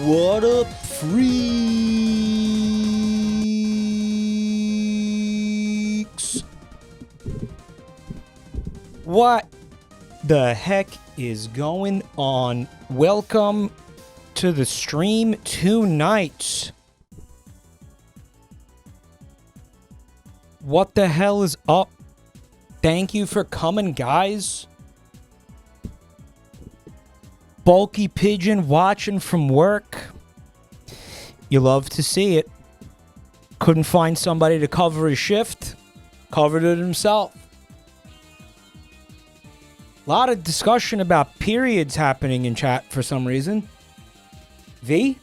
What up, freaks? What the heck is going on? Welcome to the stream tonight. What the hell is up? Thank you for coming, guys. Bulky Pigeon watching from work. You love to see it. Couldn't find somebody to cover his shift. Covered it himself. A lot of discussion about periods happening in chat for some reason. V?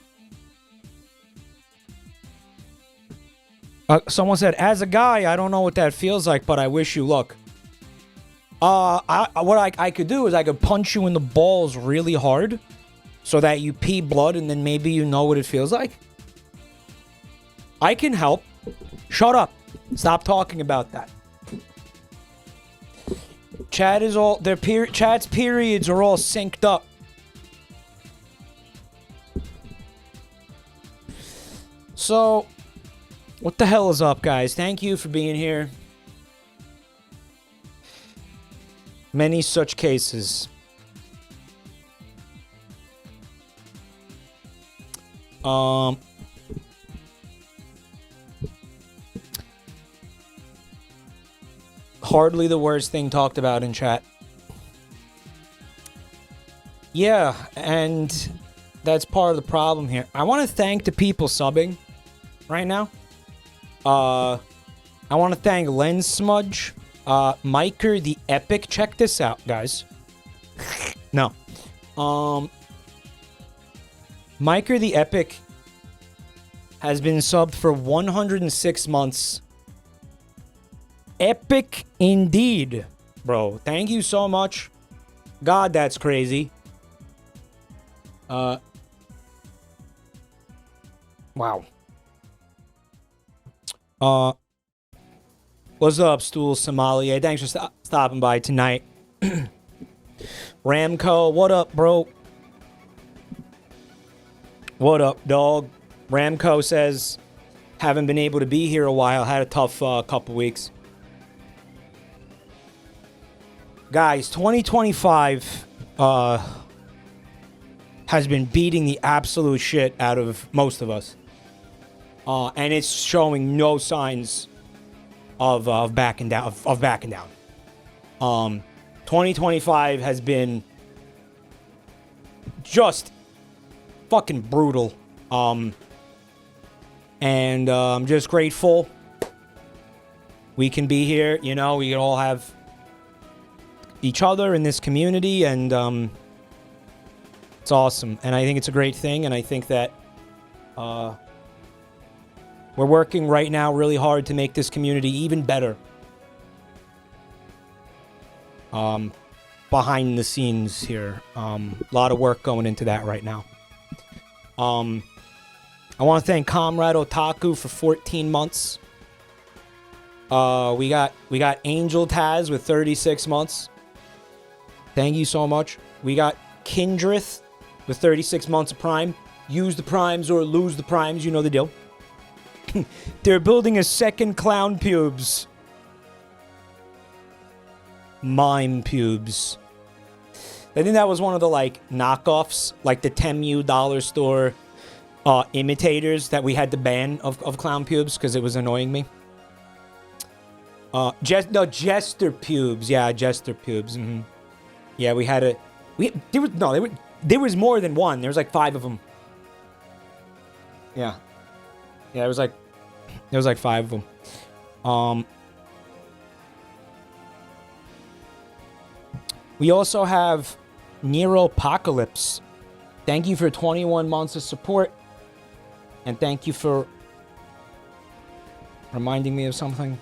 Someone said, as a guy, I don't know what that feels like, but I wish you luck. What I could do is I could punch you in the balls really hard so that you pee blood and then maybe you know what it feels like. I can help. Shut up. Stop talking about that. Chat is all chat's periods are all synced up. So, what the hell is up, guys? Thank you for being here. Many such cases. Hardly the worst thing talked about in chat. Yeah, and that's part of the problem here. I want to thank the people subbing right now. I want to thank Lens Smudge. Miker the Epic. Check this out, guys. No. Miker the Epic has been subbed for 106 months. Epic indeed, bro. Thank you so much. God, that's crazy. Wow. What's up, Stool Somalia? Thanks for stopping by tonight. Ramco, what up, bro? What up, dog? Ramco says, haven't been able to be here a while. Had a tough couple weeks. Guys, 2025 has been beating the absolute shit out of most of us. And it's showing no signs of backing down. 2025 has been just fucking brutal. And I'm just grateful we can be here. You know, we all have each other in this community, and it's awesome. And I think it's a great thing, and I think that we're working right now really hard to make this community even better. Behind the scenes here. A lot of work going into that right now. I want to thank Comrade Otaku for 14 months. We got Angel Taz with 36 months. Thank you so much. We got Kindrith with 36 months of Prime. Use the Primes or lose the Primes, you know the deal. They're building a second clown pubes. Mime pubes. I think that was one of the, like, knockoffs, like the Temu dollar store imitators that we had to ban of clown pubes because it was annoying me. Jester pubes. Yeah, Jester pubes. Mm-hmm. Yeah, we had a... There was more than one. There was like 5 of them. Yeah. Yeah, there was like 5 of them. We also have Neuropocalypse. Thank you for 21 months of support. And thank you for reminding me of something.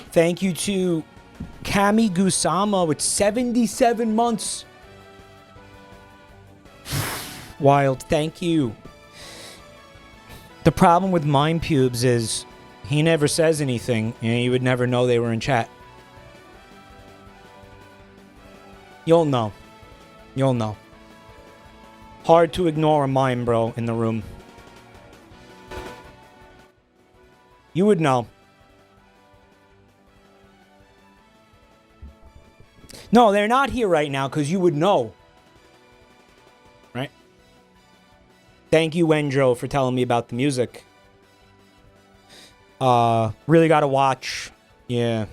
Thank you to Kami Gusama with 77 months. Wild, thank you. The problem with Mind Pubes is he never says anything, and you would never know they were in chat. You'll know. You'll know. Hard to ignore a mime, bro, in the room. You would know. No, they're not here right now because you would know. Right? Thank you, Wendro, for telling me about the music. Really gotta watch. Yeah.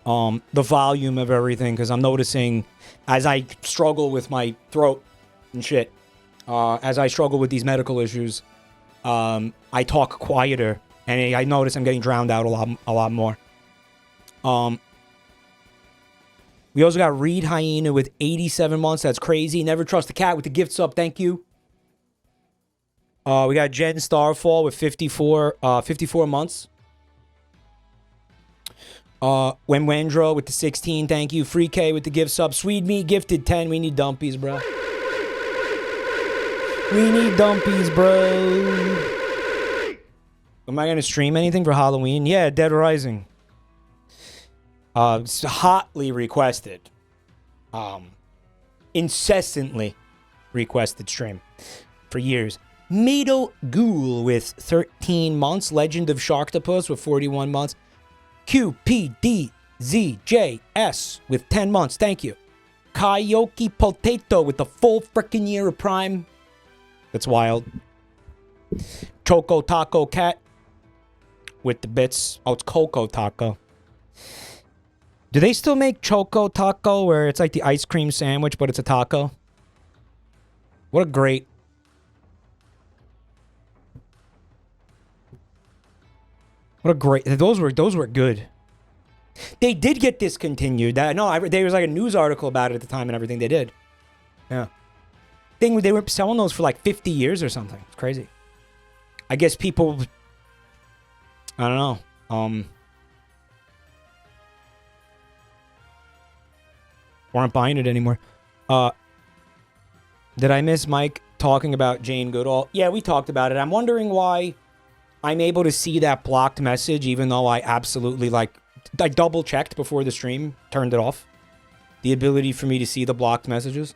The volume of everything, because I'm noticing as I struggle with my throat and shit, as I struggle with these medical issues, I talk quieter, and I notice I'm getting drowned out a lot more. We also got Reed Hyena with 87 months. That's crazy. Never trust a cat with the gifts up. Thank you. We got Jen Starfall with 54 months. Wendro with the 16. Thank you. Free K with the gifts up. Swede Me gifted 10. We need dumpies, bro. We need dumpies, bro. Am I going to stream anything for Halloween? Yeah, Dead Rising. It's hotly requested. Incessantly requested stream for years. Mado Ghoul with 13 months. Legend of Sharktopus with 41 months. QPDZJS with 10 months. Thank you. Coyote Potato with the full freaking year of Prime. That's wild. Choco Taco Cat with the bits. Oh, it's Coco Taco. Do they still make Choco Taco where it's like the ice cream sandwich, but it's a taco? What a great... What a great... Those were good. They did get discontinued. There was like a news article about it at the time and everything. They did. Yeah. They were selling those for like 50 years or something. It's crazy. I guess people... I don't know. Weren't buying it anymore. Did I miss Mike talking about Jane Goodall? Yeah, we talked about it. I'm wondering why I'm able to see that blocked message, even though I absolutely, I double-checked before the stream, turned it off. The ability for me to see the blocked messages.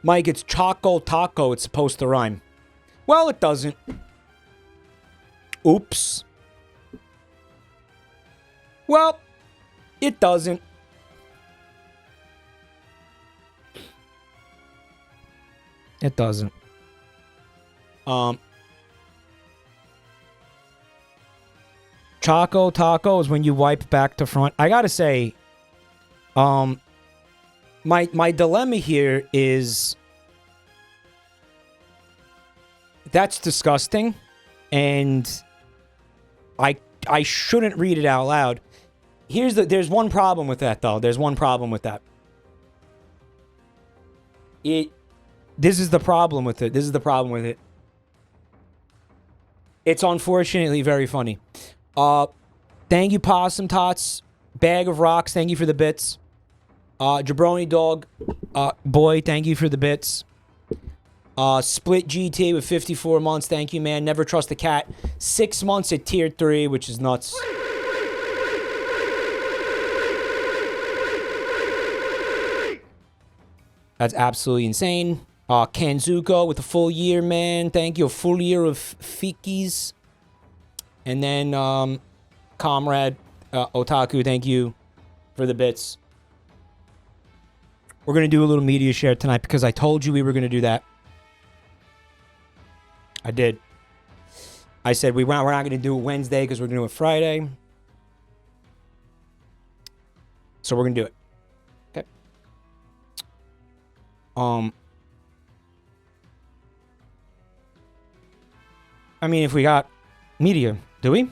Mike, it's Choco Taco. It's supposed to rhyme. Well, it doesn't. Oops. Well, it doesn't. It doesn't. Choco Taco is when you wipe back to front. I gotta say, my dilemma here is that's disgusting, and I shouldn't read it out loud. There's one problem with that though. There's one problem with that. This is the problem with it. This is the problem with it. It's unfortunately very funny. Thank you, Possum Tots. Bag of Rocks, thank you for the bits. Jabroni Dog, boy, thank you for the bits. Split GT with 54 months, thank you, man. Never trust a cat. 6 months at tier 3, which is nuts. That's absolutely insane. Kanzuko with a full year, man. Thank you. A full year of Fikis. And then, Comrade Otaku, thank you for the bits. We're going to do a little media share tonight because I told you we were going to do that. I did. I said we're not going to do it Wednesday because we're going to do it Friday. So we're going to do it. Okay. I mean, if we got media, do we?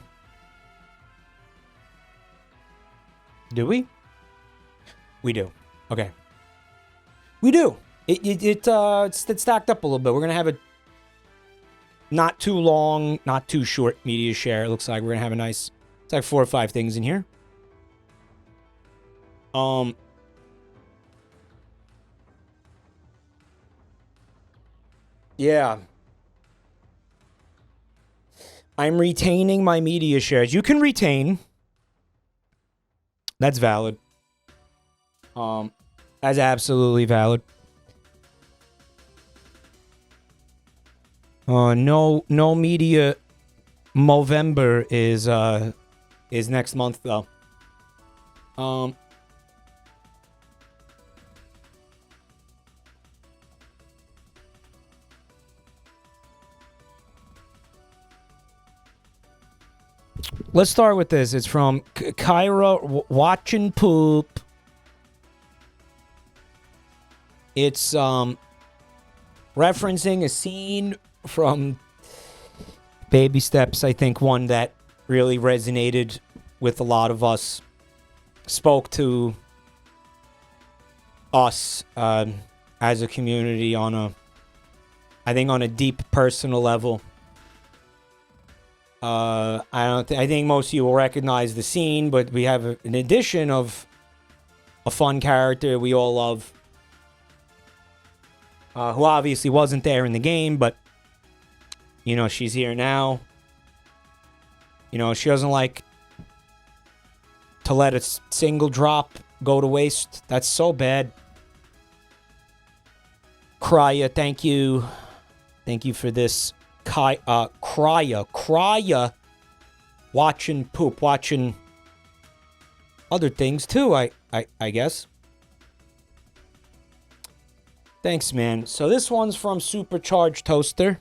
Do we? We do. Okay. We do. It's stacked up a little bit. We're gonna have a not too long, not too short media share. It looks like we're gonna have a nice. It's like 4 or 5 things in here. Yeah. I'm retaining my media shares. You can retain. That's valid. That's absolutely valid. No media Movember is next month though. Let's start with this. It's from Kyra Watchin' Poop. It's referencing a scene from Baby Steps, I think one that really resonated with a lot of us. Spoke to us as a community on a, I think on a deep personal level. I think most of you will recognize the scene, but we have an addition of a fun character we all love, who obviously wasn't there in the game, but you know, she's here now. You know, she doesn't like to let a single drop go to waste. That's so bad. Krya, thank you. Thank you for this. Krya. Watching poop. Watching other things too, I guess. Thanks, man. So this one's from Supercharged Toaster.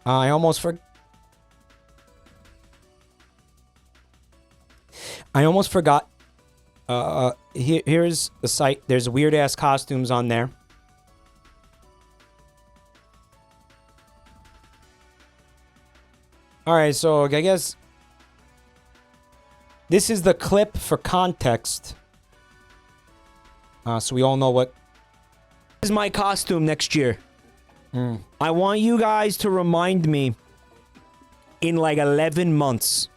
I almost forgot. Here's the site. There's weird ass costumes on there. All right, so I guess this is the clip for context. So we all know what is my costume next year. I want you guys to remind me in like 11 months.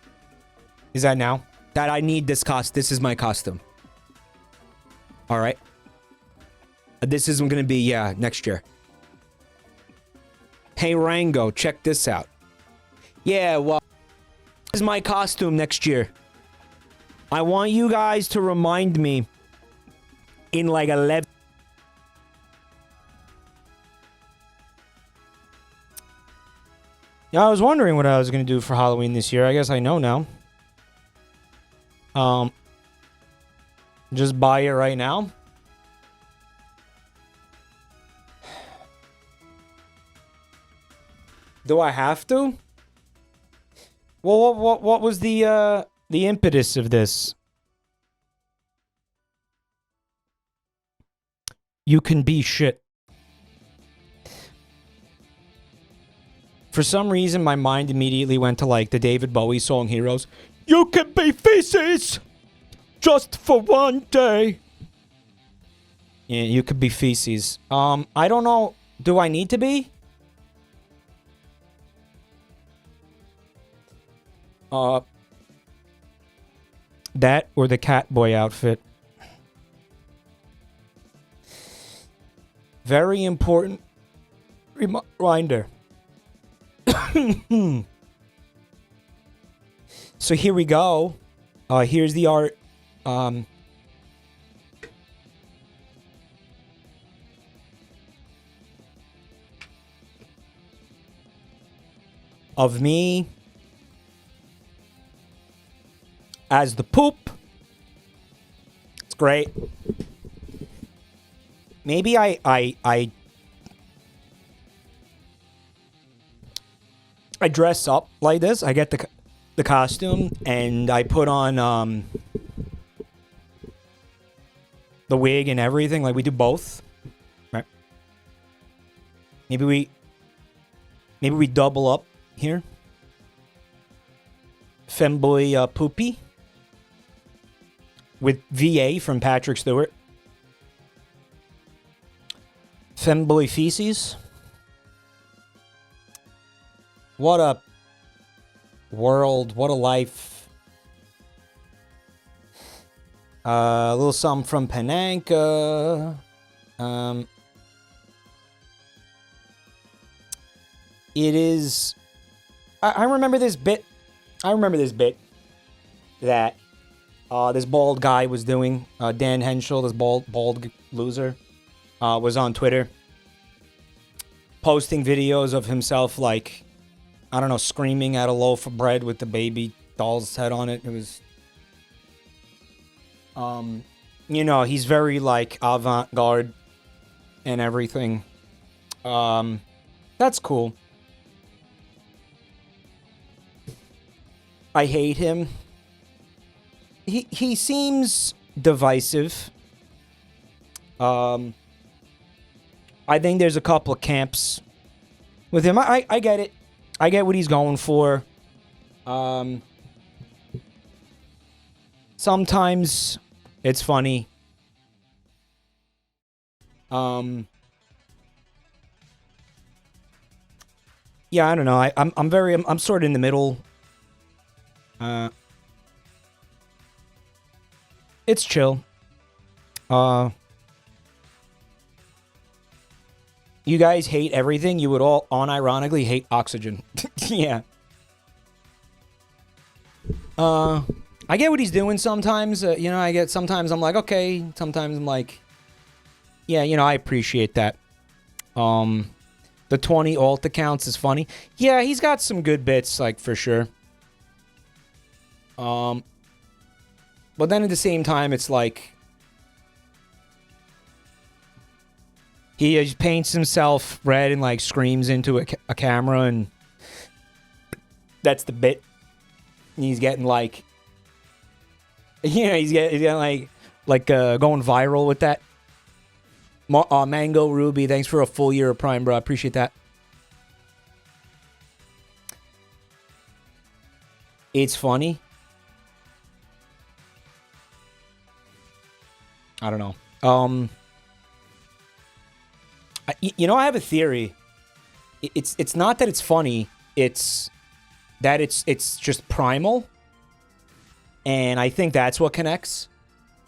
Is that now? That I need this This is my costume. All right. This is going to be, yeah, next year. Hey, Rango, check this out. Yeah, well, this is my costume next year. I want you guys to remind me in like 11... Yeah, I was wondering what I was going to do for Halloween this year. I guess I know now. Just buy it right now. Do I have to? Well, what was the impetus of this? You can be shit. For some reason, my mind immediately went to like the David Bowie song Heroes. You can be feces just for one day. Yeah, you could be feces. I don't know. Do I need to be? That or the Catboy outfit. Very important reminder. So here we go. Here's the art. Of me as the poop. It's great. Maybe I dress up like this. I get the costume and I put on the wig and everything. Like we do both, right? Maybe we double up here. Femboy Poopy with VA from Patrick Stewart. Femboy feces. What a world. What a life. A little something from Pananka. It is... I remember this bit. I remember this bit that this bald guy was doing. Dan Henschel, this bald loser, was on Twitter posting videos of himself, like, I don't know, screaming at a loaf of bread with the baby doll's head on it. It was... you know, he's very, like, avant-garde and everything. That's cool. I hate him. He seems divisive. I think there's a couple of camps with him. I get it. I get what he's going for. Sometimes it's funny. Yeah, I don't know. I'm sort of in the middle. It's chill. You guys hate everything. You would all unironically hate oxygen. Yeah. I get what he's doing sometimes. You know, sometimes I'm like, okay. Sometimes I'm like, yeah, you know, I appreciate that. The 20 alt accounts is funny. Yeah, he's got some good bits, like, for sure. But then at the same time, it's like he paints himself red and, like, screams into a camera, and that's the bit. And he's getting, like, you know, he's getting like going viral with that. Mango Ruby, thanks for a full year of Prime, bro. I appreciate that. It's funny. I don't know. You know, I have a theory. It's not that it's funny. It's that it's just primal. And I think that's what connects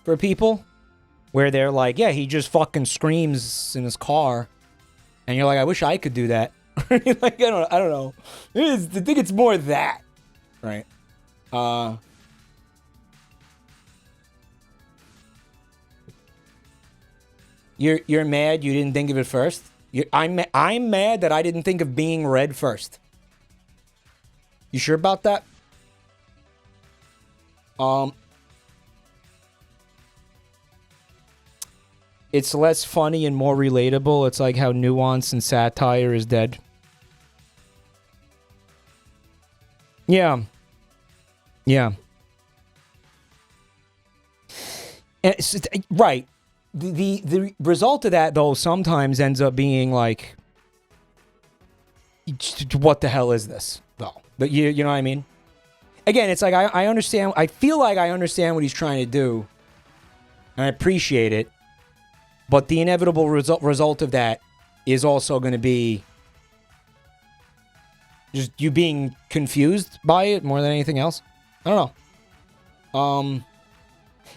for people. Where they're like, yeah, he just fucking screams in his car. And you're like, I wish I could do that. Like, I don't know. I think it's more that. Right. You're mad you didn't think of it first? I'm mad that I didn't think of being red first. You sure about that? It's less funny and more relatable. It's like how nuance and satire is dead. Yeah. Yeah. And right. The result of that, though, sometimes ends up being like, what the hell is this, though? But you know what I mean? Again, it's like, I understand. I feel like I understand what he's trying to do. And I appreciate it. But the inevitable result of that is also going to be just you being confused by it more than anything else. I don't know.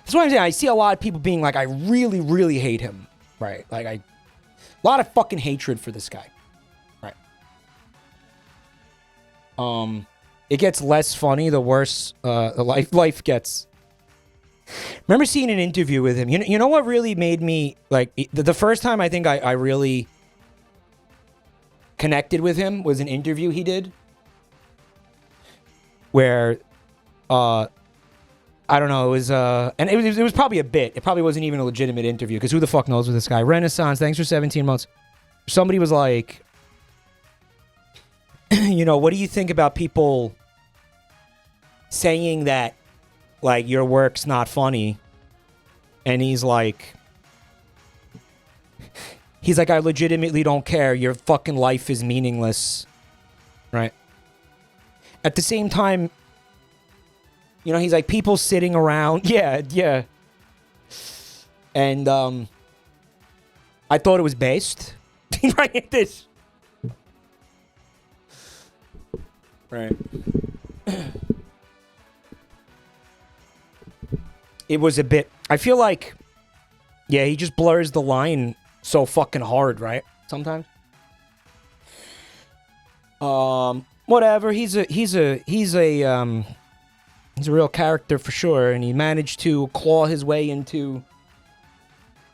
That's what I'm saying. I see a lot of people being like, I really, really hate him. Right. Like, a lot of fucking hatred for this guy. Right. It gets less funny the worse the life gets. Remember seeing an interview with him. You know what really made me, like, the first time I think I really connected with him was an interview he did where, I don't know, it was, and it was probably a bit. It probably wasn't even a legitimate interview, because who the fuck knows with this guy? Renaissance, thanks for 17 months. Somebody was like, you know, what do you think about people saying that, like, your work's not funny? And he's like, I legitimately don't care. Your fucking life is meaningless. Right? At the same time, you know, he's like, people sitting around. Yeah, yeah. And I thought it was based. Right at this. Right. It was a bit... I feel like... Yeah, he just blurs the line so fucking hard, right? Sometimes. Whatever. He's a real character for sure, and he managed to claw his way into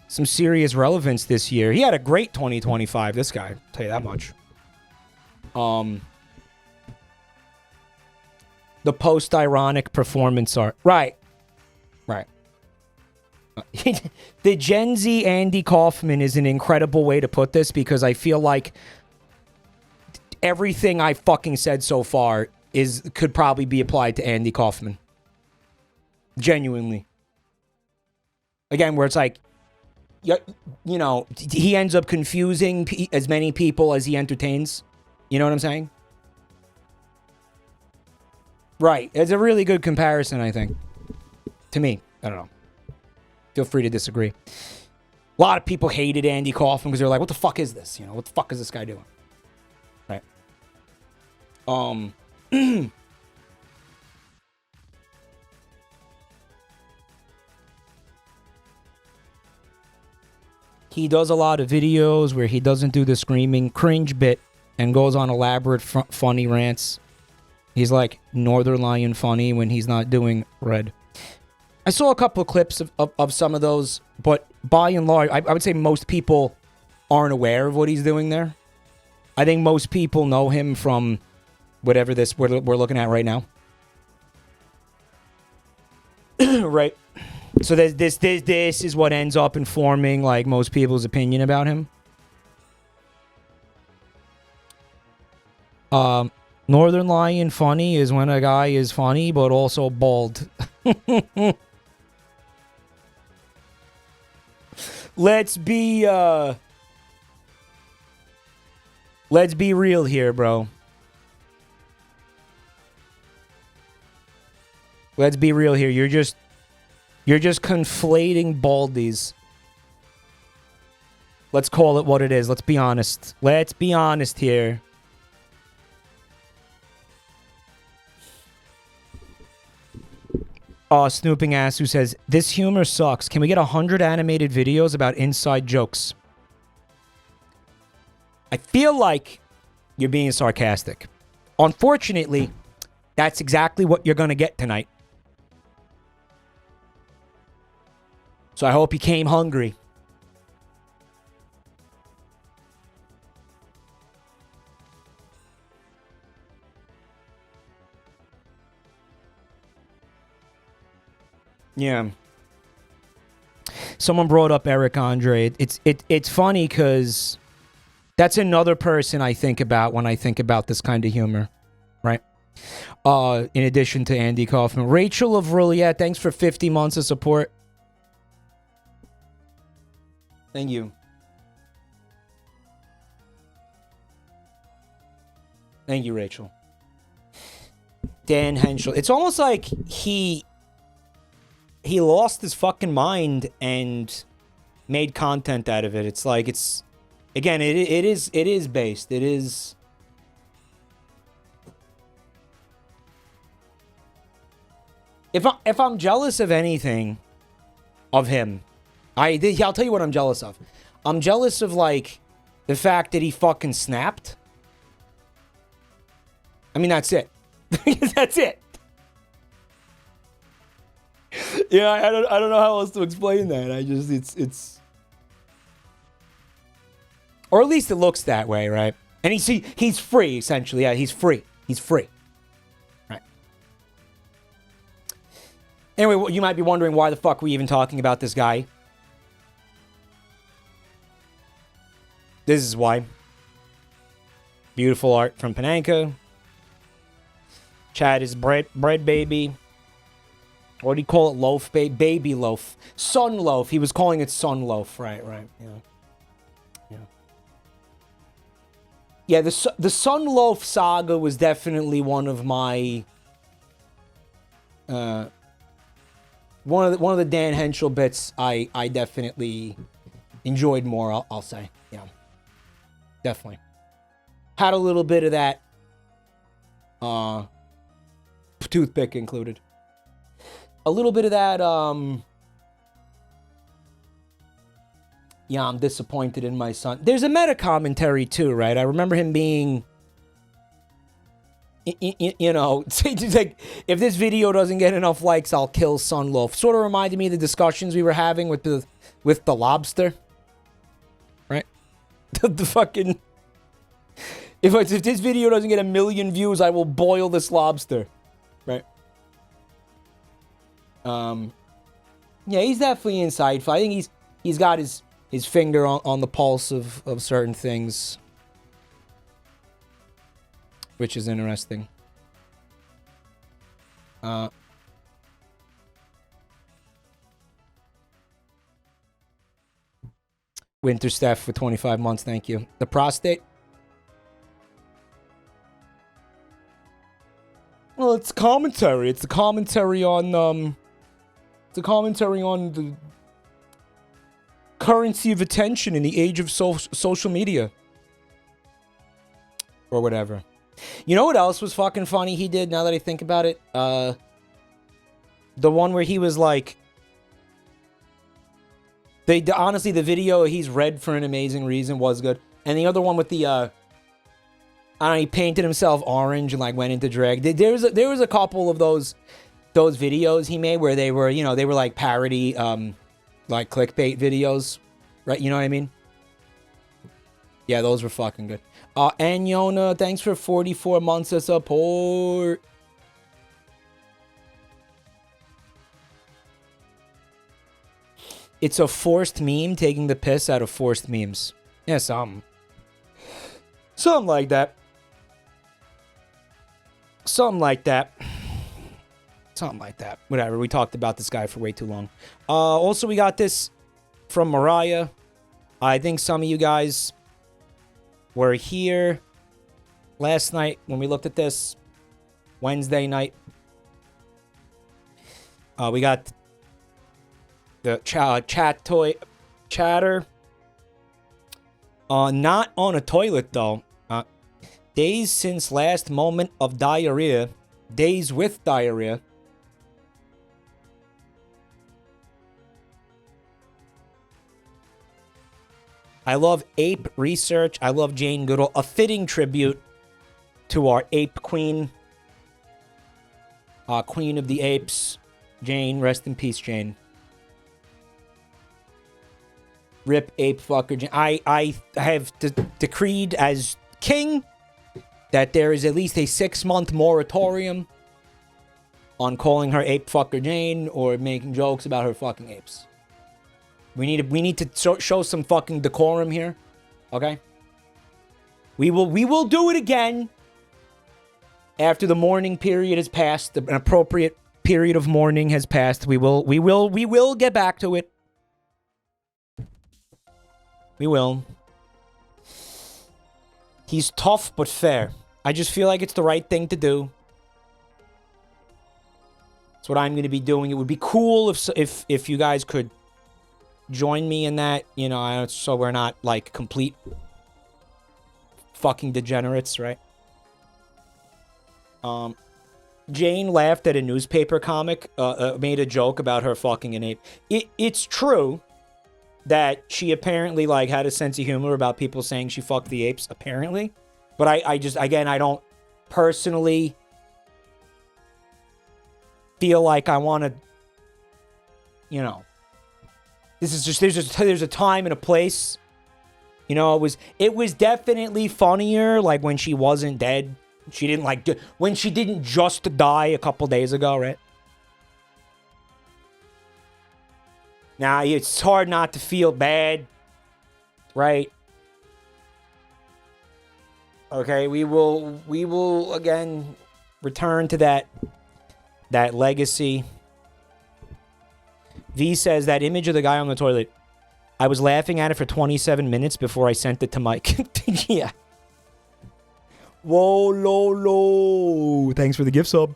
some serious relevance this year. He had a great 2025, this guy, I'll tell you that much. The post-ironic performance art. Right. Right. The Gen Z Andy Kaufman is an incredible way to put this, because I feel like everything I fucking said so far could probably be applied to Andy Kaufman. Genuinely. Again, where it's like, you know, he ends up confusing as many people as he entertains. You know what I'm saying? Right. It's a really good comparison, I think. To me. I don't know. Feel free to disagree. A lot of people hated Andy Kaufman because they're like, what the fuck is this? You know, what the fuck is this guy doing? Right. He does a lot of videos where he doesn't do the screaming cringe bit and goes on elaborate funny rants. He's like Northern Lion funny when he's not doing red. I saw a couple of clips of some of those, but by and large, I would say most people aren't aware of what he's doing there. I think most people know him from whatever this we're looking at right now. Right. So this is what ends up informing like most people's opinion about him. Northern Lion funny is when a guy is funny but also bald. Let's be real here, bro. Let's be real here. You're just conflating baldies. Let's call it what it is. Let's be honest. Let's be honest here. Snooping ass who says, this humor sucks. Can we get 100 animated videos about inside jokes? I feel like you're being sarcastic. Unfortunately, that's exactly what you're going to get tonight. So I hope you came hungry. Yeah. Someone brought up Eric Andre. It's funny because that's another person I think about when I think about this kind of humor, right? In addition to Andy Kaufman. Rachel of Rulliet, thanks for 50 months of support. Thank you. Thank you, Rachel. Dan Henschel. It's almost like he lost his fucking mind and made content out of it. It's like again, it is based. It is. If I'm jealous of anything of him, I'll tell you what I'm jealous of. I'm jealous of like the fact that he fucking snapped. I mean, that's it. That's it. Yeah, I don't know how else to explain that. It's or at least it looks that way, right? And he's free essentially. Yeah, he's free. He's free. Right. Anyway, you might be wondering why the fuck we even talking about this guy. This is why. Beautiful art from Panenka. Chad is bread baby. What do you call it? Loaf, baby loaf. Sun loaf. He was calling it sun loaf. Right. Yeah. Yeah, the sun loaf saga was definitely one of my one of the Dan Henschel bits I definitely enjoyed more, I'll say. Yeah. Definitely. Had a little bit of that. Toothpick included. A little bit of that, yeah, I'm disappointed in my son. There's a meta commentary too, right? I remember him being, you know, like, if this video doesn't get enough likes, I'll kill Sunloaf. Sort of reminded me of the discussions we were having with the lobster, right? the fucking, if this video doesn't get 1 million views, I will boil this lobster, right? Yeah, he's definitely insightful. I think he's got his finger on the pulse of certain things, which is interesting. Winter Steph for 25 months, thank you. The prostate? Well, it's commentary. It's a commentary on, it's a commentary on the currency of attention in the age of social media. Or whatever. You know what else was fucking funny he did, now that I think about it? The one where he was like... honestly, the video he's red for an amazing reason was good. And the other one with the, I don't know, he painted himself orange and like went into drag. There was a couple of those videos he made where they were, you know, they were like parody, like clickbait videos, right? You know what I mean? Yeah, those were fucking good. And Yona, thanks for 44 months of support. It's a forced meme taking the piss out of forced memes. Yeah, something like that. Something like that. Something like that. Whatever. We talked about this guy for way too long. Also, we got this from Mariah. I think some of you guys were here last night when we looked at this. Wednesday night. We got the chatter. Not on a toilet, though. Days since last moment of diarrhea. Days with diarrhea. I love ape research. I love Jane Goodall. A fitting tribute to our ape queen. Queen of the apes. Jane. Rest in peace, Jane. Rip ape fucker Jane. I have decreed as king that there is at least a 6-month moratorium on calling her ape fucker Jane or making jokes about her fucking apes. We need to show some fucking decorum here, okay? We will do it again after the mourning period has passed. An appropriate period of mourning has passed. We will get back to it. We will. He's tough but fair. I just feel like it's the right thing to do. That's what I'm going to be doing. It would be cool if you guys could join me in that, you know, so we're not like complete fucking degenerates, right? Jane laughed at a newspaper comic, made a joke about her fucking an ape. It's true that she apparently like had a sense of humor about people saying she fucked the apes, apparently. But I just, again, I don't personally feel like I want to, you know, this is just, there's a time and a place. You know, it was definitely funnier like when she wasn't dead. She didn't like, when she didn't just die a couple days ago, right? Now, it's hard not to feel bad, right? Okay, we will again return to that legacy. V says that image of the guy on the toilet. I was laughing at it for 27 minutes before I sent it to Mike. Yeah. Whoa, lo. Thanks for the gift sub.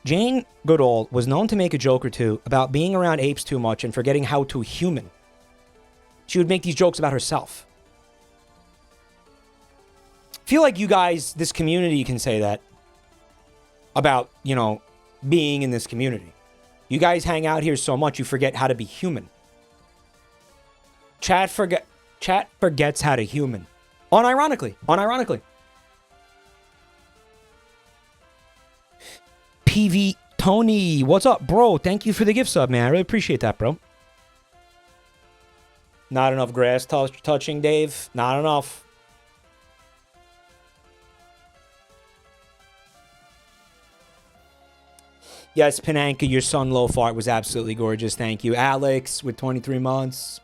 Jane Goodall was known to make a joke or two about being around apes too much and forgetting how to human. She would make these jokes about herself. Feel like you guys, this community, can say that about, you know, being in this community. You guys hang out here so much you forget how to be human. Chat forgets how to human. Unironically. PV Tony, what's up, bro? Thank you for the gift sub, man. I really appreciate that, bro. Not enough grass touching, Dave. Not enough. Yes, Pananka, your son low fart was absolutely gorgeous. Thank you. Alex with 23 months.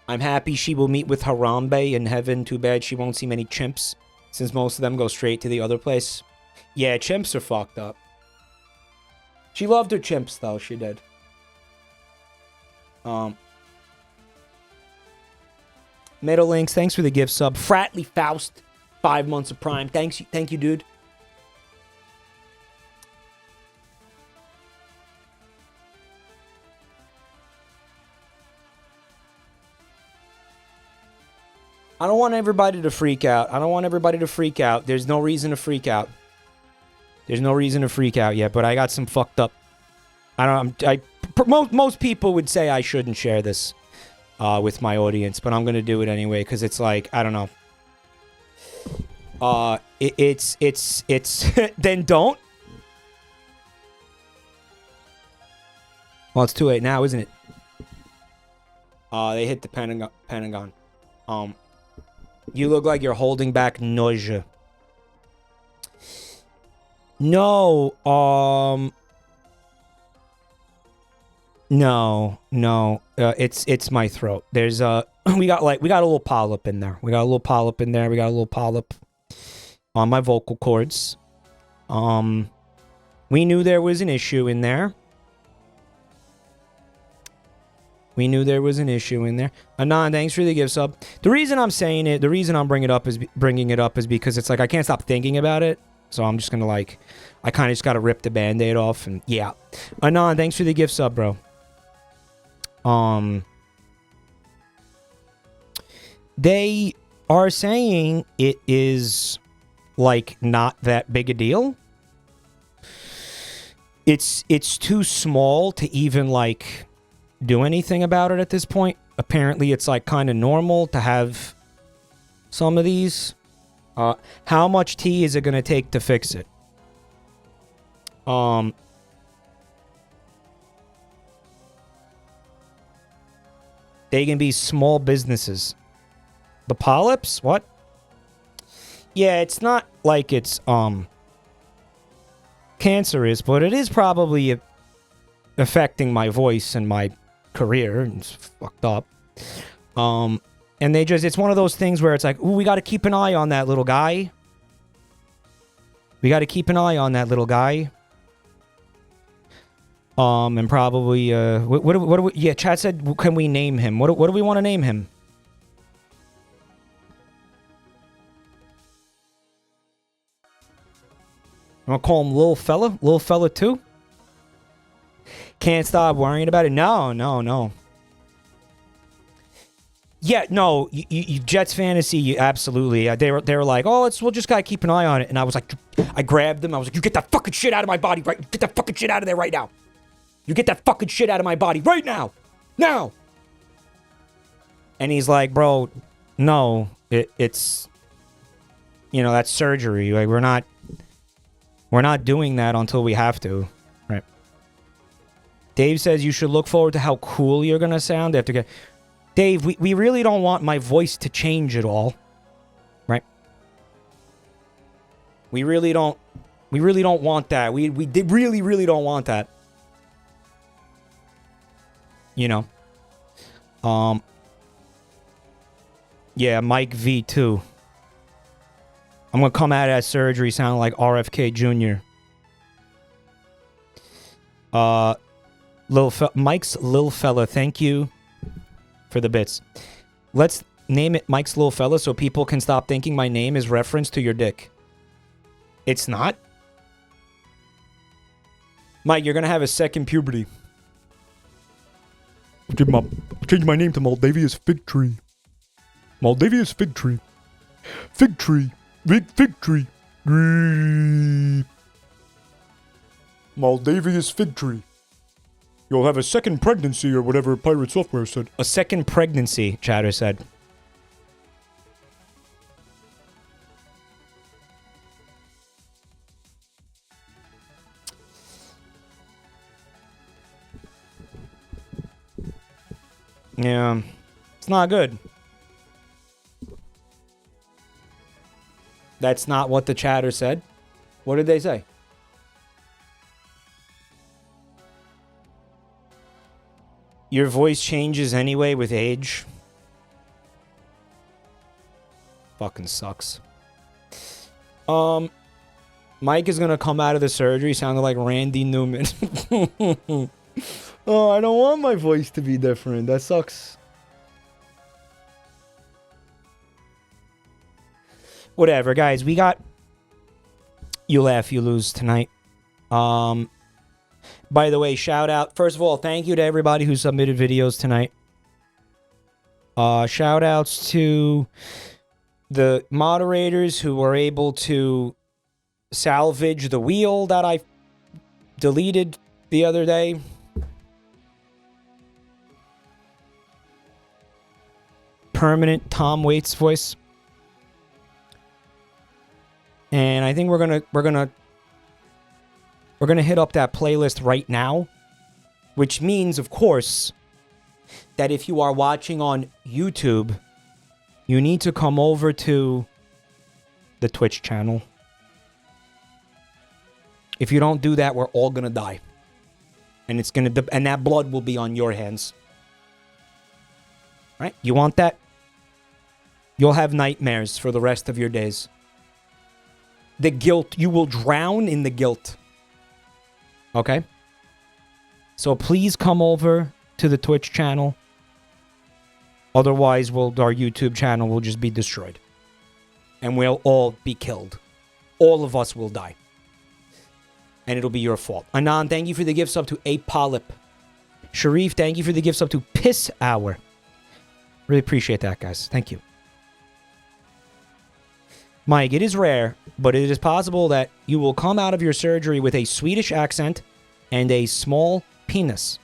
I'm happy she will meet with Harambe in heaven. Too bad she won't see many chimps, since most of them go straight to the other place. Yeah, chimps are fucked up. She loved her chimps, though. She did. Middle Links, thanks for the gift sub. Fratly Faust, 5 months of Prime. Thank you, dude. I don't want everybody to freak out. There's no reason to freak out. Yet, but I got some fucked up. Most people would say I shouldn't share this with my audience, but I'm gonna do it anyway because it's like, I don't know. It's then don't. Well, it's too late now, isn't it? They hit the Pentagon. You look like you're holding back nausea. No, no. It's my throat. There's we got a little polyp in there. We got a little polyp on my vocal cords. We knew there was an issue in there. Anon, thanks for the gift sub. The reason I'm saying it, the reason I'm bringing it up is because it's like I can't stop thinking about it. So I'm just gonna like, I kind of just gotta rip the band-aid off and yeah. Anon, thanks for the gift sub, bro. They are saying it is like not that big a deal. It's too small to even like do anything about it at this point. Apparently it's like kind of normal to have some of these. How much tea is it going to take to fix it? They can be small businesses. The polyps? What? Yeah, it's not like it's cancerous, but it is probably affecting my voice and my career. It's fucked up. And they just, it's one of those things where it's like, ooh, we got to keep an eye on that little guy. And probably, what do we, yeah, chat said, can we name him? What do we want to name him? I'm gonna call him Lil Fella 2. Can't stop worrying about it. No. Yeah, no, you Jets fantasy, absolutely. They were like, oh, we'll just gotta keep an eye on it. And I was like, I grabbed them. I was like, you get that fucking shit out of my body, right? Get that fucking shit out of there right now. You get that fucking shit out of my body right now. Now. And he's like, bro, no, it's, you know, that's surgery. Like, we're not doing that until we have to. Right. Dave says you should look forward to how cool you're gonna sound after get. Dave, we really don't want my voice to change at all. Right? We really don't want that. We really don't want that. You know. Yeah, Mike V2. I'm gonna come out of that surgery sounding like RFK Jr. Mike's Lil Fella, thank you for the bits. Let's name it Mike's Lil Fella so people can stop thinking my name is reference to your dick. It's not. Mike, you're gonna have a second puberty. Change my name to Moldavia's Fig Tree. Moldavia's Fig Tree. Fig Tree. Fig Tree. Moldavia's Fig Tree. You'll have a second pregnancy or whatever Pirate Software said. A second pregnancy, Chatter said. Yeah, it's not good. That's not what the chatter said. What did they say? Your voice changes anyway with age. Fucking sucks. Mike is gonna come out of the surgery sounding like Randy Newman. Oh, I don't want my voice to be different. That sucks. Whatever, guys. We got You Laugh, You Lose tonight. By the way, shout out. First of all, thank you to everybody who submitted videos tonight. Shout outs to the moderators who were able to salvage the wheel that I deleted the other day. Permanent Tom Waits voice. And I think we're gonna hit up that playlist right now, which means, of course, that if you are watching on YouTube, you need to come over to the Twitch channel. If you don't do that, we're all gonna die, and it's gonna and that blood will be on your hands. Right? You want that? You'll have nightmares for the rest of your days. The guilt, you will drown in the guilt. Okay? So please come over to the Twitch channel. Otherwise, our YouTube channel will just be destroyed. And we'll all be killed. All of us will die. And it'll be your fault. Anan, thank you for the gifts up to A Polyp. Sharif, thank you for the gifts up to Piss Hour. Really appreciate that, guys. Thank you. Mike, it is rare, but it is possible that you will come out of your surgery with a Swedish accent and a small penis.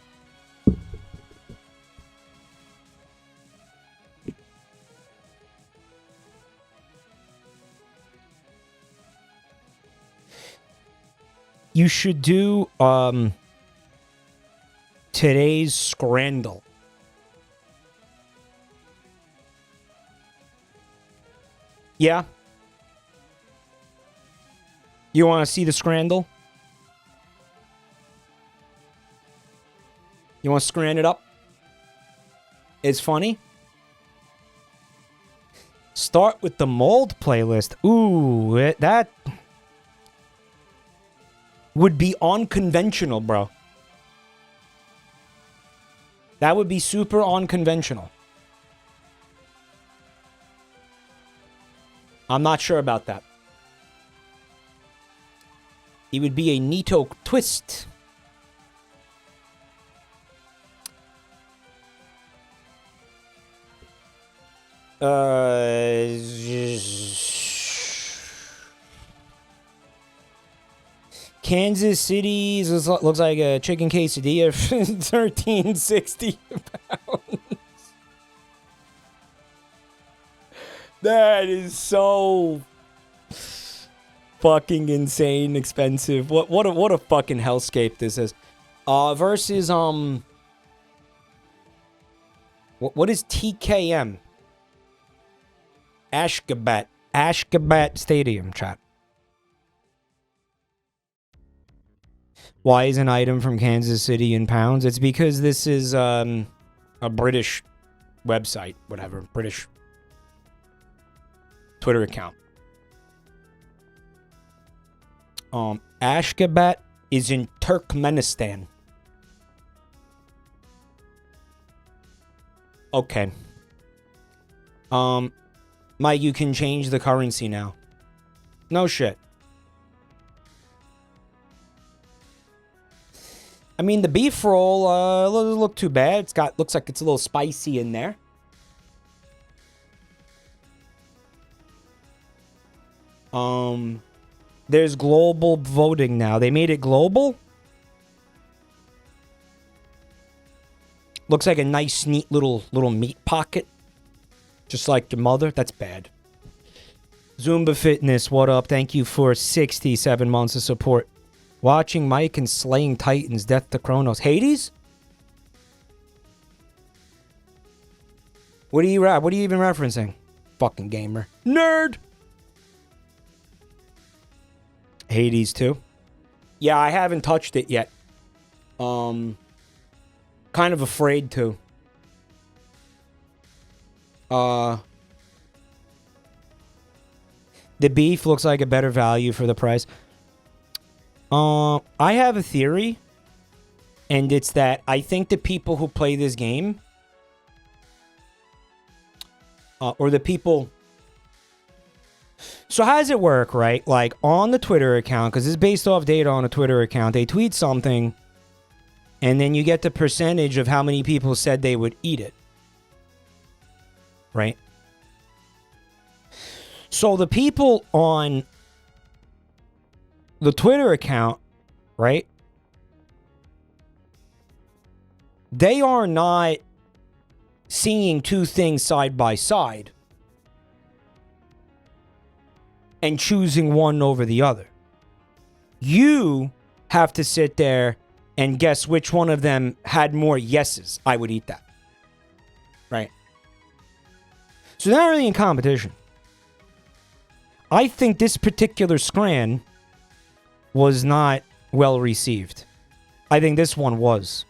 You should do today's Scrandle. Yeah? You want to see the Scrandle? You want to scran it up? It's funny. Start with the mold playlist. Ooh, that would be unconventional, bro. That would be super unconventional. I'm not sure about that. It would be a neato twist. Kansas City looks like a chicken quesadilla for $13.60 pounds. That is so fucking insane expensive. What a fucking hellscape this is. Versus what is TKM? Ashgabat Stadium, chat. Why is an item from Kansas City in pounds? It's because this is a British website, whatever, British Twitter account. Ashgabat is in Turkmenistan. Okay. Mike, you can change the currency now. No shit. I mean, the beef roll doesn't look too bad. Looks like it's a little spicy in there. There's global voting now. They made it global. Looks like a nice, neat little meat pocket. Just like your mother. That's bad. Zumba Fitness, what up? Thank you for 67 months of support. Watching Mike and slaying Titans, Death to Kronos. Hades? What are you even referencing? Fucking gamer. Nerd! Hades 2? Yeah, I haven't touched it yet. Kind of afraid to. The beef looks like a better value for the price. I have a theory, and it's that I think the people who play this game, or the people... So how does it work, right? Like, on the Twitter account, because it's based off data on a Twitter account, they tweet something, and then you get the percentage of how many people said they would eat it. Right? So the people on the Twitter account, right? They are not seeing two things side by side and choosing one over the other. You have to sit there and guess which one of them had more yeses. I would eat that. Right? So they're not really in competition. I think this particular Scran was not well received. I think this one was.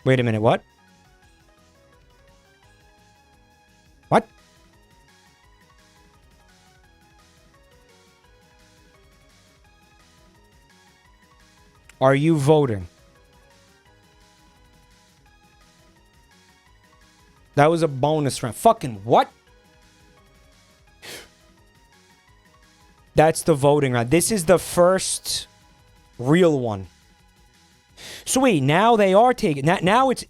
Wait a minute, what? What? Are you voting? That was a bonus round. Fucking what? That's the voting round. This is the first real one. So wait, now they are taking... Now it's...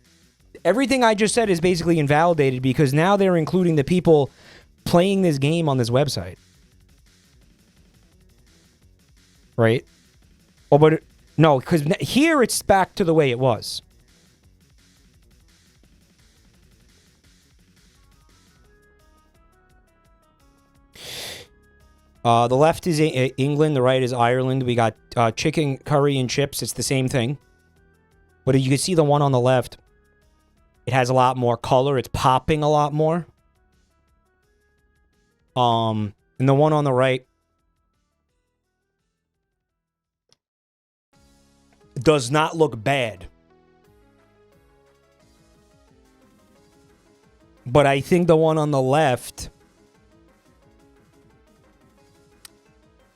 Everything I just said is basically invalidated because now they're including the people playing this game on this website. Right? Oh, but... No, because here it's back to the way it was. The left is England, the right is Ireland. We got chicken, curry, and chips. It's the same thing. But you can see the one on the left. It has a lot more color. It's popping a lot more. And the one on the right does not look bad. But I think the one on the left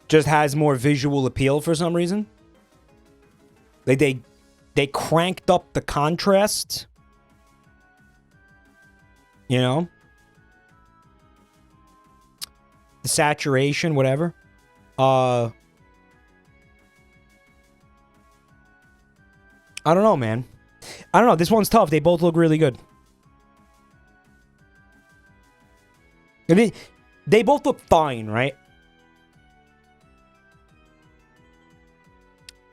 just has more visual appeal for some reason. Like they cranked up the contrast. You know? The saturation, whatever. I don't know, man. I don't know. This one's tough. They both look really good. I mean, they both look fine, right?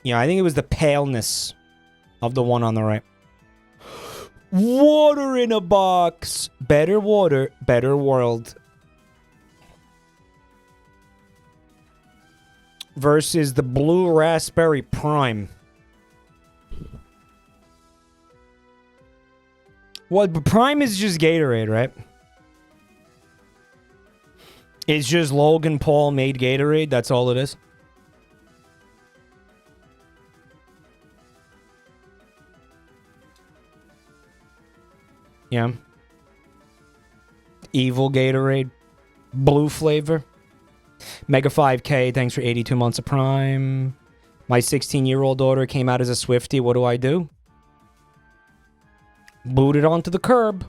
Yeah, I think it was the paleness of the one on the right. Water in a box. Better water, better world. Versus the Blue Raspberry Prime. Well, Prime is just Gatorade, right? It's just Logan Paul made Gatorade. That's all it is. Yeah. Evil Gatorade. Blue flavor. Mega 5K, thanks for 82 months of Prime. My 16-year-old daughter came out as a Swiftie. What do? Boot it onto the curb.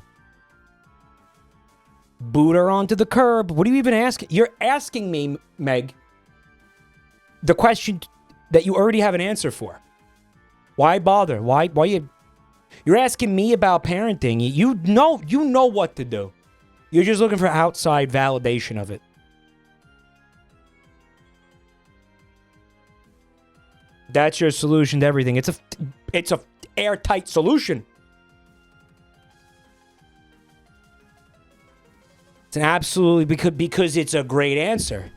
Boot her onto the curb. What are you even asking? You're asking me, Meg. the question that you already have an answer for. Why bother? Why you're asking me about parenting. You know what to do. You're just looking for outside validation of it. That's your solution to everything. It's a airtight solution. It's an absolutely because it's a great answer.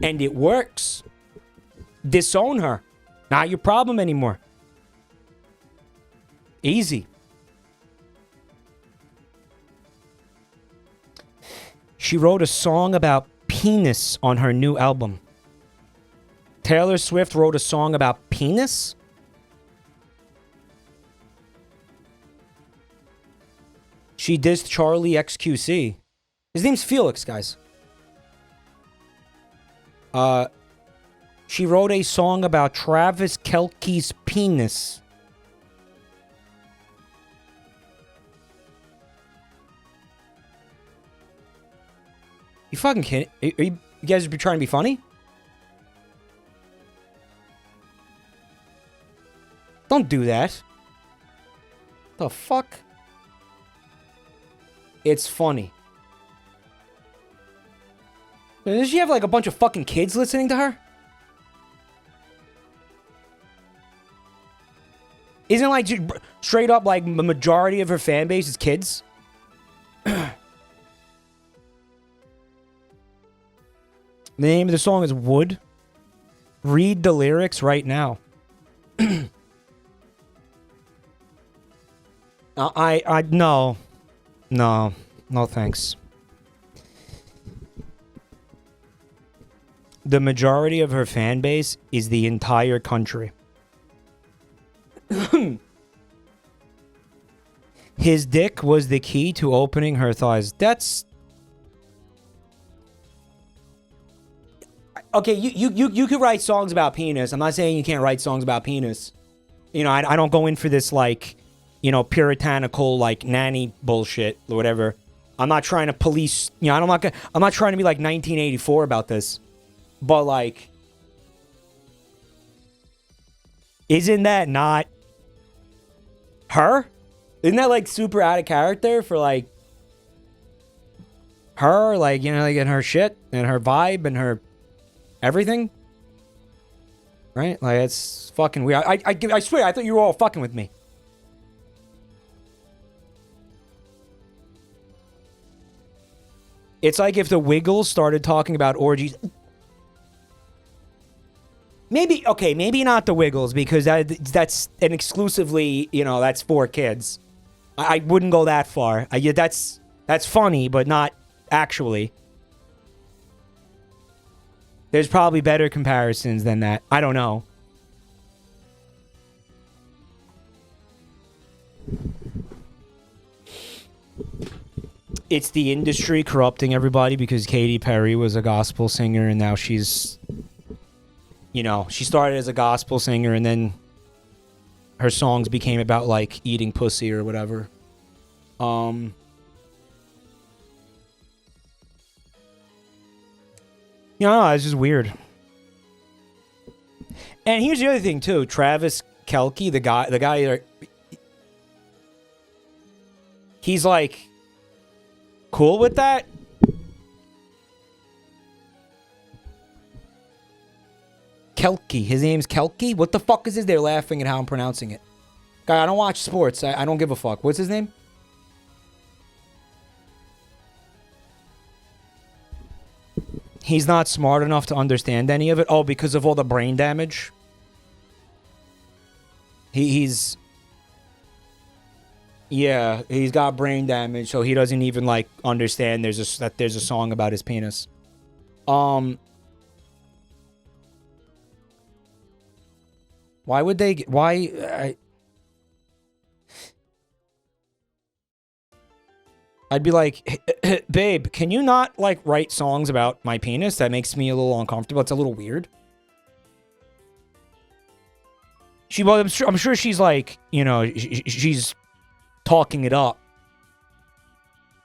And it works. Disown her. Not your problem anymore. Easy. She wrote a song about penis on her new album. Taylor Swift wrote a song about penis? She dissed Charlie XQC. His name's Felix, guys. She wrote a song about Travis Kelce's penis. You fucking kidding? Are you guys trying to be funny? Don't do that. The fuck? It's funny. Does she have like a bunch of fucking kids listening to her? Isn't like straight up like the majority of her fan base is kids? The name of the song is Wood. Read the lyrics right now. No, thanks. The majority of her fan base is the entire country. His dick was the key to opening her thighs. That's... Okay, you could write songs about penis. I'm not saying you can't write songs about penis. You know, I don't go in for this, like, you know, puritanical, like, nanny bullshit or whatever. I'm not trying to police... You know, I'm not trying to be like 1984 about this. But, like... Isn't that not... her? Isn't that, like, super out of character for, like... her, like, you know, like, and her shit, and her vibe, and her... everything? Right? Like, it's fucking weird. I swear, I thought you were all fucking with me. It's like if the Wiggles started talking about orgies. Maybe, okay, maybe not the Wiggles, because that's an exclusively, you know, that's for kids. I wouldn't go that far. That's funny, but not actually. There's probably better comparisons than that. I don't know. It's the industry corrupting everybody because Katy Perry was a gospel singer and now she's... You know, she started as a gospel singer and then her songs became about, like, eating pussy or whatever. You know, it's just weird. And here's the other thing, too. Travis Kelce, the guy... He's, like... cool with that? Kelce. His name's Kelce? What the fuck is this? They're laughing at how I'm pronouncing it. Guy, I don't watch sports. I don't give a fuck. What's his name? He's not smart enough to understand any of it. Oh, because of all the brain damage? He's... Yeah, he's got brain damage, so he doesn't even, like, understand that there's a song about his penis. Why would they... Why... I'd be like, babe, can you not, like, write songs about my penis? That makes me a little uncomfortable. It's a little weird. Well, I'm sure she's, like, you know, she's talking it up.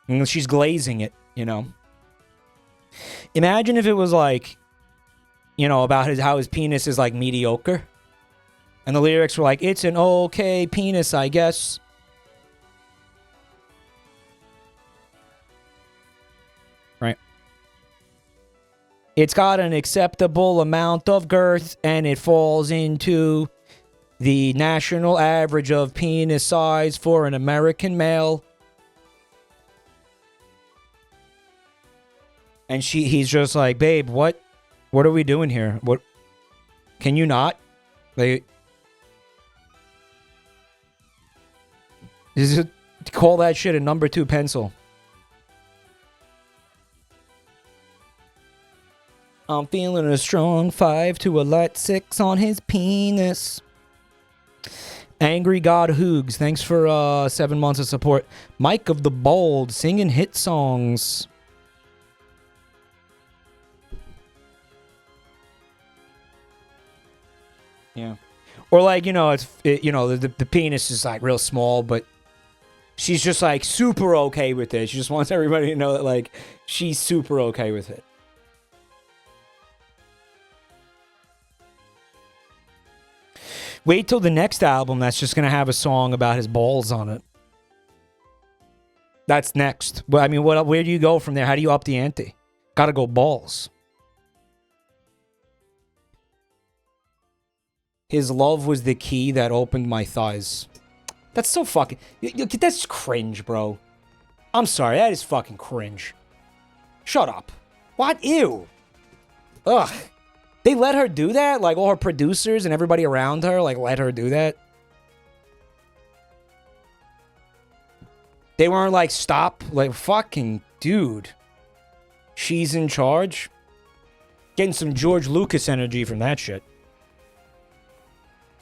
And she's glazing it, you know. Imagine if it was, like, you know, about how his penis is like mediocre. And the lyrics were like, it's an okay penis, I guess. Right. It's got an acceptable amount of girth, and it falls into the national average of penis size for an American male. And he's just like, babe, what are we doing here? What, can you not? Like, is it, call that shit a number 2 pencil. I'm feeling a strong 5 to a light 6 on his penis. Angry God Hoogs, thanks for 7 months of support. Mike of the Bold, singing hit songs. Yeah. Or like, you know, the penis is like real small, but she's just like super okay with it. She just wants everybody to know that like she's super okay with it. Wait till the next album that's just going to have a song about his balls on it. That's next. But I mean, where do you go from there? How do you up the ante? Gotta go balls. His love was the key that opened my thighs. That's so fucking... That's cringe, bro. I'm sorry, that is fucking cringe. Shut up. What? Ew. Ugh. They let her do that? Like, all her producers and everybody around her, like, let her do that? They weren't like, stop. Like, fucking dude. She's in charge? Getting some George Lucas energy from that shit.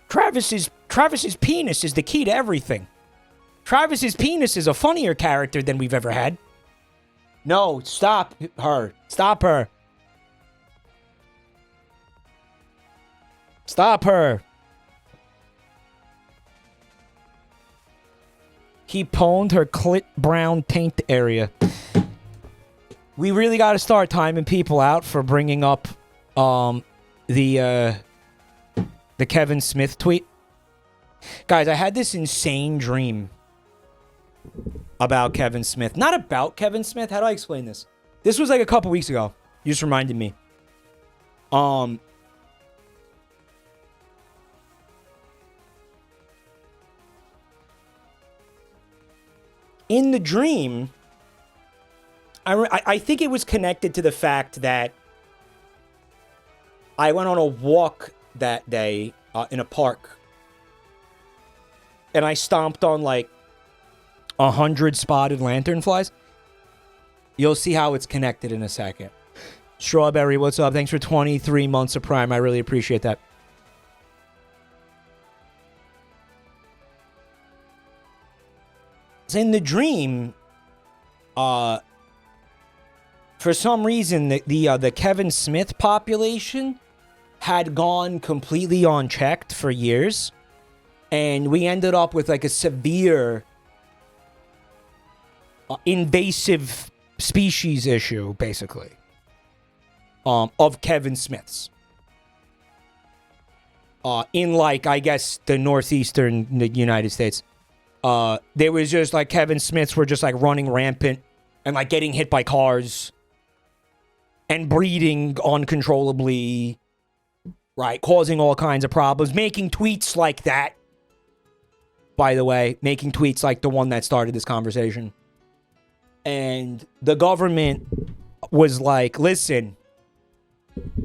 Travis's penis is the key to everything. Travis's penis is a funnier character than we've ever had. No, stop her. Stop her. Stop her. He pwned her clit brown taint area. We really got to start timing people out for bringing up the Kevin Smith tweet. Guys, I had this insane dream about Kevin Smith. Not about Kevin Smith. How do I explain this? This was like a couple weeks ago. You just reminded me. In the dream, I think it was connected to the fact that I went on a walk that day in a park. And I stomped on like 100 spotted lanternflies. You'll see how it's connected in a second. Strawberry, what's up? Thanks for 23 months of Prime. I really appreciate that. In the dream, for some reason, the Kevin Smith population had gone completely unchecked for years, and we ended up with like a severe invasive species issue, basically, of Kevin Smiths. In like, I guess, the northeastern United States. There was just like Kevin Smiths were just like running rampant and like getting hit by cars and breeding uncontrollably, right? Causing all kinds of problems, making tweets like that. By the way, making tweets like the one that started this conversation. And the government was like, listen,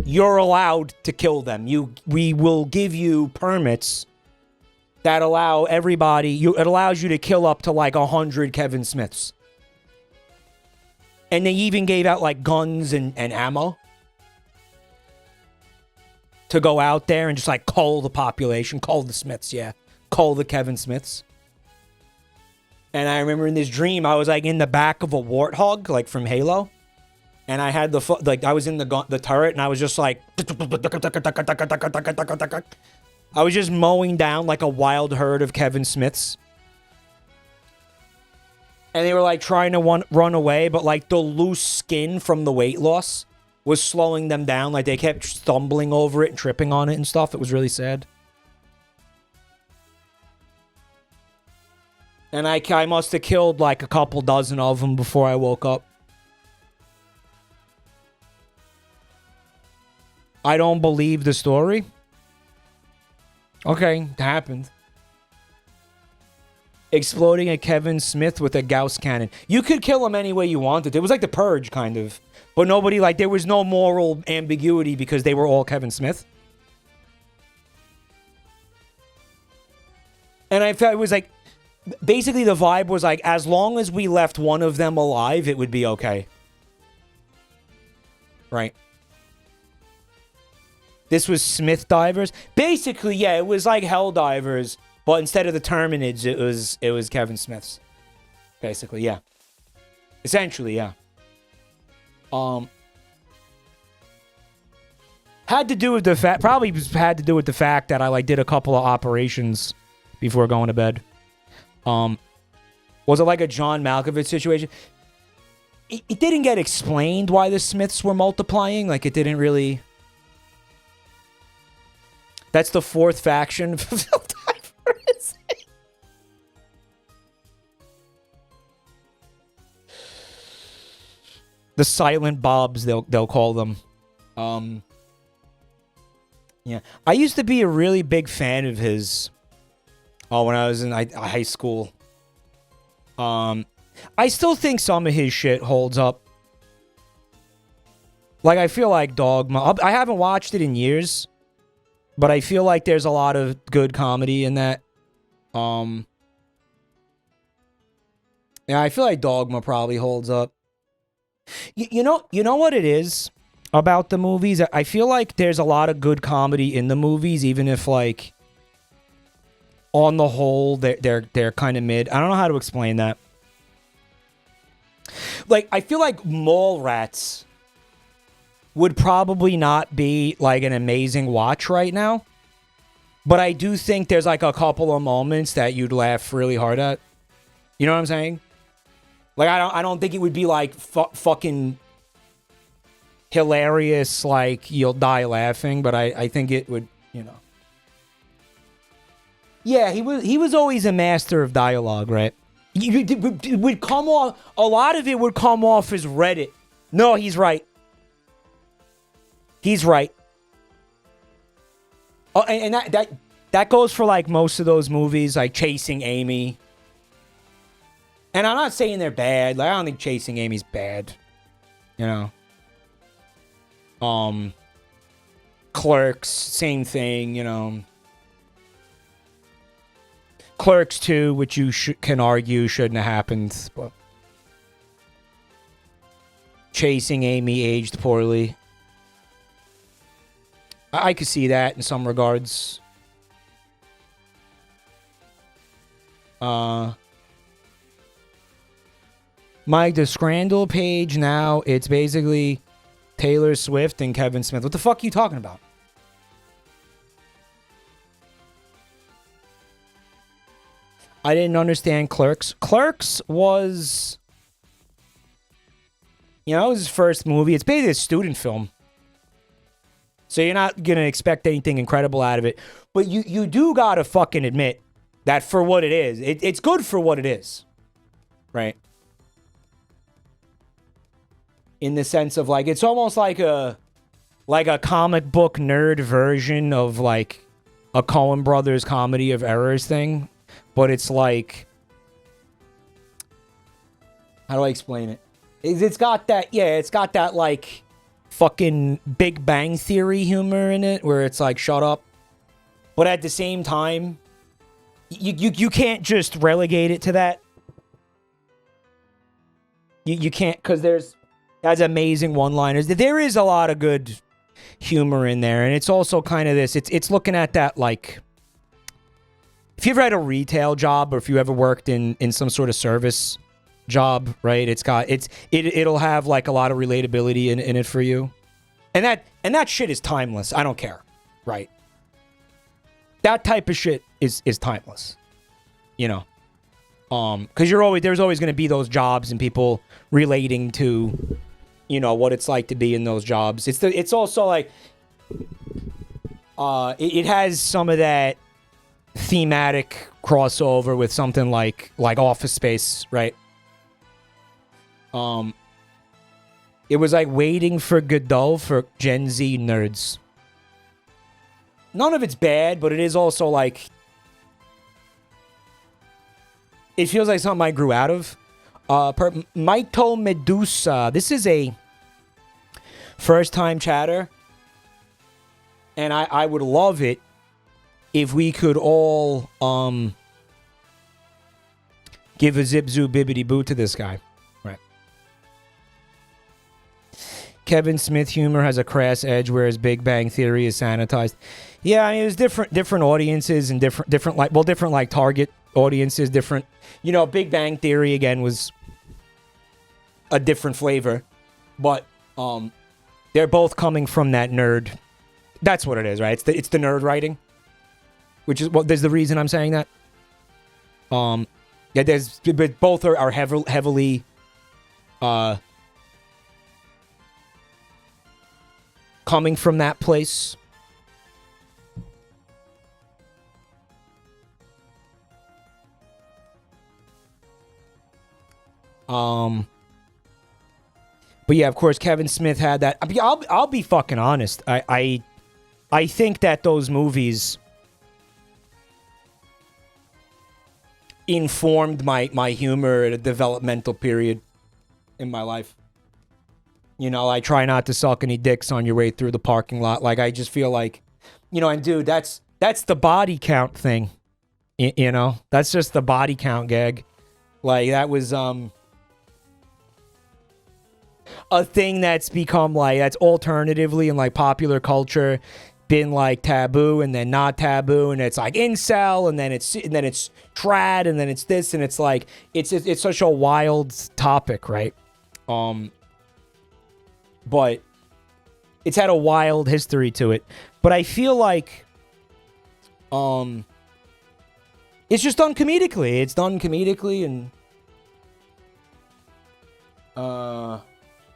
you're allowed to kill them. We will give you permits that allow everybody, it allows you to kill up to like 100 Kevin Smiths. And they even gave out like guns and ammo to go out there and just like cull the population, cull the Smiths, yeah. Cull the Kevin Smiths. And I remember in this dream, I was like in the back of a warthog, like from Halo. And I had I was in the turret and I was just like, I was just mowing down like a wild herd of Kevin Smiths. And they were like trying to run away, but like the loose skin from the weight loss was slowing them down. Like, they kept stumbling over it and tripping on it and stuff. It was really sad. And I must have killed like a couple dozen of them before I woke up. I don't believe the story. Okay, it happened. Exploding a Kevin Smith with a Gauss cannon. You could kill him any way you wanted. It was like the Purge, kind of. But nobody, like, there was no moral ambiguity because they were all Kevin Smith. And I felt it was like, basically the vibe was like, as long as we left one of them alive, it would be okay. Right. This was Smith divers. Basically, yeah, it was like Hell divers, but instead of the Terminids, it was Kevin Smith's. Basically, yeah. Essentially, yeah. Had to do with the fact, probably had to do with the fact that I like did a couple of operations before going to bed. Was it like a John Malkovich situation? It didn't get explained why the Smiths were multiplying. Like, it didn't really. That's the fourth faction. The Silent Bobs, they'll call them. Yeah, I used to be a really big fan of his. Oh, when I was in high school. I still think some of his shit holds up. Like, I feel like Dogma. I haven't watched it in years, but I feel like there's a lot of good comedy in that. Yeah, I feel like Dogma probably holds up. You know what it is about the movies? I feel like there's a lot of good comedy in the movies, even if, like, on the whole, they're kind of mid. I don't know how to explain that. Like, I feel like Mallrats would probably not be, like, an amazing watch right now. But I do think there's, like, a couple of moments that you'd laugh really hard at. You know what I'm saying? Like, I don't think it would be, like, fucking hilarious, like, you'll die laughing. But I think it would, you know. Yeah, he was always a master of dialogue, right? It would come off, a lot of it would come off as Reddit. No, he's right. He's right. Oh, and that goes for, like, most of those movies, like Chasing Amy. And I'm not saying they're bad. Like, I don't think Chasing Amy's bad. You know? Clerks, same thing, you know. Clerks 2, which you can argue shouldn't have happened, but Chasing Amy aged poorly. I could see that in some regards. Mike, the Scrandle page now, it's basically Taylor Swift and Kevin Smith. What the fuck are you talking about? I didn't understand Clerks. Clerks was, you know, it was his first movie. It's basically a student film. So you're not going to expect anything incredible out of it. But you do got to fucking admit that for what it is, it's good for what it is. Right? In the sense of, like, it's almost like a comic book nerd version of, like, a Coen Brothers Comedy of Errors thing. But it's like, how do I explain it? It's got that, yeah, it's got that, like, fucking Big Bang Theory humor in it, where it's like, shut up. But at the same time, you can't just relegate it to that. You can't, because that's amazing one-liners. There is a lot of good humor in there, and it's also kind of this, it's looking at that, like, if you ever had a retail job, or if you ever worked in some sort of service job, right? It'll have, like, a lot of relatability in it for you. And that shit is timeless. I don't care. Right? That type of shit is timeless. You know. Because there's always going to be those jobs and people relating to you know, what it's like to be in those jobs. It's also like, it has some of that thematic crossover with something like Office Space, right? It was like Waiting for Godot for Gen Z nerds. None of it's bad, but it is also like, it feels like something I grew out of. Mito Medusa. This is a first-time chatter. And I would love it if we could all give a zip zoo bibbity boo to this guy. Right. Kevin Smith humor has a crass edge, whereas Big Bang Theory is sanitized. Yeah, I mean, there's different audiences and different target audiences, different, you know, Big Bang Theory again was a different flavor, but they're both coming from that nerd. That's what it is, right? It's the nerd writing, which is there's the reason I'm saying that. Yeah, but both are heavily coming from that place. But yeah, of course, Kevin Smith had that. I'll be fucking honest. I think that those movies informed my humor at a developmental period in my life. You know, I try not to suck any dicks on your way through the parking lot. Like, I just feel like, you know, and dude, that's the body count thing. You know, that's just the body count gag. Like, that was a thing that's become like, that's alternatively in like popular culture been like taboo and then not taboo, and it's like incel, and then it's trad, and then it's this, and it's like it's such a wild topic, right? But it's had a wild history to it. But I feel like it's just done comedically. It's done comedically, and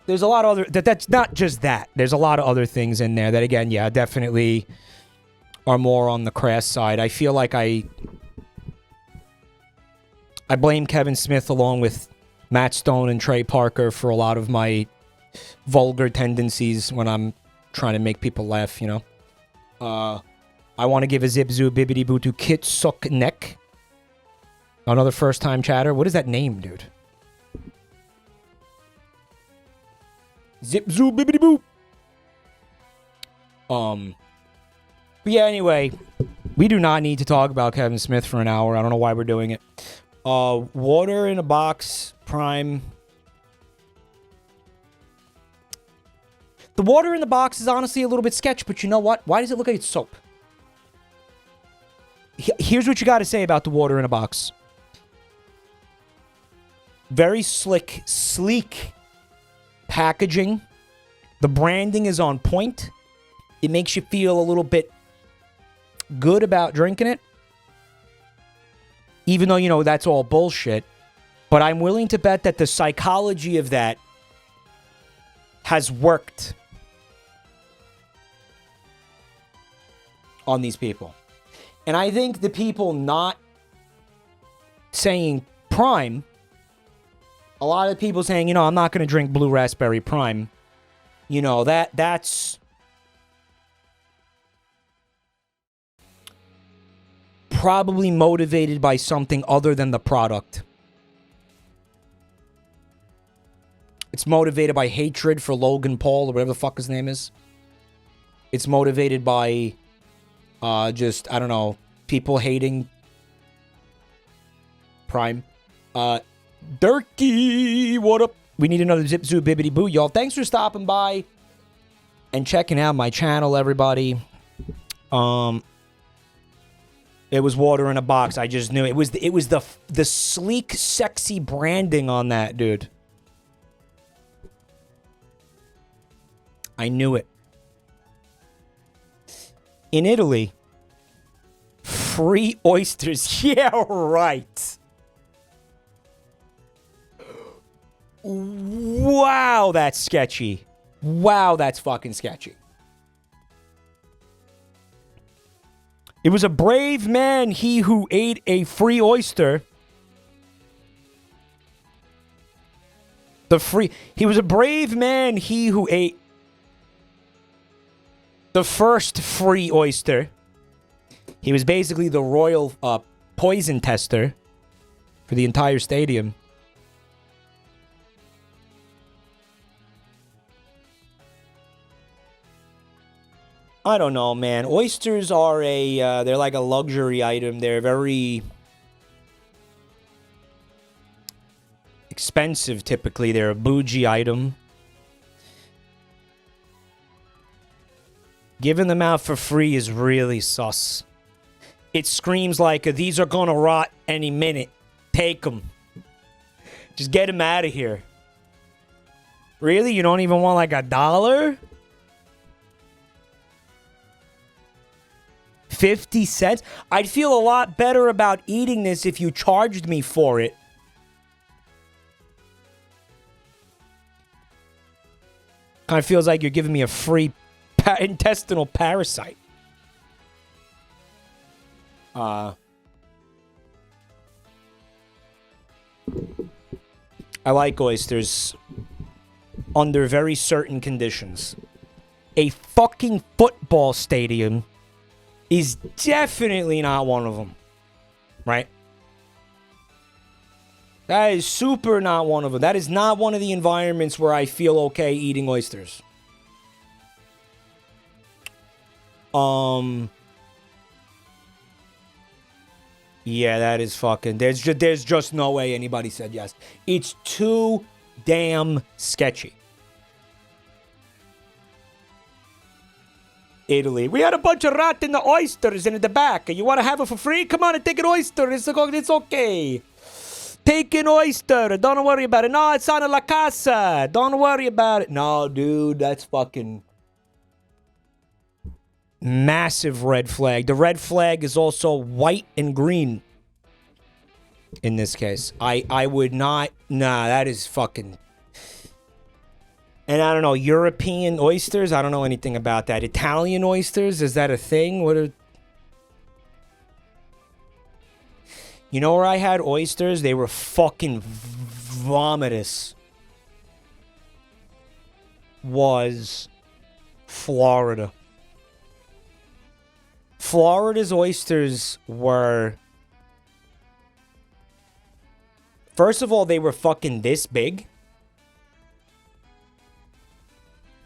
there's a lot of other... That's not just that. There's a lot of other things in there that, again, yeah, definitely are more on the crass side. I feel like I blame Kevin Smith along with Matt Stone and Trey Parker for a lot of my vulgar tendencies when I'm trying to make people laugh, you know? I want to give a zip zoo bibbity boo to Kit Suck Neck. Another first-time chatter. What is that name, dude? Zip zoo bibbity boo. But yeah, anyway, we do not need to talk about Kevin Smith for an hour. I don't know why we're doing it. Water in a box, Prime. The water in the box is honestly a little bit sketch, but you know what? Why does it look like it's soap? Here's what you got to say about the water in a box. Very slick, sleek packaging. The branding is on point. It makes you feel a little bit good about drinking it. Even though, you know, that's all bullshit. But I'm willing to bet that the psychology of that has worked on these people. And I think the people not saying Prime, a lot of people saying, you know, I'm not going to drink Blue Raspberry Prime. You know, that's probably motivated by something other than the product. It's motivated by hatred for Logan Paul or whatever the fuck his name is. It's motivated by just, I don't know, people hating Prime. Durkee, what up? We need another Zip Zoo Bibbity Boo, y'all. Thanks for stopping by and checking out my channel, everybody. It was water in a box. I just knew it was the sleek, sexy branding on that, dude. I knew it. In Italy, free oysters. Yeah, right. Wow, that's sketchy. Wow, that's fucking sketchy. It was a brave man, he who ate a free oyster. He was a brave man, he who ate the first free oyster. He was basically the royal poison tester for the entire stadium. I don't know, man. Oysters are they're like a luxury item. They're very expensive, typically. They're a bougie item. Giving them out for free is really sus. It screams like, these are gonna rot any minute. Take them. Just get them out of here. Really? You don't even want like $1? 50 cents? I'd feel a lot better about eating this if you charged me for it. Kind of feels like you're giving me a free intestinal parasite. I like oysters under very certain conditions. A fucking football stadium is definitely not one of them. Right? That is super not one of them. That is not one of the environments where I feel okay eating oysters. Yeah, that is fucking... There's just no way anybody said yes. It's too damn sketchy. Italy. We had a bunch of rotten oysters in the back. You want to have it for free? Come on and take an oyster. It's okay. Take an oyster. Don't worry about it. No, it's on La Casa. Don't worry about it. No, dude, that's fucking... massive red flag. The red flag is also white and green. In this case. I would not... Nah, that is fucking... And I don't know, European oysters? I don't know anything about that. Italian oysters? Is that a thing? What are... You know where I had oysters? They were fucking vomitous. Was Florida. Florida's oysters were... First of all, they were fucking this big.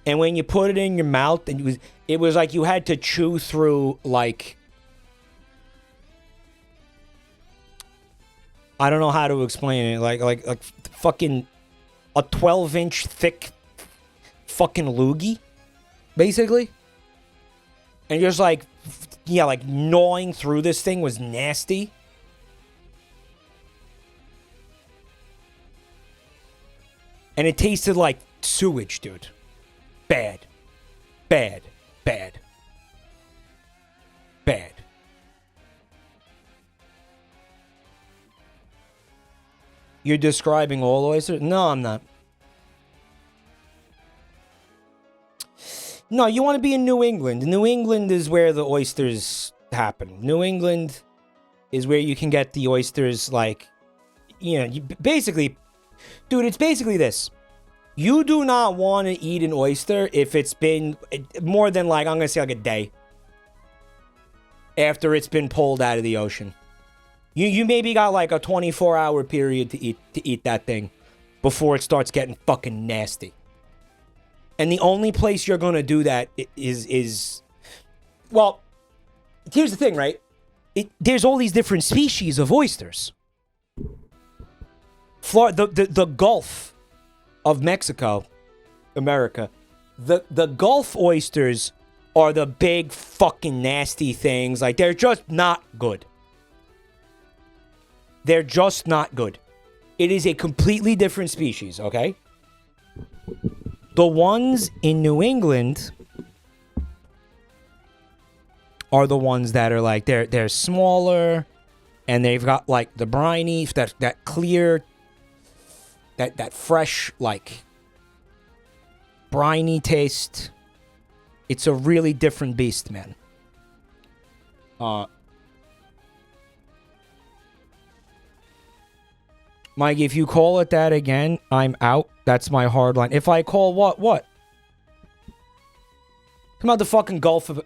And when you put it in your mouth, and it was like you had to chew through, like... I don't know how to explain it. Like fucking a 12-inch thick fucking loogie, basically. And you're just like... Yeah, like gnawing through this thing was nasty. And it tasted like sewage, dude. Bad. Bad. Bad. Bad. You're describing all oysters? No, I'm not. No, you want to be in New England. New England is where the oysters happen. New England is where you can get the oysters, like, you know, basically, dude, it's basically this. You do not want to eat an oyster if it's been more than, like, I'm going to say, like, a day after it's been pulled out of the ocean. You maybe got, like, a 24-hour period to eat that thing before it starts getting fucking nasty. And the only place you're going to do that is... Well, here's the thing, right? There's all these different species of oysters. The Gulf of Mexico, America, the Gulf oysters are the big fucking nasty things. Like, they're just not good. They're just not good. It is a completely different species, okay? The ones in New England are the ones that are like, they're smaller, and they've got like the briny, that clear that fresh, like, briny taste. It's a really different beast, man. Mike, if you call it that again, I'm out. That's my hard line. If I call what? What? Come out the fucking Gulf of...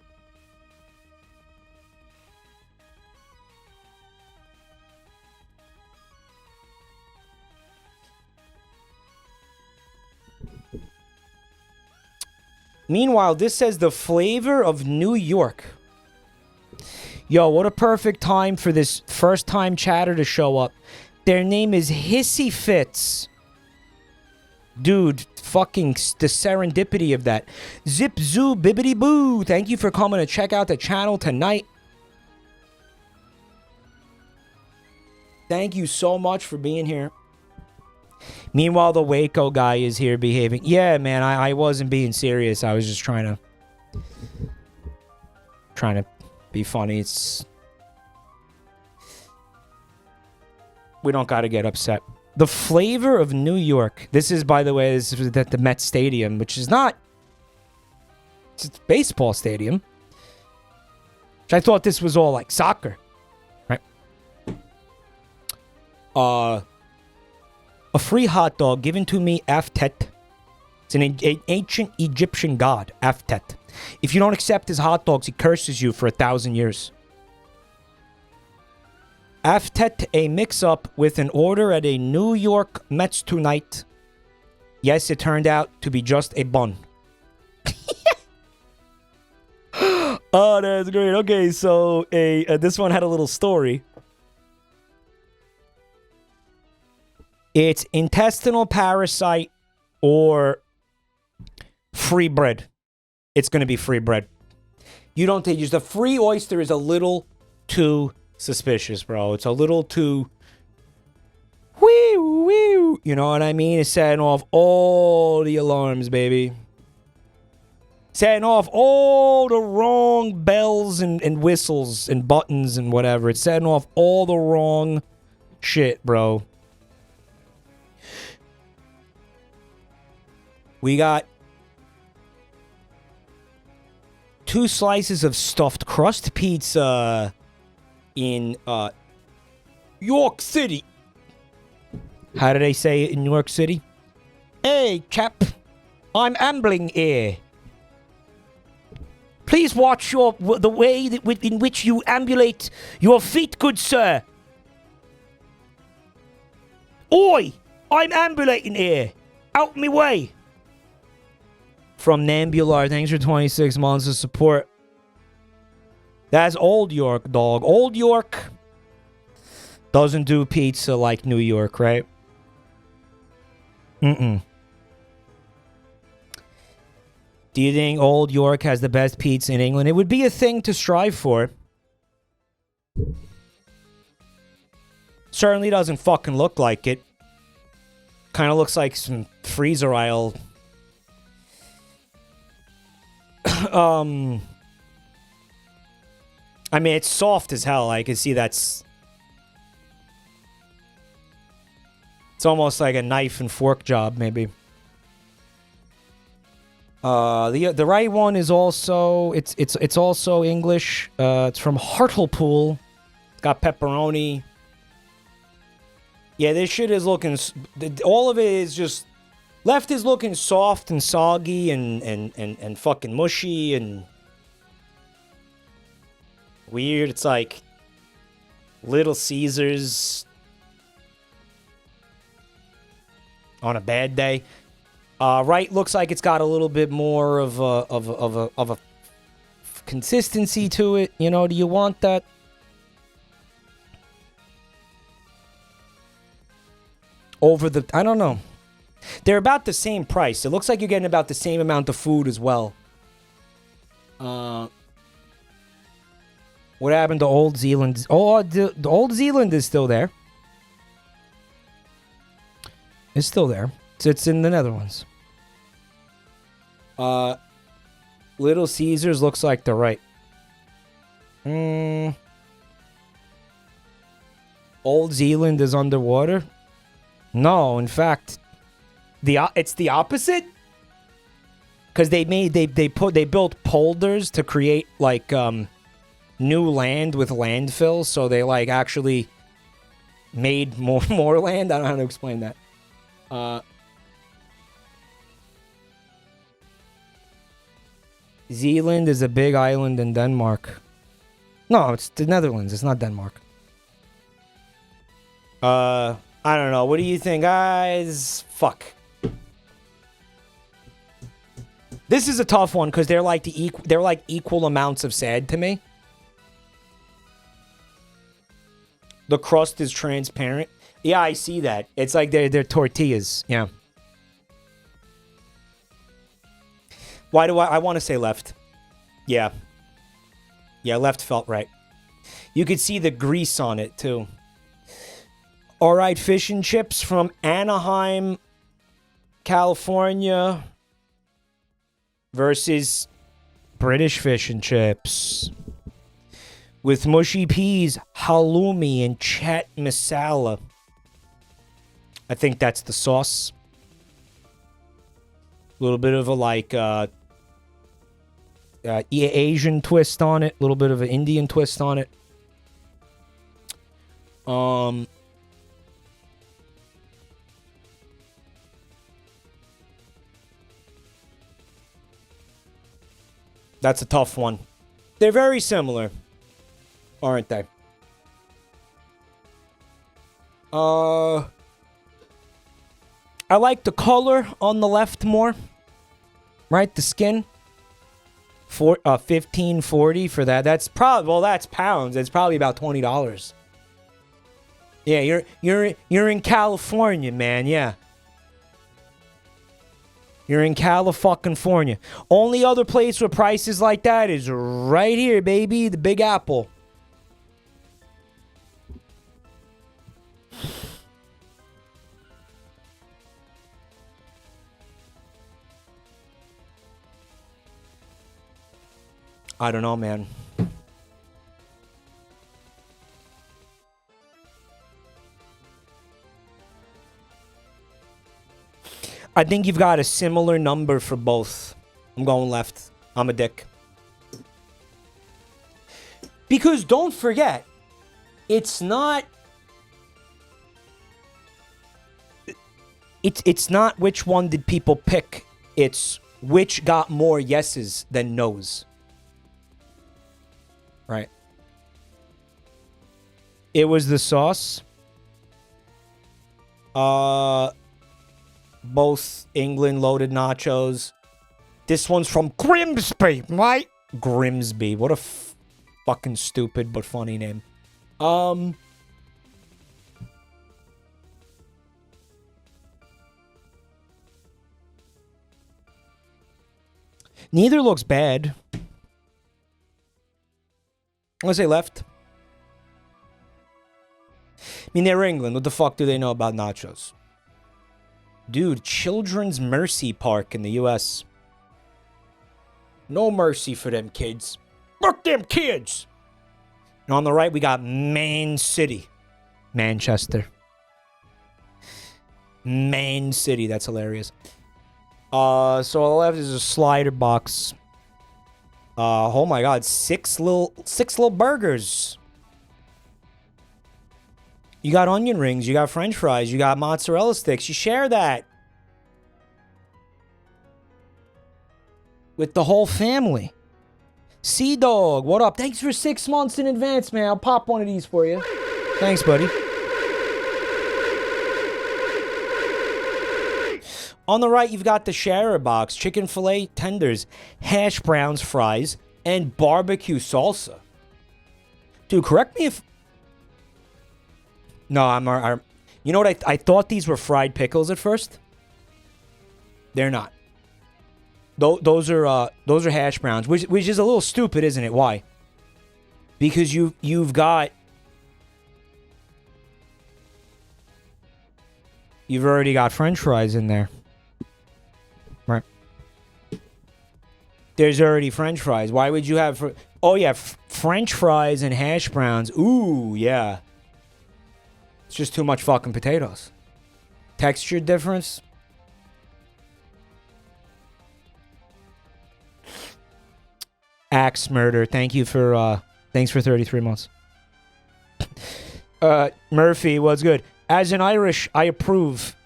Meanwhile, this says the flavor of New York. Yo, what a perfect time for this first-time chatter to show up. Their name is Hissy Fits. Dude, fucking the serendipity of that. Zip zoo bibbity boo. Thank you for coming to check out the channel tonight. Thank you so much for being here. Meanwhile, the Waco guy is here behaving. Yeah, man, I wasn't being serious. I was just trying to be funny. It's... We don't gotta get upset. The flavor of New York. This is, by the way, this is at the Met Stadium, which is not... It's a baseball stadium. Which I thought this was all like soccer. Right? A free hot dog given to me, Aftet. It's an ancient Egyptian god, Aftet. If you don't accept his hot dogs, he curses you for 1,000 years. Aftet, a mix-up with an order at a New York Mets tonight. Yes, it turned out to be just a bun. Oh, that's great. Okay, so this one had a little story. It's intestinal parasite or free bread. It's going to be free bread. You don't take... The free oyster is a little too suspicious, bro. It's a little too... Wee, wee. You know what I mean? It's setting off all the alarms, baby. Setting off all the wrong bells and whistles and buttons and whatever. It's setting off all the wrong shit, bro. We got 2 slices of stuffed crust pizza in York City. How do they say it in New York City? Hey, chap. I'm ambling here. Please watch the way in which you ambulate your feet, good sir. Oi! I'm ambulating here. Out me way. From Nambular, thanks for 26 months of support. That's Old York, dog. Old York doesn't do pizza like New York, right? Mm-mm. Do you think Old York has the best pizza in England? It would be a thing to strive for. Certainly doesn't fucking look like it. Kind of looks like some freezer aisle... I mean, it's soft as hell. I can see that's... It's almost like a knife and fork job, maybe. The right one is also... It's also English. It's from Hartlepool. It's got pepperoni. Yeah, this shit is looking... All of it is just... Left is looking soft and soggy and fucking mushy and weird. It's like Little Caesars on a bad day. Right looks like it's got a little bit more of a consistency to it. You know, do you want that? Over the... I don't know. They're about the same price. It looks like you're getting about the same amount of food as well. What happened to Old Zealand? Oh, the Old Zealand is still there. It's still there. It's in the Netherlands. Little Caesars looks like they're right. Old Zealand is underwater? No, in fact... It's the opposite. Because they built polders to create like new land with landfill, so they like actually made more land. I don't know how to explain that. Zealand is a big island in Denmark. No, it's the Netherlands. It's not Denmark. I don't know. What do you think, guys? Fuck. This is a tough one because they're like equal amounts of sad to me. The crust is transparent. Yeah, I see that. It's like they're tortillas. Yeah. Why do I want to say left? Yeah. Yeah, left felt right. You could see the grease on it too. All right, fish and chips from Anaheim, California versus British fish and chips with mushy peas, halloumi, and chat masala. I think that's the sauce. A little bit of a like Asian twist on it, a little bit of an Indian twist on it. That's a tough one. They're very similar, aren't they? I like the color on the left more. Right, the skin. For $15.40 for that. That's probably, well, that's pounds. It's probably about $20. Yeah, you're in California, man. Yeah. You're in California. Only other place with prices like that is right here, baby. The Big Apple. I don't know, man. I think you've got a similar number for both. I'm going left. I'm a dick. Because don't forget, it's not... It's not which one did people pick. It's which got more yeses than nos. Right. It was the sauce. Both England loaded nachos. This one's from Grimsby, right? Grimsby. What a fucking stupid but funny name. Neither looks bad. I'm gonna say left. I mean, they're England. What the fuck do they know about nachos? Dude, Children's Mercy Park in the U.S. No mercy for them kids. Fuck them kids! And on the right, we got Man City. Manchester. Man City. That's hilarious. So on the left is a slider box. Oh my god, six little burgers. You got onion rings, you got french fries, you got mozzarella sticks. You share that with the whole family. Sea Dog, what up? Thanks for 6 months in advance, man. I'll pop one of these for you. Thanks, buddy. On the right, you've got the sharer box, chicken fillet tenders, hash browns, fries, and barbecue salsa. Dude, correct me if... No, I'm you know what? I thought these were fried pickles at first. They're not. Those are hash browns, which is a little stupid, isn't it? Why? Because you've already got french fries in there. Right. There's already french fries. Why would you have... Oh, yeah, french fries and hash browns. Ooh, yeah. It's just too much fucking potatoes. Texture difference? Axe Murder, thank you for, thanks for 33 months. Murphy, what's good? As an Irish, I approve.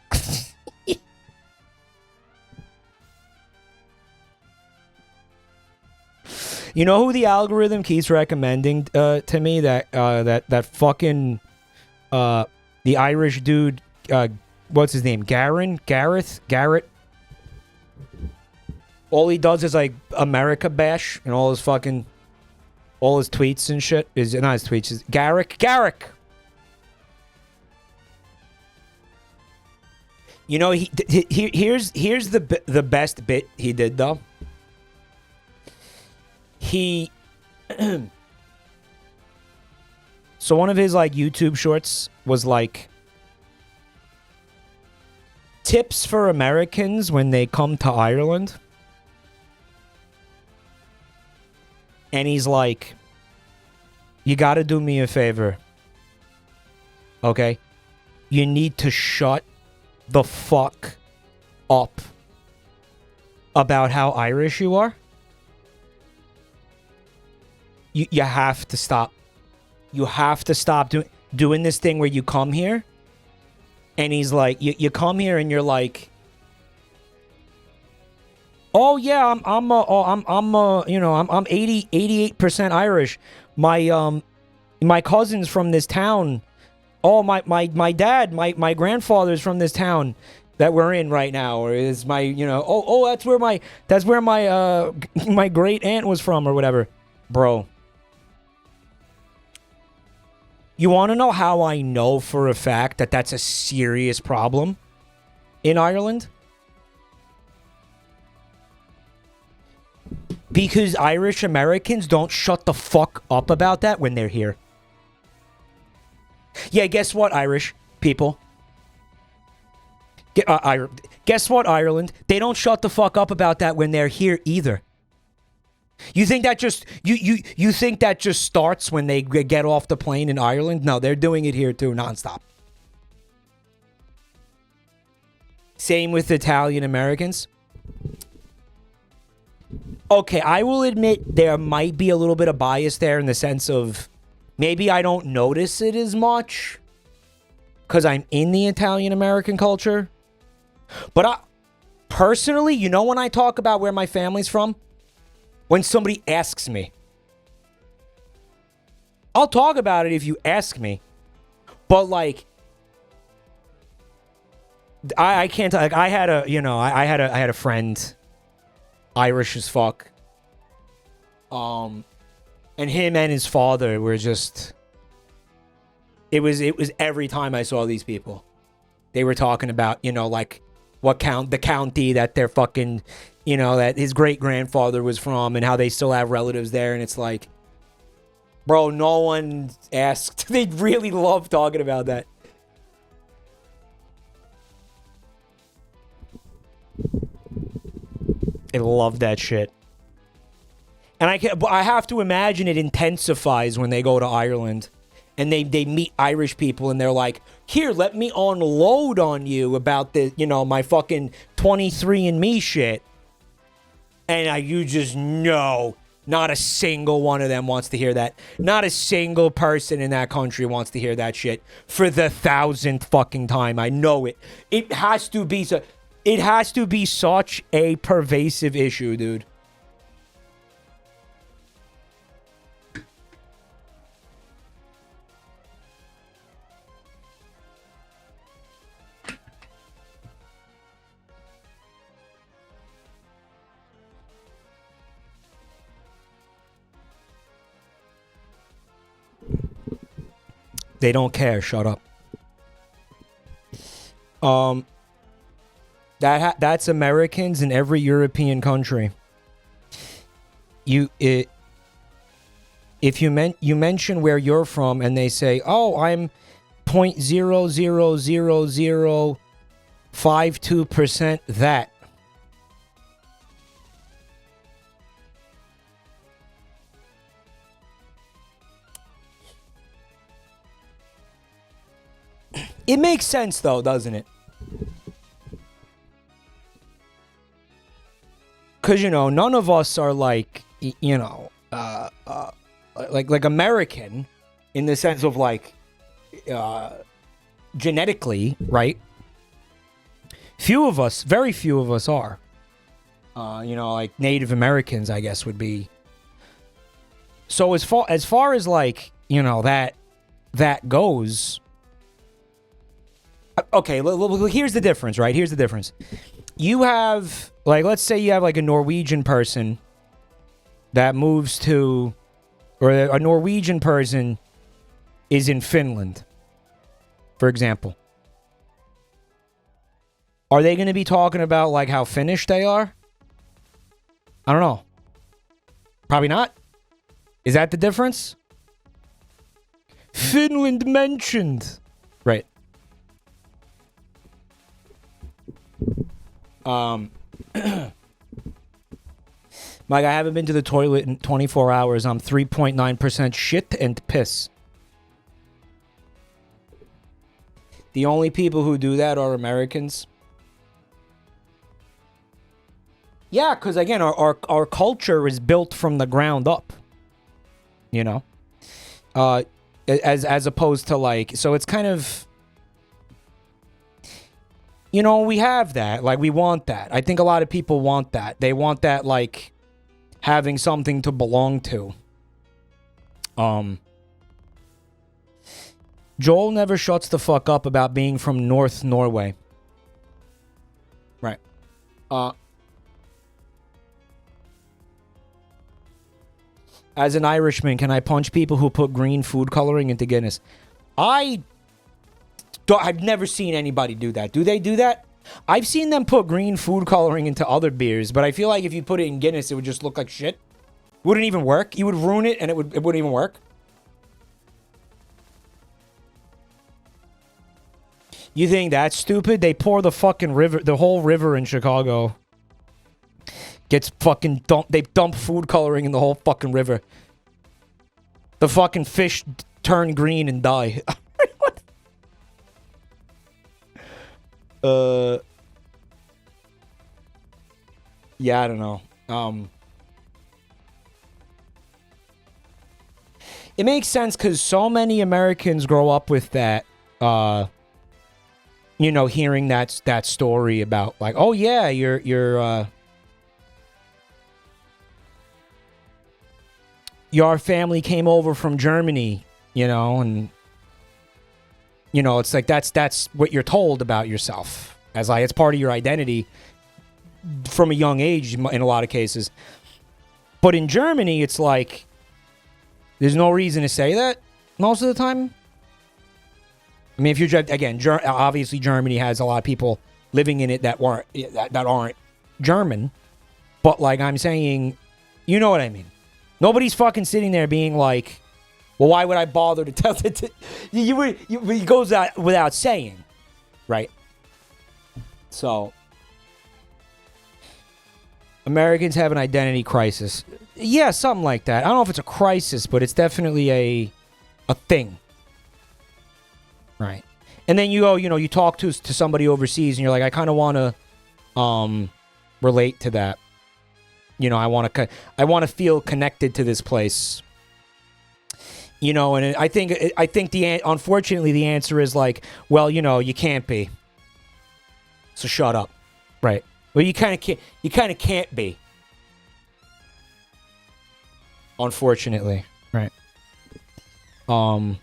You know who the algorithm keeps recommending to me? That fucking the Irish dude. What's his name? Garrett. All he does is like America bash and all his tweets and shit is not his tweets. Is Garrick. You know here's the best bit he did though. So one of his like YouTube shorts was like tips for Americans when they come to Ireland. And he's like, you gotta do me a favor. Okay? You need to shut the fuck up about how Irish you are. You have to stop. You have to stop doing this thing where you come here. And he's like, you come here and you're like, oh yeah, I'm 88% Irish. My cousin's from this town. Oh, my dad, my grandfather's from this town that we're in right now, or is my, that's where my great aunt was from or whatever. Bro. You want to know how I know for a fact that that's a serious problem in Ireland? Because Irish Americans don't shut the fuck up about that when they're here. Yeah, guess what, Irish people? Guess what, Ireland? They don't shut the fuck up about that when they're here either. You think that just you think that just starts when they get off the plane in Ireland? No, they're doing it here too, nonstop. Same with Italian Americans. Okay, I will admit there might be a little bit of bias there in the sense of maybe I don't notice it as much because I'm in the Italian American culture. But personally, when I talk about where my family's from, when somebody asks me, I'll talk about it if you ask me. But like, I can't. Like, I had a friend, Irish as fuck. And him and his father were just. It was every time I saw these people, they were talking about like the county that they're fucking. That his great-grandfather was from and how they still have relatives there. And it's like, bro, no one asked. They really love talking about that. They love that shit. And I have to imagine it intensifies when they go to Ireland. And they meet Irish people and they're like, here, let me unload on you about the, my fucking 23andMe shit. And you just know not a single one of them wants to hear that. Not a single person in that country wants to hear that shit for the 1,000th fucking time. I know it. It has to be such a pervasive issue, dude. They don't care. Shut up. That's Americans in every European country. If you mention where you're from and they say, "Oh, I'm 0.00052% that." It makes sense, though, doesn't it? Because, none of us are like, like American in the sense of like genetically, right? Few of us, very few of us are. You know, like Native Americans, I guess, would be. So as far as like, you know, that goes. Okay, here's the difference, right? Here's the difference. You have, like, let's say you have like a Norwegian person that moves to, or a Norwegian person is in Finland, for example. Are they going to be talking about like how Finnish they are? I don't know. Probably not. Is that the difference? Finland mentioned. Right. Mike, I haven't been to the toilet in 24 hours. I'm 3.9% shit and piss. The only people who do that are Americans. Yeah, because again, our culture is built from the ground up. You know? As opposed to like, so it's kind of, you know, we have that. Like, we want that. I think a lot of people want that. They want that, like, having something to belong to. Joel never shuts the fuck up about being from North Norway. Right. As an Irishman, can I punch people who put green food coloring into Guinness? I've never seen anybody do that. Do they do that? I've seen them put green food coloring into other beers, but I feel like if you put it in Guinness, it would just look like shit. Wouldn't even work. You would ruin it, and it wouldn't even work. You think that's stupid? They pour the fucking river, the whole river in Chicago gets fucking dumped. They dump food coloring in the whole fucking river. The fucking fish turn green and die. Yeah, I don't know. It makes sense because so many Americans grow up with that, you know, hearing that story about like, oh yeah, your family came over from Germany, you know, and you know, it's like that's what you're told about yourself, as like it's part of your identity from a young age in a lot of cases. But in Germany, it's like there's no reason to say that most of the time. I mean, if you're again, obviously Germany has a lot of people living in it that aren't German, but like I'm saying, you know what I mean. Nobody's fucking sitting there being like, well, why would I bother to tell it? It goes out without saying, right? So, Americans have an identity crisis. Yeah, something like that. I don't know if it's a crisis, but it's definitely a thing. Right. And then you go, you know, you talk to somebody overseas and you're like, I kind of want to relate to that. You know, I want to feel connected to this place. You know, and I think unfortunately the answer is like, well, you know, you can't be. So shut up. Right. Well, you kind of can't be. Unfortunately, right. A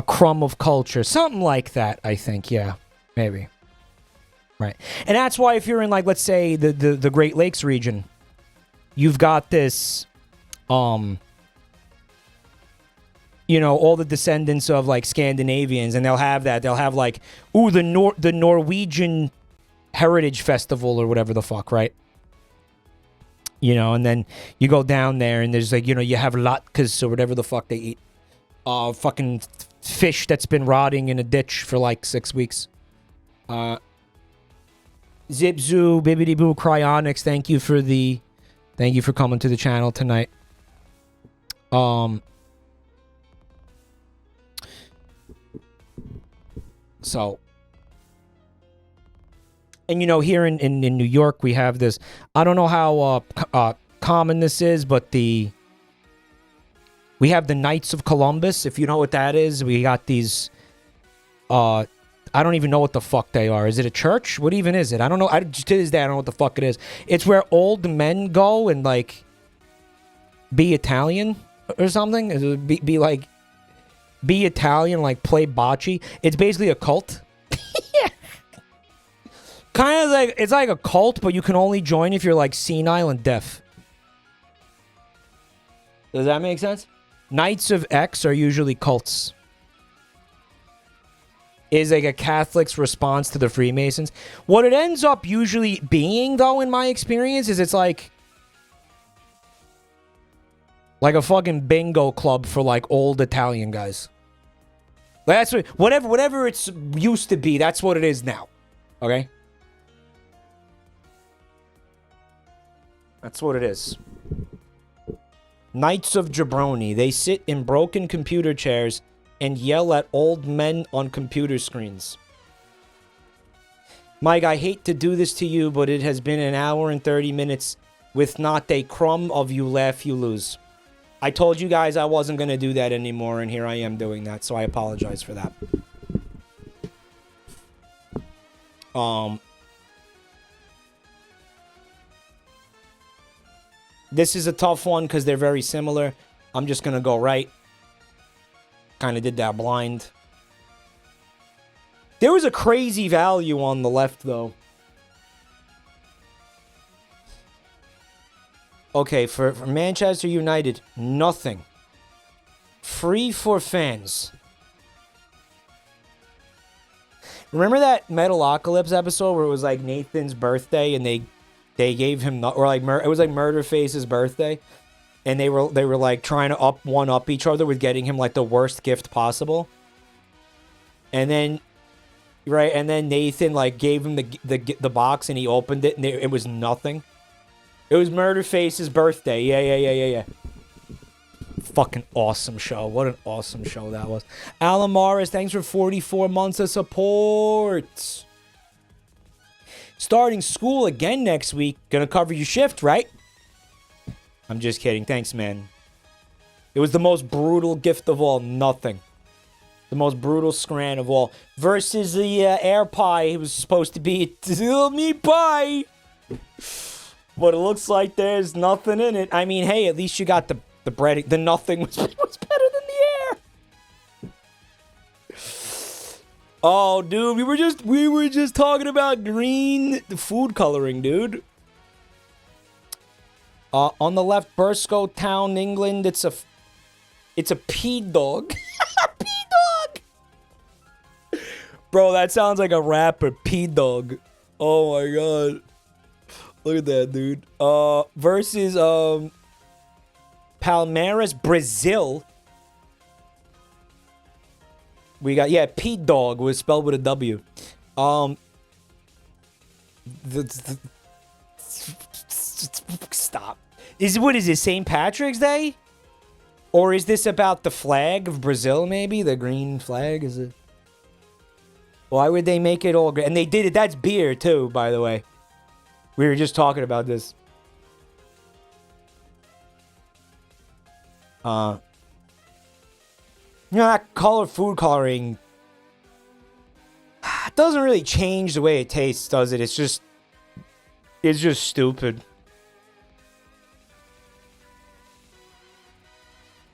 crumb of culture, something like that, I think. Yeah, maybe. Right. And that's why if you're in, like, let's say the Great Lakes region, you've got this you know, all the descendants of like Scandinavians, and they'll have like, ooh, the Norwegian Heritage Festival or whatever the fuck, right? You know, and then you go down there and there's like, you know, you have latkes or whatever the fuck they eat. Fucking fish that's been rotting in a ditch for like 6 weeks. Zipzoo, Bibbidi Boo, Cryonics, thank you for coming to the channel tonight. So, and you know, here in New York, we have this, I don't know how common this is, but we have the Knights of Columbus, if you know what that is. We got these, I don't even know what the fuck they are. Is it a church? What even is it? I don't know. To this day, I don't know what the fuck it is. It's where old men go and, like, be Italian or something. Be Italian, like, play bocce. It's basically a cult. Kind of like, it's like a cult, but you can only join if you're, like, senile and deaf. Does that make sense? Knights of X are usually cults. Is like a Catholic's response to the Freemasons. What it ends up usually being, though, in my experience, is it's like a fucking bingo club for, like, old Italian guys. That's whatever it's used to be, that's what it is now. Okay? That's what it is. Knights of Jabroni. They sit in broken computer chairs and yell at old men on computer screens. Mike, I hate to do this to you, but it has been an hour and 30 minutes with not a crumb of you laugh, you lose. I told you guys I wasn't going to do that anymore, and here I am doing that, so I apologize for that. This is a tough one because they're very similar. I'm just going to go right. Kind of did that blind. There was a crazy value on the left, though. Okay, for Manchester United, nothing. Free for fans. Remember that Metalocalypse episode where it was like Nathan's birthday and they gave him, or like it was like Murderface's birthday, and they were like trying to one up each other with getting him like the worst gift possible. And then, right, and then Nathan like gave him the box and he opened it and it was nothing. It was Murderface's birthday. Yeah. Fucking awesome show. What an awesome show that was. Alan Morris, thanks for 44 months of support. Starting school again next week. Gonna cover your shift, right? I'm just kidding. Thanks, man. It was the most brutal gift of all. Nothing. The most brutal scran of all. Versus the air pie. It was supposed to be a meat pie. But it looks like there's nothing in it. I mean, hey, at least you got the bread. The nothing was better than the air. Oh, dude, we were just talking about green food coloring, dude. On the left, Burscough Town, England. It's a pea dog. Pea dog. Bro, that sounds like a rapper. Pea dog. Oh my god. Look at that, dude. Versus Palmeiras, Brazil. We got, yeah, Pete Dog was spelled with a W. Stop. What is this, St. Patrick's Day? Or is this about the flag of Brazil, maybe? The green flag? Is it? Why would they make it all green? And they did it. That's beer, too, by the way. We were just talking about this. You know, that food coloring, it doesn't really change the way it tastes, does it? It's just stupid.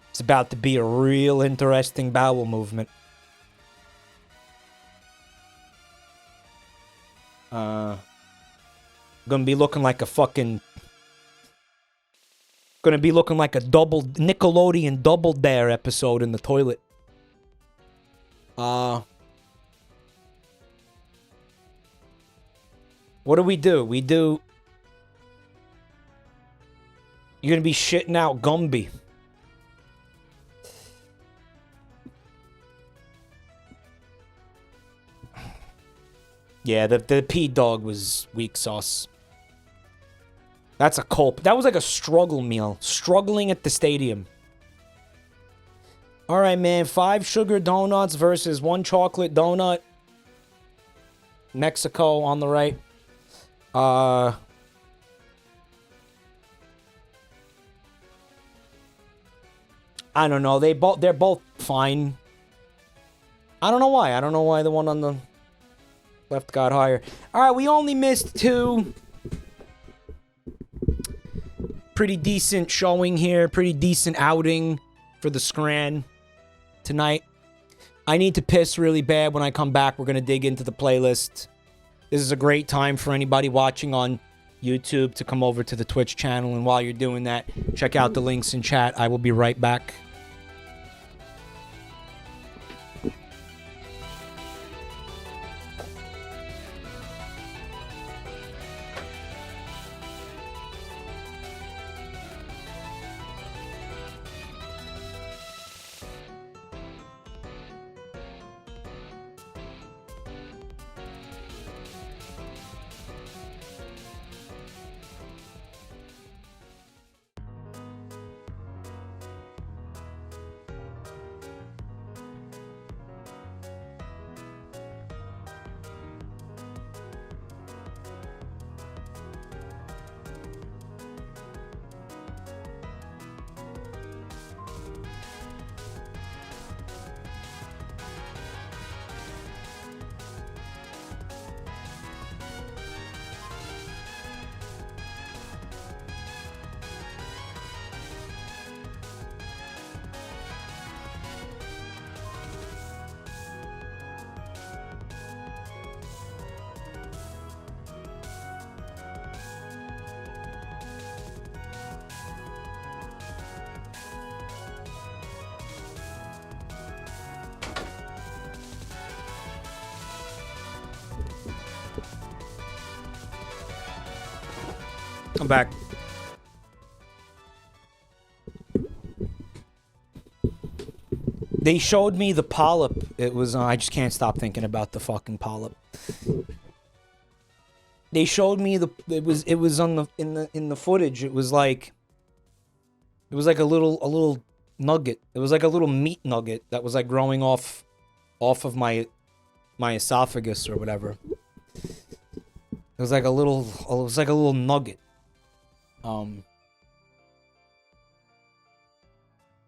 It's about to be a real interesting bowel movement. Gonna be looking like a fucking... Gonna be looking like a Nickelodeon Double Dare episode in the toilet. What do? You're gonna be shitting out Gumby. Yeah, the pea dog was weak sauce. That's a culp. That was like a struggle meal. Struggling at the stadium. All right, man. 5 sugar donuts versus 1 chocolate donut. Mexico on the right. I don't know. They're both fine. I don't know why. I don't know why the one on the left got higher. All right, we only missed 2. Pretty decent showing here. Pretty decent outing for the Scran tonight. I need to piss really bad. When I come back, we're going to dig into the playlist. This is a great time for anybody watching on YouTube to come over to the Twitch channel. And while you're doing that, check out the links in chat. I will be right back. I'm back. They showed me the polyp. It was I just can't stop thinking about the fucking polyp. They showed me it was on the in the footage. It was like a little nugget. It was like a little meat nugget that was like growing off of my esophagus or whatever. It was like a little nugget.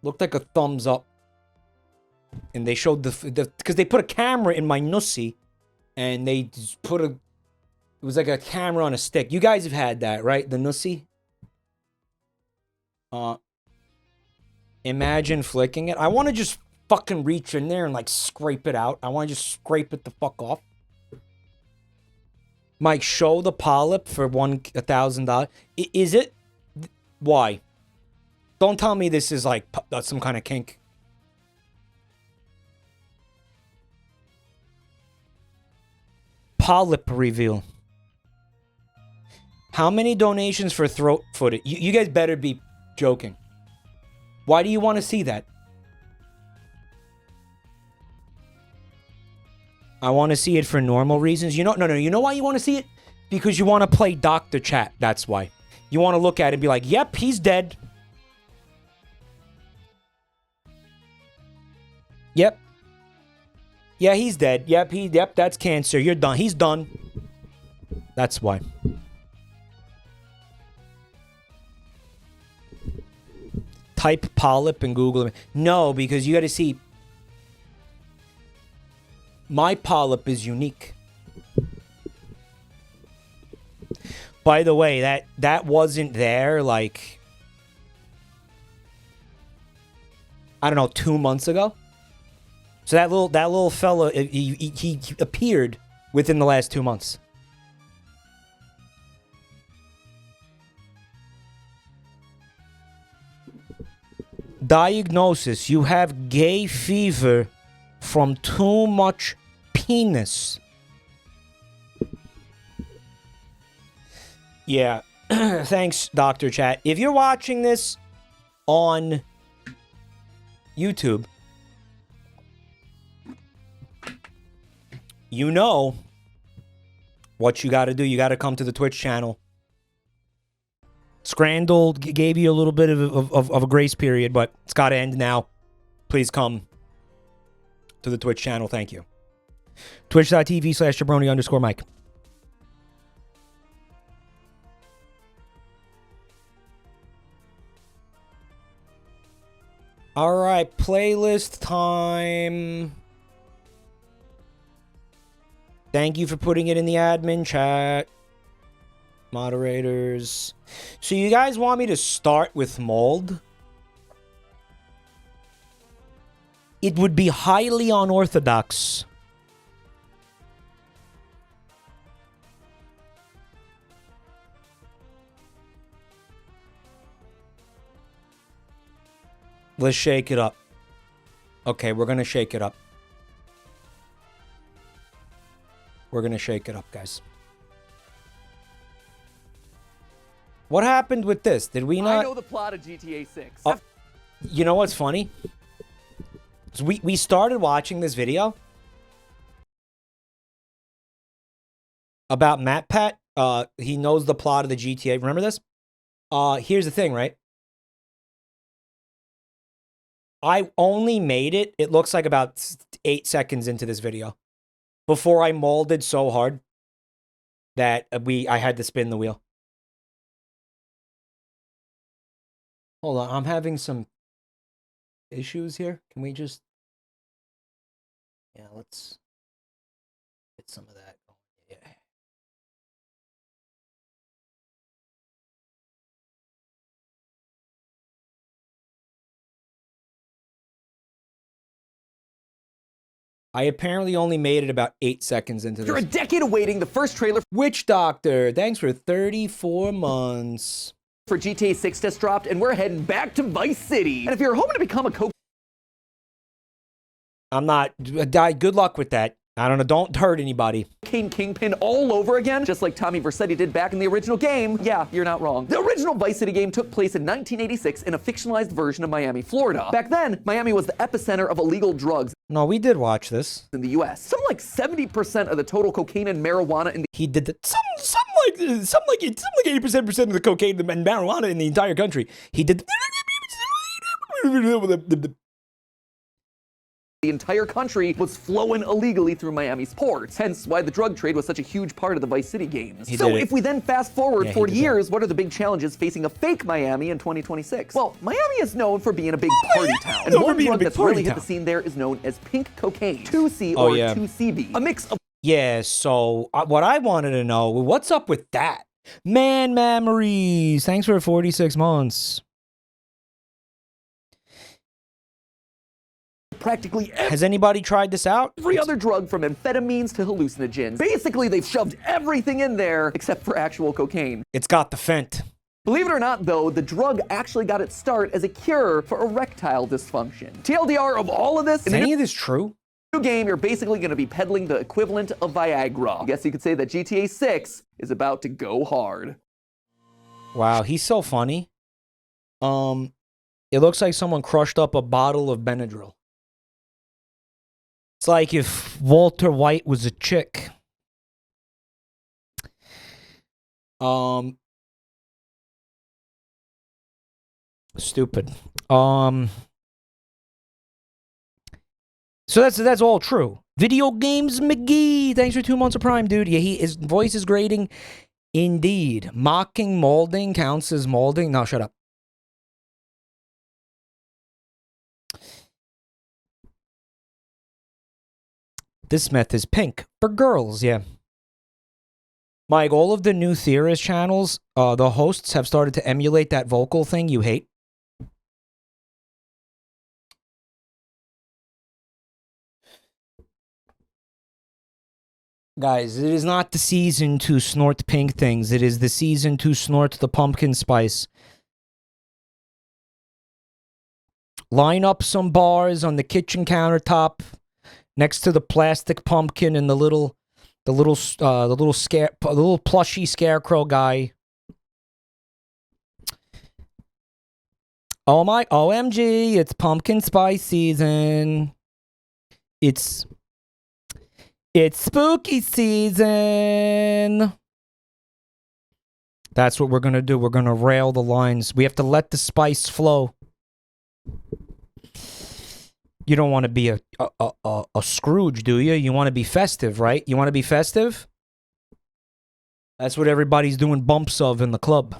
Looked like a thumbs up. And they showed because they put a camera in my nussy, and they just put it was like a camera on a stick. You guys have had that, right? The nussy? Imagine flicking it. I want to just fucking reach in there and like scrape it out. I want to just scrape it the fuck off. Mike, show the polyp for $1,000. Is it? Why? Don't tell me this is like some kind of kink. Polyp reveal. How many donations for throat footage? You guys better be joking. Why do you want to see that? I want to see it for normal reasons. You know, no. You know why you want to see it? Because you want to play Dr. Chat. That's why. You want to look at it and be like, yep, he's dead. Yep. Yeah, he's dead. Yep, that's cancer. You're done. He's done. That's why. Type polyp and Google it. No, because you got to see. My polyp is unique. By the way, that wasn't there like I don't know, 2 months ago. So that little fella, he appeared within the last 2 months. Diagnosis: you have gay fever from too much penis. Yeah. Thanks, Dr. Chat. If you're watching this on YouTube, you know what you got to do. You got to come to the Twitch channel. Scrandle gave you a little bit of a grace period, but it's got to end now. Please come to the Twitch channel. Thank you. Twitch.tv/jabroni_Mike. All right, playlist time. Thank you for putting it in the admin chat. Moderators. So you guys want me to start with mold? It would be highly unorthodox. Let's shake it up. Okay, we're gonna shake it up. We're gonna shake it up, guys. What happened with this? Did we not... I know the plot of GTA 6. You know what's funny? So we started watching this video about MatPat. He knows the plot of the GTA. Remember this? Here's the thing, right? I only made it, it looks like about 8 seconds into this video, before I molded so hard that I had to spin the wheel. Hold on, I'm having some issues here. Can we just... Yeah, let's get some of that. Yeah. I apparently only made it about 8 seconds into this. After a decade of waiting, the first trailer Witch Doctor, thanks for 34 months. for GTA 6 just dropped, and we're heading back to Vice City. And if you're hoping to become a I'm not... Good luck with that. I don't know. Don't hurt anybody. cocaine kingpin all over again, just like Tommy Vercetti did back in the original game, yeah, you're not wrong. The original Vice City game took place in 1986 in a fictionalized version of Miami, Florida. Back then, Miami was the epicenter of illegal drugs No, we did watch this. in the U.S. Something like 70% of the total cocaine and marijuana in the He did that. Some like 80% of the cocaine and marijuana in the entire country. He did. entire country was flowing illegally through Miami's ports, hence why the drug trade was such a huge part of the Vice City games. He So did it. if we then fast forward Yeah, he 40 did that. years, what are the big challenges facing a fake Miami in 2026? Well, Miami is known for being a big party town. And known for one being a drug big that's party really hit town. the scene there is known as pink cocaine, 2C Oh, or yeah. 2CB. A mix of Yeah. So what I wanted to know, what's up with that? Man, memories. Thanks for 46 months. practically Has anybody tried this out? every other drug from amphetamines to hallucinogens. Basically, they've shoved everything in there except for actual cocaine. It's got the fent. Believe it or not, though, the drug actually got its start as a cure for erectile dysfunction. TLDR of all of this, Is in the any of this true? new game, you're basically going to be peddling the equivalent of Viagra. I guess you could say that GTA 6 is about to go hard. Wow, he's so funny. It looks like someone crushed up a bottle of Benadryl. It's like if Walter White was a chick. Stupid. So that's all true. Video Games McGee, thanks for 2 months of Prime, dude. Yeah, his voice is grating. Indeed. Mocking molding counts as molding. No, shut up. This meth is pink. For girls, yeah. Mike, all of the new Theorist channels, the hosts have started to emulate that vocal thing you hate. Guys, it is not the season to snort pink things. It is the season to snort the pumpkin spice. Line up some bars on the kitchen countertop next to the plastic pumpkin and the little plushy scarecrow guy. Oh my, OMG, it's pumpkin spice season. It's spooky season. That's what we're going to do. We're going to rail the lines. We have to let the spice flow. You don't want to be a Scrooge, do you? You want to be festive, right? You want to be festive? That's what everybody's doing bumps of in the club.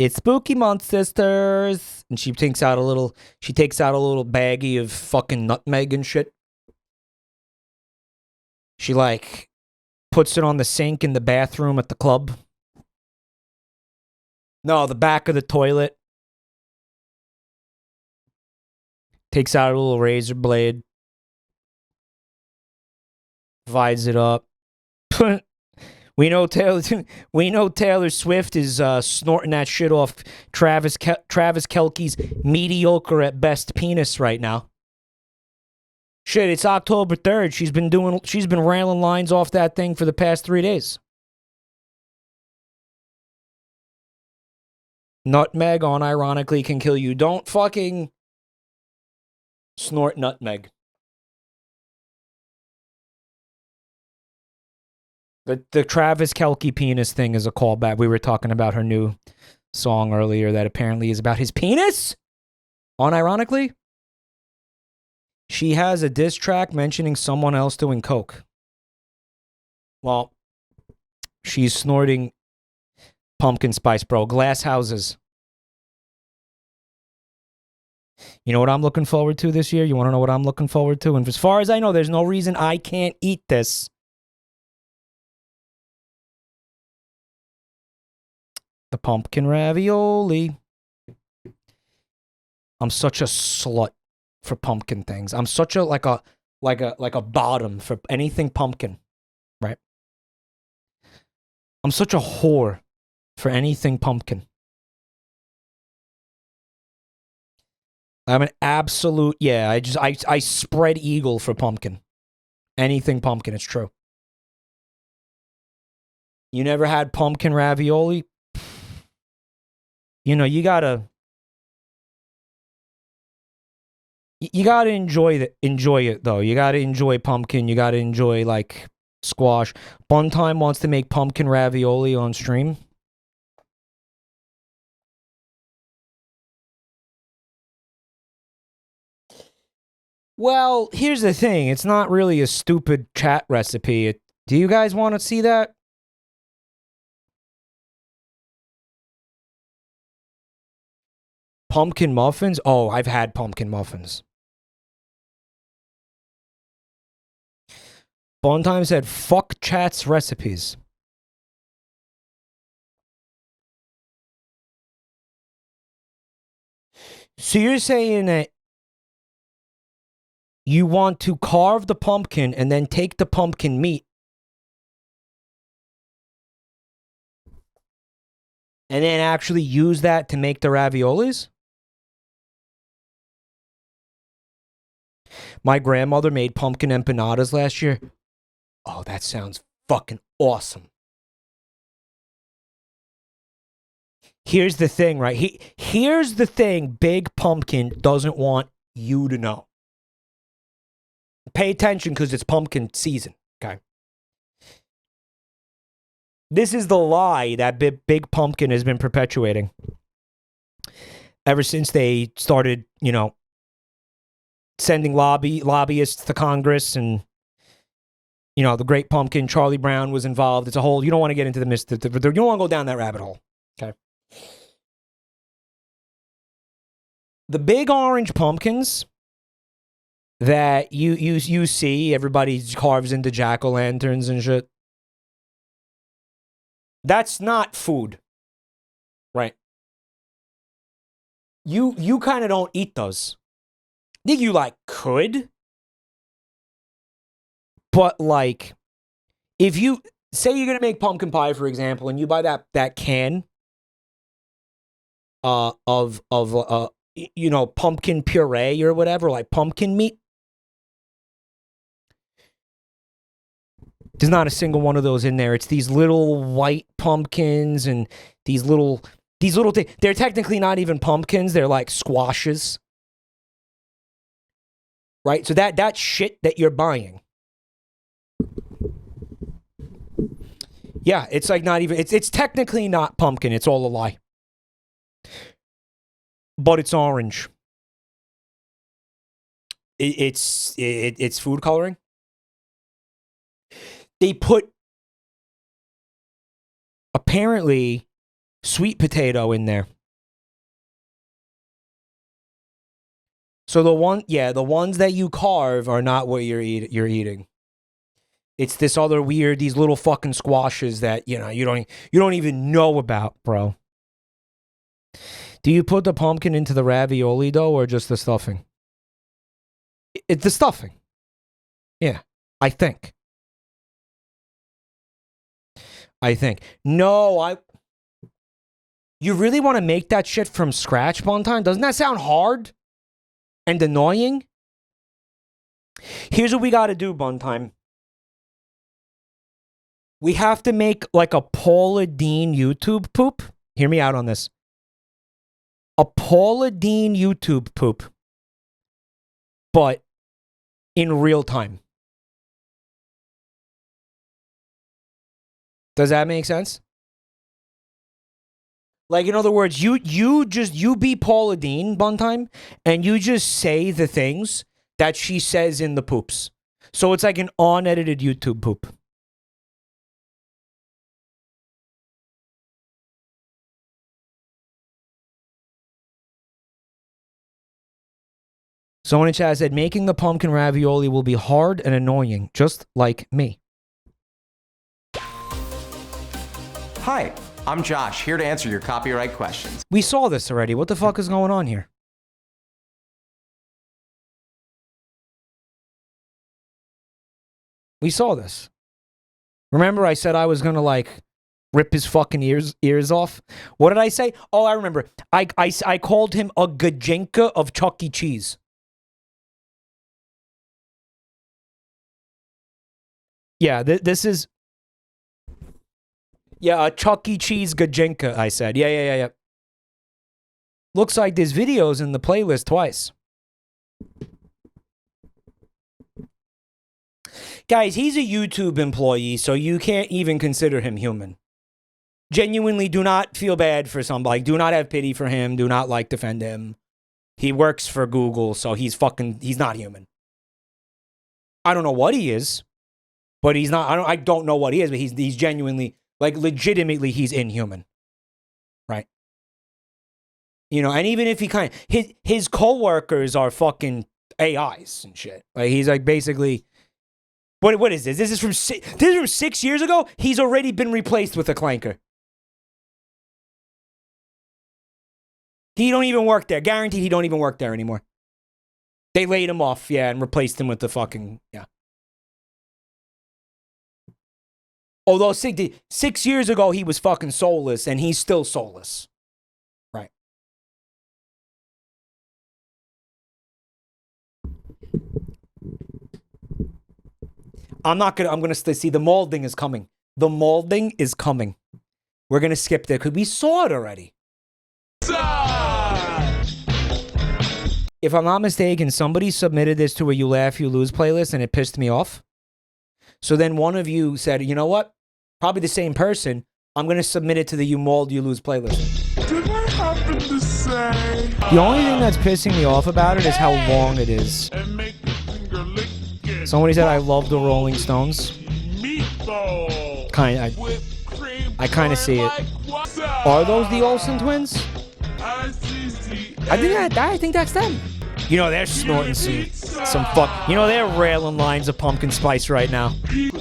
It's Spooky Month, sisters. And she takes out a little baggie of fucking nutmeg and shit. She like puts it on the sink in the bathroom at the club. No, the back of the toilet. Takes out a little razor blade. Divides it up. We know Taylor Swift is snorting that shit off Travis Kelce's mediocre at best penis right now. Shit, it's October 3rd. She's been railing lines off that thing for the past 3 days. Nutmeg unironically can kill you. Don't fucking snort nutmeg. The Travis Kelce penis thing is a callback. We were talking about her new song earlier that apparently is about his penis. Unironically, she has a diss track mentioning someone else doing coke. Well, she's snorting pumpkin spice, bro. Glass houses. You know what I'm looking forward to this year? You want to know what I'm looking forward to? And as far as I know, there's no reason I can't eat this. The pumpkin ravioli. I'm such a slut for pumpkin things. I'm such a like a bottom for anything pumpkin, right? I'm such a whore for anything pumpkin. I'm an absolute I spread eagle for pumpkin. Anything pumpkin, it's true. You never had pumpkin ravioli? You know, you gotta enjoy it though. You gotta enjoy pumpkin. You gotta enjoy like squash. Buntime wants to make pumpkin ravioli on stream. Well, here's the thing. It's not really a stupid chat recipe. Do you guys want to see that? Pumpkin muffins? Oh, I've had pumpkin muffins. Buntime said, fuck chat's recipes. So you're saying that you want to carve the pumpkin and then take the pumpkin meat and then actually use that to make the raviolis? My grandmother made pumpkin empanadas last year. Oh, that sounds fucking awesome. Here's the thing, right? Here's the thing Big Pumpkin doesn't want you to know. Pay attention because it's pumpkin season, okay? This is the lie that Big Pumpkin has been perpetuating ever since they started, you know, sending lobbyists to Congress and, you know, the Great Pumpkin, Charlie Brown was involved. It's a whole, you don't want to get into the you don't want to go down that rabbit hole, okay? The big orange pumpkins that you see, everybody carves into jack-o'-lanterns and shit. That's not food, right? You kind of don't eat those. I think you like could, but like, if you say you're gonna make pumpkin pie, for example, and you buy that can of you know, pumpkin puree or whatever, like pumpkin meat. There's not a single one of those in there. It's these little white pumpkins and these little things. They're technically not even pumpkins. They're like squashes. Right? So that shit that you're buying. Yeah, it's like not even, it's technically not pumpkin. It's all a lie. But it's orange. It's food coloring. They put, apparently, sweet potato in there. So the ones that you carve are not what you're eating. It's this other weird, these little fucking squashes that, you don't even know about, bro. Do you put the pumpkin into the ravioli dough or just the stuffing? It's the stuffing. Yeah, I think. No, you really want to make that shit from scratch, Buntime? Doesn't that sound hard and annoying? Here's what we got to do, Buntime. We have to make like a Paula Deen YouTube poop. Hear me out on this. A Paula Deen YouTube poop. But in real time. Does that make sense? Like, in other words, you be Paula Deen, Buntime, and you just say the things that she says in the poops. So it's like an unedited YouTube poop. Someone in chat said, making the pumpkin ravioli will be hard and annoying, just like me. Hi, I'm Josh, here to answer your copyright questions. We saw this already. What the fuck is going on here? We saw this. Remember I said I was going to, like, rip his fucking ears off? What did I say? Oh, I remember. I called him a gajinka of Chuck E. Cheese. Yeah, this is... Yeah, a Chuck E. Cheese gajinka, I said. Yeah. Looks like there's videos in the playlist twice. Guys, he's a YouTube employee, so you can't even consider him human. Genuinely, do not feel bad for somebody. Do not have pity for him. Do not, like, defend him. He works for Google, so he's not human. I don't know what he is, but he's not. I don't know what he is, but he's genuinely, like, legitimately, he's inhuman. Right? You know, and even if he his coworkers are fucking AIs and shit. Like, he's like basically, what is this? This is from 6 years ago. He's already been replaced with a clanker. He don't even work there. Guaranteed, he don't even work there anymore. They laid him off, yeah, and replaced him with the fucking, yeah. Although 6 years ago he was fucking soulless, and he's still soulless. Right. I'm gonna see, the molding is coming. The molding is coming. We're gonna skip there because we saw it already. If I'm not mistaken, somebody submitted this to a You Laugh, You Lose playlist, and it pissed me off. So then one of you said, you know what? Probably the same person. I'm going to submit it to the You Mold, You Lose playlist. Did I happen to say? The only thing that's pissing me off about it is how long it is. And make the finger lick it. Somebody said, I love the Rolling Stones. Meatball. I kind of see it. Are those the Olsen twins? I think that's them. You know, they're snorting some fuck. You know, they're railing lines of pumpkin spice right now.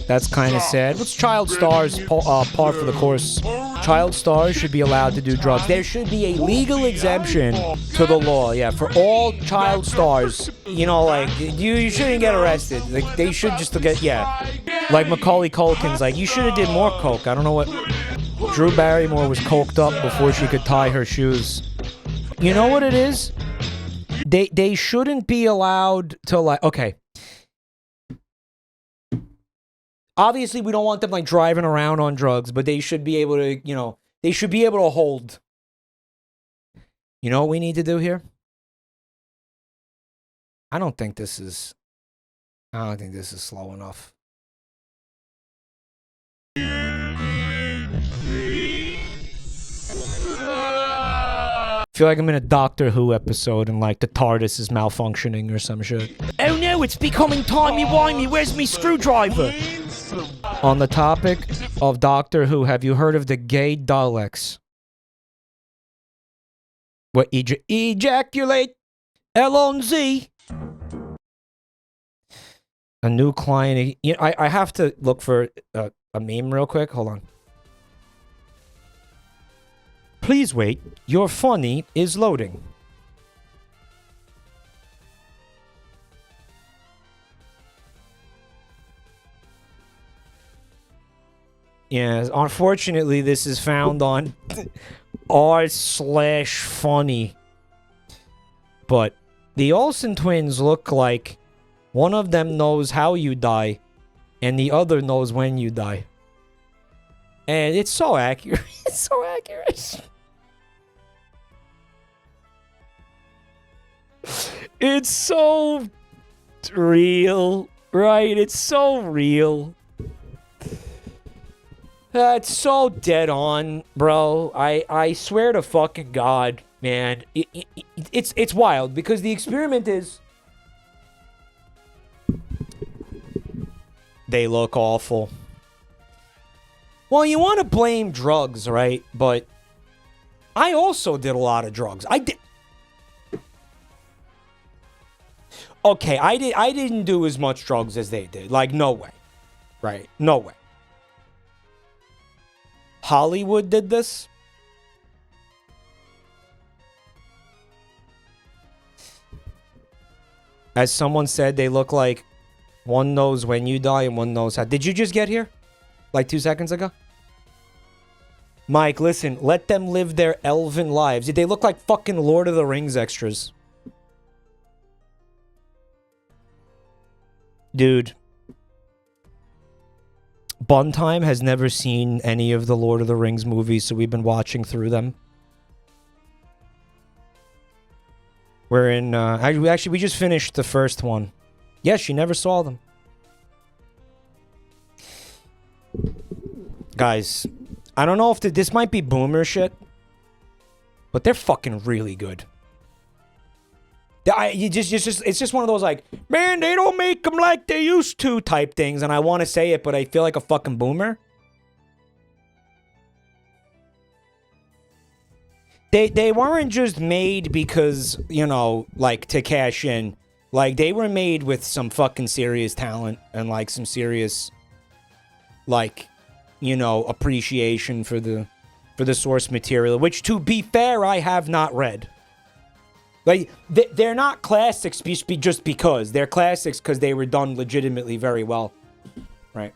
That's kind of sad. What's child stars par for the course? Child stars should be allowed to do drugs. There should be a legal exemption to the law. Yeah, for all child stars. You know, like, you shouldn't get arrested. Like, they should just get, yeah. Like Macaulay Culkin's like, you should have did more coke. I don't know what. Drew Barrymore was coked up before she could tie her shoes. You know what it is? They shouldn't be allowed to, like, okay. Obviously, we don't want them, like, driving around on drugs, but they should be able to, you know, they should be able to hold. You know what we need to do here? I don't think this is slow enough. I feel like I'm in a Doctor Who episode and, like, the TARDIS is malfunctioning or some shit. Oh no, it's becoming timey-wimey. Where's me screwdriver? On the topic of Doctor Who, have you heard of the gay Daleks? What, ejaculate? L-O-N-Z. A new client. You know, I have to look for a meme real quick. Hold on. Please wait. Your funny is loading. Yes, unfortunately, this is found on r/funny. But the Olsen twins look like one of them knows how you die, and the other knows when you die. And it's so accurate. It's so accurate. It's so real, right? It's so real. It's so dead on, bro. I swear to fucking God, man. It's wild because the experiment is they look awful. Well, you want to blame drugs, right? But I also did a lot of drugs. I did. Okay, I didn't do as much drugs as they did. Like, no way. Right? No way. Hollywood did this? As someone said, they look like one knows when you die and one knows how. Did you just get here? Like 2 seconds ago? Mike, listen, let them live their elven lives. They look like fucking Lord of the Rings extras. Dude. Buntime has never seen any of the Lord of the Rings movies, so we've been watching through them. We're in, actually, we just finished the first one. Yes, she never saw them. Guys, I don't know if this might be boomer shit, but they're fucking really good. It's just one of those like, man, they don't make them like they used to type things, and I want to say it, but I feel like a fucking boomer. They weren't just made because, you know, like to cash in. Like they were made with some fucking serious talent and like some serious, like, you know, appreciation for the source material, which to be fair, I have not read. Like, they're not classics just because. They're classics because they were done legitimately very well. Right.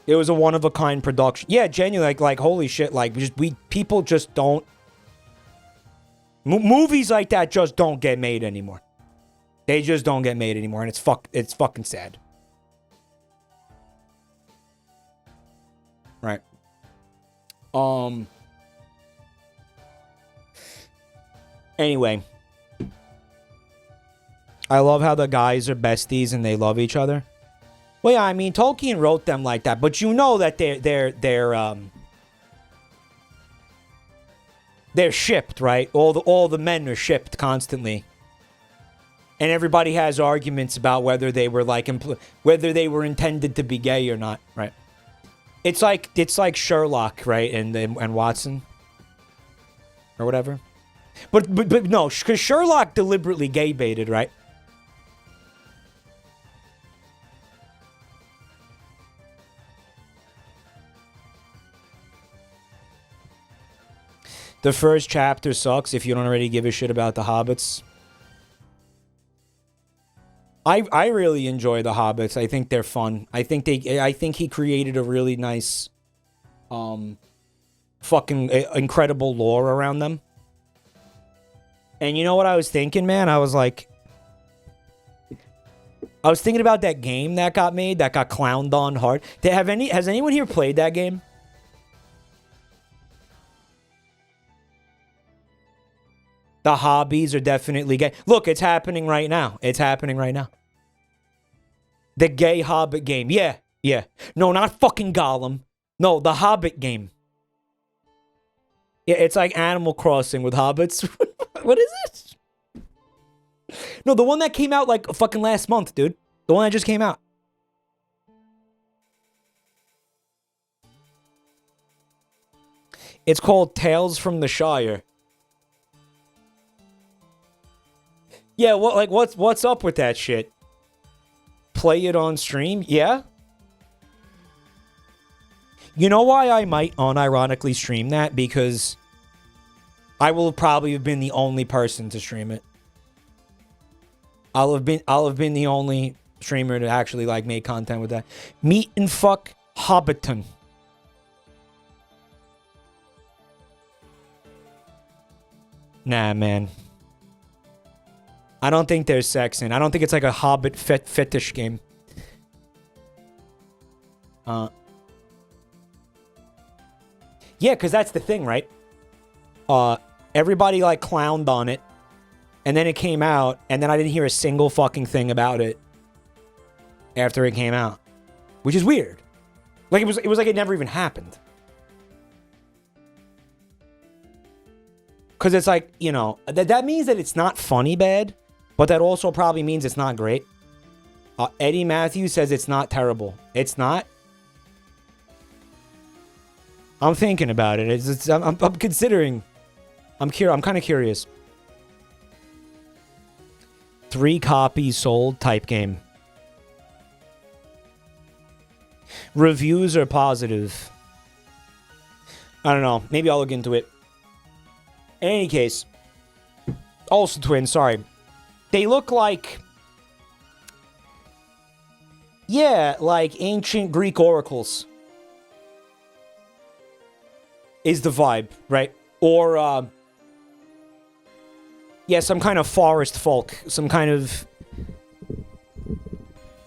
It was a one-of-a-kind production. Yeah, genuinely, like holy shit, like, people just don't... movies like that just don't get made anymore. They just don't get made anymore, and it's fucking sad. Right. Anyway. I love how the guys are besties and they love each other. Well, yeah, I mean, Tolkien wrote them like that, but you know that they're shipped, right? All the men are shipped constantly. And everybody has arguments about whether they were like whether they were intended to be gay or not, right? It's like Sherlock, right? And Watson or whatever. But no, because Sherlock deliberately gay baited, right? The first chapter sucks if you don't already give a shit about the Hobbits. I really enjoy the Hobbits. I think they're fun. I think he created a really nice fucking incredible lore around them. And you know what I was thinking, man? I was thinking about that game that got made, that got clowned on hard. Has anyone here played that game? The hobbies are definitely gay. Look, it's happening right now. It's happening right now. The gay Hobbit game. Yeah, yeah. No, not fucking Gollum. No, the Hobbit game. Yeah, it's like Animal Crossing with hobbits. What is it? No, the one that came out like fucking last month, dude. The one that just came out. It's called Tales from the Shire. Yeah, what's up with that shit? Play it on stream? Yeah? You know why I might unironically stream that? Because I will probably have been the only person to stream it. I'll have been the only streamer to actually like make content with that. Meet and fuck Hobbiton. Nah, man. I don't think there's sex in. I don't think it's like a Hobbit fetish game. Yeah, because that's the thing, right? Everybody like clowned on it, and then it came out, and then I didn't hear a single fucking thing about it after it came out, which is weird. Like it was like it never even happened. Because it's like, you know, that means that it's not funny bad, but that also probably means it's not great. Eddie Matthews says it's not terrible. It's not. I'm thinking about it. I'm considering. I'm kind of curious. 3 copies sold type game. Reviews are positive. I don't know. Maybe I'll look into it. In any case, Olsen twins, sorry. They look like... Yeah, like ancient Greek oracles. Is the vibe, right? Or, yeah, some kind of forest folk. Some kind of...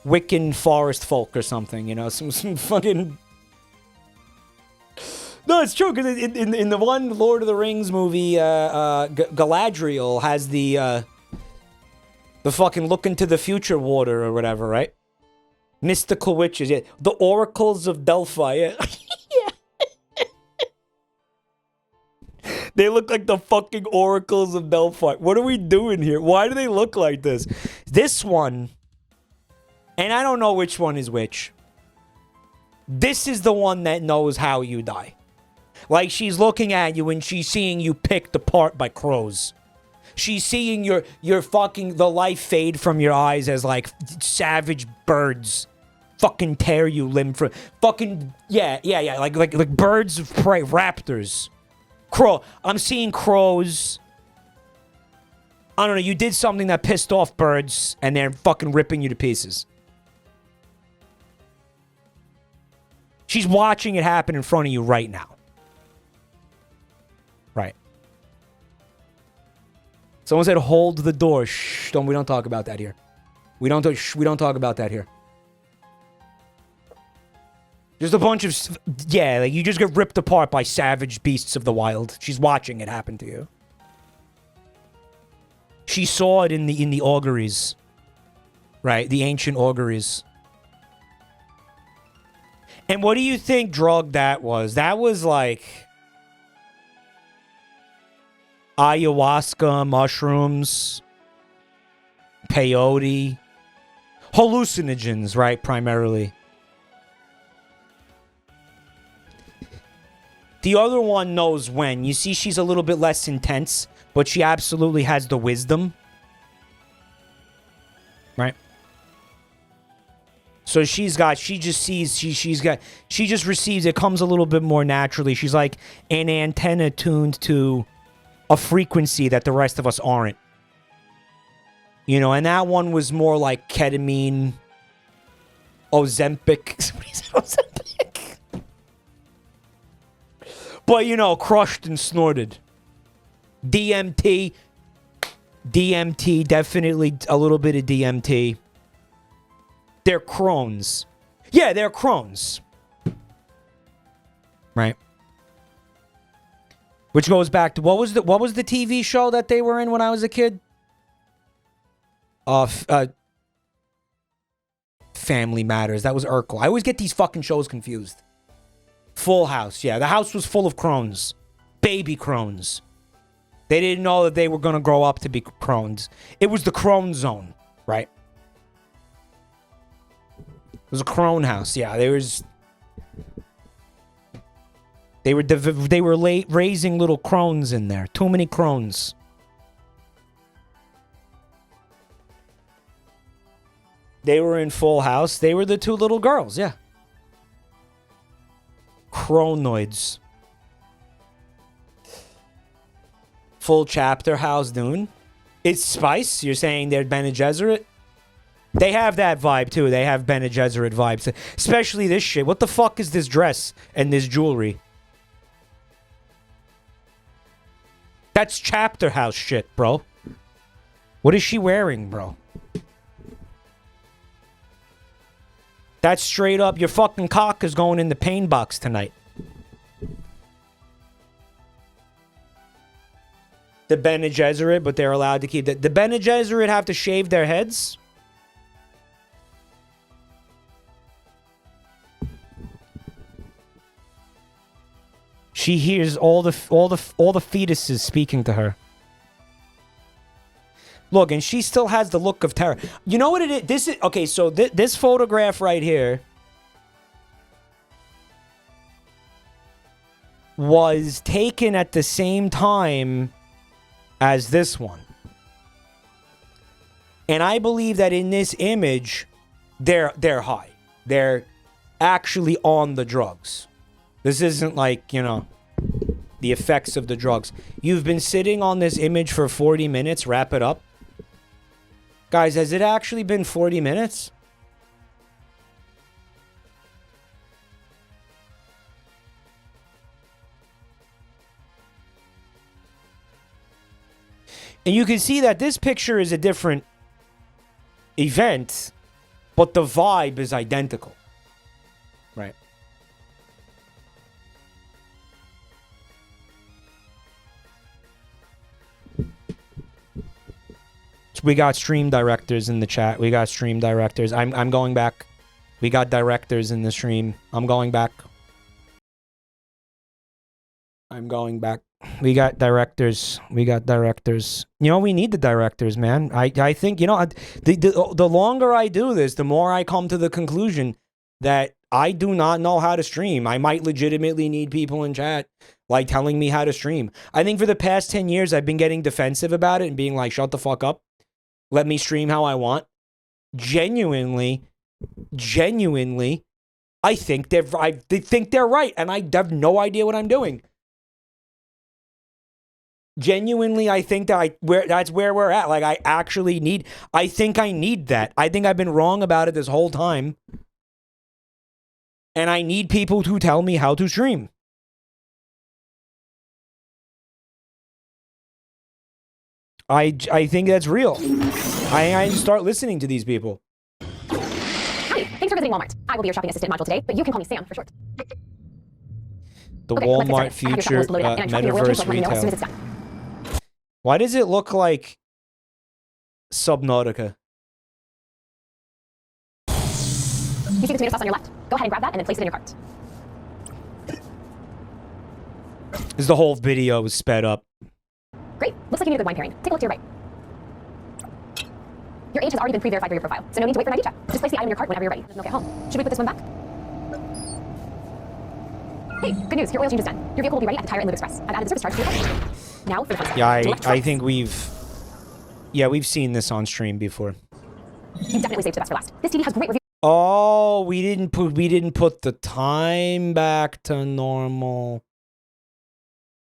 Wiccan forest folk or something, you know? Some fucking... No, it's true, because in the one Lord of the Rings movie, Galadriel has the fucking look into the future water or whatever, right? Mystical witches, yeah. The oracles of Delphi, yeah. They look like the fucking oracles of Delphi. What are we doing here? Why do they look like this? This one, and I don't know which one is which. This is the one that knows how you die. Like, she's looking at you and she's seeing you picked apart by crows. She's seeing your fucking, the life fade from your eyes as, like, savage birds fucking tear you limb from, fucking, yeah, like birds of prey, raptors. Crow, I'm seeing crows. I don't know, you did something that pissed off birds and they're fucking ripping you to pieces. She's watching it happen in front of you right now. Right. Someone said, "Hold the door." Shh. We don't talk about that here. We don't talk about that here. Just a bunch of, yeah, like you just get ripped apart by savage beasts of the wild. She's watching it happen to you. She saw it in the auguries, right? The ancient auguries. And what do you think drug that was? That was like ayahuasca, mushrooms, peyote, hallucinogens, right? Primarily. The other one knows when. You see, she's a little bit less intense, but she absolutely has the wisdom. Right? So she just receives, it comes a little bit more naturally. She's like an antenna tuned to a frequency that the rest of us aren't. You know, and that one was more like ketamine, Ozempic. Somebody said Ozempic. But, you know, crushed and snorted. DMT, definitely a little bit of DMT. They're Crohn's. Yeah, they're Crohn's. Right. Which goes back to what was the TV show that they were in when I was a kid? Family Matters. That was Urkel. I always get these fucking shows confused. Full House. Yeah, the house was full of Crohn's. Baby Crohn's. They didn't know that they were going to grow up to be Crohn's. It was the Crohn zone, right? It was a Crohn house. Yeah, they were raising little Crohns in there. Too many Crohns. They were in Full House. They were the two little girls, yeah. Chronoids. Full chapter, how's noon? It's Spice? You're saying they're Bene Gesserit? They have that vibe, too. They have Bene Gesserit vibes. Especially this shit. What the fuck is this dress and this jewelry? That's chapter house shit, bro. What is she wearing, bro? That's straight up, your fucking cock is going in the pain box tonight. The Bene Gesserit, but they're allowed to keep that. The Bene Gesserit have to shave their heads? She hears all the fetuses speaking to her. Look, and she still has the look of terror. You know what it is? This is okay. So this photograph right here was taken at the same time as this one, and I believe that in this image, they're high. They're actually on the drugs. This isn't like, you know, the effects of the drugs. You've been sitting on this image for 40 minutes. Wrap it up. Guys, has it actually been 40 minutes? And you can see that this picture is a different event, but the vibe is identical. Right. We got stream directors in the chat. We got stream directors. I'm going back. We got directors in the stream. I'm going back. I'm going back. We got directors. We got directors. You know, we need the directors, man. I think, you know, the longer I do this, the more I come to the conclusion that I do not know how to stream. I might legitimately need people in chat, like, telling me how to stream. I think for the past 10 years, I've been getting defensive about it and being like, shut the fuck up. Let me stream how I want. Genuinely, I think they think they're right, and I have no idea what I'm doing. Genuinely, I think that that's where we're at. Like, I think I need that. I think I've been wrong about it this whole time, and I need people to tell me how to stream. I think that's real. I start listening to these people. Hi, thanks for visiting Walmart. I will be your shopping assistant module today, but you can call me Sam for short. The Walmart future metaverse retail. Why does it look like Subnautica? You see the tomato sauce on your left? Go ahead and grab that and then place it in your cart. Is the whole video sped up? Great. Looks like you need a good wine pairing. Take a look to your right. Your age has already been pre-verified for your profile, so no need to wait for an ID check. Just place the item in your cart whenever you're ready. Then get home. Should we put this one back? Hey, good news. Your oil change is done. Your vehicle will be ready at the Tire and Lube Express. I've added the service charge to your cart. Now for the fun. Yeah, I think we've seen this on stream before. You definitely saved the best for last. This TV has great reviews. Oh, we didn't put the time back to normal.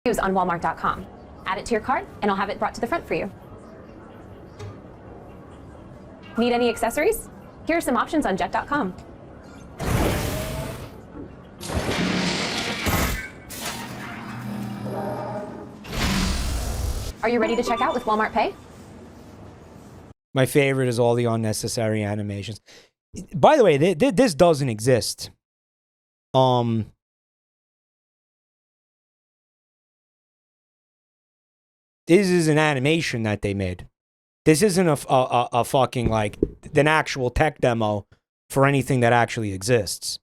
On Walmart.com. Add it to your cart, and I'll have it brought to the front for you. Need any accessories? Here are some options on Jet.com. Are you ready to check out with Walmart Pay? My favorite is all the unnecessary animations. By the way, this doesn't exist. This is an animation that they made. This isn't a fucking, like, an actual tech demo for anything that actually exists.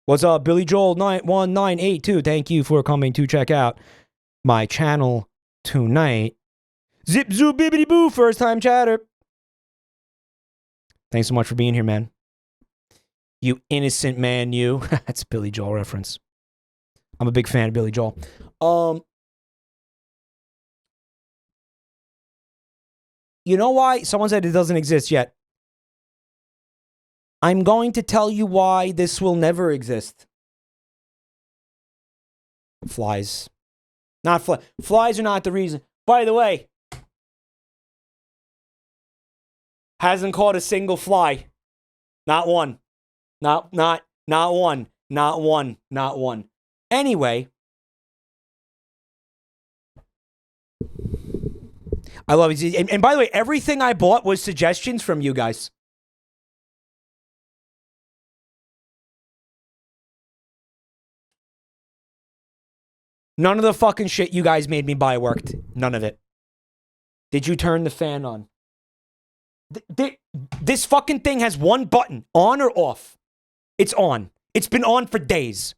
What's up, Billy Joel 1982? Thank you for coming to check out my channel tonight. Zip zoop bibbity boo, first time chatter. Thanks so much for being here, man. You innocent man, you. That's a Billy Joel reference. I'm a big fan of Billy Joel. You know why? Someone said it doesn't exist yet. I'm going to tell you why this will never exist. Flies. Not flies. Flies are not the reason. By the way, hasn't caught a single fly. Not one. Not one. Not one. Anyway, I love it. And by the way, everything I bought was suggestions from you guys. None of the fucking shit you guys made me buy worked. None of it. Did you turn the fan on? This fucking thing has one button, on or off. It's on. It's been on for days.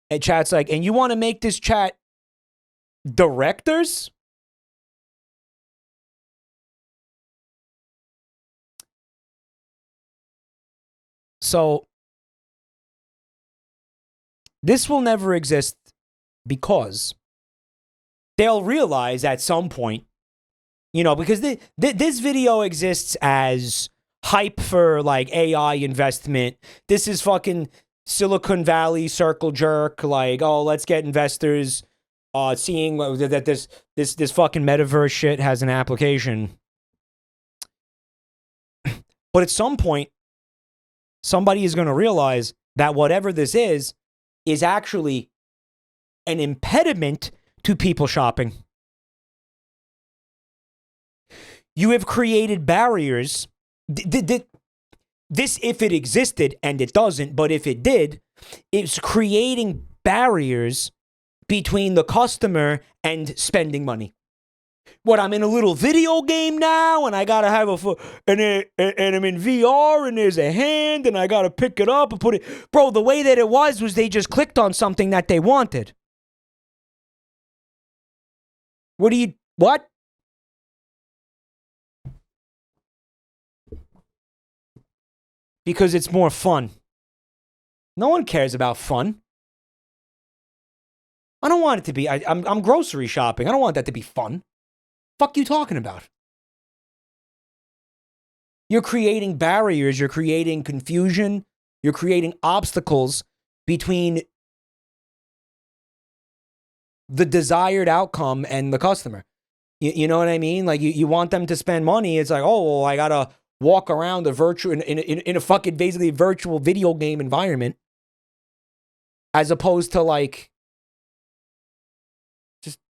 And chat's like, and you want to make this chat directors? So, this will never exist because they'll realize at some point, you know, because this video exists as hype for like AI investment. This is fucking Silicon Valley circle jerk. Like, oh, let's get investors seeing that this fucking metaverse shit has an application. But at some point, somebody is going to realize that whatever this is actually an impediment to people shopping. You have created barriers. This, if it existed, and it doesn't, but if it did, it's creating barriers between the customer and spending money. What, I'm in a little video game now, and I gotta have and I'm in VR, and there's a hand, and I gotta pick it up and put it. Bro, the way that it was they just clicked on something that they wanted. What? Because it's more fun. No one cares about fun. I don't want it to be. I'm grocery shopping. I don't want that to be fun. Fuck you talking about? You're creating barriers, you're creating confusion, you're creating obstacles between the desired outcome and the customer. You know what I mean? Like you want them to spend money. It's like, oh, well, I gotta walk around a virtual in a fucking basically virtual video game environment, as opposed to like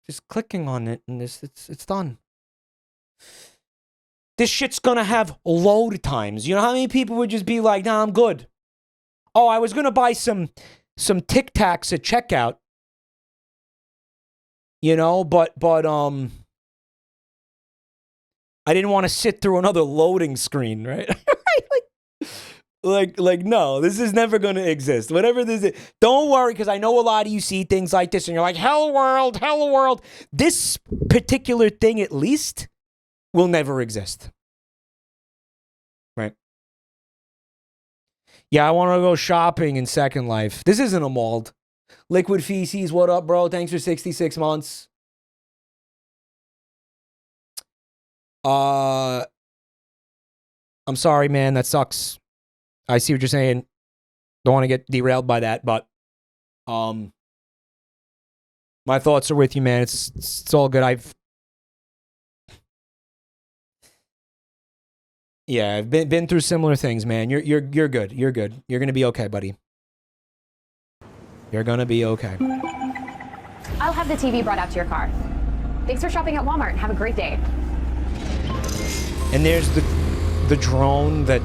just clicking on it and it's done. This shit's gonna have load times. You know how many people would just be like, nah, I'm good. Oh, I was gonna buy some Tic Tacs at checkout. You know, but I didn't want to sit through another loading screen, right? like no, this is never going to exist. Whatever this is, don't worry, because I know a lot of you see things like this and you're like, hello world. This particular thing, at least, will never exist. Right? Yeah, I want to go shopping in Second Life. This isn't a mold. Liquid Feces, what up, bro? Thanks for 66 months. I'm sorry, man. That sucks. I see what you're saying. Don't want to get derailed by that, but my thoughts are with you, man. It's all good. I've been through similar things, man. You're good. You're good. You're gonna be okay, buddy. You're gonna be okay. I'll have the TV brought out to your car. Thanks for shopping at Walmart and have a great day. And there's the drone that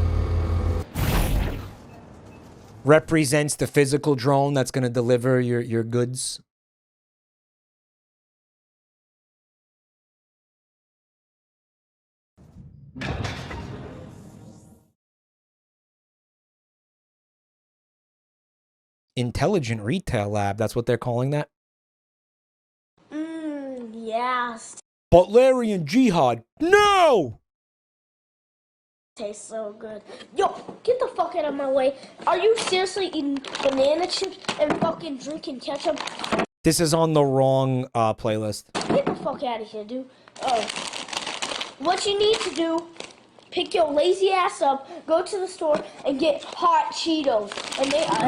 represents the physical drone that's going to deliver your goods. Intelligent Retail Lab, that's what they're calling that? Yes. Butlerian Jihad, no! Tastes so good. Yo, get the fuck out of my way. Are you seriously eating banana chips and fucking drinking ketchup? This is on the wrong playlist. Get the fuck out of here, dude. Oh. what you need to do, pick your lazy ass up, go to the store, and get hot Cheetos.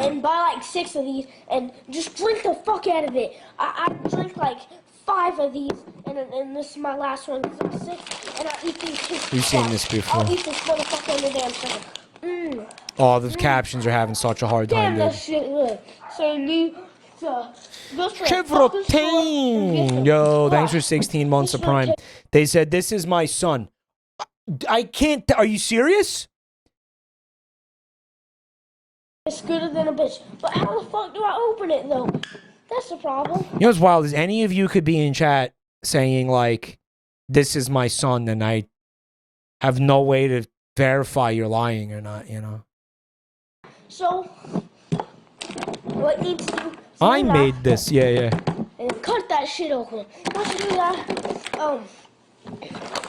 And buy like 6 of these, and just drink the fuck out of it. I drink like 5 of these, and this is my last one because I'm sick, and I eat these chips. We've seen this before. I'll eat this motherfucker in the damn second. Oh, the captions are having such a hard time, Damn, that dude. shit good. So you need to go to the fucking store and get Chevrotain! some- Yo, thanks for 16 months of Prime. They said, this is my son. I can't... Are you serious? It's gooder than a bitch. But how the fuck do I open it, though? That's the problem. You know what's wild is any of you could be in chat saying, like, this is my son, and I have no way to verify you're lying or not, you know? So, what needs to do... I made this, yeah. And then cut that shit open. Once you do that,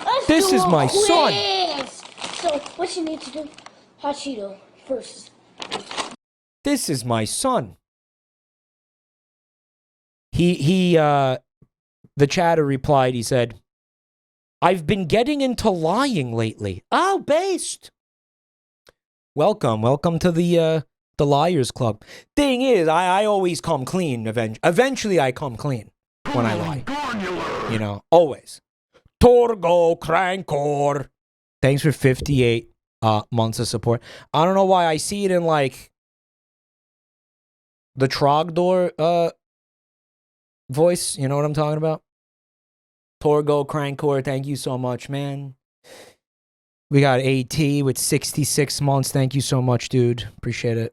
let's This do is a my son. quiz. So, what you need to do, hot Cheeto first. This is my son. The chatter replied, he said, I've been getting into lying lately. Oh, based. Welcome to the Liars Club. Thing is, I always come clean. Eventually, I come clean when I lie. You know, always. Torgo Crankor. Thanks for 58 months of support. I don't know why I see it in like the Trogdor voice. You know what I'm talking about? Torgo Crankor, thank you so much, man. We got AT with 66 months. Thank you so much, dude. Appreciate it.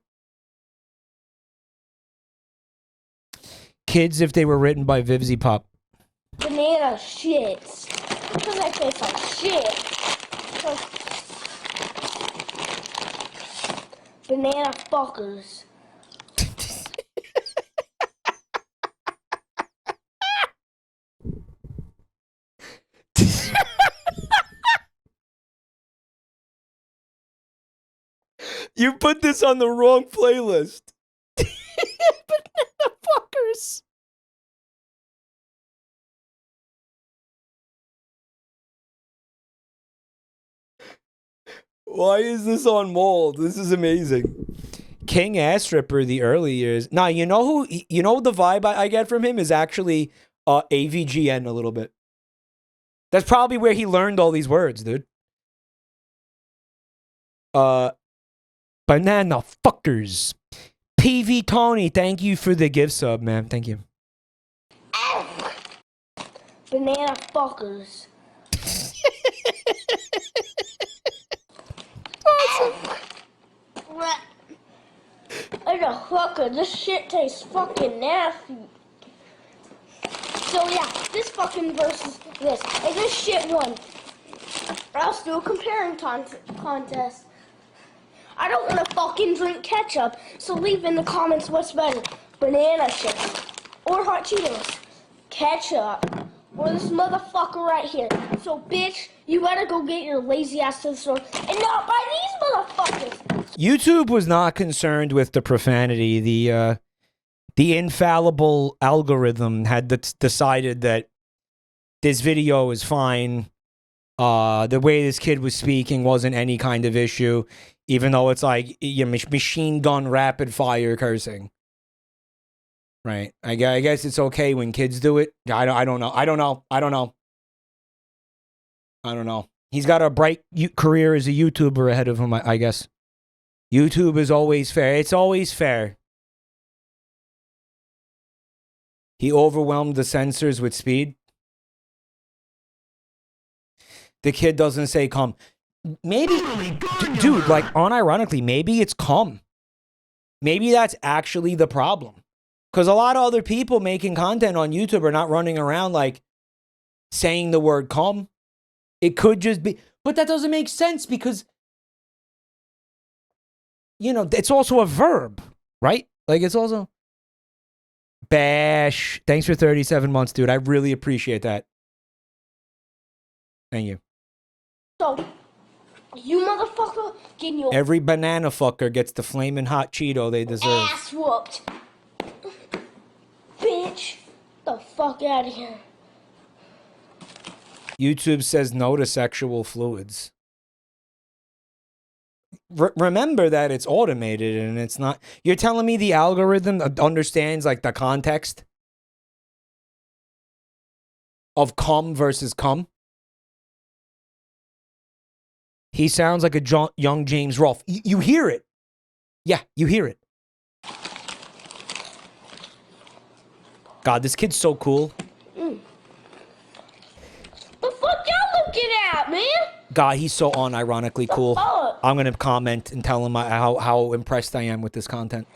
Kids, if they were written by Vivzy Pop. Banana shits. Because that tastes like shit. So, banana fuckers. You put this on the wrong playlist. Banana fuckers. Why is this on mold? This is amazing. King Ass Stripper, the early years. Nah, you know the vibe I get from him is actually AVGN a little bit. That's probably where he learned all these words, dude. Banana fuckers. PV Tony, thank you for the gift sub, man. Thank you. Banana fuckers. Like a fucker, this shit tastes fucking nasty. So yeah, this fucking versus this. And this shit won. Let's do a comparing contest. I don't want to fucking drink ketchup, so leave in the comments what's better. Banana chips or hot Cheetos. Ketchup. Or this motherfucker right here. So bitch, you better go get your lazy ass to the store and not buy these motherfuckers. YouTube was not concerned with the profanity. The infallible algorithm had decided that this video is fine. The way this kid was speaking wasn't any kind of issue, even though it's like machine gun rapid fire cursing. Right. I guess it's okay when kids do it. I don't know. He's got a bright career as a YouTuber ahead of him, I guess. YouTube is always fair. It's always fair. He overwhelmed the censors with speed. The kid doesn't say come. Maybe, dude, like, unironically, maybe it's come. Maybe that's actually the problem. Because a lot of other people making content on YouTube are not running around, like, saying the word come. It could just be, but that doesn't make sense because, you know, it's also a verb, right? Like, it's also bash. Thanks for 37 months, dude. I really appreciate that. Thank you. So, you motherfucker getting your Every banana fucker gets the flaming hot Cheeto they deserve. ass whooped. Bitch, the fuck out of here. YouTube says no to sexual fluids. Remember that it's automated and it's not. You're telling me the algorithm understands like the context of cum versus cum? He sounds like a young James Rolfe. You hear it. Yeah, you hear it. God, this kid's so cool. The fuck y'all looking at, man? God, he's so unironically cool. fuck? I'm going to comment and tell him how impressed I am with this content.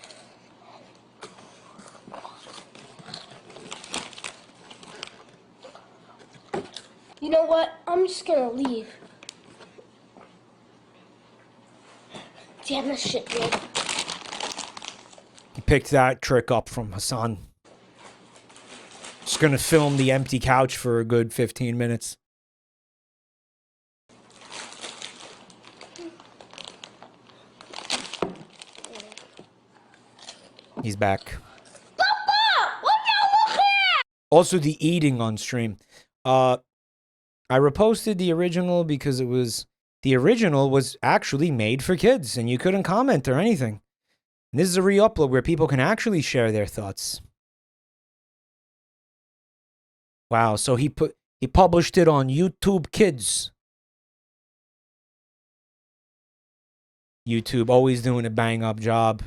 You know what? I'm just gonna leave. Damn, this shit good. He picked that trick up from Hassan. Just going to film the empty couch for a good 15 minutes. He's back. Also, the eating on stream. I reposted the original because the original was actually made for kids and you couldn't comment or anything. And this is a re-upload where people can actually share their thoughts. Wow, so he published it on YouTube Kids. YouTube always doing a bang-up job.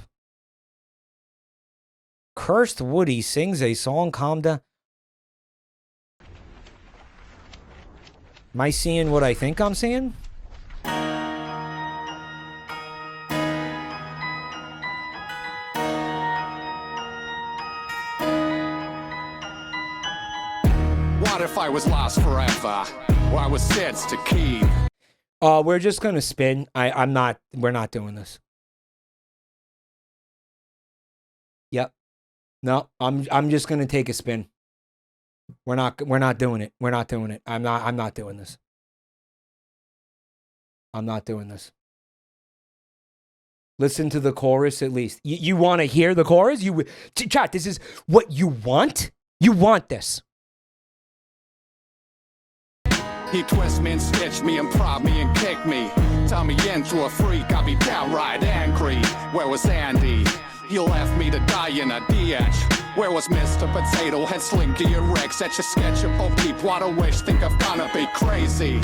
Cursed Woody sings a song, calm down. Am I seeing what I think I'm seeing? What if I was lost forever? Why was sense to keep? We're just gonna spin. We're not doing this. Yep. No, I'm just gonna take a spin. We're not doing it. We're not doing it. I'm not doing this. I'm not doing this. Listen to the chorus at least. You want to hear the chorus? Chat, this is what you want? You want this. He twist me and stitch me and prod me and kick me. Turn me into a freak, I'll be downright angry. Where was Andy? He left me to die in a ditch. Where was Mr. Potato Head, Slinky and Rex? At your sketch of Bo Peep, what a wish, think I'm gonna be crazy.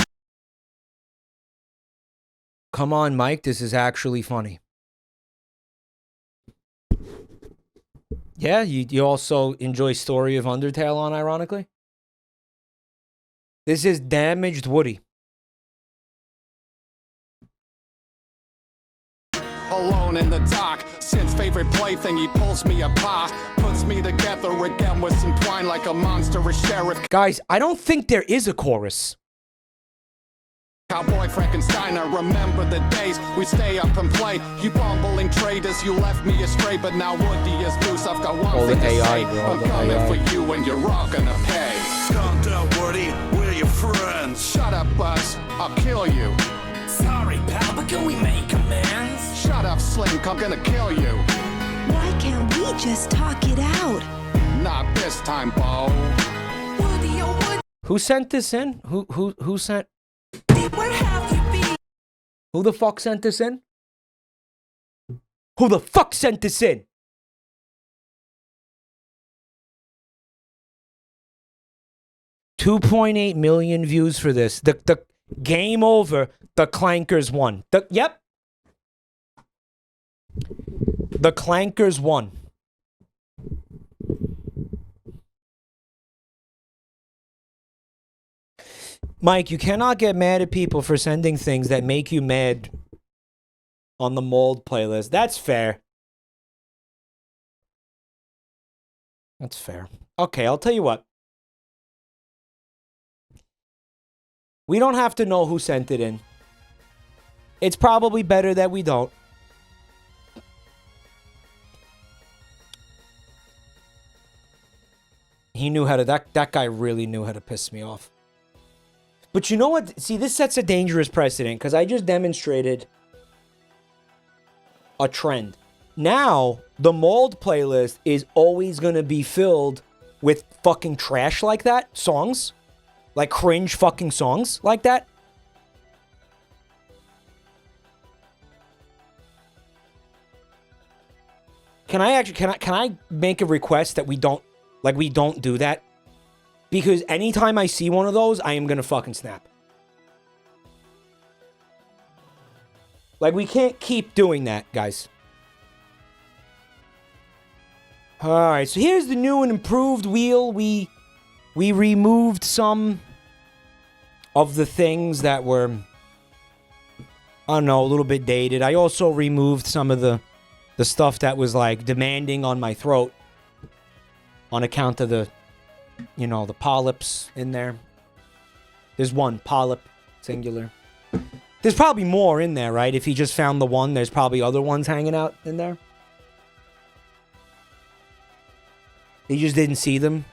Come on, Mike, this is actually funny. Yeah, you also enjoy Story of Undertale unironically? This is Damaged Woody. Alone in the dark, since favorite plaything, he pulls me apart. Puts me together again with some twine like a monstrous sheriff. Guys, I don't think there is a chorus. Cowboy Frankenstein, I remember the days we stay up and play. You bumbling traders, you left me astray, but now Woody is loose. I've got one thing to say. I'm coming for you and you're all gonna pay. Calm down, Woody. We're your friends. Shut up, Buzz. I'll kill you. Sorry, pal, but can we make amends? Shut up, Slink. I'm gonna kill you. Why can't we just talk it out? Not this time, Bo. Woody, oh Woody, Who sent this in? Who sent? where have you been? Who the fuck sent this in? Who the fuck sent this in? $2.8 million views for this. The game over. The Clankers won. Yep. The Clankers won. Mike, you cannot get mad at people for sending things that make you mad on the mold playlist. That's fair. That's fair. Okay, I'll tell you what. We don't have to know who sent it in. It's probably better that we don't. He knew how to... That guy really knew how to piss me off. But you know what? See, this sets a dangerous precedent because I just demonstrated a trend. Now, the mold playlist is always going to be filled with fucking trash like that, songs. Like cringe fucking songs like that. Can I make a request that we don't do that? Because anytime I see one of those, I am gonna fucking snap. Like, we can't keep doing that, guys. Alright, so here's the new and improved wheel. We removed some of the things that were, I don't know, a little bit dated. I also removed some of the stuff that was, like, demanding on my throat on account of the, you know, the polyps in there. There's one polyp, singular. There's probably more in there, right? If he just found the one, there's probably other ones hanging out in there. He just didn't see them.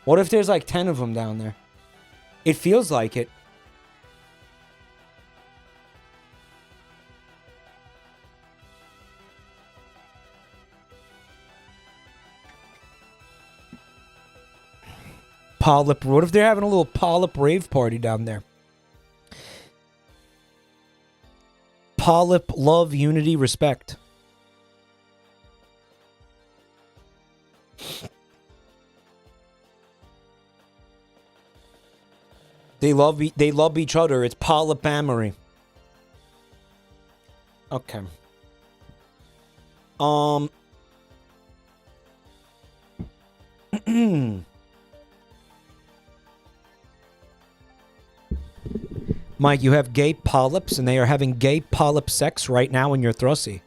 What if there's like 10 of them down there? It feels like it. Polyp. What if they're having a little polyp rave party down there? Polyp, love, unity, respect. They love each other. It's polypamory. Okay. Mike, you have gay polyps, and they are having gay polyp sex right now in your thrussie.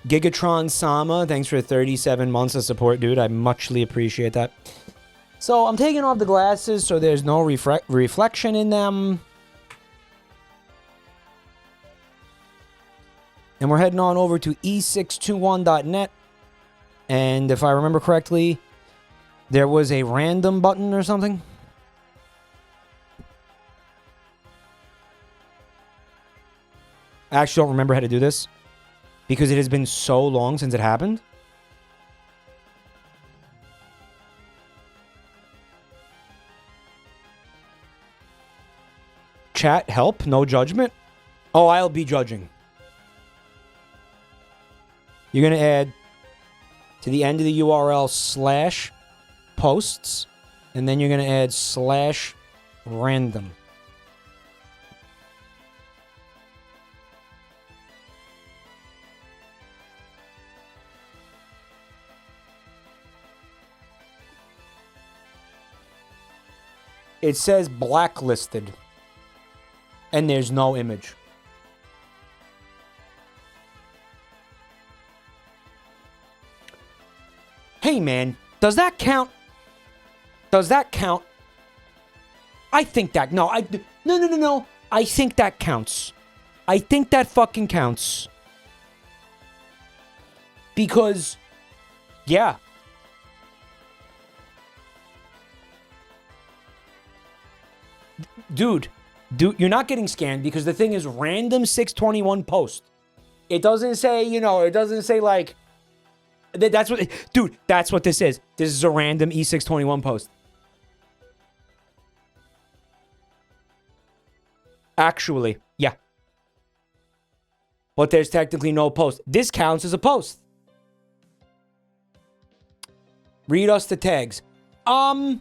Gigatron Sama, thanks for 37 months of support, dude. I muchly appreciate that. So, I'm taking off the glasses so there's no reflection in them. And we're heading on over to e621.net. And if I remember correctly, there was a random button or something. I actually don't remember how to do this, because it has been so long since it happened. Chat, help, no judgment. Oh, I'll be judging. You're going to add to the end of the URL /posts, and then you're going to add /random. It says blacklisted, and there's no image. Hey, man, does that count? Does that count? I think that... No. I think that counts. I think that fucking counts. Because... Yeah. Dude, you're not getting scanned because the thing is random 621 post. It doesn't say, you know, it doesn't say like... That's what, dude, that's what this is. This is a random E621 post. Actually, yeah. But there's technically no post. This counts as a post. Read us the tags. No.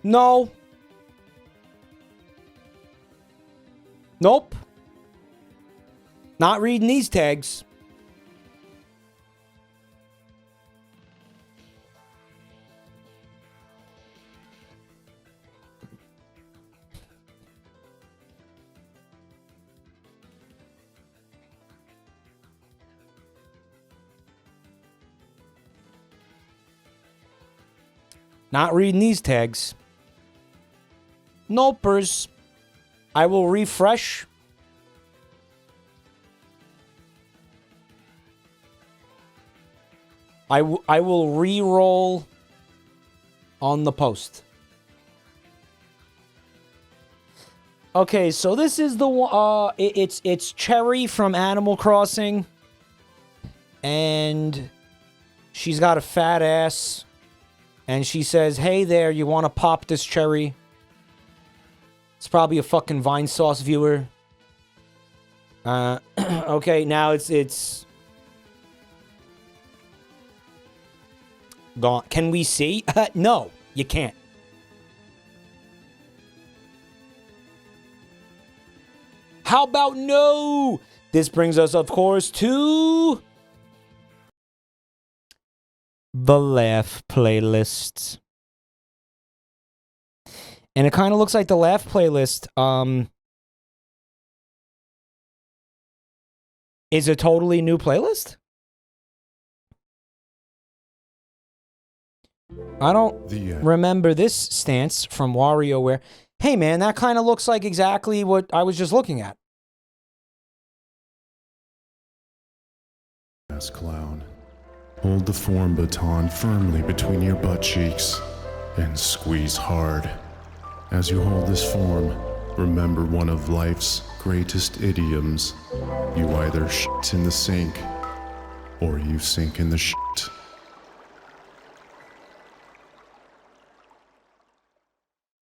No. Nope. Not reading these tags. Not reading these tags. Nopers. I will refresh. I will re-roll on the post. Okay, so this is the one. It's Cherry from Animal Crossing, and she's got a fat ass, and she says, "Hey there, you want to pop this cherry?" It's probably a fucking Vine Sauce viewer. Okay, now it's gone. Can we see? No, you can't. How about no? This brings us, of course, to the laugh playlist. And it kind of looks like the laugh playlist is a totally new playlist. I don't remember this stance from WarioWare. Hey man, that kind of looks like exactly what I was just looking at. Ass clown. Hold the form baton firmly between your butt cheeks and squeeze hard. As you hold this form, remember one of life's greatest idioms. You either shit in the sink or you sink in the shit.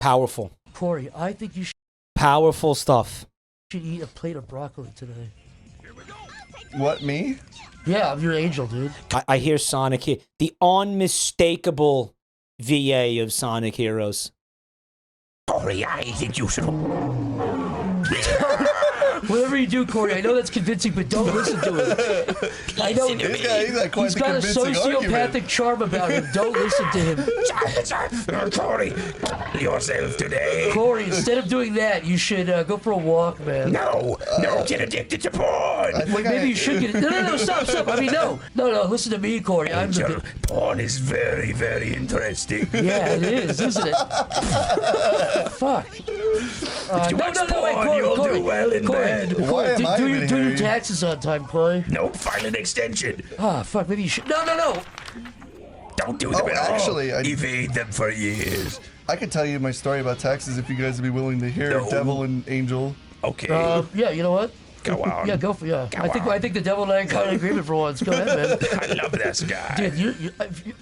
Powerful. Corey, I think you Powerful stuff. should eat a plate of broccoli today. What, me? Yeah, I'm your angel, dude. I hear Sonic here. The unmistakable VA of Sonic Heroes. Corey, I think you should. Whatever you do, Corey, I know that's convincing, but don't listen to him. I know he's got a sociopathic charm about him. Don't listen to him. Corey, yourself today. Corey, instead of doing that, you should go for a walk, man. No, get addicted to porn. Maybe you should get it. No, stop. I mean, no, listen to me, Corey. I'm the porn is very, very interesting. Yeah, it is, isn't it? Fuck. If you watch porn, Corey, you'll do well in bed. Corey, do your taxes on time, Corey. Nope, file an extension. Ah, fuck, maybe you should. No. Don't do them at all. Actually, evade them for years. I could tell you my story about taxes if you guys would be willing to hear. No. Devil and Angel. Okay. Yeah, you know what? Go on. Yeah, go for I think the devil and I got an agreement for once. Go ahead, man. I love this guy. Dude,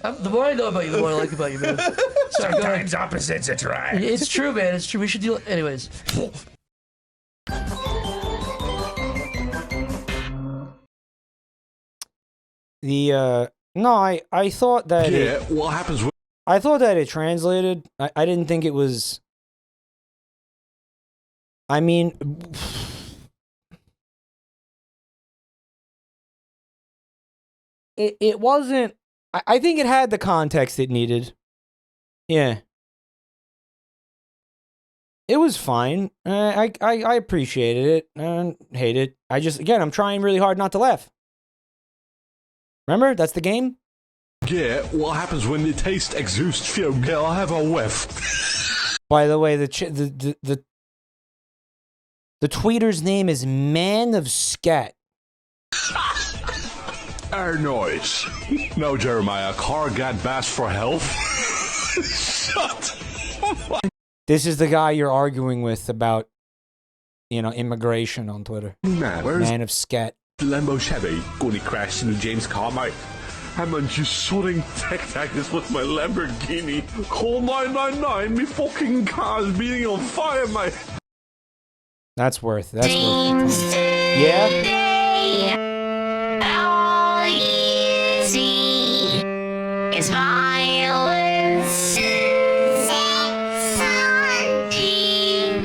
the more I know about you, the more I like about you, man. Sorry, Sometimes opposites attract. It's true, man. It's true. We should deal. Anyways. I thought that what happens when I thought that it translated. I didn't think it was. I mean, it wasn't. I think it had the context it needed. Yeah. It was fine. I appreciated it. I don't hate it. I'm trying really hard not to laugh. Remember? That's the game? Yeah, what happens when the taste exhausts fume? I'll have a whiff. By the way, the tweeter's name is Man of Scat. Our noise. No, Jeremiah, car got bashed for health. Shut. This is the guy you're arguing with about, immigration on Twitter. Man of Scat. Lambo Chevy going to crash into James Car, mate. I'm just shooting tactics with my Lamborghini. Call 999, me fucking car's being on fire, mate. That's worth it. Yeah? All you see is violence. On TV.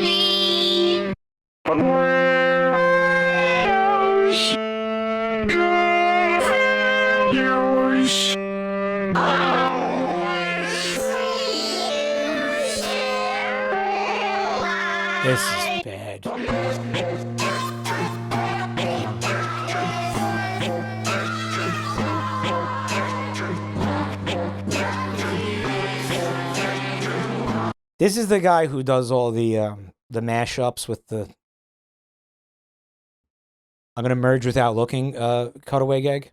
This is bad. This is the guy who does all the mashups with the I'm gonna merge without looking cutaway gag.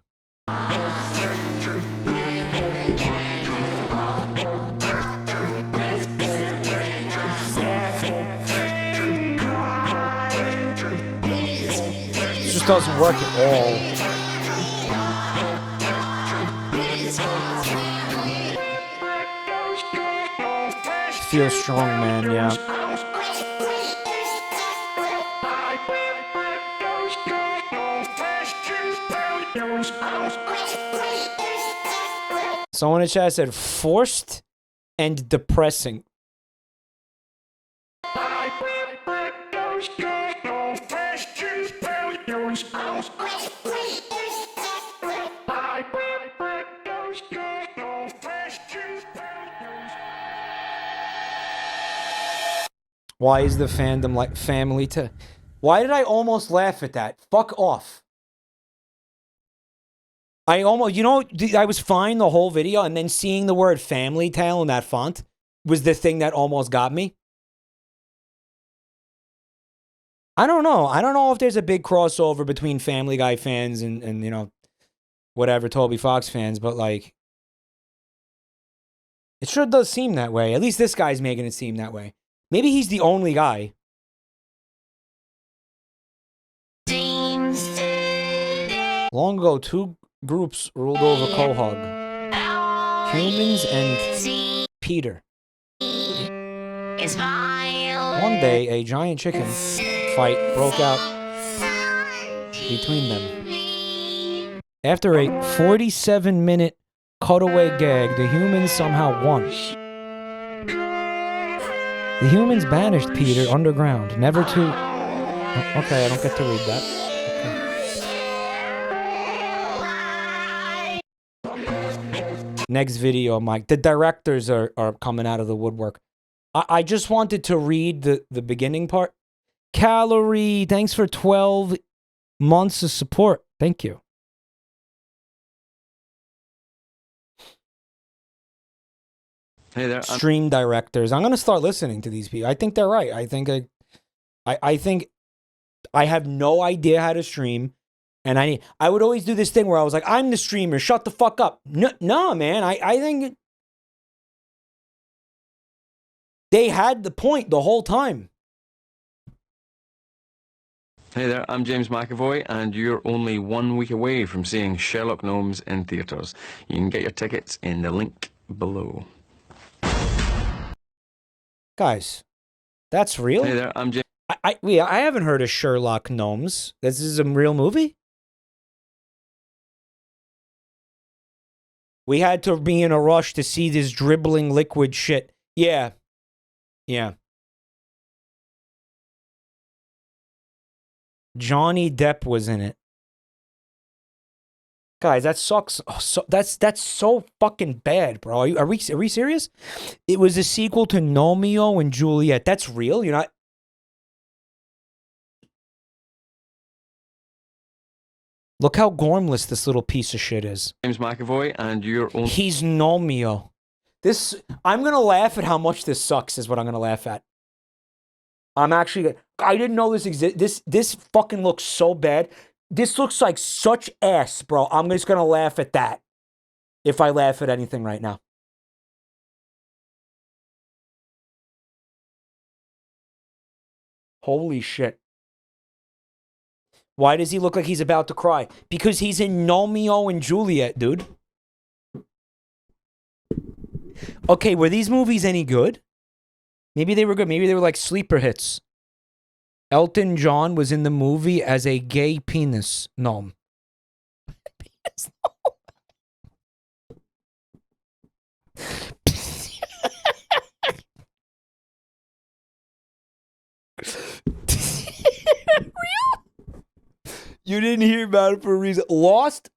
just doesn't work at all. Feel strong, man, yeah. Someone in chat said forced and depressing. Why is the fandom like family to... Why did I almost laugh at that? Fuck off. I almost... You know, I was fine the whole video, and then seeing the word Family Tale in that font was the thing that almost got me. I don't know. I don't know if there's a big crossover between Family Guy fans and you know, whatever, Toby Fox fans, but like... It sure does seem that way. At least this guy's making it seem that way. Maybe he's the only guy. Long ago, two groups ruled over Quahog. Humans and Peter. One day, a giant chicken fight broke out between them. After a 47-minute cutaway gag, the humans somehow won. The humans banished Peter underground, never to... Oh, okay, I don't get to read that. Okay. Next video, Mike. The directors are coming out of the woodwork. I just wanted to read the beginning part. Calorie, thanks for 12 months of support. Thank you. Hey there. Stream directors. I'm gonna start listening to these people. I think they're right. I think I have no idea how to stream, and I would always do this thing where I was like, I'm the streamer. Shut the fuck up. No, man. I think they had the point the whole time. Hey there, I'm James McAvoy, and you're only 1 week away from seeing Sherlock Gnomes in theaters. You can get your tickets in the link below. Guys, that's real? Hey there, I'm James. I haven't heard of Sherlock Gnomes. This is a real movie? We had to be in a rush to see this dribbling liquid shit. Yeah. Yeah. Johnny Depp was in it. Guys, that sucks. Oh, that's so fucking bad, bro. Are we serious? It was a sequel to Romeo and Juliet. That's real? You're not... Look how gormless this little piece of shit is. James McAvoy, and you're only... He's Romeo. This... I'm gonna laugh at how much this sucks is what I'm gonna laugh at. I'm actually... I didn't know this existed. This fucking looks so bad. This looks like such ass, bro. I'm just gonna laugh at that. If I laugh at anything right now. Holy shit. Why does he look like he's about to cry? Because he's in Romeo and Juliet, dude. Okay, were these movies any good? Maybe they were good. Maybe they were like sleeper hits. Elton John was in the movie as a gay penis gnome. Penis gnome. You didn't hear about it for a reason. Lost?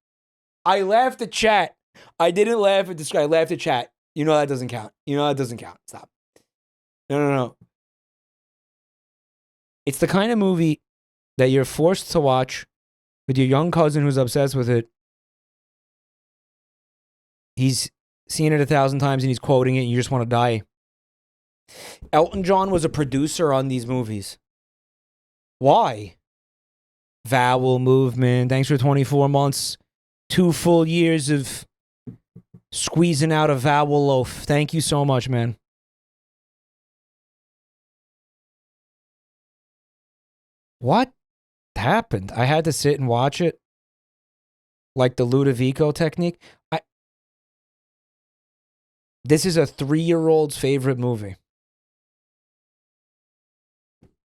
I laughed at chat. I didn't laugh at this guy. I laughed at chat. You know that doesn't count. You know that doesn't count. Stop. No. It's the kind of movie that you're forced to watch with your young cousin who's obsessed with it. He's seen it 1,000 times and he's quoting it and you just want to die. Elton John was a producer on these movies. Why? Vowel movement. Thanks for 24 months. 2 full years of squeezing out a vowel loaf. Thank you so much, man. What? happened. I had to sit and watch it. Like the Ludovico technique. This is a 3-year-old's favorite movie.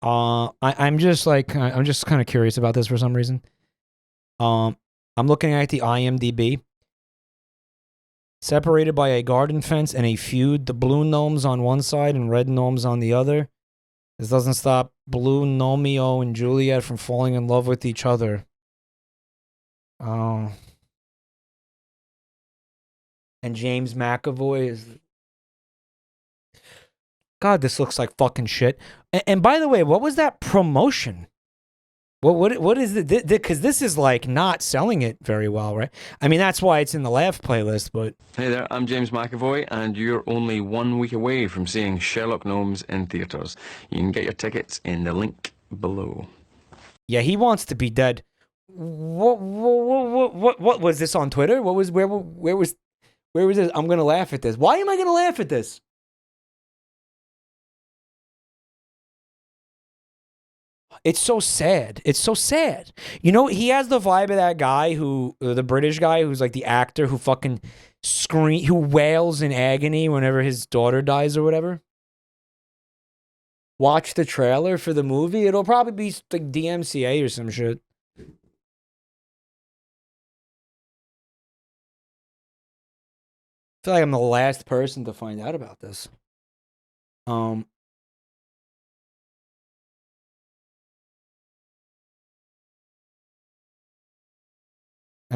I'm just kind of curious about this for some reason. I'm looking at the IMDb. Separated by a garden fence and a feud, the blue gnomes on one side and red gnomes on the other. This doesn't stop Blue Romeo and Juliet from falling in love with each other. Oh. And James McAvoy is... God, this looks like fucking shit. And by the way, what was that promotion? What is it? Because this is like not selling it very well, right? I mean, that's why it's in the laugh playlist, but... Hey there, I'm James McAvoy, and you're only 1 week away from seeing Sherlock Gnomes in theaters. You can get your tickets in the link below. Yeah, he wants to be dead. What was this on Twitter? Where was this? I'm gonna laugh at this. Why am I gonna laugh at this? It's so sad. It's so sad. You know, he has the vibe of that guy who, the British guy who's like the actor who fucking who wails in agony whenever his daughter dies or whatever. Watch the trailer for the movie. It'll probably be like DMCA or some shit. I feel like I'm the last person to find out about this. I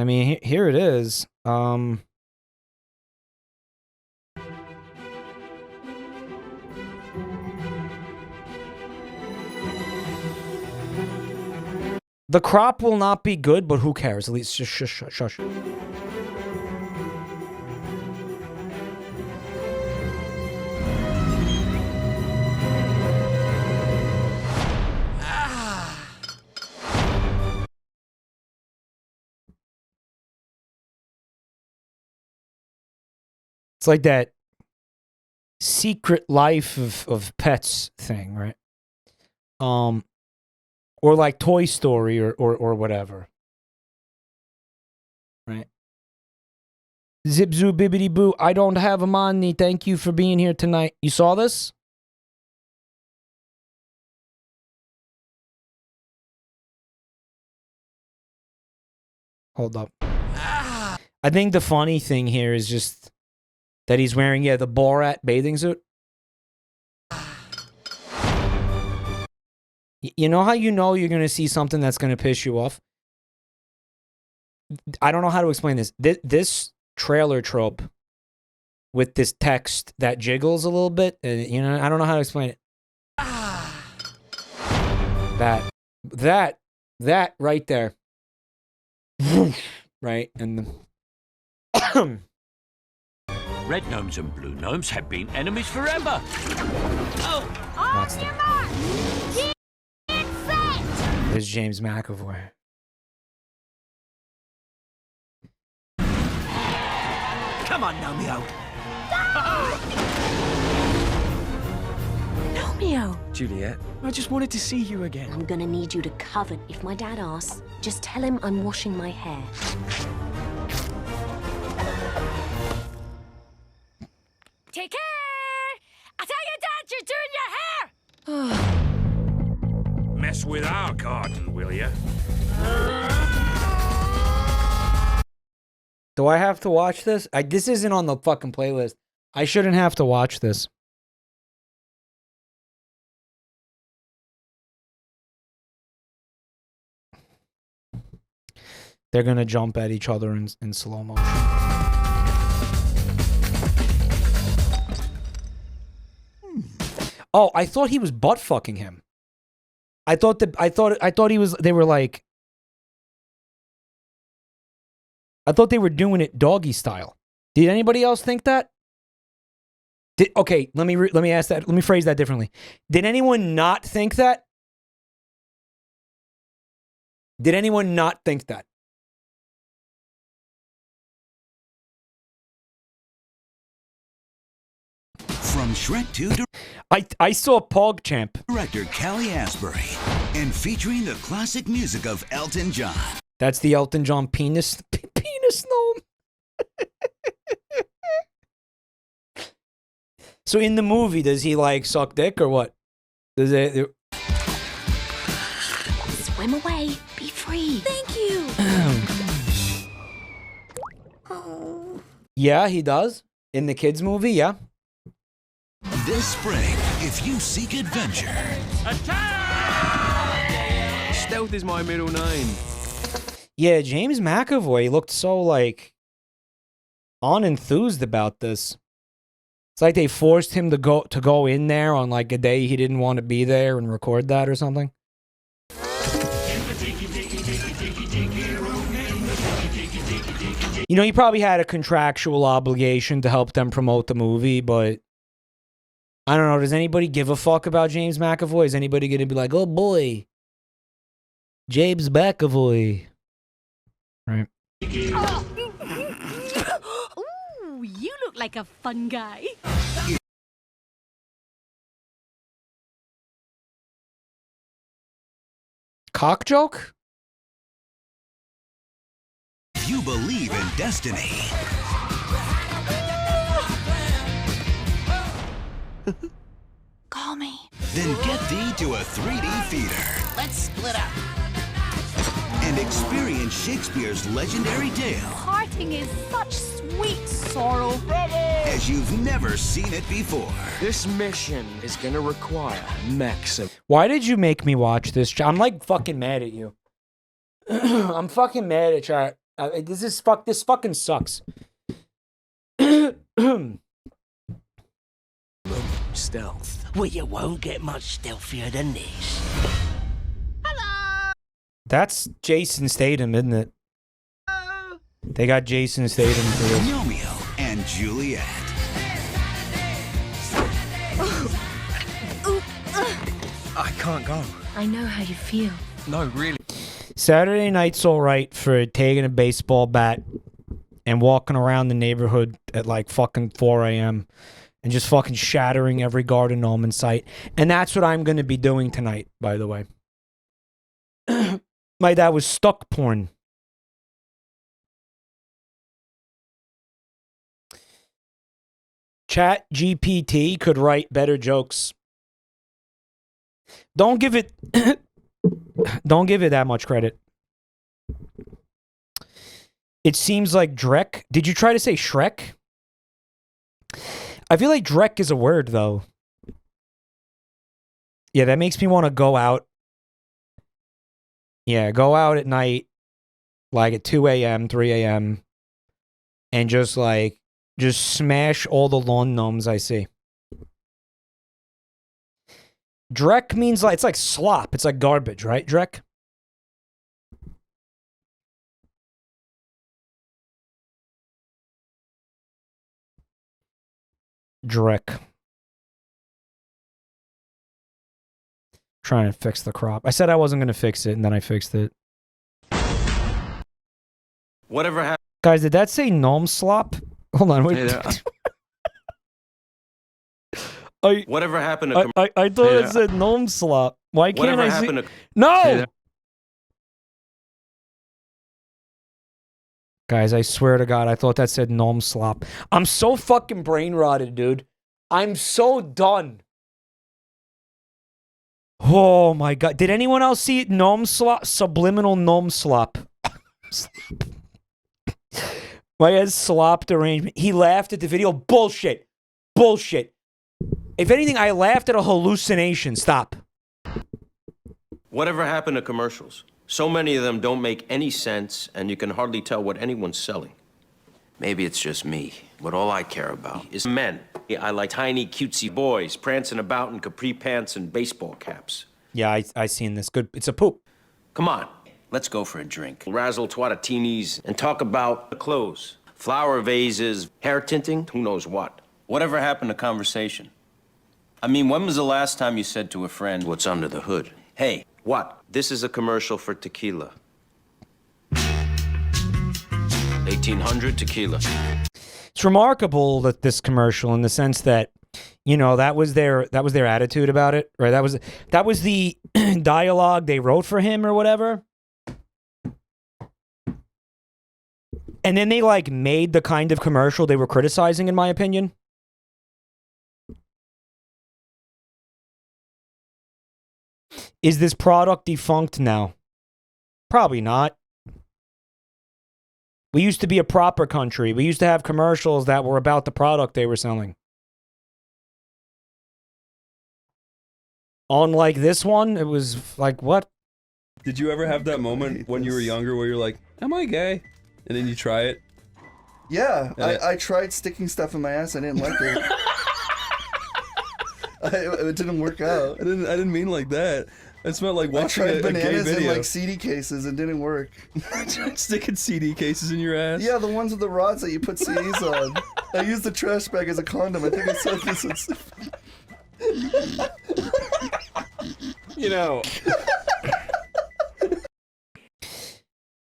mean, here it is. The crop will not be good, but who cares? At least shush. It's like that Secret Life of Pets thing, right? Or like Toy Story or whatever. Right? Zip zoo bibbity boo. I don't have a money. Thank you for being here tonight. You saw this? Hold up. I think the funny thing here is just that he's wearing, the Borat bathing suit. You know how you know you're going to see something that's going to piss you off? I don't know how to explain this. This trailer trope with this text that jiggles a little bit, you know, I don't know how to explain it. That right there. Right? And the... Red gnomes and blue gnomes have been enemies forever. Oh! That's There's James McAvoy. Come on, Romeo. Romeo! Juliet, I just wanted to see you again. I'm gonna need you to cover if my dad asks. Just tell him I'm washing my hair. Take care! I tell your dad you're doing your hair! Mess with our garden, will ya? Do I have to watch this? This isn't on the fucking playlist. I shouldn't have to watch this. They're gonna jump at each other in slow motion. Oh, I thought he was butt fucking him. I thought he was. They were like. I thought they were doing it doggy style. Did anybody else think that? Okay, let me ask that. Let me phrase that differently. Did anyone not think that? Did anyone not think that? From From Shrek 2 I saw PogChamp. director Callie Asbury, and featuring the classic music of Elton John. That's the Elton John penis gnome. So in the movie, does he like suck dick or what? Does it? Swim away. Be free. Thank you. Yeah, he does. In the kids movie, yeah. This spring, if you seek adventure, Stealth is my middle name. Yeah, James McAvoy looked so like unenthused about this. It's like they forced him to go in there on like a day he didn't want to be there and record that or something. You know, he probably had a contractual obligation to help them promote the movie, but I don't know. Does anybody give a fuck about James McAvoy? Is anybody going to be like, oh boy, James McAvoy? Right. Ooh, you look like a fun guy. Cock joke? if you believe in destiny. Call me. Then get thee to a 3D theater Let's split up. and experience Shakespeare's legendary tale Parting is such sweet sorrow. as you've never seen it before. This mission is gonna require maximum. Why did you make me watch this? I'm like fucking mad at you. I'm fucking mad at you. This fucking sucks. Stealth. Well, you won't get much stealthier than this. That's Jason Statham, isn't it? They got Jason Statham for this. Romeo and Juliet. I can't go. I know how you feel. No, really. Saturday night's all right for taking a baseball bat and walking around the neighborhood at like fucking 4 a.m. and just fucking shattering every garden gnome in sight. And that's what I'm going to be doing tonight, by the way. My dad was stuck porn. Chat GPT could write better jokes. Don't give it that much credit. It seems like Drek. Did you try to say Shrek? I feel like Drek is a word, though. Yeah, that makes me want to go out. Yeah, go out at night, like at 2 a.m., 3 a.m., and just smash all the lawn gnomes I see. Drek means like, it's like slop. It's like garbage, right, Drek? Drek. Trying to fix the crop. I said I wasn't going to fix it, and then I fixed it. Whatever happened? Guys, did that say gnome slop? Hold on, wait. Whatever happened to... I thought it said gnome slop. Why can't Whatever I see... happened to... No! Guys, I swear to God, I thought that said gnome slop. I'm so fucking brain rotted, dude. I'm so done. Oh my God. Did anyone else see it? Gnome slop? Subliminal gnome slop. My head slopped arrangement. He laughed at the video. Bullshit. Bullshit. If anything, I laughed at a hallucination. Stop. Whatever happened to commercials? So many of them don't make any sense, and you can hardly tell what anyone's selling. Maybe it's just me, but all I care about is men. I like tiny, cutesy boys prancing about in capri pants and baseball caps. Yeah, I seen this. Good. It's a poop. Come on, let's go for a drink. Razzle twatatinis and talk about the clothes, flower vases, hair tinting, who knows what. Whatever happened to conversation? I mean, when was the last time you said to a friend, what's under the hood? Hey, what? This is a commercial for tequila. 1800 tequila. It's remarkable that this commercial, in the sense that You know, that was their attitude about it, right? That was the dialogue they wrote for him or whatever. And then they like made the kind of commercial they were criticizing, in my opinion. Is this product defunct now? Probably not. We used to be a proper country. We used to have commercials that were about the product they were selling. Unlike this one, it was like, what? Did you ever have that moment when you were younger where you're like, am I gay? And then you try it? Yeah, I tried sticking stuff in my ass. I didn't like it. It didn't work out. I didn't mean like that. I smelled like watching I tried a gay bananas video. in like CD cases and didn't work. Sticking CD cases in your ass? Yeah, the ones with the rods that you put CDs on. I used the trash bag as a condom. I think I said this. You know.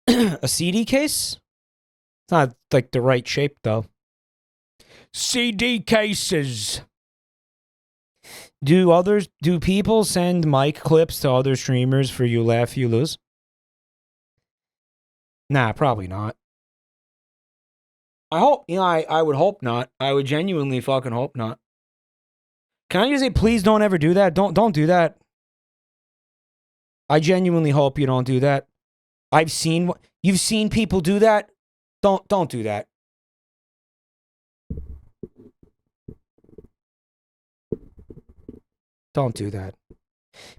A CD case? It's not like the right shape though. CD cases. Do people send mic clips to other streamers for You Laugh, You Lose? Nah, probably not. I hope, I would hope not. I would genuinely fucking hope not. Can I just say, please don't ever do that? Don't do that. I genuinely hope you don't do that. You've seen people do that? Don't do that. Don't do that.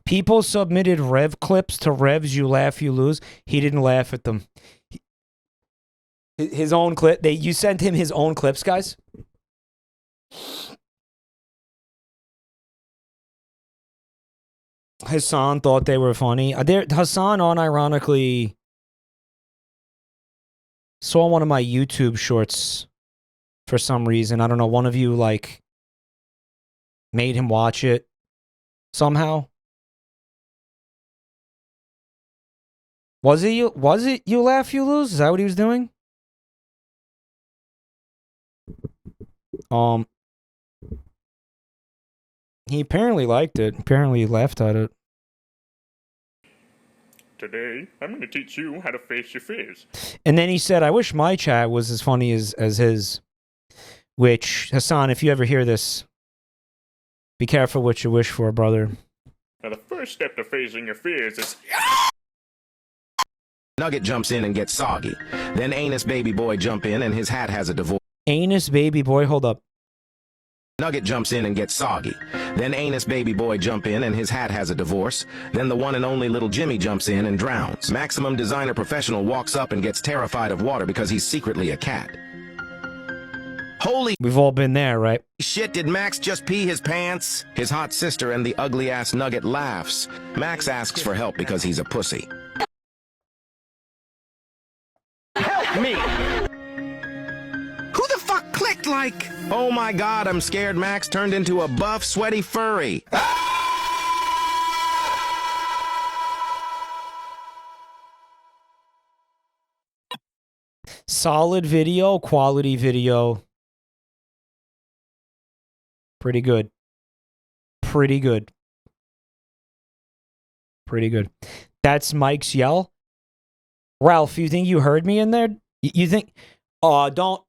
People submitted Rev clips to Rev's You Laugh, You Lose. He didn't laugh at them. His own clip. You sent him his own clips, guys? Hassan thought they were funny. Hassan unironically saw one of my YouTube shorts for some reason. I don't know. One of you, like, made him watch it. Somehow. Was it You Laugh, You Lose? Is that what he was doing? He apparently liked it. Apparently he laughed at it. Today, I'm going to teach you how to face your fears. And then he said, I wish my chat was as funny as his. Which, Hassan, if you ever hear this, be careful what you wish for, brother. Now, the first step to facing your fears is... Nugget jumps in and gets soggy. Then Anus Baby Boy jump in and his hat has a divorce. Anus Baby Boy, hold up. Nugget jumps in and gets soggy. Then Anus Baby Boy jump in and his hat has a divorce. Then the one and only little Jimmy jumps in and drowns. Maximum Designer Professional walks up and gets terrified of water because he's secretly a cat. Holy... We've all been there, right? Shit, did Max just pee his pants? His hot sister and the ugly-ass Nugget laughs. Max asks for help because he's a pussy. Help me! Who the fuck clicked like? Oh my god, I'm scared Max turned into a buff, sweaty furry. Solid video, quality video. Pretty good. Pretty good. Pretty good. That's Mike's yell. Ralph, you think you heard me in there? You think... don't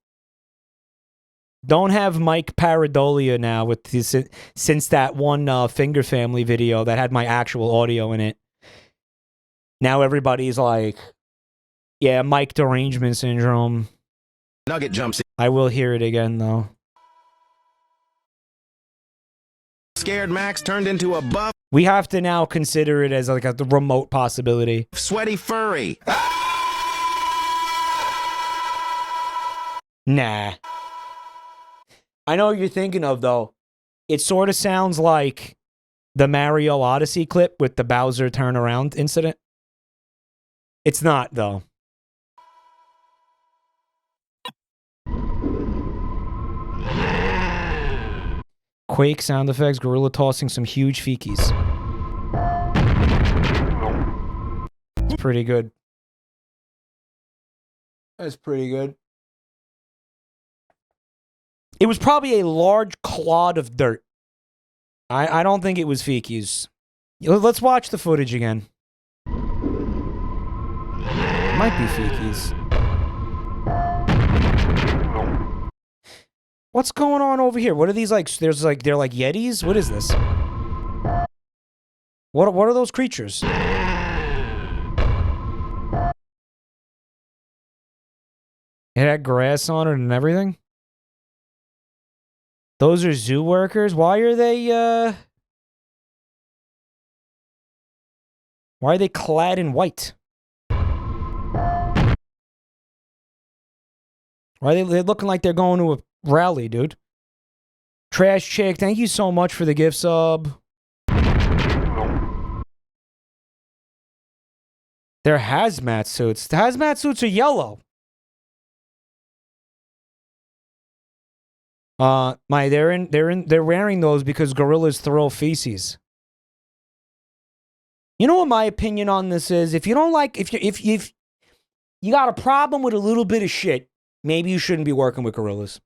have Mike Paradolia now with this, since that one Finger Family video that had my actual audio in it. Now everybody's like, yeah, Mike derangement syndrome. Nugget jumps in. I will hear it again though. Scared Max turned into a buff. We have to now consider it as like a remote possibility. Sweaty furry. Nah. I know what you're thinking of, though. It sort of sounds like the Mario Odyssey clip with the Bowser turnaround incident. It's not, though. Quake sound effects, gorilla tossing some huge feekies. It's pretty good. That's pretty good. It was probably a large clod of dirt. I don't think it was Fiki's. Let's watch the footage again. It might be Fiki's. What's going on over here? What are these like? They're like Yetis? What is this? What are those creatures? It had grass on it and everything? Those are zoo workers? Why are they clad in white? Why are they looking like they're going to a rally, dude? Trash Chick, thank you so much for the gift sub. They're hazmat suits. The hazmat suits are yellow. They're wearing those because gorillas throw feces. You know what my opinion on this is? If you don't like, if you got a problem with a little bit of shit, maybe you shouldn't be working with gorillas.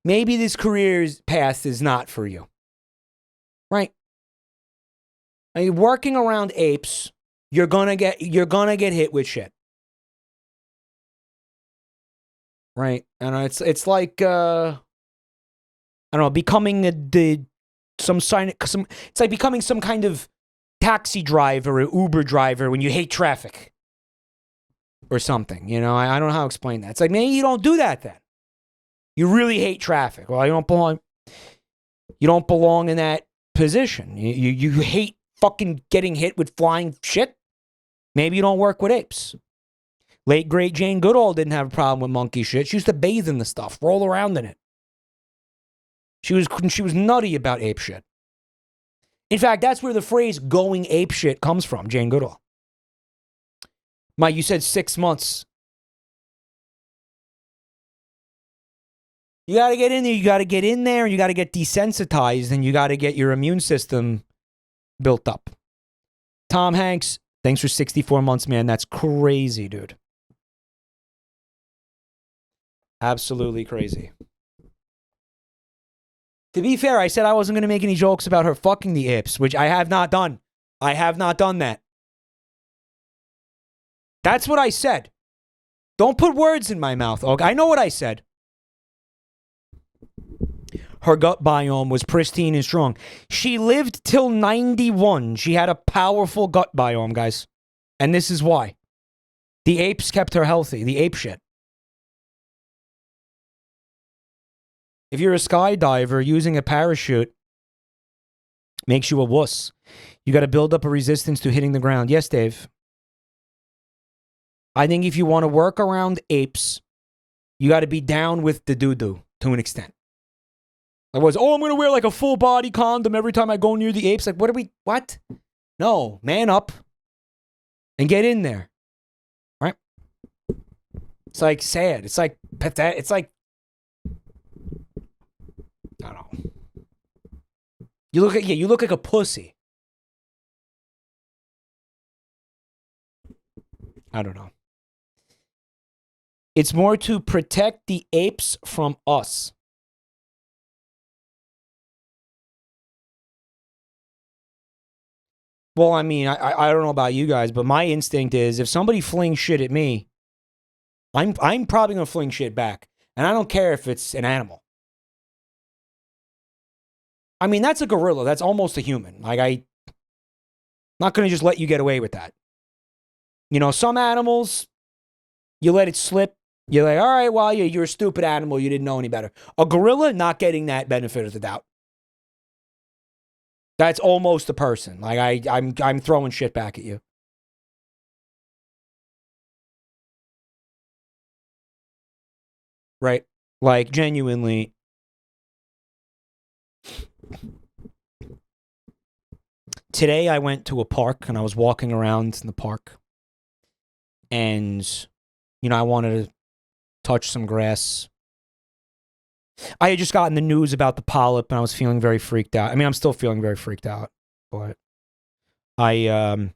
Maybe this career's path is not for you. Right? I mean, working around apes, you're gonna get hit with shit. Right? And it's like I don't know, becoming it's like becoming some kind of taxi driver or Uber driver when you hate traffic or something. You know, I don't know how to explain that. It's like, maybe you don't do that then. You really hate traffic. Well, you don't belong in that position. You hate fucking getting hit with flying shit. Maybe you don't work with apes. Late great Jane Goodall didn't have a problem with monkey shit. She used to bathe in the stuff, roll around in it. She was nutty about ape shit. In fact, that's where the phrase "going ape shit" comes from, Jane Goodall. You said 6 months. You got to get in there. You got to get in there, and you got to get desensitized, and you got to get your immune system built up. Tom Hanks, thanks for 64 months, man. That's crazy, dude. Absolutely crazy. To be fair, I said I wasn't going to make any jokes about her fucking the apes, which I have not done. I have not done that. That's what I said. Don't put words in my mouth, okay? I know what I said. Her gut biome was pristine and strong. She lived till 91. She had a powerful gut biome, guys. And this is why. The apes kept her healthy. The ape shit. If you're a skydiver, using a parachute makes you a wuss. You got to build up a resistance to hitting the ground. Yes, Dave. I think if you want to work around apes, you got to be down with the doo-doo to an extent. I'm going to wear like a full body condom every time I go near the apes. Like, what? No, man up and get in there. Right? It's like sad. It's like pathetic. It's like, I don't know. You look like a pussy. I don't know. It's more to protect the apes from us. Well, I mean, I don't know about you guys, but my instinct is if somebody flings shit at me, I'm probably going to fling shit back. And I don't care if it's an animal. I mean, that's a gorilla. That's almost a human. Like, I'm not going to just let you get away with that. You know, some animals, you let it slip. You're like, all right, well, you're a stupid animal. You didn't know any better. A gorilla, not getting that benefit of the doubt. That's almost a person. Like, I'm throwing shit back at you. Right? Like, genuinely. Today I went to a park and I was walking around in the park. And, you know, I wanted to touch some grass. I had just gotten the news about the polyp and I was feeling very freaked out. I mean, I'm still feeling very freaked out. But there's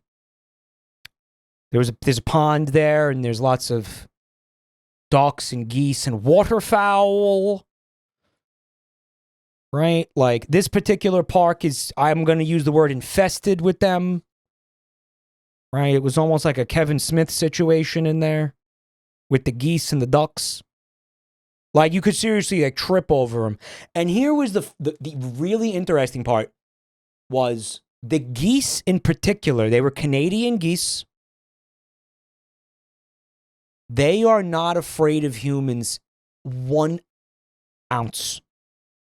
a pond there and there's lots of ducks and geese and waterfowl. right? Like this particular park is, I'm going to use the word infested with them, right? It was almost like a Kevin Smith situation in there with the geese and the ducks. Like you could seriously like trip over them. And here was the really interesting part was the geese in particular. They were Canadian geese. They are not afraid of humans 1 ounce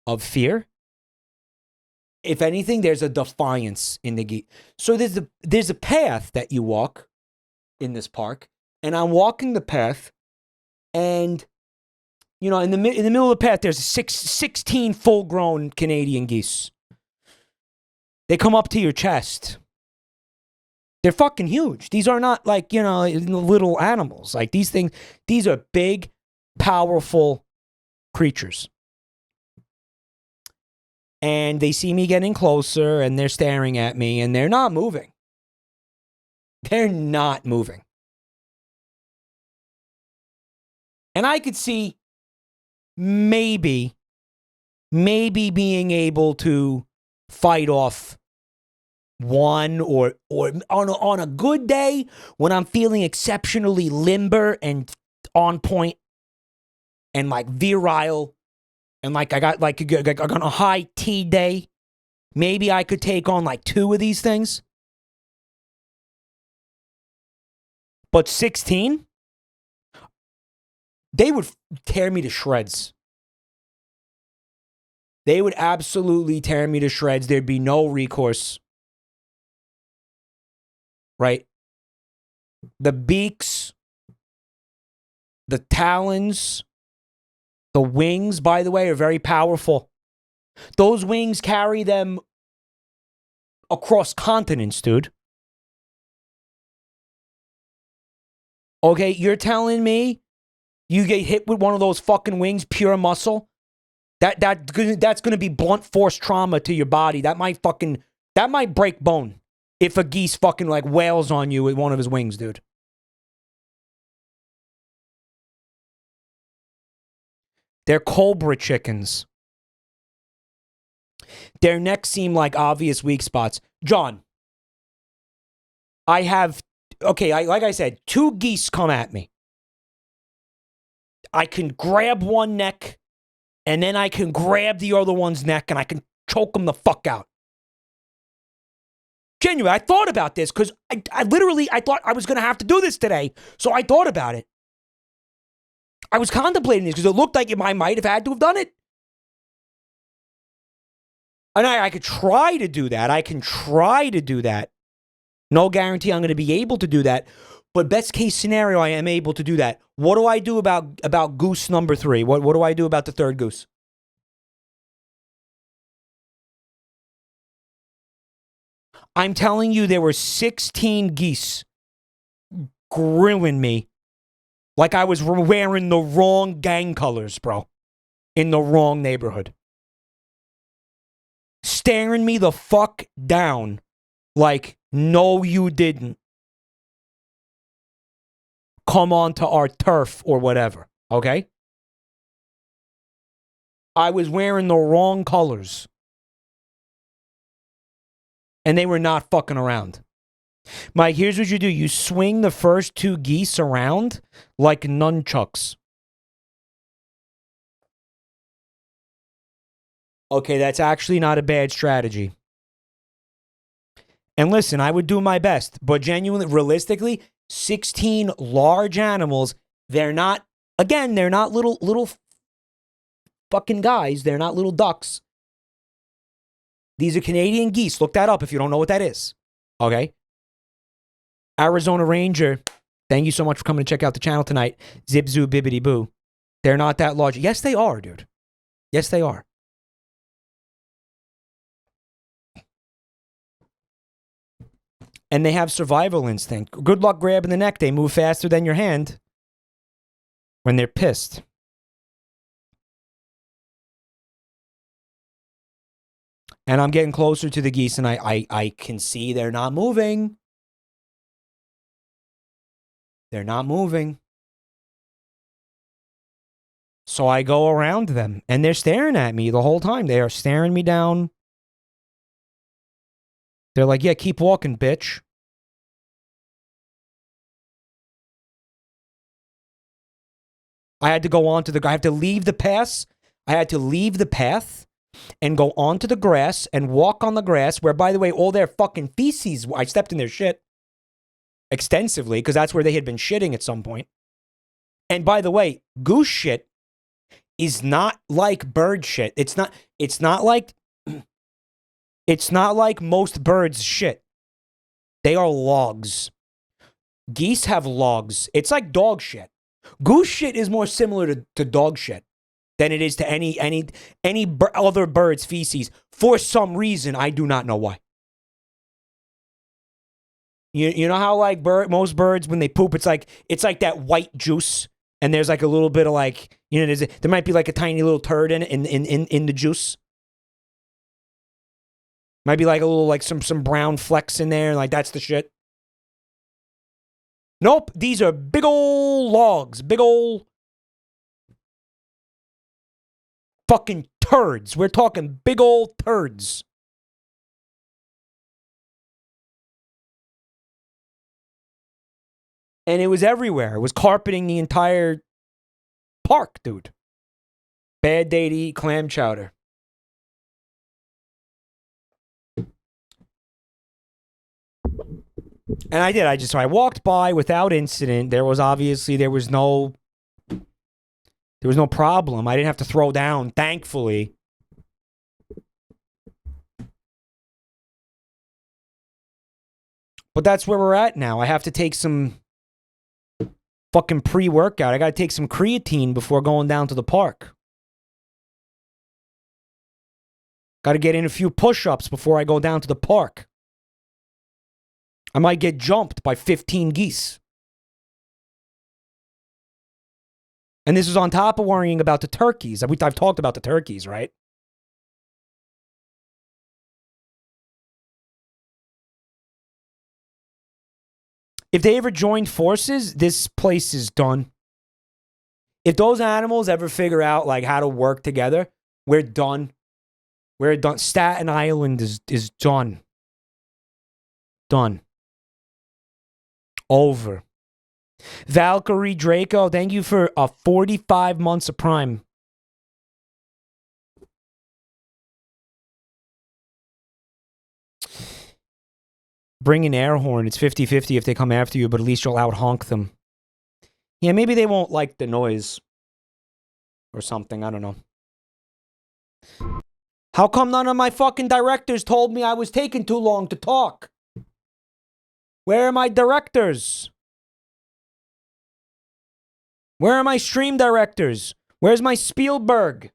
of fear. If anything, there's a defiance in the geese. So there's a path that you walk in this park, and I'm walking the path, and you know, in the middle of the path, there's 16 full-grown Canadian geese. They come up to your chest. They're fucking huge. These are not like, you know, little animals. Like these things, these are big, powerful creatures. And they see me getting closer, and they're staring at me, and they're not moving. They're not moving. And I could see maybe being able to fight off one or on a good day when I'm feeling exceptionally limber and on point and like virile and like I got like on a high T day, maybe I could take on like 2 of these things. But 16? They would tear me to shreds. They would absolutely tear me to shreds. There'd be no recourse. Right? The beaks, the talons, the wings, by the way, are very powerful. Those wings carry them across continents, dude. Okay, you're telling me you get hit with one of those fucking wings, pure muscle? That's gonna be blunt force trauma to your body. That might break bone if a geese fucking like wails on you with one of his wings, dude. They're cobra chickens. Their necks seem like obvious weak spots. John, I have, like I said, 2 geese come at me. I can grab one neck, and then I can grab the other one's neck, and I can choke them the fuck out. Genuinely, I thought about this, because I thought I was going to have to do this today, so I thought about it. I was contemplating this, because it looked like I might have had to have done it. And I could try to do that. I can try to do that. No guarantee I'm going to be able to do that. But best case scenario, I am able to do that. What do I do about goose number 3? What do I do about the 3rd goose? I'm telling you, there were 16 geese grilling me like I was wearing the wrong gang colors, bro. In the wrong neighborhood. Staring me the fuck down like, no, you didn't. Come on to our turf or whatever, okay? I was wearing the wrong colors. And they were not fucking around. Mike, here's what you do. You swing the first 2 geese around like nunchucks. Okay, that's actually not a bad strategy. And listen, I would do my best, but genuinely, realistically, 16 large animals, they're not little fucking guys. They're not little ducks. These are Canadian geese. Look that up if you don't know what that is. Okay? Arizona Ranger, thank you so much for coming to check out the channel tonight. Zip, zoo, bibbity, boo. They're not that large. Yes, they are, dude. Yes, they are. And they have survival instinct. Good luck grabbing the neck. They move faster than your hand when they're pissed. And I'm getting closer to the geese, and I can see they're not moving. They're not moving. So I go around them, and they're staring at me the whole time. They are staring me down. They're like, yeah, keep walking, bitch. I had to go on to the... I have to leave the pass. I had to leave the path and go onto the grass and walk on the grass where, by the way, all their fucking feces... I stepped in their shit extensively because that's where they had been shitting at some point. And by the way, goose shit is not like bird shit. It's not like most birds' shit. They are logs. Geese have logs. It's like dog shit. Goose shit is more similar to dog shit than it is to any other bird's feces. For some reason, I do not know why. You know how like most birds when they poop, it's like that white juice, and there's like a little bit of like, you know, there might be like a tiny little turd in the juice. Might be like a little like some brown flecks in there, like that's the shit. Nope, these are big old logs, big old fucking turds. We're talking big old turds. And it was everywhere. It was carpeting the entire park, dude. Bad day to eat clam chowder. And I did. So I walked by without incident. There was no problem. I didn't have to throw down, thankfully. But that's where we're at now. I have to take some fucking pre-workout. I got to take some creatine before going down to the park. Got to get in a few push-ups before I go down to the park. I might get jumped by 15 geese. And this is on top of worrying about the turkeys. I've talked about the turkeys, right? If they ever join forces, this place is done. If those animals ever figure out like how to work together, we're done. We're done. Staten Island is done. Done. Over. Valkyrie Draco, thank you for 45 months of Prime. Bring an air horn. It's 50-50 if they come after you, but at least you'll out-honk them. Yeah, maybe they won't like the noise. Or something, I don't know. How come none of my fucking directors told me I was taking too long to talk? Where are my directors? Where are my stream directors? Where's my Spielberg?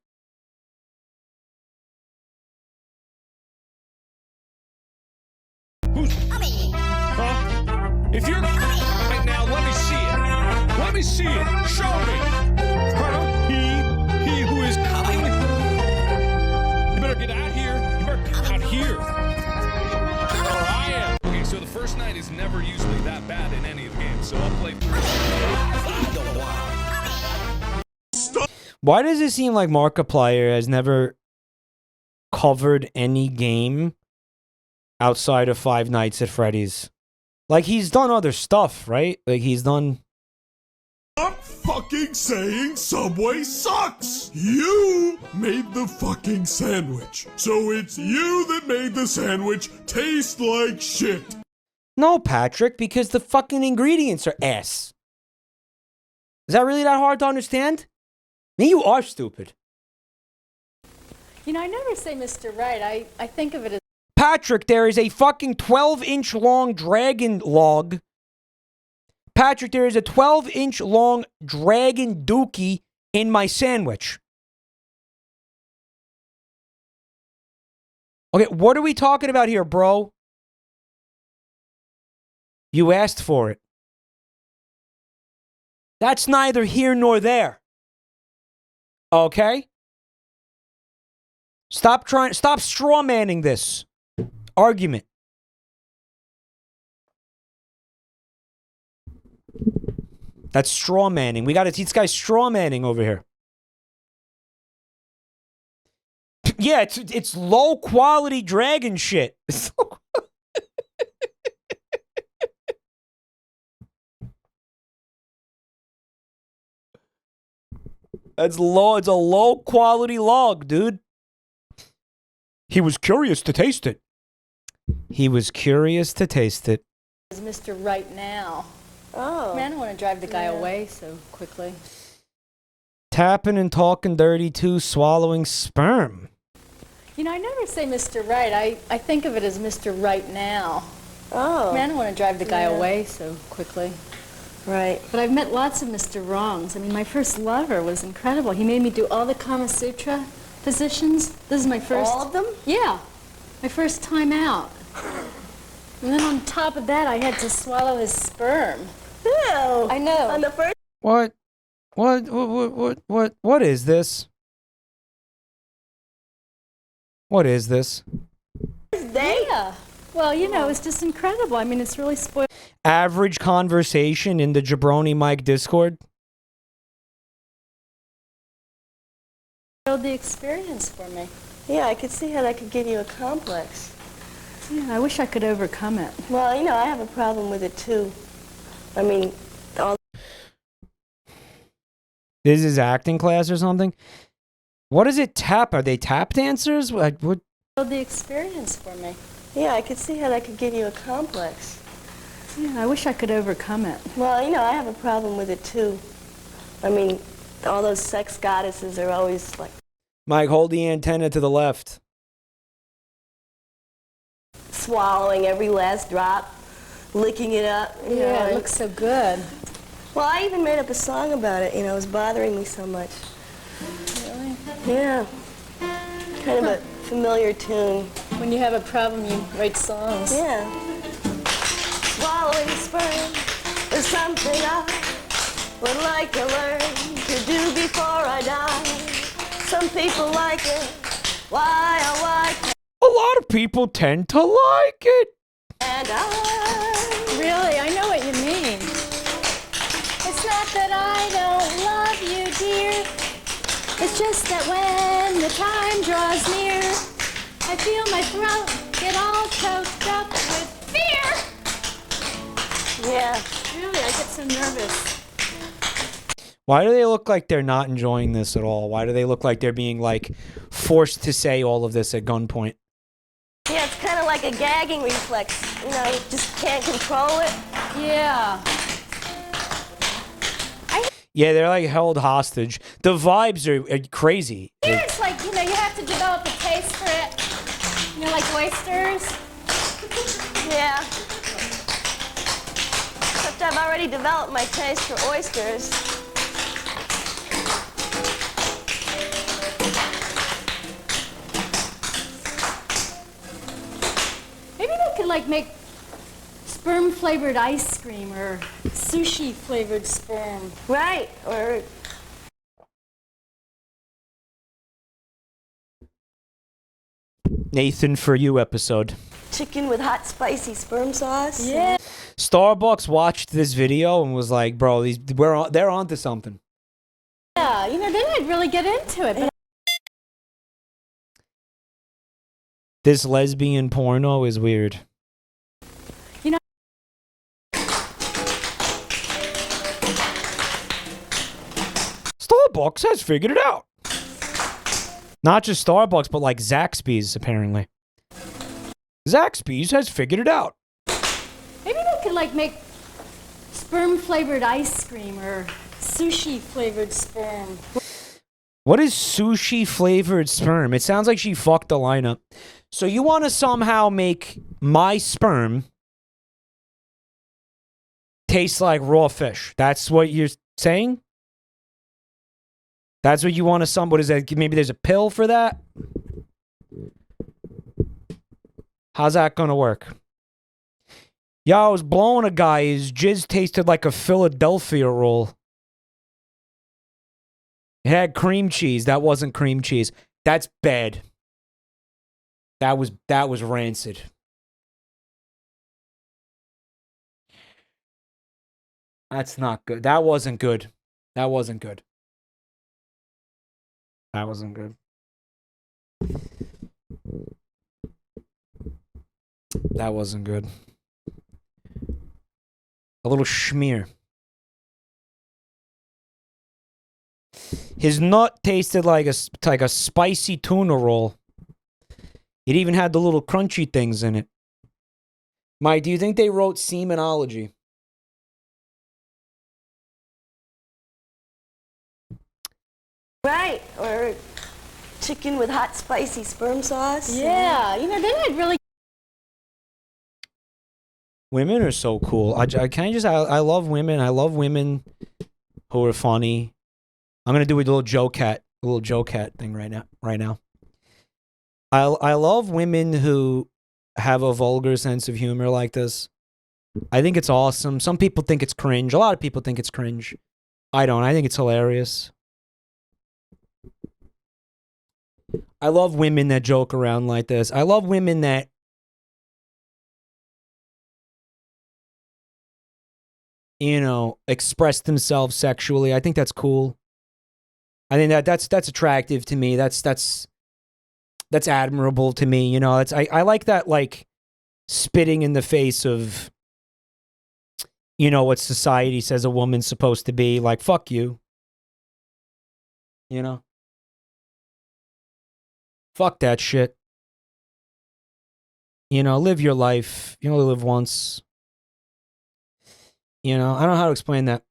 Huh? If you're right now, let me see it. Let me see it. Show me. Huh? He who is coming. You better get out here. You better get out here. Or I am. Okay, so the first night is never usually that bad in any of the games, so I'll play through. Why does it seem like Markiplier has never covered any game outside of Five Nights at Freddy's? Like, he's done other stuff, right? Like, he's done... Stop fucking saying Subway sucks! You made the fucking sandwich. So it's you that made the sandwich taste like shit. No, Patrick, because the fucking ingredients are ass. Is that really that hard to understand? Man, you are stupid. You know, I never say Mr. Right. I think of it as... Patrick, there is a fucking 12-inch long dragon log. Patrick, there is a 12-inch long dragon dookie in my sandwich. Okay, what are we talking about here, bro? You asked for it. That's neither here nor there. Okay? Stop straw-manning this argument. That's straw-manning. We got to teach this guy straw-manning over here. Yeah, it's low quality dragon shit. That's low. It's a low quality log, dude. He was curious to taste it. He was curious to taste it. Is Mr. Right now. Oh. I mean, I don't want to drive the guy away so quickly. Tapping and talking dirty too, swallowing sperm. You know, I never say Mr. Right. I think of it as Mr. Right now. Oh. I mean, I don't want to drive the guy away so quickly. Right. But I've met lots of Mr. Wrongs. I mean, my first lover was incredible. He made me do all the Kama Sutra positions. This is my first... All of them? Yeah. My first time out. And then on top of that, I had to swallow his sperm. Ew. I know. On the first... What is this? What is this? Day? Yeah. Well, you know, it's just incredible. I mean, it's really spoiled. Average conversation in the Jabronimike Discord. The experience for me. Yeah, I could see how that could give you a complex. Yeah, I wish I could overcome it. Well, you know, I have a problem with it too. I mean, all... This is acting class or something? What is it tap? Are they tap dancers? What? The experience for me. Yeah, I could see how that could give you a complex. Yeah, I wish I could overcome it. Well, you know, I have a problem with it too. I mean, all those sex goddesses are always like... Mike, hold the antenna to the left. Swallowing every last drop, licking it up. You know, Yeah, it looks so good. Well, I even made up a song about it, you know, it was bothering me so much. Really? Yeah. Kind of a familiar tune. When you have a problem, you write songs. Yeah. Swallowing sperm is something I would like to learn to do before I die. Some people like it. Why, oh, why? A lot of people tend to like it. And I... Really? I know what you mean. It's not that I don't love you, dear. It's just that when the time draws near, I feel my throat get all choked up with fear. Yeah. Really, I get so nervous. Why do they look like they're not enjoying this at all? Why do they look like they're being, like, forced to say all of this at gunpoint? Yeah, it's kind of like a gagging reflex. You know, you just can't control it. Yeah. Yeah, they're, like, held hostage. The vibes are crazy. Here it's like, you know, you have to develop a taste for it. You know, like oysters. Yeah. Except I've already developed my taste for oysters. Maybe they could, like, make sperm-flavored ice cream or sushi-flavored sperm. Right, or... Nathan For You episode. chicken with hot, spicy sperm sauce. Yeah. Starbucks watched this video and was like, bro, they're onto something. Yeah, you know, then I'd really get into it. But This lesbian porno is weird. you know, Starbucks has figured it out. Not just Starbucks, but like Zaxby's, apparently. Zaxby's has figured it out. maybe they could, like, make sperm-flavored ice cream or sushi-flavored sperm. What is sushi flavored sperm? It sounds like she fucked the lineup. So you want to somehow make my sperm taste like raw fish. That's what you're saying? That's what you want to what is that? Maybe there's a pill for that? How's that going to work? Yo, I was blowing a guy. His jizz tasted like a Philadelphia roll. It had cream cheese. That wasn't cream cheese. That's bad. That was rancid. That's not good. That wasn't good. That wasn't good. That wasn't good. That wasn't good. A little schmear. His nut tasted like a spicy tuna roll. It even had the little crunchy things in it. Mike, do you think they wrote semenology? Right, or chicken with hot spicy sperm sauce. Yeah, you know, they might really. Women are so cool. I love women. I love women who are funny. I'm gonna do a little joke hat thing right now. I love women who have a vulgar sense of humor like this. I think it's awesome. Some people think it's cringe. A lot of people think it's cringe. I don't. I think it's hilarious. I love women that joke around like this. I love women that express themselves sexually. I think that's cool. I think that's attractive to me. That's admirable to me. I like that, like, spitting in the face of what society says a woman's supposed to be. Like, fuck you. Fuck that shit. Live your life. You only live once. I don't know how to explain that.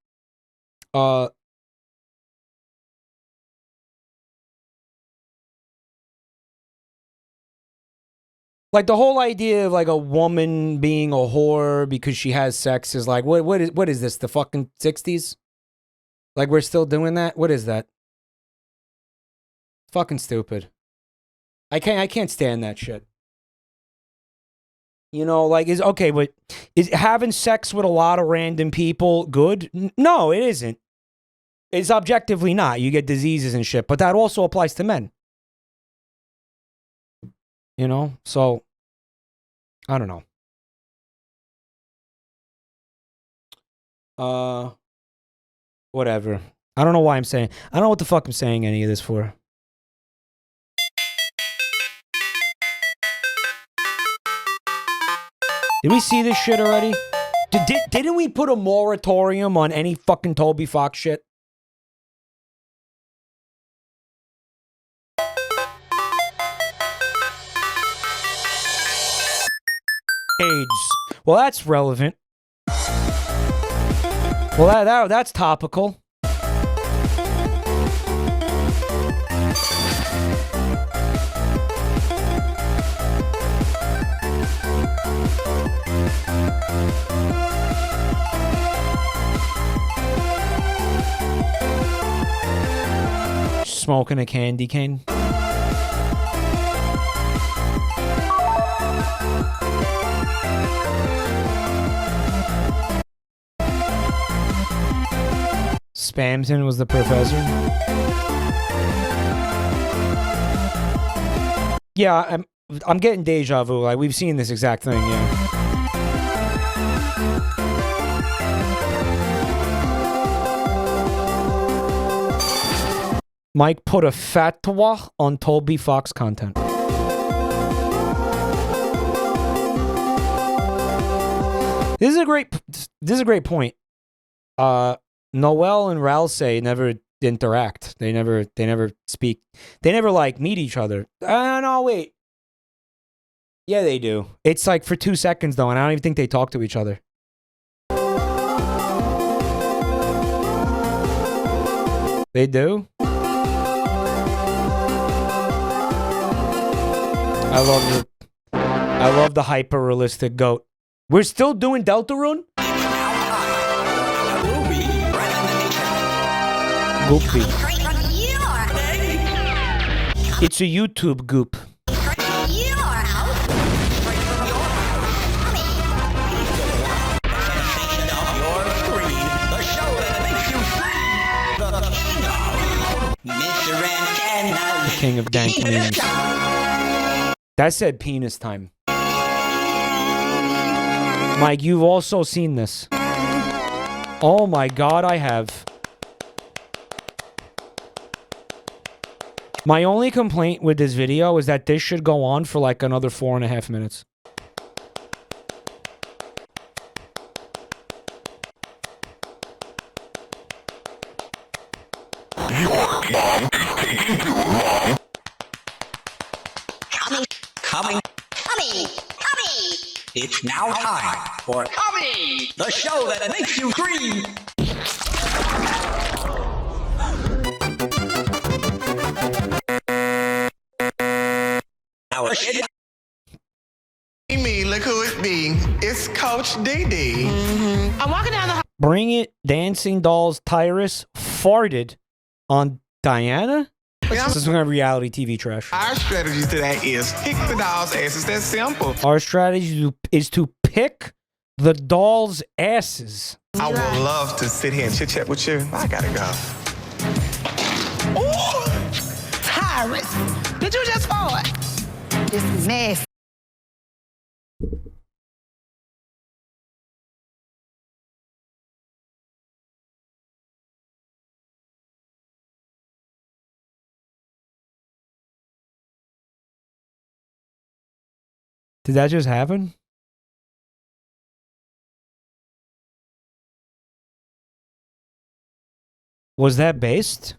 Like, the whole idea of, like, a woman being a whore because she has sex is like, what is this, the fucking 60s? Like, we're still doing that? What is that? Fucking stupid. I can't stand that shit. Like, is having sex with a lot of random people good? No, it isn't. It's objectively not. You get diseases and shit, but that also applies to men. So, I don't know. Whatever. I don't know why I don't know what the fuck I'm saying any of this for. Did we see this shit already? Didn't we put a moratorium on any fucking Toby Fox shit? AIDS. Well, that's relevant. Well, that's topical. Smoking a candy cane. Spamton was the professor. Yeah, I'm getting deja vu. Like, we've seen this exact thing, yeah. Mike put a fatwa on Toby Fox content. This is a great point. Noel and Ralsei never interact. They never speak. They never, like, meet each other. No, wait. Yeah, they do. It's like for 2 seconds though, and I don't even think they talk to each other. They do? I love the hyper-realistic goat. We're still doing Deltarune? Goopy. It's a YouTube goop. The king of dank memes. That said penis time. Mike, you've also seen this. Oh my god, I have. My only complaint with this video is that this should go on for like another 4.5 minutes. Coming. It's now time for Coming, the show that makes you scream. Me, look who it be. It's Coach DD. I'm walking down the Bring It Dancing Dolls Tyrus farted on Diana? This is kind of reality TV trash. Our strategy today is pick the doll's ass. It's that simple. Our strategy is to pick the dolls' asses. I would love to sit here and chit chat with you. I gotta go. Ooh, Tyrus, did you just fart? This is nasty. Did that just happen? Was that based?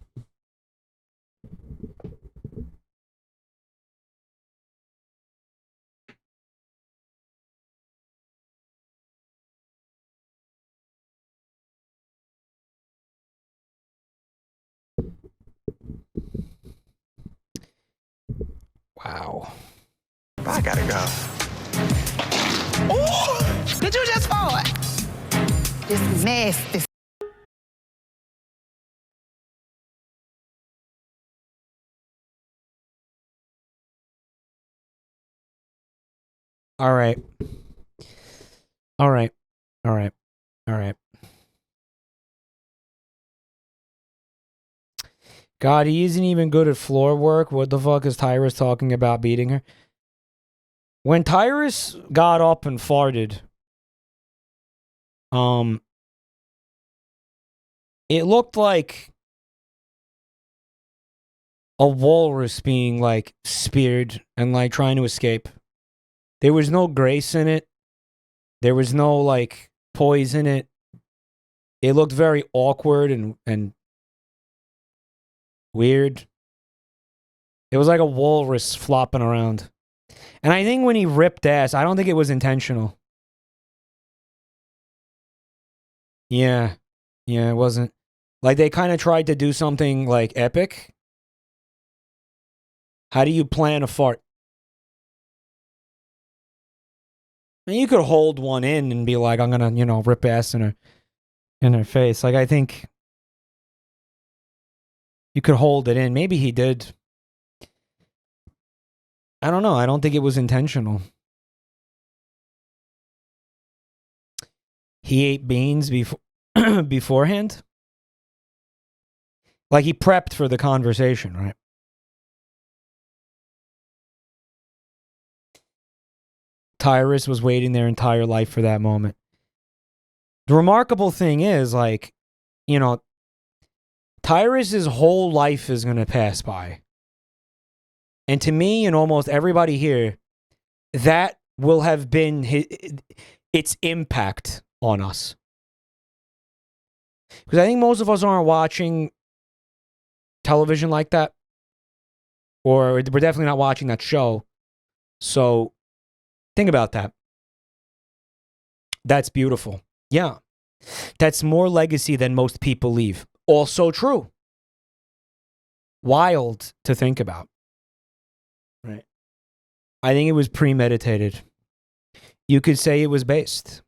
Wow. I gotta go. Ooh, did you just fart? This is nasty. All right. All right. All right. All right. God, he isn't even good at floor work. What the fuck is Tyrus talking about beating her? When Tyrus got up and farted, it looked like a walrus being like speared and like trying to escape. There was no grace in it. There was no like poise in it. It looked very awkward and weird. It was like a walrus flopping around. And I think when he ripped ass, I don't think it was intentional. Yeah. Yeah, it wasn't. Like they kind of tried to do something like epic. How do you plan a fart? I mean, you could hold one in and be like, I'm gonna, you know, rip ass in her face. Like I think you could hold it in. Maybe he did. I don't know. I don't think it was intentional. He ate beans beforehand? Like he prepped for the conversation, right? Tyrus was waiting their entire life for that moment. The remarkable thing is, like, you know, Tyrus's whole life is going to pass by. And to me and almost everybody here, that will have been its impact on us. Because I think most of us aren't watching television like that. Or we're definitely not watching that show. So think about that. That's beautiful. Yeah. That's more legacy than most people leave. Also true. Wild to think about. Right. I think it was premeditated. You could say it was based.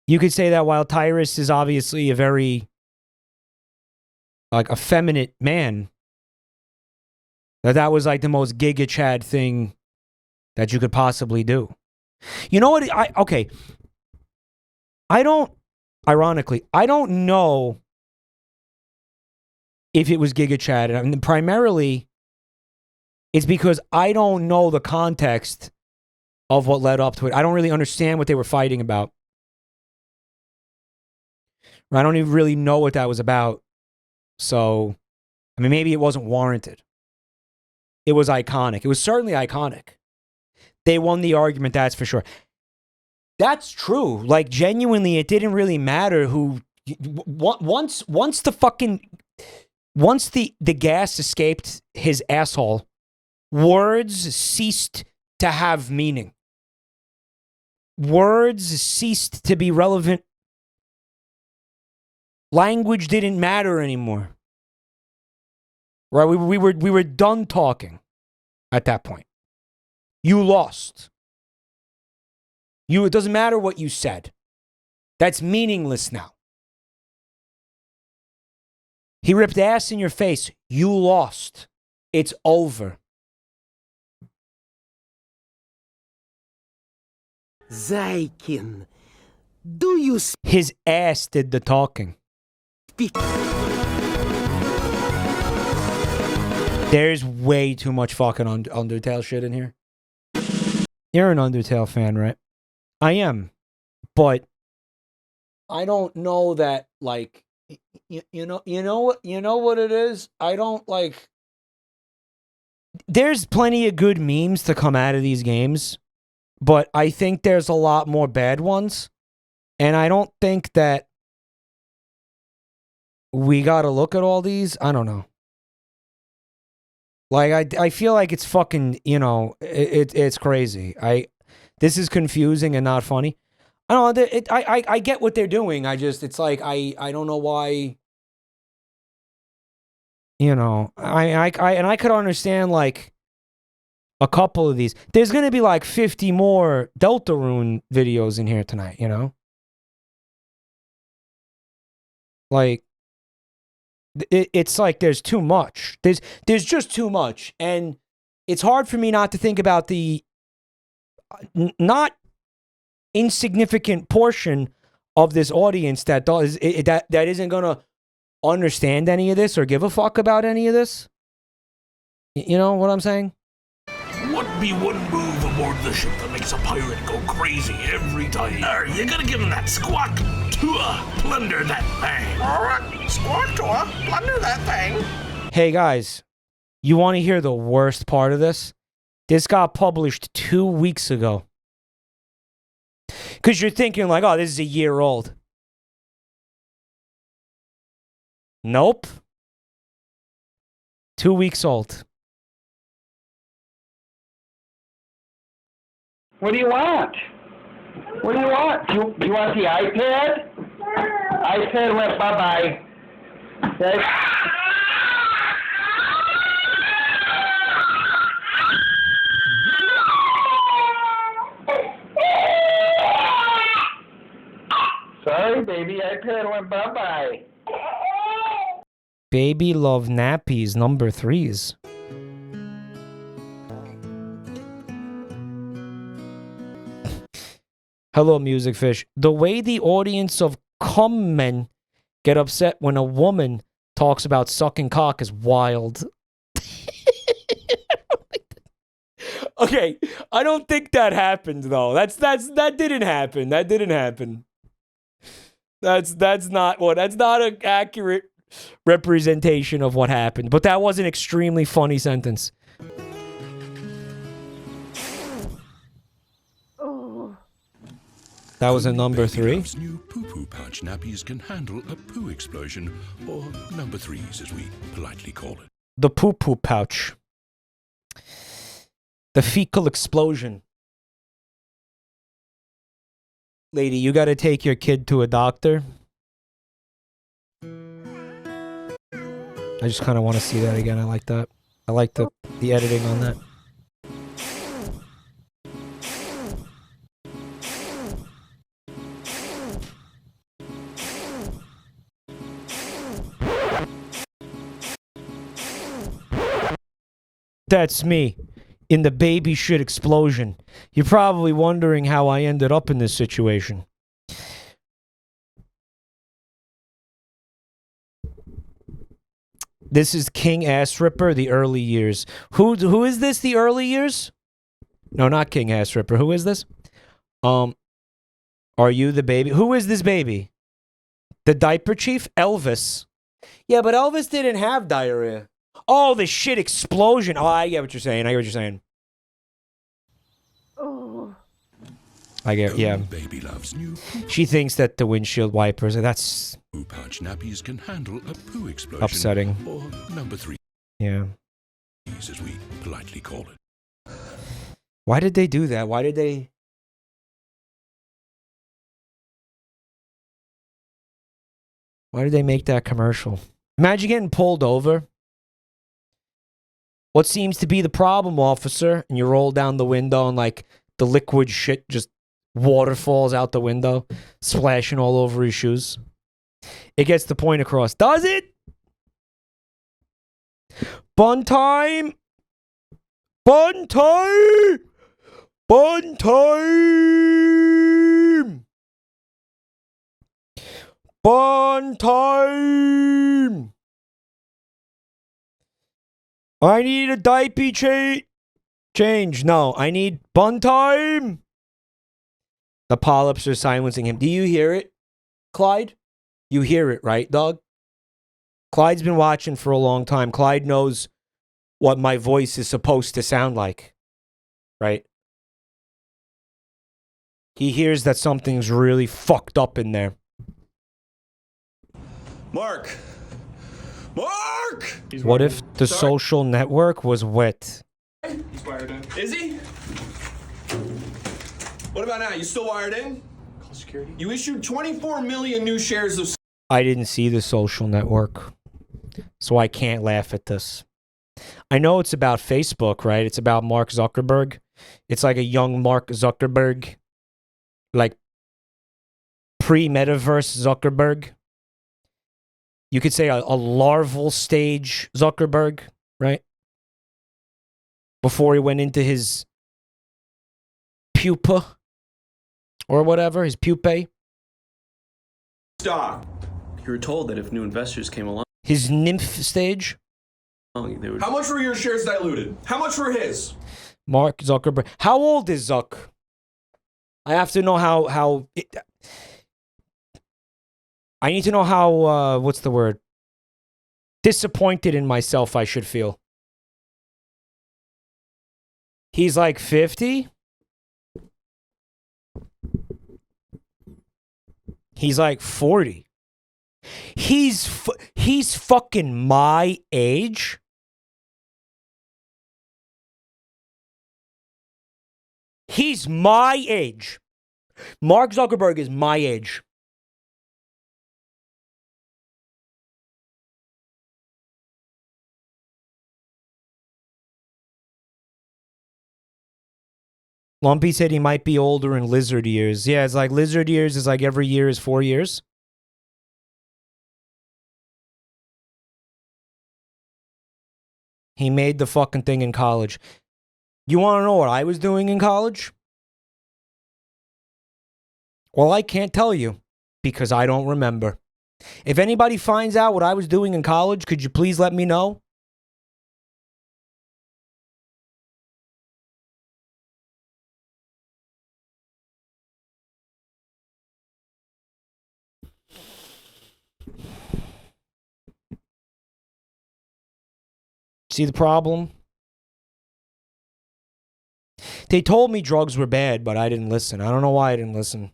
You could say that while Tyrus is obviously a very, like, effeminate man, that was like the most Giga Chad thing that you could possibly do. You know what? Ironically, I don't know if it was Giga Chad. I mean, primarily, it's because I don't know the context of what led up to it. I don't really understand what they were fighting about. I don't even really know what that was about. So I mean, maybe it wasn't warranted. It was iconic. It was certainly iconic. They won the argument, that's for sure. That's true. Like, genuinely, it didn't really matter who... Once the gas escaped his asshole, words ceased to have meaning. Words ceased to be relevant. Language didn't matter anymore. Right? We were done talking at that point. You lost. It doesn't matter what you said. That's meaningless now. He ripped ass in your face. You lost. It's over. Zykin, do you His ass did the talking. speak? There's way too much fucking Undertale shit in here. You're an Undertale fan, right? I am. But I don't know that, like, you know what it is? I don't, like... There's plenty of good memes to come out of these games, but I think there's a lot more bad ones, and I don't think that we gotta look at all these. I don't know. Like, I feel like it's fucking, it's crazy. This is confusing and not funny. I don't know, I get what they're doing. It's like, I don't know why, I could understand, like, a couple of these. There's going to be, like, 50 more Deltarune videos in here tonight, Like, it's like there's too much. There's just too much. And it's hard for me not to think about the not insignificant portion of this audience that isn't going to understand any of this or give a fuck about any of this. You know what I'm saying? What be one move aboard the ship that makes a pirate go crazy every time? You gotta give him that squawk. Tua, plunder that thing. Alright, squawk Tua, plunder that thing. Hey guys, you want to hear the worst part of this? This got published 2 weeks ago. Because you're thinking like, oh, this is a year old. Nope. 2 weeks old. What do you want? What do you want? Do you want the iPad? iPad went bye-bye. Okay. Sorry, baby. iPad went bye-bye. Baby love nappies number 3s. Hello, Music Fish. The way the audience of cum men get upset when a woman talks about sucking cock is wild. Okay, I don't think that happened though. That didn't happen. That didn't happen. That's not an accurate representation of what happened. But that was an extremely funny sentence. That was a number 3. New poo-poo pouch nappies can handle a poo explosion, or number 3s as we politely call it. The poo-poo pouch. The fecal explosion. Lady, you gotta take your kid to a doctor. I just kind of want to see that again. I like that. I like the editing on that. That's me, in the baby shit explosion. You're probably wondering how I ended up in this situation. This is King Ass Ripper, the early years. Who is this, the early years? No, not King Ass Ripper. Who is this? Are you the baby? Who is this baby? The diaper chief? Elvis. Yeah, but Elvis didn't have diarrhea. Oh, the shit explosion. Oh, I get what you're saying. I get what you're saying. Oh. I get, yeah. Baby loves new She thinks that the windshield wipers, that's poo pouch nappies can handle a poo explosion. upsetting. Or number 3, Yeah. as we politely call it. Why did they do that? Why did they... Why did they make that commercial? Imagine getting pulled over. What seems to be the problem, officer? And you roll down the window and like the liquid shit just waterfalls out the window, splashing all over his shoes. It gets the point across. Does it? Bun time! Bun time! Bun time! Bun time! I need a diaper change. No, I need bun time. The polyps are silencing him. Do you hear it, Clyde? You hear it, right, dog? Clyde's been watching for a long time. Clyde knows what my voice is supposed to sound like, right? He hears that something's really fucked up in there. Mark! Mark! What if the social network was wet? He's wired in. Is he? What about now? You still wired in? Call security. You issued 24 million new shares of... I didn't see the social network, so I can't laugh at this. I know it's about Facebook, right? It's about Mark Zuckerberg. It's like a young Mark Zuckerberg, like pre-metaverse Zuckerberg. You could say a larval stage Zuckerberg, right? Before he went into his pupa or whatever, his pupae. Stop. You were told that if new investors came along, His nymph stage. they would... How much were your shares diluted? How much were his? Mark Zuckerberg. How old is Zuck? I have to know how it, I need to know how, what's the word? Disappointed in myself I should feel. He's like 50? He's like 40. He's fucking my age? He's my age. Mark Zuckerberg is my age. Lumpy said he might be older in lizard years. Yeah, it's like lizard years is like every year is 4 years. He made the fucking thing in college. You want to know what I was doing in college? Well, I can't tell you because I don't remember. If anybody finds out what I was doing in college, could you please let me know? See the problem? They told me drugs were bad, but I didn't listen. I don't know why I didn't listen.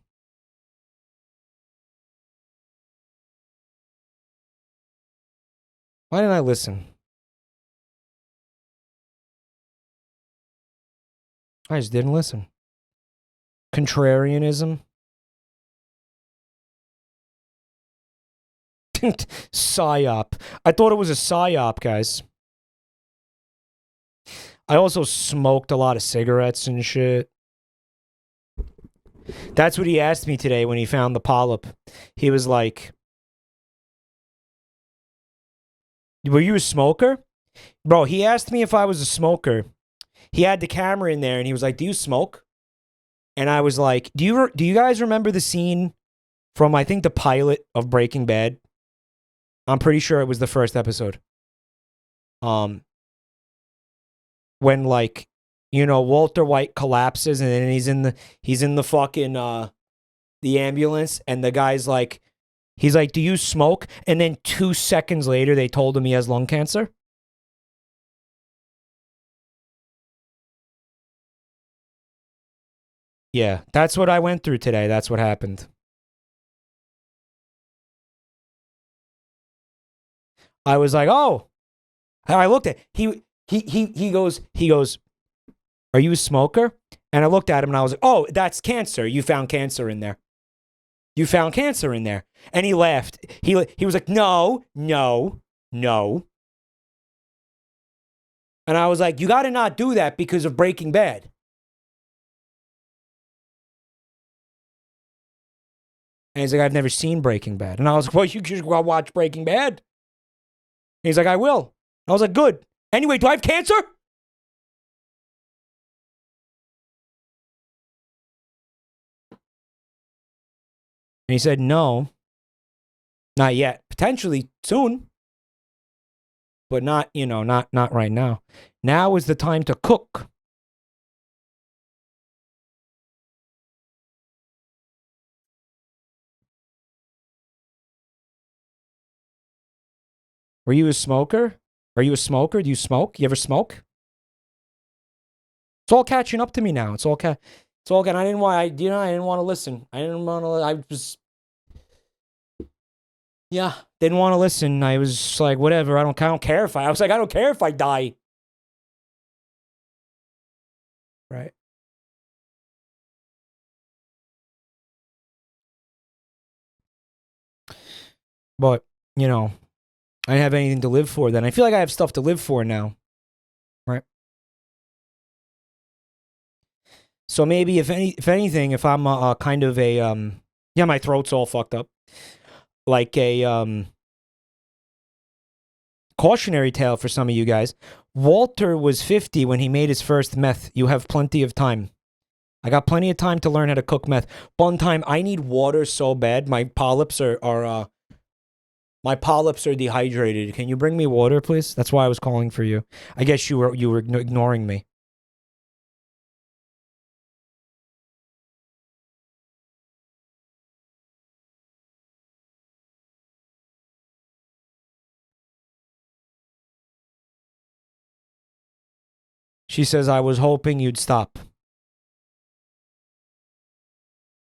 Why didn't I listen? I just didn't listen. Contrarianism. Psyop. I thought it was a psyop, guys. I also smoked a lot of cigarettes and shit. That's what he asked me today when he found the polyp. He was like, were you a smoker? Bro, he asked me if I was a smoker. He had the camera in there and he was like, do you smoke? And I was like, do you guys remember the scene from, I think, the pilot of Breaking Bad? I'm pretty sure it was the first episode. When, like, you know, Walter White collapses and then he's in the fucking the ambulance and the guy's like, He's like, do you smoke? And then 2 seconds later, they told him he has lung cancer. Yeah, that's what I went through today. That's what happened. I was like, oh. I looked at he goes, are you a smoker? And I looked at him and I was like, oh, that's cancer. You found cancer in there. You found cancer in there. And he laughed. He was like, no. And I was like, you got to not do that because of Breaking Bad. And he's like, I've never seen Breaking Bad. And I was like, well, you should go watch Breaking Bad. And he's like, I will. I was like, good. Anyway, do I have cancer? And he said, no, not yet. Potentially soon, but not, not right now. Now is the time to cook. Were you a smoker? Are you a smoker? Do you smoke? You ever smoke? It's all catching up to me now. It's all good. I didn't want. I didn't want to listen. I didn't want to. I was. Yeah, didn't want to listen. I was like, whatever. I don't care if I. I was like, I don't care if I die. Right. But I didn't have anything to live for then. I feel like I have stuff to live for now. Right. So maybe if anything, if I'm kind of a my throat's all fucked up. Like a cautionary tale for some of you guys. Walter was 50 when he made his first meth. You have plenty of time. I got plenty of time to learn how to cook meth. One time, I need water so bad. My polyps are dehydrated. Can you bring me water, please? That's why I was calling for you. I guess you were ignoring me. She says, I was hoping you'd stop.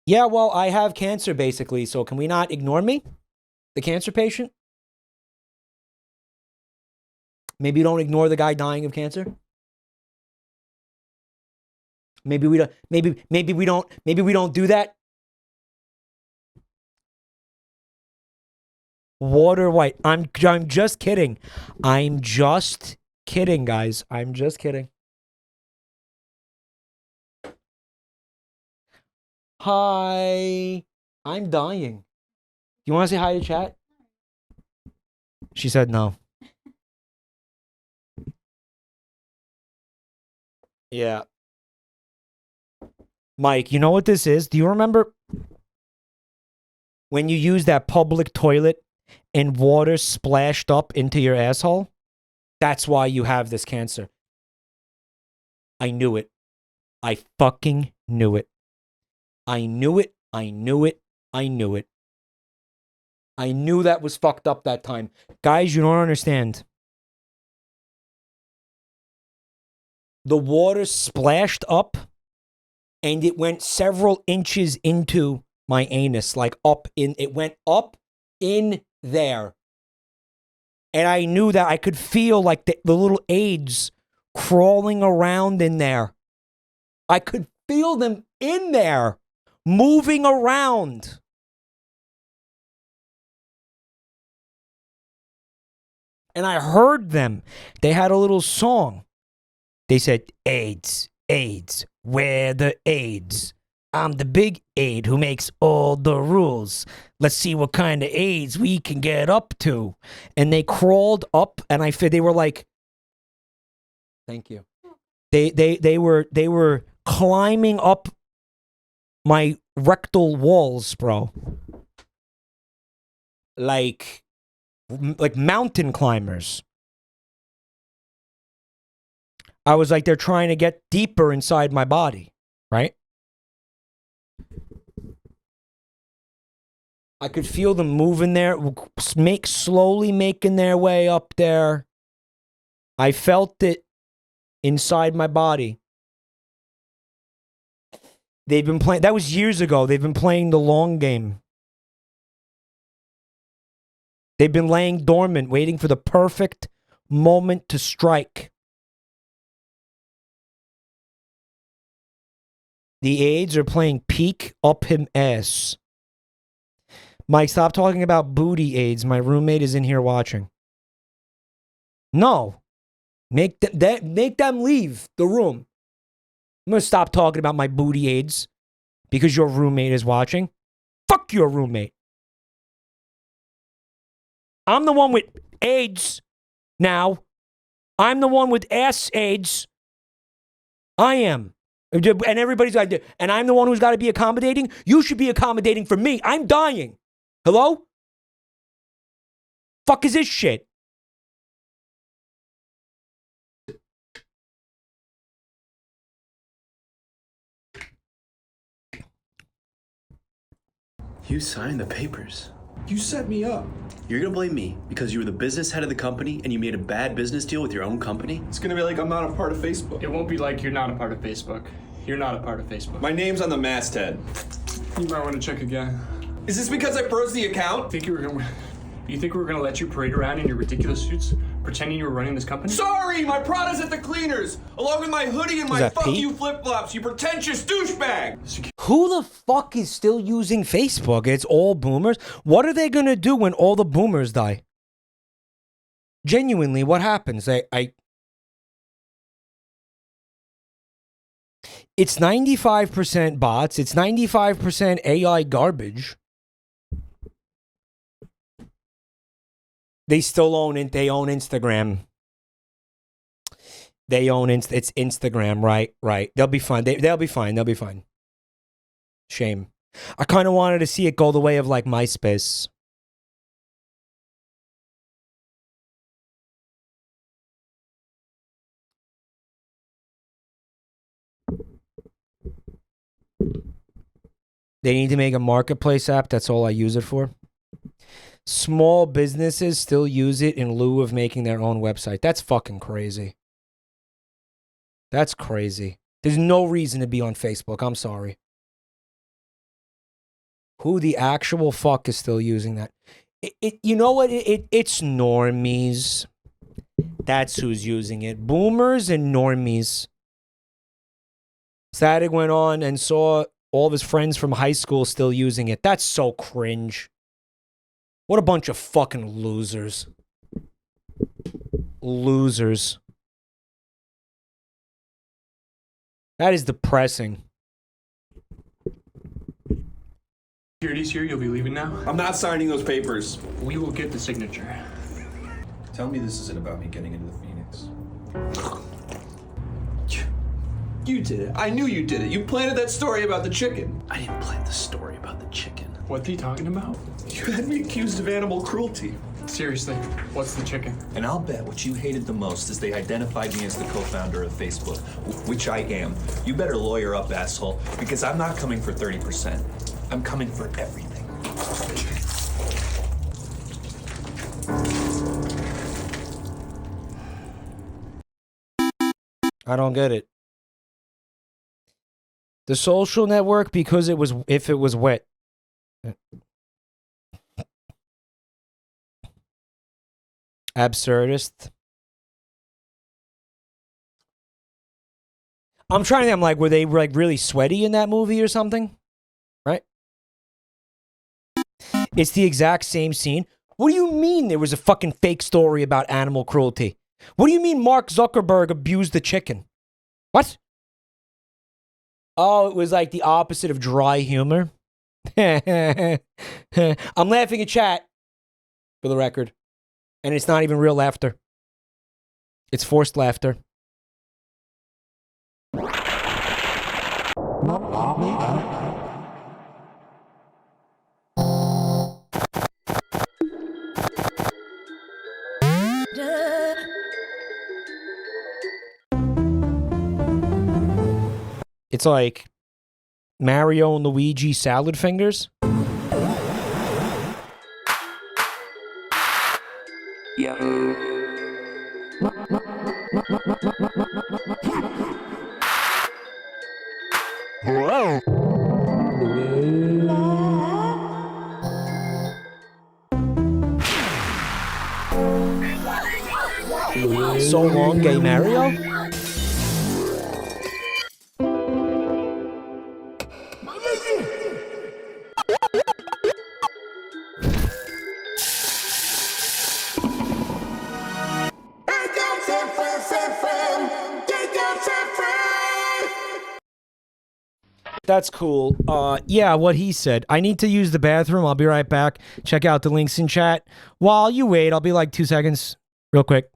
Yeah, well, I have cancer, basically, so can we not ignore me? The cancer patient? Maybe you don't ignore the guy dying of cancer? Maybe we don't do that? Water white. I'm just kidding. I'm just kidding, guys. I'm just kidding. Hi. I'm dying. You want to say hi to chat? She said no. Yeah. Mike, you know what this is? Do you remember when you used that public toilet and water splashed up into your asshole? That's why you have this cancer. I knew it. I fucking knew it. I knew it. I knew it. I knew it. I knew that was fucked up that time. Guys, you don't understand. The water splashed up and it went several inches into my anus, like it went up in there. And I knew that I could feel like the little AIDS crawling around in there. I could feel them in there, moving around. And I heard them. They had a little song. They said, AIDS, AIDS, where the AIDS? I'm the big aid who makes all the rules. Let's see what kind of AIDS we can get up to. And they crawled up, and they were like, thank you. They were climbing up my rectal walls, bro. Like mountain climbers. I was like, they're trying to get deeper inside my body, right? I could feel them moving there, slowly making their way up there. I felt it inside my body. They've been playing, that was years ago. They've been playing the long game. They've been laying dormant, waiting for the perfect moment to strike. The AIDS are playing peek up him ass. Mike, stop talking about booty AIDS. My roommate is in here watching. No. Make them leave the room. I'm going to stop talking about my booty AIDS because your roommate is watching. Fuck your roommate. I'm the one with AIDS now. I'm the one with ass AIDS. I am. And everybody's like, and I'm the one who's got to be accommodating? You should be accommodating for me. I'm dying. Hello? Fuck is this shit? You signed the papers. You set me up. You're gonna blame me because you were the business head of the company and you made a bad business deal with your own company? It's gonna be like I'm not a part of Facebook. It won't be like you're not a part of Facebook. You're not a part of Facebook. My name's on the masthead. You might want to check again. Is this because I froze the account? You think we were gonna let you parade around in your ridiculous suits, pretending you were running this company? Sorry, my Prada's at the cleaners, along with my hoodie and my fuck Pete? you flip-flops, you pretentious douchebag! Who the fuck is still using Facebook? It's all boomers. What are they going to do when all the boomers die? Genuinely, what happens? It's 95% bots. It's 95% AI garbage. They still own it. They own Instagram. They own it's Instagram, right? Right. They'll be fine. They'll be fine. They'll be fine. Shame. I kind of wanted to see it go the way of like MySpace. They need to make a marketplace app. That's all I use it for. Small businesses still use it in lieu of making their own website. That's fucking crazy. That's crazy. There's no reason to be on Facebook. I'm sorry. Who the actual fuck is still using that? You know what? It's normies. That's who's using it. Boomers and normies. Static went on and saw all of his friends from high school still using it. That's so cringe. What a bunch of fucking losers. Losers. That is depressing. Security's here, you'll be leaving now? I'm not signing those papers. We will get the signature. Tell me this isn't about me getting into the Phoenix. You did it. I knew you did it. You planted that story about the chicken. I didn't plant the story about the chicken. What's he talking about? You had me accused of animal cruelty. Seriously, what's the chicken? And I'll bet what you hated the most is they identified me as the co-founder of Facebook, which I am. You better lawyer up, asshole, because I'm not coming for 30%. I'm coming for everything. I don't get it. The social network because if it was wet. Absurdist. I'm trying to think, I'm like, were they like really sweaty in that movie or something? Right? It's the exact same scene. What do you mean there was a fucking fake story about animal cruelty? What do you mean Mark Zuckerberg abused the chicken? What? Oh, it was like the opposite of dry humor. I'm laughing at chat, for the record. And it's not even real laughter. It's forced laughter. It's like Mario and Luigi salad fingers. So long, Gay Mario? That's cool. Yeah, what he said. I need to use the bathroom. I'll be right back. Check out the links in chat. While you wait, I'll be like 2 seconds. Real quick.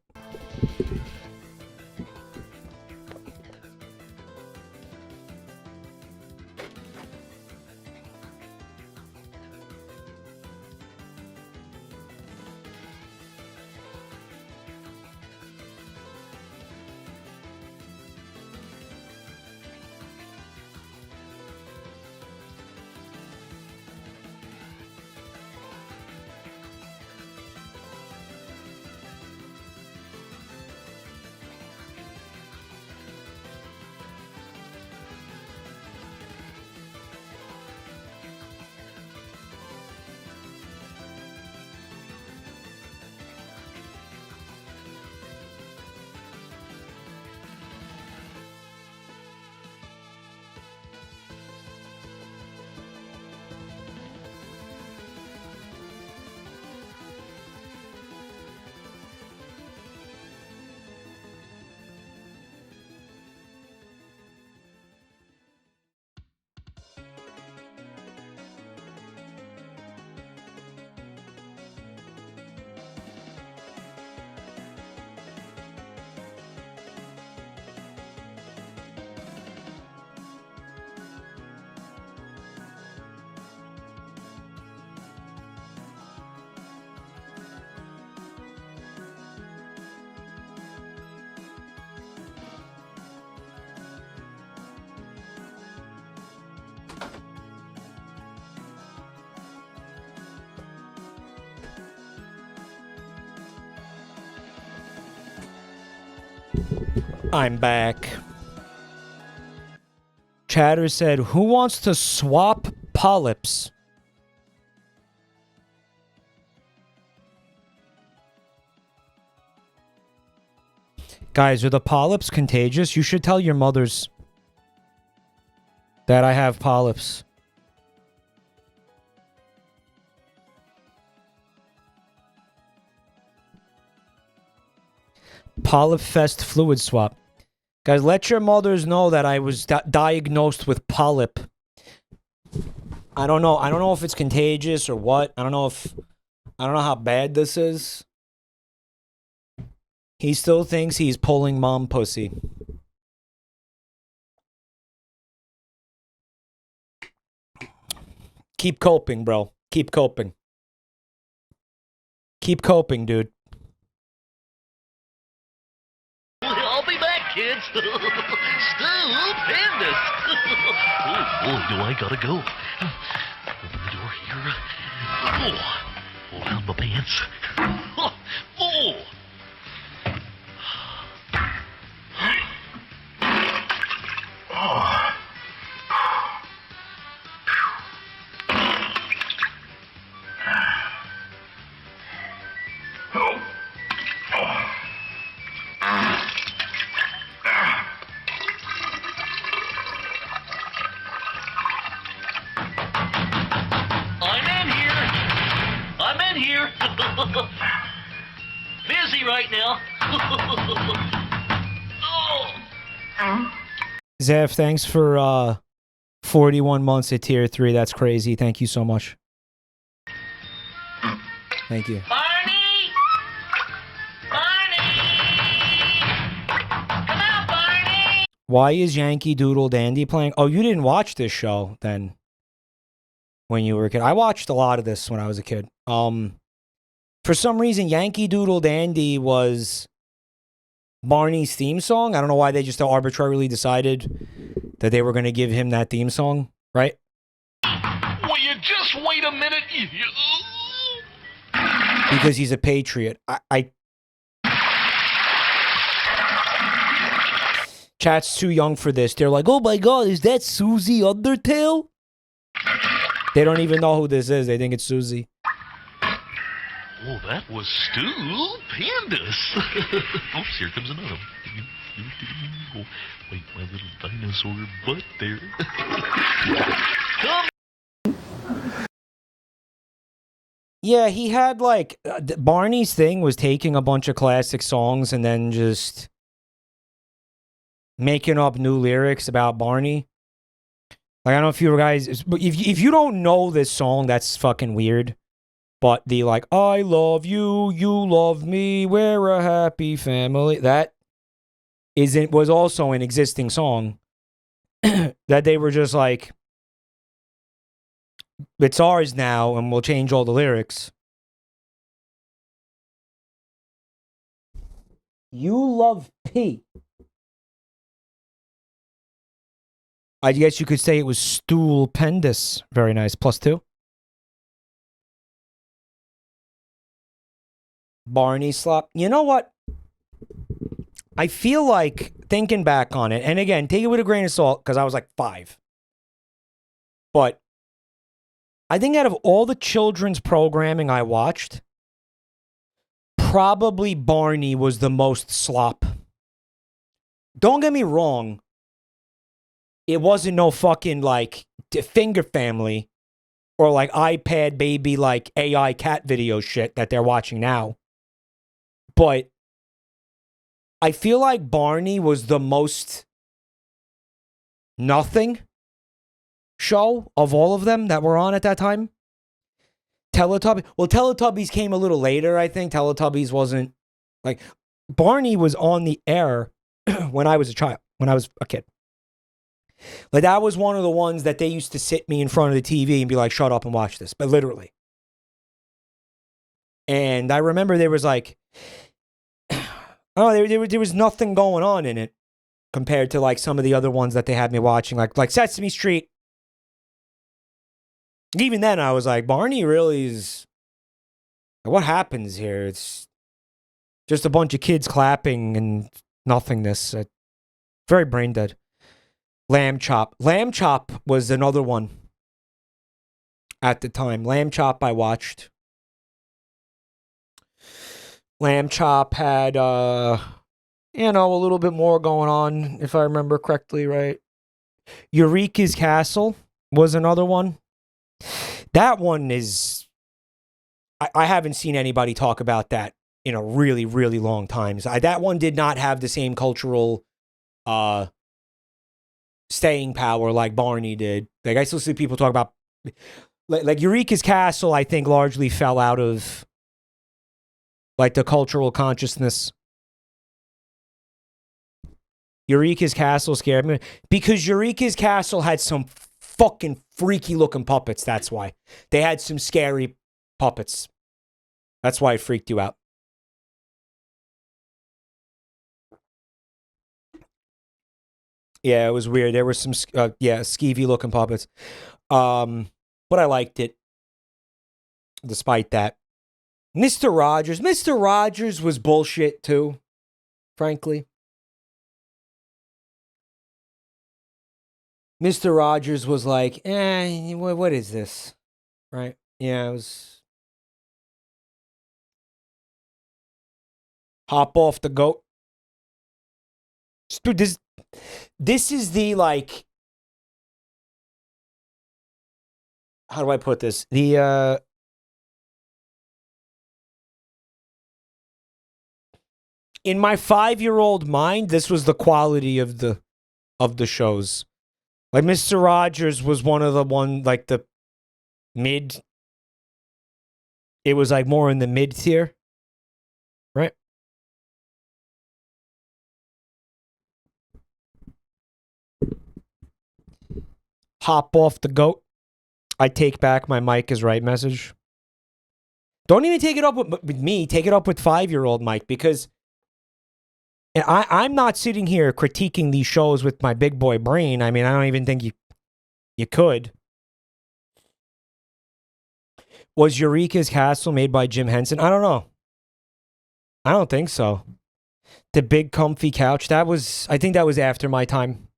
I'm back. Chatter said, who wants to swap polyps? Guys, are the polyps contagious? You should tell your mothers that I have polyps. Polyp Fest fluid swap. Guys, let your mothers know that I was diagnosed with polyp. I don't know. I don't know if it's contagious or what. I don't know how bad this is. He still thinks he's pulling mom pussy. Keep coping, bro. Keep coping. Keep coping, dude. I'll be back, kids. Stupendous. Oh, do I gotta go? Open the door here. Oh, pull down my pants. Oh. I'm in here. Busy right now. Zev, thanks for 41 months at tier 3. That's crazy. Thank you so much. Thank you. Barney! Barney! Come out, Barney! Why is Yankee Doodle Dandy playing? Oh, you didn't watch this show then when you were a kid. I watched a lot of this when I was a kid. For some reason, Yankee Doodle Dandy was Barney's theme song. I don't know why they just arbitrarily decided that they were going to give him that theme song, right? Will you just wait a minute? because he's a patriot. Chat's too young for this. They're like, oh my god, is that Susie Undertale? They don't even know who this is. They think it's Susie. Oh, that was stupendous. Oops, here comes another one. Oh, wait, my little dinosaur butt there. Come. Yeah, he had like Barney's thing was taking a bunch of classic songs and then just making up new lyrics about Barney. Like, I don't know if you guys, if you don't know this song, that's fucking weird. But the like, I love you, you love me, we're a happy family. That was also an existing song that they were just like, it's ours now, and we'll change all the lyrics. You love P. I guess you could say it was stupendous. Very nice. +2. Barney slop. You know what? I feel like thinking back on it, and again, take it with a grain of salt because I was like 5. But I think out of all the children's programming I watched, probably Barney was the most slop. Don't get me wrong. It wasn't no fucking like Finger Family or like iPad baby like AI cat video shit that they're watching now. But I feel like Barney was the most nothing show of all of them that were on at that time. Teletubbies came a little later, I think. Teletubbies wasn't like Barney was on the air when I was a child, when I was a kid. Like that was one of the ones that they used to sit me in front of the TV and be like, shut up and watch this, but literally. And I remember there was like, there was nothing going on in it compared to like some of the other ones that they had me watching, like Sesame Street. Even then, I was like, Barney really is. What happens here? It's just a bunch of kids clapping and nothingness. Very brain dead. Lamb Chop. Lamb Chop was another one at the time. Lamb Chop I watched. Lamb Chop had, a little bit more going on, if I remember correctly, right? Eureka's Castle was another one. That one is... I haven't seen anybody talk about that in a really, really long time. So that one did not have the same cultural staying power like Barney did. Like, I still see people talk about... Like Eureka's Castle, I think, largely fell out of... like the cultural consciousness. Eureka's Castle scared me. Because Eureka's Castle had some fucking freaky looking puppets, that's why. They had some scary puppets. That's why it freaked you out. Yeah, it was weird. There were some, skeevy looking puppets. But I liked it. Despite that. Mr. Rogers was bullshit too, frankly. Mr. Rogers was like, what is this? Right? Yeah, it was... Hop off the goat. Dude, this is the, like... How do I put this? The, in my 5-year-old mind, this was the quality of the shows. Like Mr. Rogers was one of the like the mid. It was like more in the mid tier, right? Hop off the goat. I take back my Mike is right message. Don't even take it up with me. Take it up with 5-year-old Mike, because I'm not sitting here critiquing these shows with my big boy brain. I mean, I don't even think you could. Was Eureka's Castle made by Jim Henson? I don't know. I don't think so. The big comfy couch, I think that was after my time.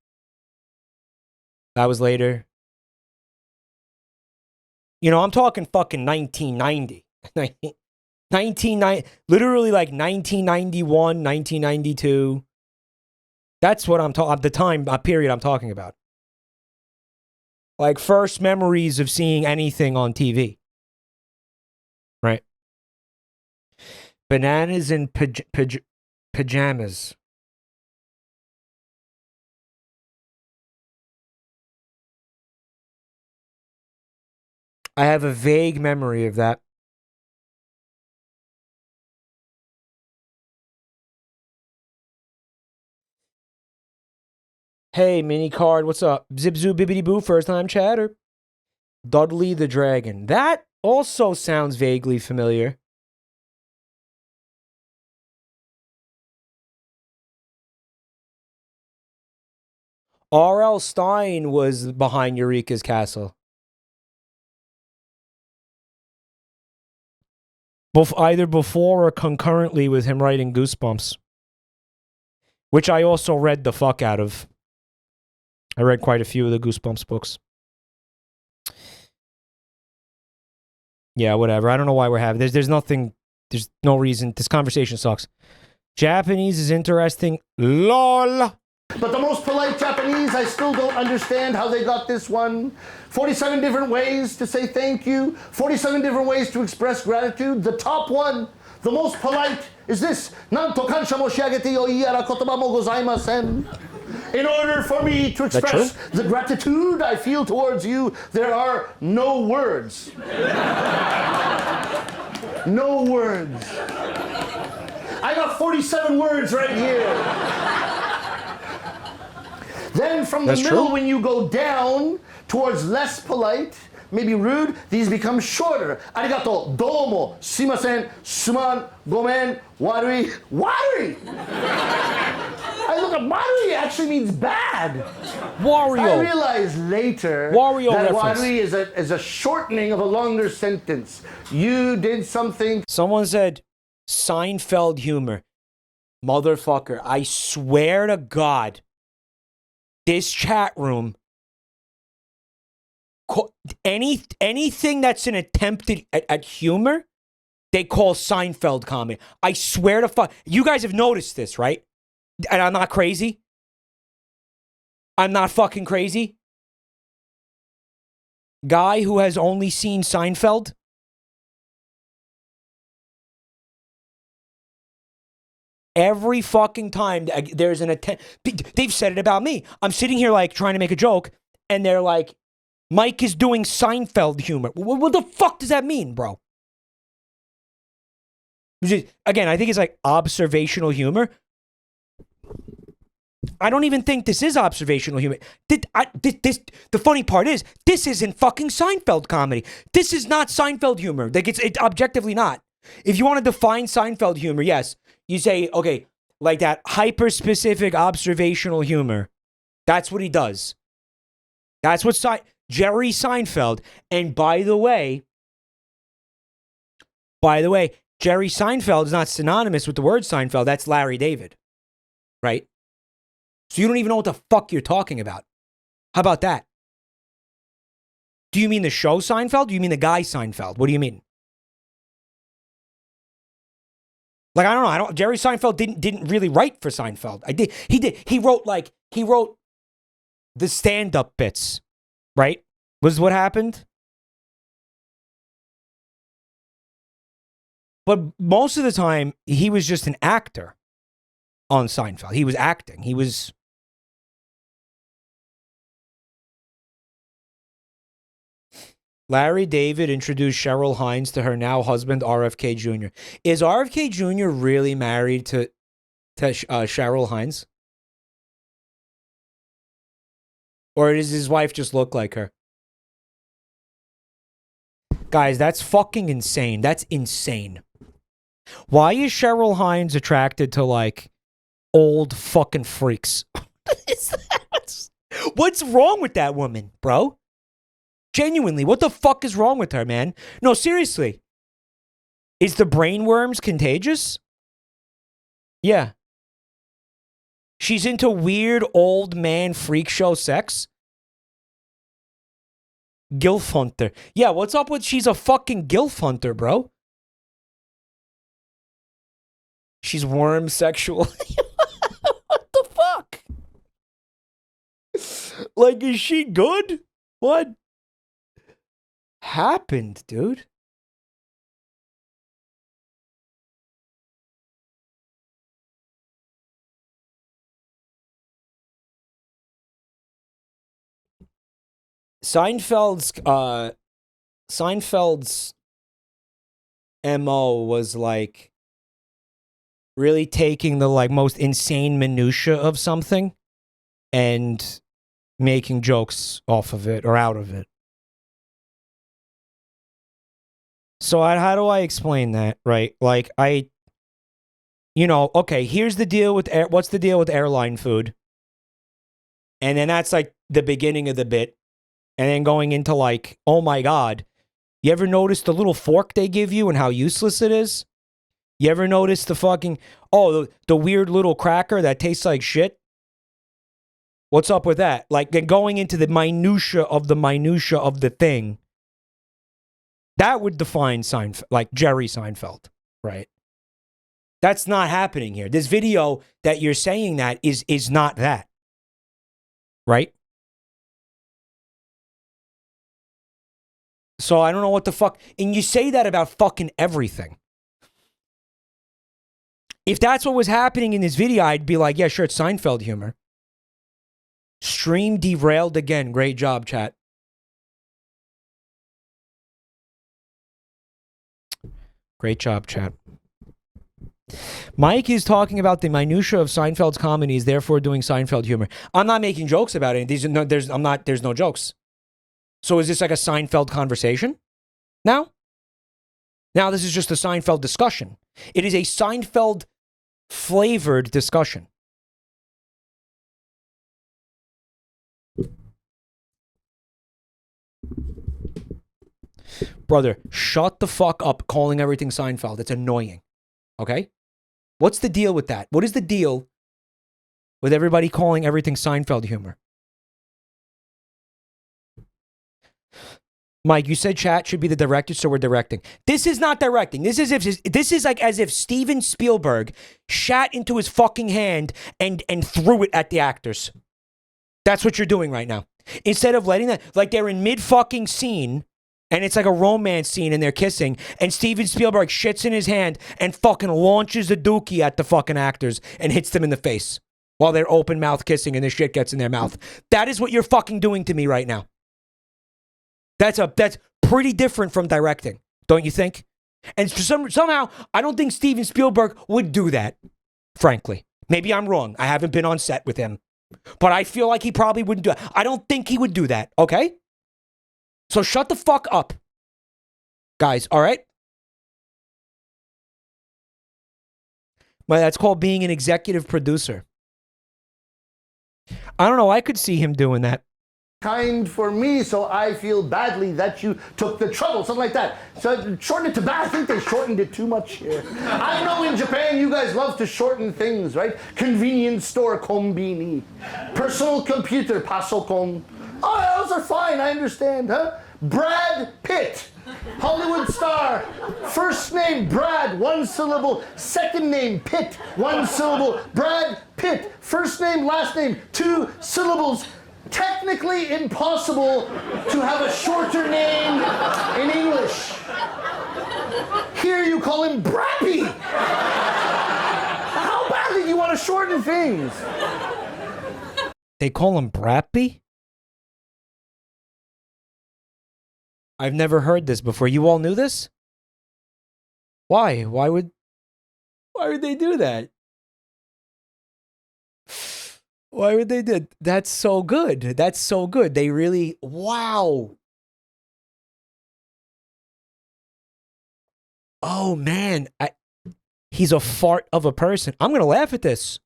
That was later. You know, I'm talking fucking 1990. 1990, literally like 1991, 1992. That's what I'm talking, the time period I'm talking about. Like first memories of seeing anything on TV. Right? Bananas and pajamas. I have a vague memory of that. Hey, mini card, what's up? Zip zoo bibbity boo, first time chatter. Dudley the Dragon. That also sounds vaguely familiar. R.L. Stein was behind Eureka's Castle. Either before or concurrently with him writing Goosebumps. Which I also read the fuck out of. I read quite a few of the Goosebumps books. Yeah, whatever. I don't know why we're having... There's nothing... There's no reason. This conversation sucks. Japanese is interesting. LOL. But the most polite Japanese, I still don't understand how they got this one. 47 different ways to say thank you. 47 different ways to express gratitude. The top one, the most polite, is this. Nanto kansha moshiagete yoiara kotoba mo gozaimasen. In order for me to express the gratitude I feel towards you, there are no words. No words. I got 47 words right here. Then from the middle, when you go down towards less polite, maybe rude, these become shorter. Arigato, domo, shimasen, suman, gomen, warui, warui. I look at warui actually means bad. Wario. I realized later that warui is a shortening of a longer sentence. You did something. Someone said Seinfeld humor. Motherfucker, I swear to God. This chat room, anything that's an attempt at humor, they call Seinfeld comedy. I swear to fuck. You guys have noticed this, right? And I'm not crazy. I'm not fucking crazy. Guy who has only seen Seinfeld. Every fucking time there's an attempt, they've said it about me. I'm sitting here like trying to make a joke, and they're like, Mike is doing Seinfeld humor. What the fuck does that mean, bro? Again, I think it's like observational humor. I don't even think this is observational humor. The funny part is, this isn't fucking Seinfeld comedy. This is not Seinfeld humor. Like it's objectively not. If you want to define Seinfeld humor, yes. You say, okay, like that hyper-specific observational humor. That's what he does. That's what Jerry Seinfeld. And by the way, Jerry Seinfeld is not synonymous with the word Seinfeld. That's Larry David. Right? So you don't even know what the fuck you're talking about. How about that? Do you mean the show Seinfeld? Do you mean the guy Seinfeld? What do you mean? Like, I don't know. Jerry Seinfeld didn't really write for Seinfeld. He did. He wrote the stand-up bits, right? Was what happened. But most of the time, he was just an actor on Seinfeld. He was acting. He was... Larry David introduced Cheryl Hines to her now husband, RFK Jr. Is RFK Jr. really married to Cheryl Hines? Or does his wife just look like her? Guys, that's fucking insane. That's insane. Why is Cheryl Hines attracted to, like, old fucking freaks? What's wrong with that woman, bro? Genuinely, what the fuck is wrong with her, man? No, seriously. Is the brainworms contagious? Yeah. She's into weird old man freak show sex? Gilf hunter. Yeah, what's up with she's a fucking gilf hunter, bro? She's worm sexual. What the fuck? Like, is she good? What happened, dude? Seinfeld's MO was like really taking the like most insane minutia of something and making jokes off of it or out of it. So how do I explain that, right? Like okay, here's the deal with what's the deal with airline food? And then that's like the beginning of the bit. And then going into like, oh my God, you ever notice the little fork they give you and how useless it is? You ever notice the fucking, the weird little cracker that tastes like shit? What's up with that? Like, then going into the minutia of the thing. That would define Seinfeld, like Jerry Seinfeld, right? That's not happening here. This video that you're saying that is not that, right? So I don't know what the fuck. And you say that about fucking everything. If that's what was happening in this video, I'd be like, yeah, sure, it's Seinfeld humor. Stream derailed again. Great job, chat. Great job, chat. Mike is talking about the minutia of Seinfeld's comedies, therefore doing Seinfeld humor. I'm not making jokes about it. There's no jokes. So is this like a Seinfeld conversation now? Now this is just a Seinfeld discussion. It is a Seinfeld flavored discussion. Brother, shut the fuck up calling everything Seinfeld. It's annoying. Okay? What's the deal with that? What is the deal with everybody calling everything Seinfeld humor? Mike, you said chat should be the director, so we're directing. This is not directing. This is like as if Steven Spielberg shat into his fucking hand and threw it at the actors. That's what you're doing right now. Instead of letting that, like they're in mid fucking scene, and it's like a romance scene and they're kissing, and Steven Spielberg shits in his hand and fucking launches a dookie at the fucking actors and hits them in the face while they're open mouth kissing and the shit gets in their mouth. That is what you're fucking doing to me right now. That's pretty different from directing, don't you think? And somehow, I don't think Steven Spielberg would do that, frankly. Maybe I'm wrong. I haven't been on set with him. But I feel like he probably wouldn't do it. I don't think he would do that, okay? So shut the fuck up, guys, all right? Well, that's called being an executive producer. I don't know. I could see him doing that. Kind for me, so I feel badly that you took the trouble, something like that. So shorten it to bad. I think they shortened it too much here. I know in Japan you guys love to shorten things, right? Convenience store, kombini. Personal computer, pasokon. Oh, those are fine, I understand, huh? Brad Pitt, Hollywood star. First name Brad, one syllable. Second name Pitt, one syllable. Brad Pitt. First name, last name, 2 syllables. Technically impossible to have a shorter name in English. Here you call him Brappy. How badly do you want to shorten things? They call him Brappy? I've never heard this before. You all knew this? Why? Why would they do that? Why would they do? That's so good. That's so good. They really, wow. Oh man, he's a fart of a person. I'm gonna laugh at this.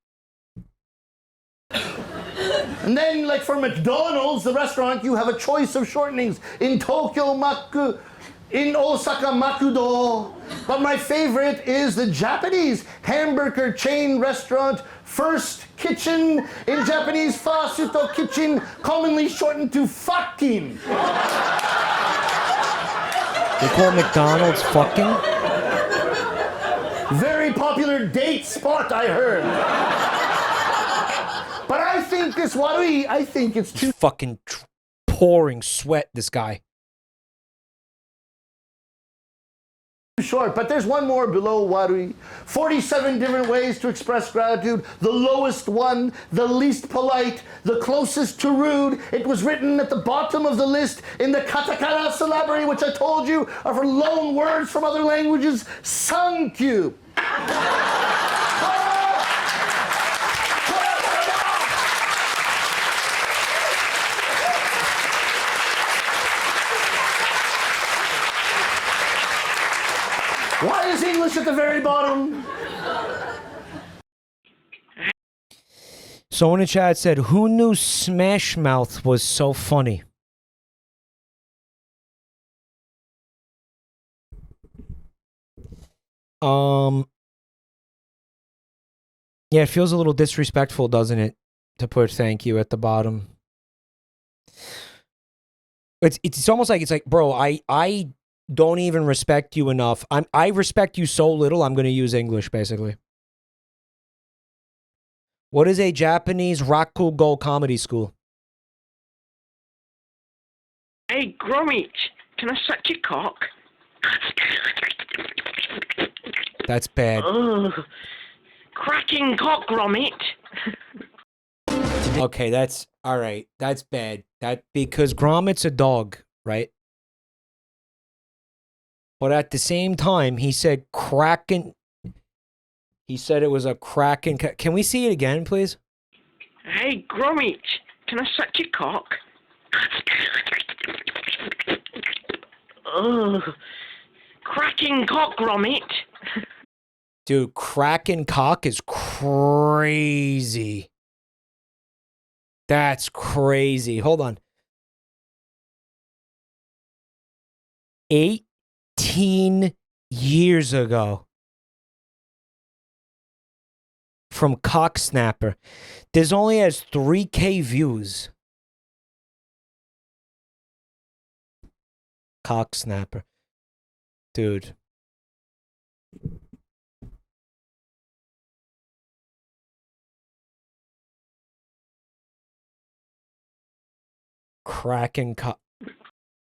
And then, like for McDonald's, the restaurant, you have a choice of shortenings. In Tokyo, Maku, in Osaka, Makudo. But my favorite is the Japanese hamburger chain restaurant, First Kitchen. In Japanese, Fasuto Kitchen, commonly shortened to fucking. They call McDonald's fucking? Very popular date spot, I heard. But I think this Warui, I think it's too fucking pouring sweat, this guy. short. But there's one more below Warui. 47 different ways to express gratitude. The lowest one, the least polite, the closest to rude. It was written at the bottom of the list in the katakana syllabary, which I told you are for loan words from other languages. Sankyu. Why is English at the very bottom? Someone in chat said, who knew Smash Mouth was so funny? Yeah, it feels a little disrespectful, doesn't it? To put thank you at the bottom. It's almost like, it's like, bro, I don't even respect you enough. I respect you so little, I'm going to use English, basically. What is a Japanese Rakugo comedy school? Hey, Gromit, can I suck your cock? That's bad. Ugh. Cracking cock, Gromit. Okay, that's... Alright, that's bad. Because Gromit's a dog, right? But at the same time, he said cracking... He said it was a cracking... Can we see it again, please? Hey, Gromit, can I suck your cock? Ugh. Cracking cock, Gromit. Dude, cracking cock is crazy. That's crazy. Hold on. 18 years ago. From Cocksnapper. This only has 3K views. Cocksnapper. Dude. Cracking cock.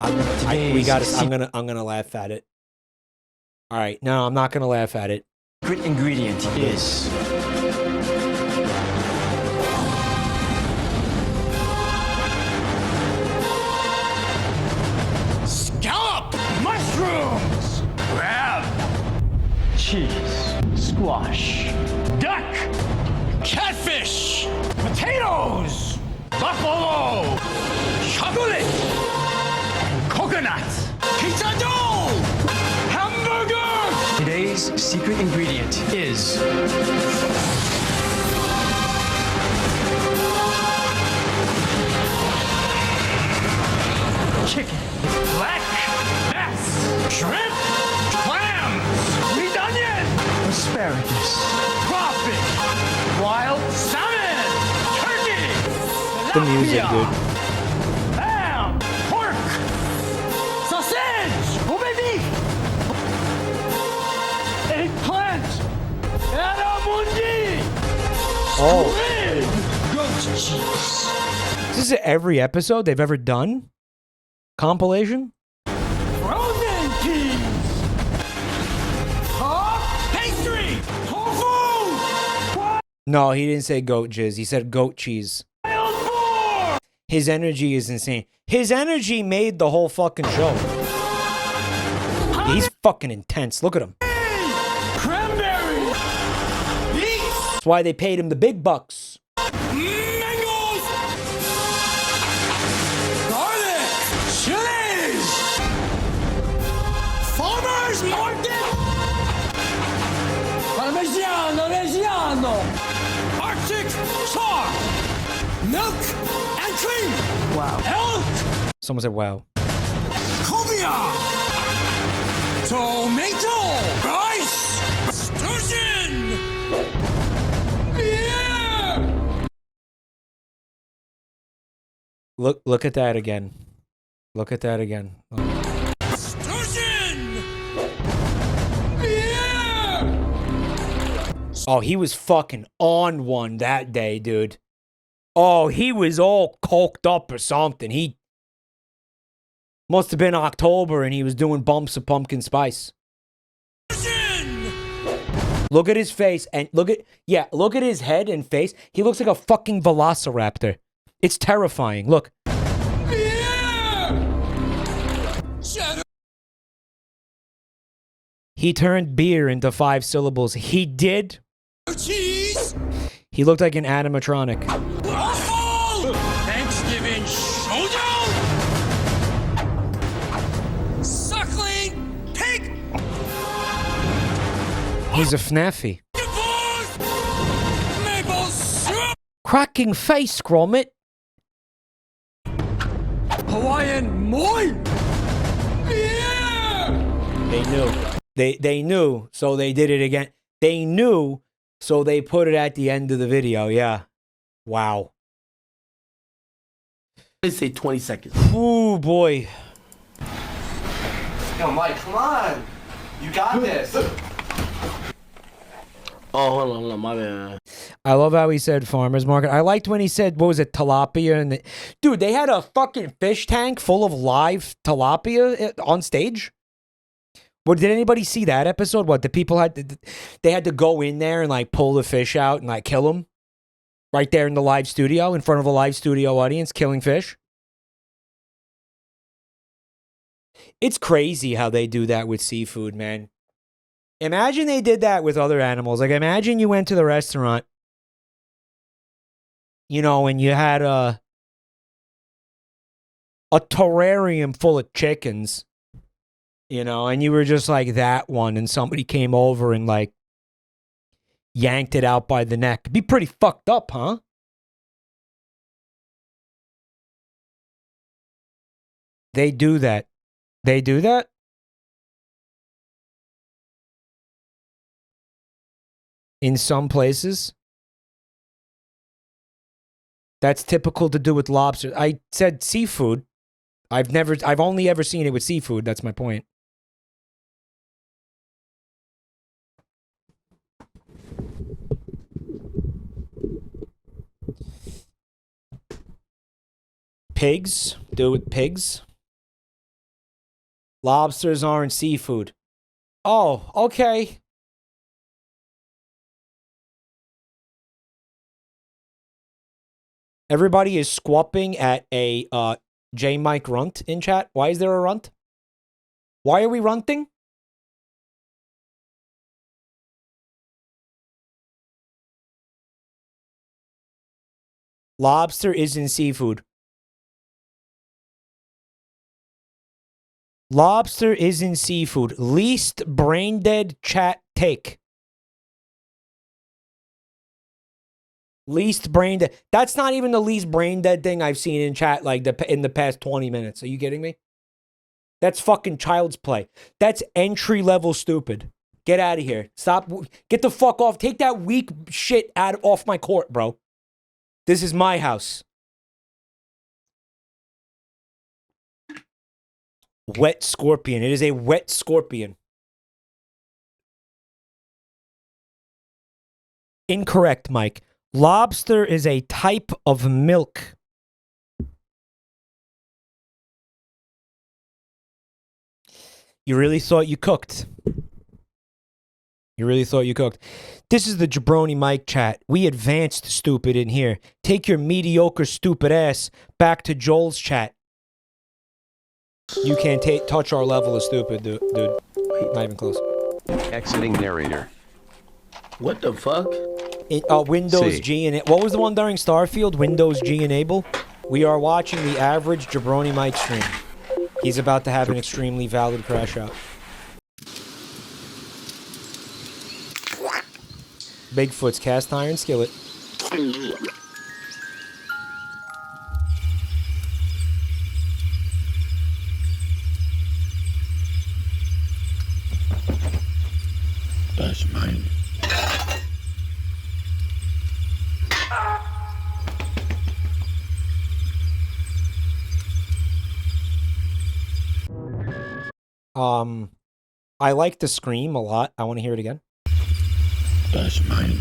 I'm gonna laugh at it. All right, no, I'm not gonna laugh at it. Secret ingredient is Scallop! Mushrooms! Crab! cheese, squash, Duck! Catfish! Potatoes! Buffalo! Chocolate! Coconut! Pizza dough! Hamburger! Today's secret ingredient is chicken, Black bass! Shrimp! Clams! Sweet onion! asparagus, Crawfish! Wild salmon! Turkey! The music, dude. Ham! Pork! Sausage! Ubebi! Eggplant! Adamundi! Oh. Squid! Goat cheese! This is every episode they've ever done? Compilation? Frozen peas! Pastry! Tofu! No, he didn't say goat jizz. He said goat cheese. His energy is insane. His energy made the whole fucking show. He's fucking intense. Look at him. Cranberry! Beets! That's why they paid him the big bucks. Mangoes! Garlic! Chilies! Farmer's market! Parmigiano Reggiano! Arctic char! milk and cream. Wow. Elk, Someone said, wow. cobia, tomato, rice, sturgeon, beer. Look at that again. Look at that again. Sturgeon! Beer! Oh, he was fucking on one that day, dude. Oh, he was all coked up or something. He must have been October and he was doing bumps of pumpkin spice. Look at his face and look at his head and face. He looks like a fucking velociraptor. It's terrifying. Look. He turned beer into 5 syllables. He did. Cheese! He looked like an animatronic. Waffle! Thanksgiving showdown! Suckling pig! He's a FNAFy. Maple syrup! Cracking face, Gromit. Hawaiian moi! They knew. They knew, so they did it again. They knew, so they put it at the end of the video. Yeah. Wow. They say 20 seconds. Ooh, boy. Yo, Mike, come on. You got this. Oh, hold on, my bad. I love how he said farmer's market. I liked when he said, what was it, tilapia? And dude, they had a fucking fish tank full of live tilapia on stage. What, did anybody see that episode? What, the people they had to go in there and like pull the fish out and like kill them right there in the live studio, in front of a live studio audience, killing fish. It's crazy how they do that with seafood, man. Imagine they did that with other animals. Like, imagine you went to the restaurant, you know, and you had a terrarium full of chickens. You know, and you were just like that one, and somebody came over and like yanked it out by the neck. It'd be pretty fucked up, huh? They do that. They do that? In some places? That's typical to do with lobster. I said seafood. I've only ever seen it with seafood. That's my point. Pigs? Do it with pigs? Lobsters aren't seafood. Oh, okay. Everybody is squapping at a J Mike runt in chat. Why is there a runt? Why are we runting? Lobster isn't seafood. Lobster isn't seafood. Least brain dead chat take. Least brain dead. That's not even the least brain dead thing I've seen in chat like in the past 20 minutes. Are you kidding me? That's fucking child's play. That's entry level stupid. Get out of here. Stop. Get the fuck off. Take that weak shit off my court, bro. This is my house. Wet scorpion. It is a wet scorpion. Incorrect, Mike. Lobster is a type of milk. You really thought you cooked. You really thought you cooked. This is the Jabroni Mike chat. We advanced stupid in here. Take your mediocre stupid ass back to Joel's chat. You can't touch our level of stupid, dude. Not even close. Exiting narrator. What the fuck? C. Windows G and what was the one during Starfield? Windows G enable. We are watching the average Jabroni Mike stream. He's about to have an extremely valid crash out. Bigfoot's cast iron skillet. I like the scream a lot. I want to hear it again. That's mine.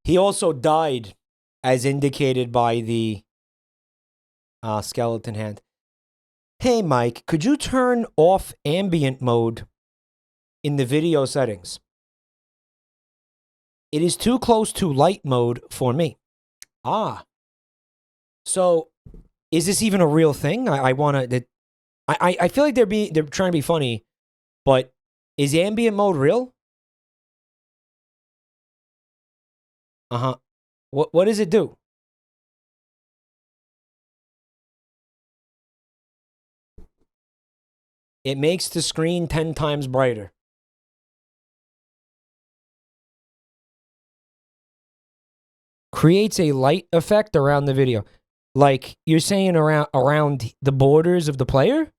He also died, as indicated by the skeleton hand. Hey, Mike, could you turn off ambient mode in the video settings? It is too close to light mode for me. Ah. So, is this even a real thing? I want to... I feel like they're trying to be funny, but is ambient mode real? Uh-huh. What does it do? It makes the screen 10 times brighter. Creates a light effect around the video. Like, you're saying around the borders of the player?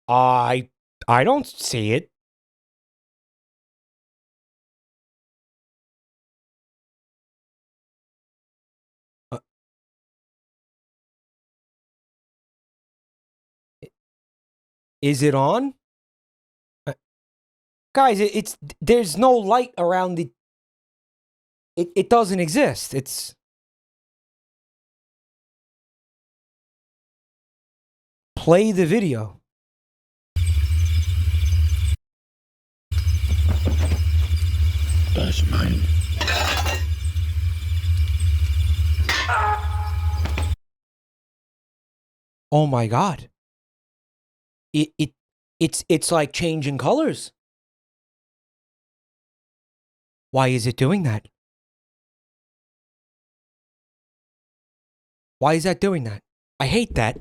I don't see it. Is it on? Guys, there's no light around the... It doesn't exist. It's... Play the video. That's mine. Oh my God. It's like changing colors. Why is it doing that? Why is that doing that? I hate that.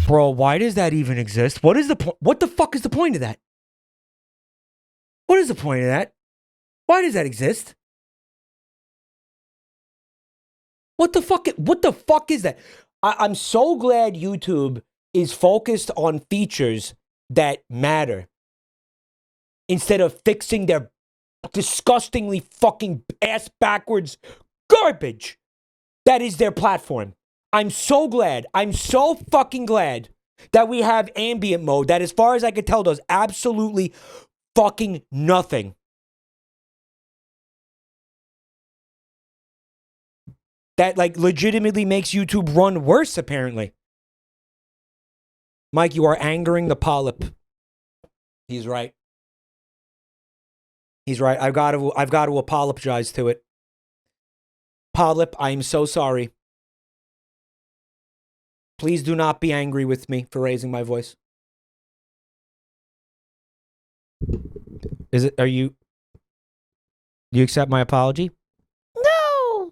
Bro, why does that even exist? What is the point? What the fuck is the point of that? What is the point of that? Why does that exist? What the fuck is that? I'm so glad YouTube is focused on features that matter instead of fixing their disgustingly fucking ass backwards garbage that is their platform. I'm so glad. I'm so fucking glad that we have ambient mode that, as far as I could tell, does absolutely fucking nothing. That, like, legitimately makes YouTube run worse, apparently. Mike, you are angering the polyp. He's right. He's right. I've got to apologize to it. Polyp, I am so sorry. Please do not be angry with me for raising my voice. Do you accept my apology? No!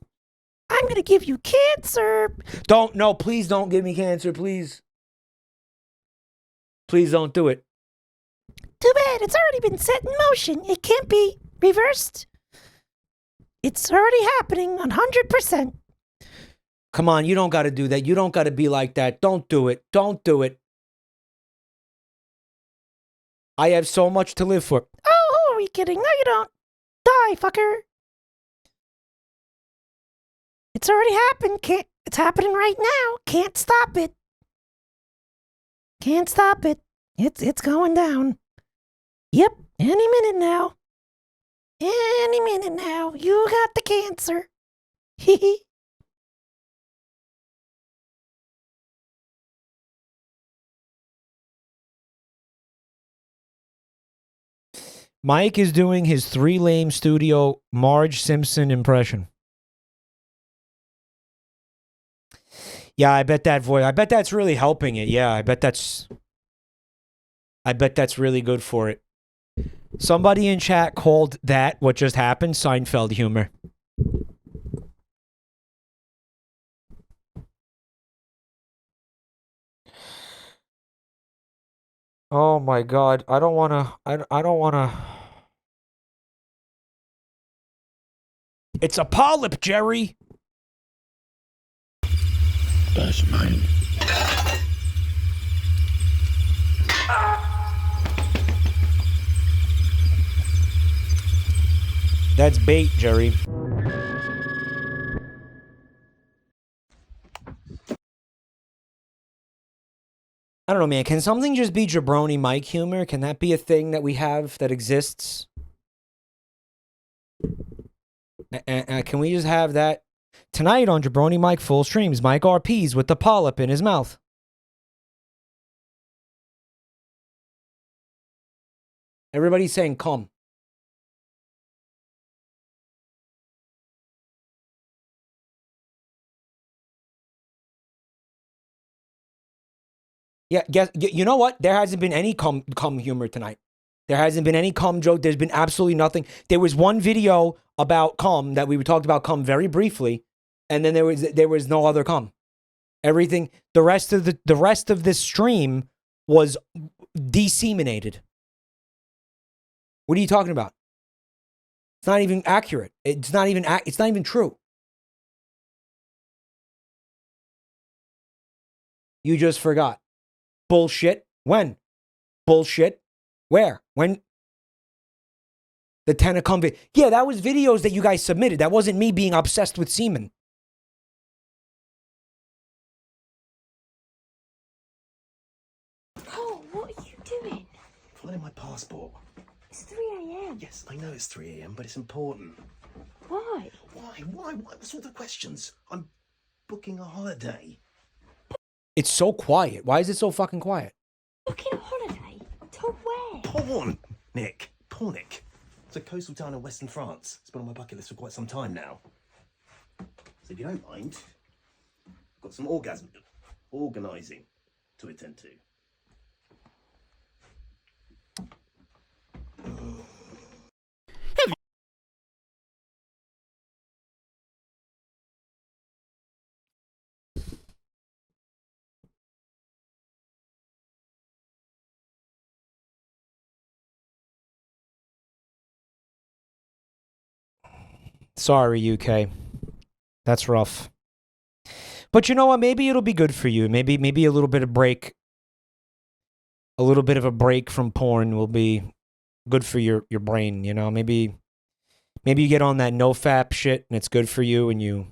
I'm gonna give you cancer. No, please don't give me cancer, please. Please don't do it. Too bad, it's already been set in motion. It can't be reversed. It's already happening 100%. Come on, you don't got to do that. You don't got to be like that. Don't do it. Don't do it. I have so much to live for. Oh, who are we kidding? No, you don't. Die, fucker. It's already happened. It's happening right now. Can't stop it. Can't stop it. It's going down. Yep, any minute now. Any minute now. You got the cancer. Hee. Mike is doing his 3 Lame Studio Marge Simpson impression. Yeah, I bet that voice. I bet that's really helping it. Yeah, I bet that's really good for it. Somebody in chat called that what just happened Seinfeld humor. Oh my god. I don't wanna. I don't wanna. It's a polyp, Jerry! That's mine. That's bait, Jerry. I don't know, man. Can something just be jabroni Mike humor? Can that be a thing that we have that exists? Can we just have that tonight on Jabroni Mike full streams? Mike RPs with the polyp in his mouth. Everybody's saying come. Yeah, guess you know what? There hasn't been any cum humor tonight. There hasn't been any cum joke. There's been absolutely nothing. There was one video about cum that we talked about cum very briefly, and then there was no other cum. Everything, the rest of this stream was deseminated. What are you talking about? It's not even accurate. It's not even true. You just forgot. Bullshit. When? Bullshit. Where? When? The 10 of cum. Yeah, that was videos that you guys submitted. That wasn't me being obsessed with semen. Oh, what are you doing? Finding my passport. It's 3 a.m. Yes, I know it's 3 a.m., but it's important. Why? Why? What's all the questions? I'm booking a holiday. It's so quiet. Why is it so fucking quiet? Booking a holiday? To where? Porn, Nick. Pornic. It's a coastal town in western France. It's been on my bucket list for quite some time now. So if you don't mind, I've got some organising to attend to. Sorry, UK. That's rough. But you know what? Maybe it'll be good for you. Maybe a little bit of break. A little bit of a break from porn will be good for your brain, you know? Maybe you get on that no-fap shit and it's good for you and you...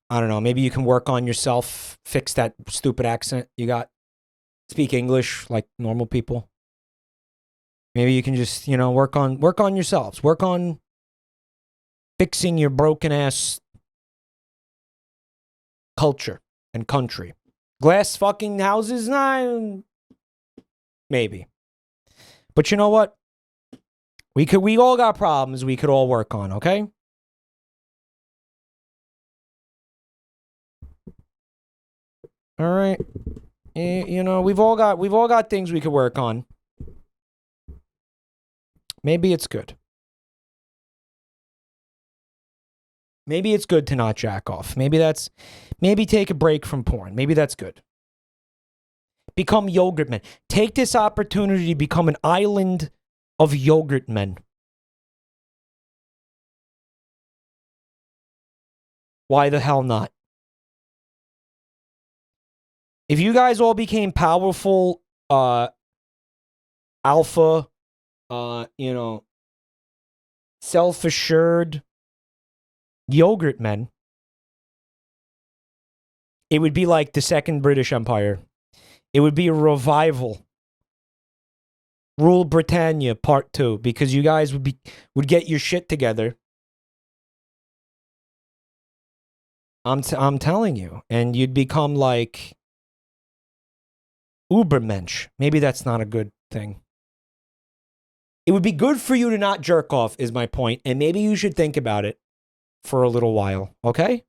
I don't know. Maybe you can work on yourself, fix that stupid accent you got. Speak English like normal people. Maybe you can just, you know, work on yourselves. Work on fixing your broken ass culture and country. Glass fucking houses? Nah, maybe. But you know what? We all got problems we could all work on, okay? All right. You know, we've all got things we could work on. Maybe it's good. Maybe it's good to not jack off. Maybe take a break from porn. Maybe that's good. Become yogurt men. Take this opportunity to become an island of yogurt men. Why the hell not? If you guys all became powerful, alpha, you know, self-assured yogurt men, it would be like the Second British Empire. It would be a revival. Rule Britannia Part 2, because you guys would get your shit together. I'm telling you, and you'd become like Ubermensch. Maybe that's not a good thing. It would be good for you to not jerk off, is my point, and maybe you should think about it for a little while, okay?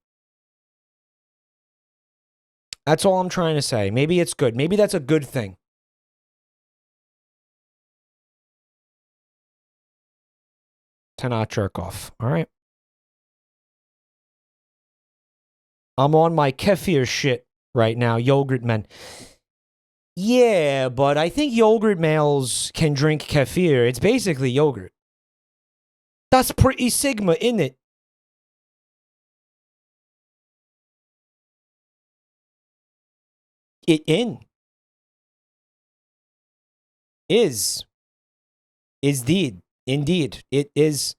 That's all I'm trying to say. Maybe it's good. Maybe that's a good thing. To not jerk off, all right? I'm on my kefir shit right now, yogurt men. Yeah, but I think yogurt males can drink kefir. It's basically yogurt. That's pretty sigma, isn't it? It in. Is deed. Indeed. It is.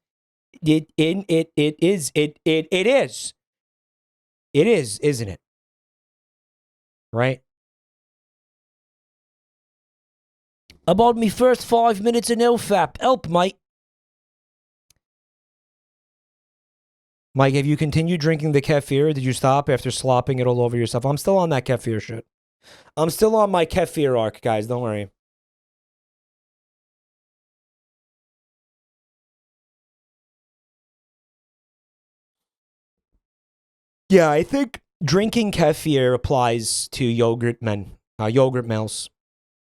It in it is. It is. It is, isn't it? Right? About me first 5 minutes in LFAP. Help, mate. Mike, have you continued drinking the kefir? Or did you stop after slopping it all over yourself? I'm still on that kefir shit. I'm still on my kefir arc, guys. Don't worry. Yeah, I think drinking kefir applies to yogurt men, yogurt males.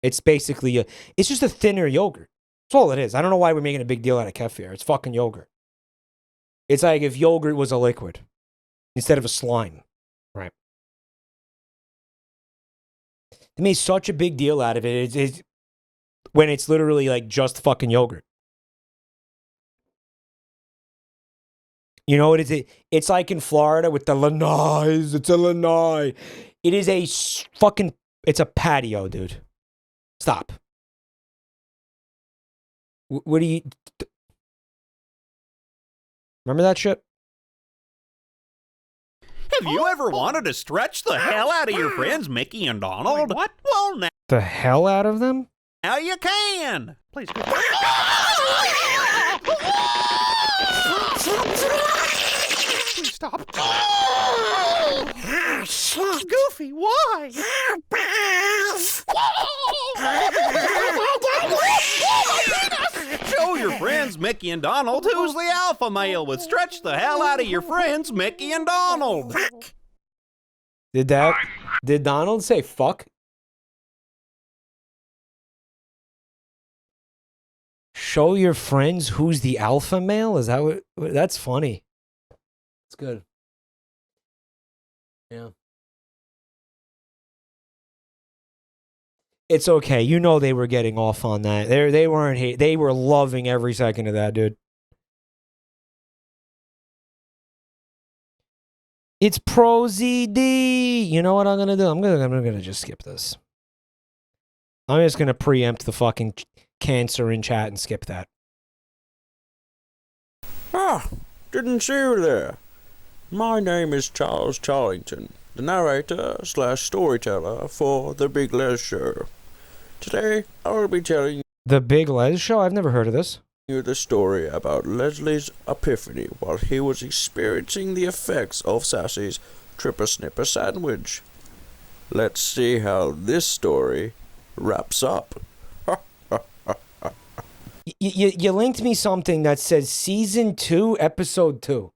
It's basically it's just a thinner yogurt. That's all it is. I don't know why we're making a big deal out of kefir. It's fucking yogurt. It's like if yogurt was a liquid instead of a slime, right? They made such a big deal out of it. It's when it's literally like just fucking yogurt. You know what it is? It's like in Florida with the lanais. It's a lanai. It is a fucking... It's a patio, dude. Stop. What do you... Remember that shit? Have you ever wanted to stretch the hell out of your friends Mickey and Donald? What? Well, The hell out of them? now you can. Please. Please stop. Goofy, why? Show your friends Mickey and Donald who's the alpha male with stretch the hell out of your friends Mickey and Donald. Did Donald say fuck? Show your friends who's the alpha male? Is that what? That's funny. It's good. Yeah. It's okay. You know they were getting off on that. They weren't hate. They were loving every second of that, dude. It's Pro ZD. You know what I'm gonna do? I'm gonna just skip this. I'm just gonna preempt the fucking cancer in chat and skip that. Ah, didn't see you there. My name is Charles Charlington, the narrator / storyteller for The Big Les Show. Today, I will be telling you The Big Les Show? I've never heard of this. the story about Leslie's epiphany while he was experiencing the effects of Sassy's Tripper Snipper sandwich. Let's see how this story wraps up. You linked me something that says Season 2, Episode 2.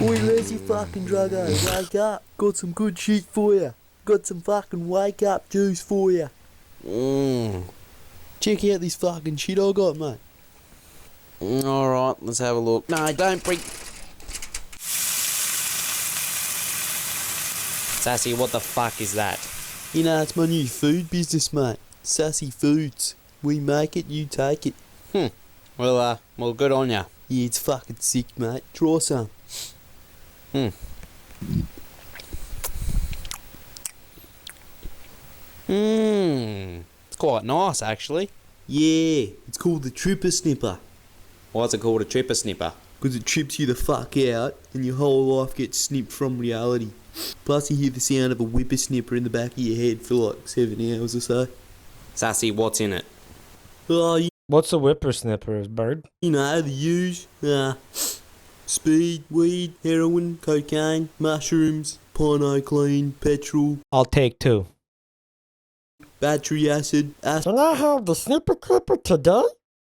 Oi, lazy fucking druggo, wake up. Got some good shit for ya. Got some fucking wake up juice for ya. Check out this fucking shit I got, mate. Alright, let's have a look. No, don't break. Sassy, what the fuck is that? You know, it's my new food business, mate. Sassy Foods. We make it, you take it. Well, good on ya. Yeah, it's fucking sick, mate. Try some. It's quite nice, actually. Yeah, it's called the Tripper Snipper. Why's it called a tripper snipper? Because it trips you the fuck out and your whole life gets snipped from reality. Plus you hear the sound of a whippersnipper in the back of your head for like 7 hours or so. Sassy, what's in it? Oh, What's a whippersnipper, bird? you know, the use. Speed, weed, heroin, cocaine, mushrooms, pino clean, petrol, I'll take 2. battery acid, Can I have the snipper clipper today?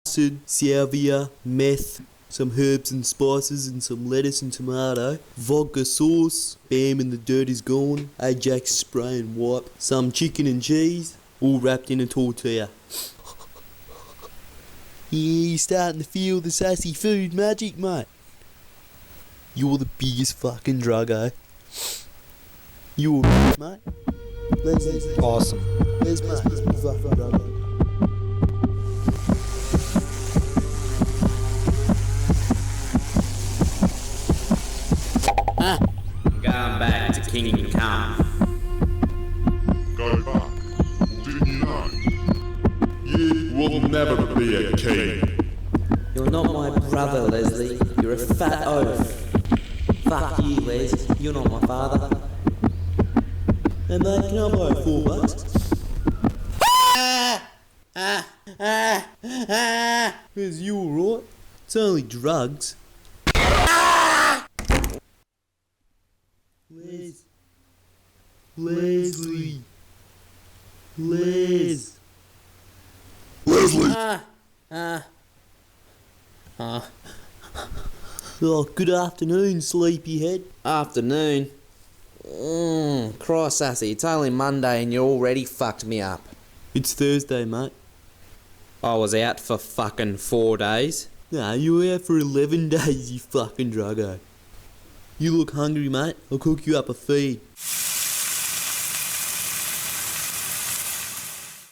acid, salvia, meth, some herbs and spices and some lettuce and tomato, vodka sauce, bam and the dirt is gone, Ajax spray and wipe, some chicken and cheese, all wrapped in a tortilla. Yeah, you're starting to feel the sassy food magic, mate. You're the biggest fucking druggo. You're mate. Leslie. Awesome. Where's mate? Fucking druggo. I'm going back to Kingdom Come. Go back. Didn't you know? You will never be a king. You're not my brother, Leslie. You're a fat oaf. Fuck you, Les. You're not my father. Hey mate, can I borrow $4? Is you alright? It's only drugs. Les. Leslie. Les. Leslie! Oh, good afternoon, sleepyhead. Afternoon. Christ, Sassy, it's only Monday and you already fucked me up. It's Thursday, mate. I was out for fucking 4 days. Nah, you were out for 11 days, you fucking druggo. You look hungry, mate. I'll cook you up a feed.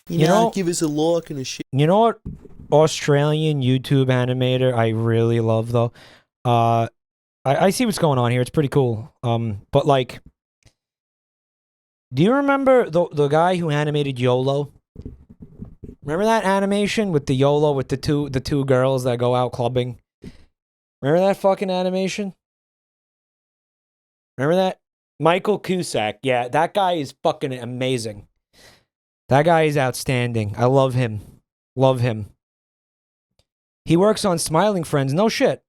You know, give us a like and a shit. You know what Australian YouTube animator I really love though? I see what's going on here. It's pretty cool. But like, do you remember the guy who animated YOLO? Remember that animation with the YOLO with the two girls that go out clubbing? Remember that fucking animation? Remember that? Michael Cusack. Yeah, that guy is fucking amazing. That guy is outstanding. I love him. Love him. He works on Smiling Friends. No shit.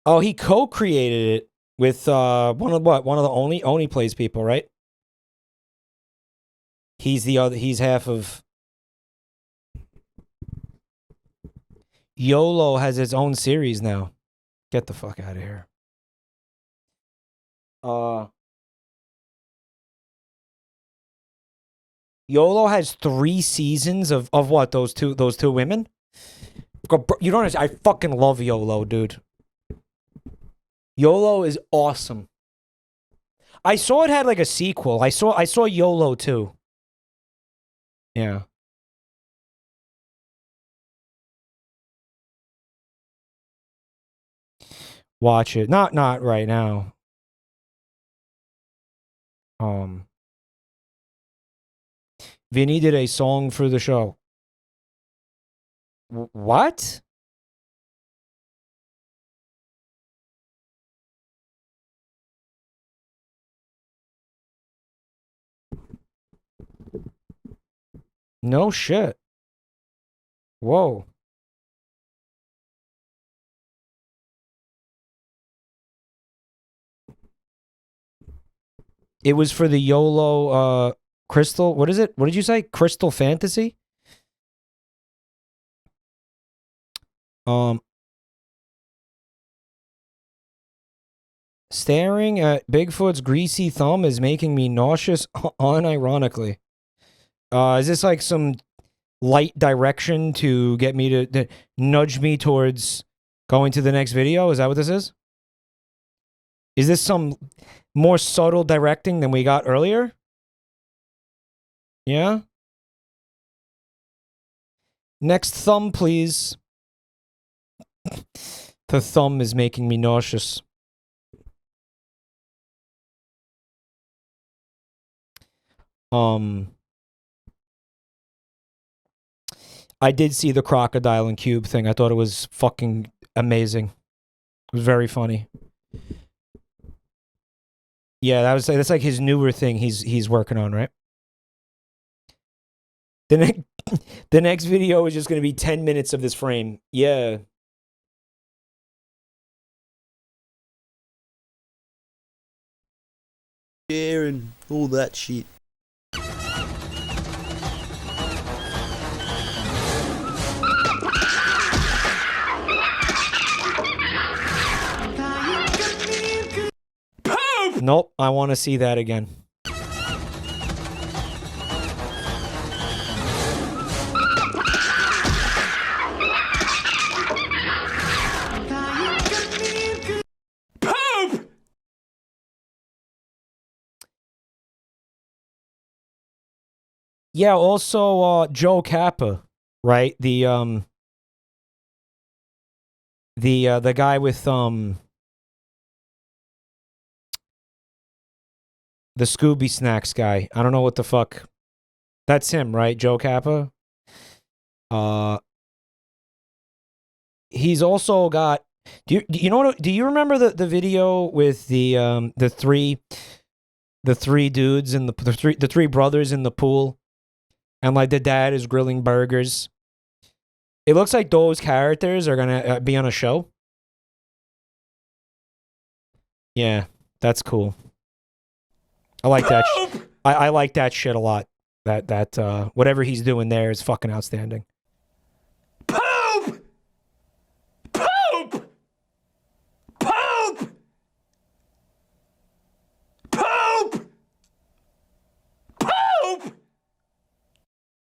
Oh, he co-created it with one of the Only Plays people, right? He's half of YOLO has its own series now. Get the fuck out of here. YOLO has 3 seasons of what? Those two women? You don't understand. I fucking love YOLO, dude. YOLO is awesome. I saw it had like a sequel. I saw YOLO too. Yeah. Watch it. Not right now. Vinny did a song for the show. What? No shit. Whoa. It was for the YOLO Crystal. What is it? What did you say? Crystal Fantasy? Staring at Bigfoot's greasy thumb is making me nauseous unironically. Is this like some light direction to get me to nudge me towards going to the next video? Is that what this is? Is this some more subtle directing than we got earlier? Yeah? Next thumb, please. The thumb is making me nauseous. I did see the crocodile and cube thing. I thought it was fucking amazing. It was very funny. Yeah, that's like his newer thing he's working on, right? The next video is just going to be 10 minutes of this frame. Yeah. Yeah, and all that shit. Nope, I want to see that again. Yeah, also Joe Kappa, right? The guy with the Scooby Snacks guy. I don't know what the fuck. That's him, right? Joe Kappa. He's also got. Do you know what? Do you remember the video with the three dudes and the three brothers in the pool, and like the dad is grilling burgers? It looks like those characters are gonna be on a show. Yeah, that's cool. I like that. I like that shit a lot. That whatever he's doing there is fucking outstanding. Poop! Poop! Poop! Poop! Poop!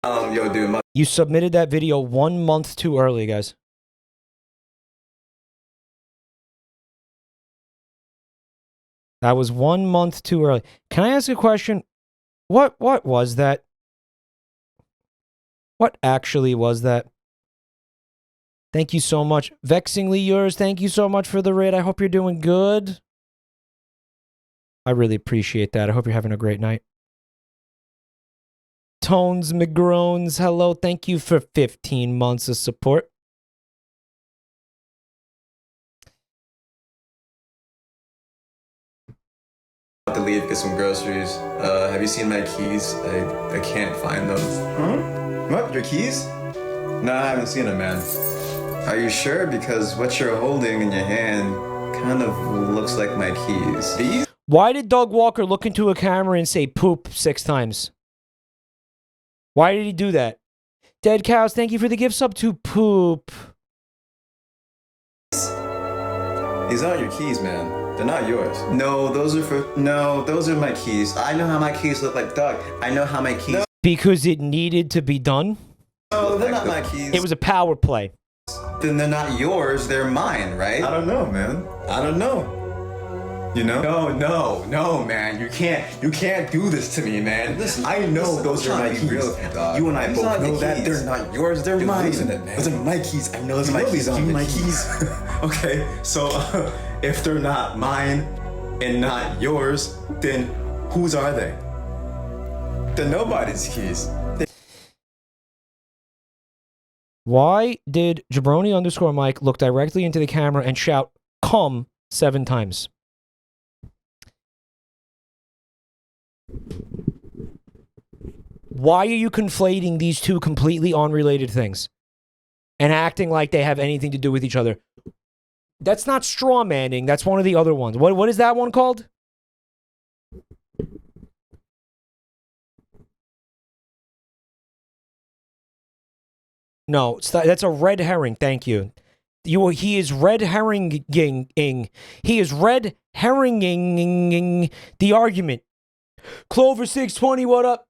Yo, dude. You submitted that video 1 month too early, guys. That was 1 month too early. Can I ask a question? What was that? What actually was that? Thank you so much. Vexingly yours, thank you so much for the raid. I hope you're doing good. I really appreciate that. I hope you're having a great night. Tones McGrones, hello. Thank you for 15 months of support. To leave, get some groceries. Have you seen my keys? I can't find them. Huh? What? Your keys? No, I haven't seen them, man. Are you sure? Because what you're holding in your hand kind of looks like my keys. These? Why did Doug Walker look into a camera and say poop 6 times? Why did he do that? Dead Cows, thank you for the gift sub to poop. These aren't your keys, man. They're not yours. No, those are my keys. I know how my keys look like, Doug. I know how my keys... No. Because it needed to be done? No, they're not my keys. It was a power play. Then they're not yours, they're mine, right? I don't know, man. I don't know. You know? No, man. You can't do this to me, man. Listen, I know those are my keys. You and I both know that they're not yours, they're mine. Those are my keys. I know those are my keys. My keys. Okay, so if they're not mine and not yours, then whose are they? They're nobody's keys. Why did Jabroni_Mike look directly into the camera and shout, "Come" 7 times? Why are you conflating these two completely unrelated things and acting like they have anything to do with each other? That's not straw manning. That's one of the other ones. What is that one called? No, that's a red herring. Thank you. He is red herringing. He is red herringing the argument. Clover 620, what up?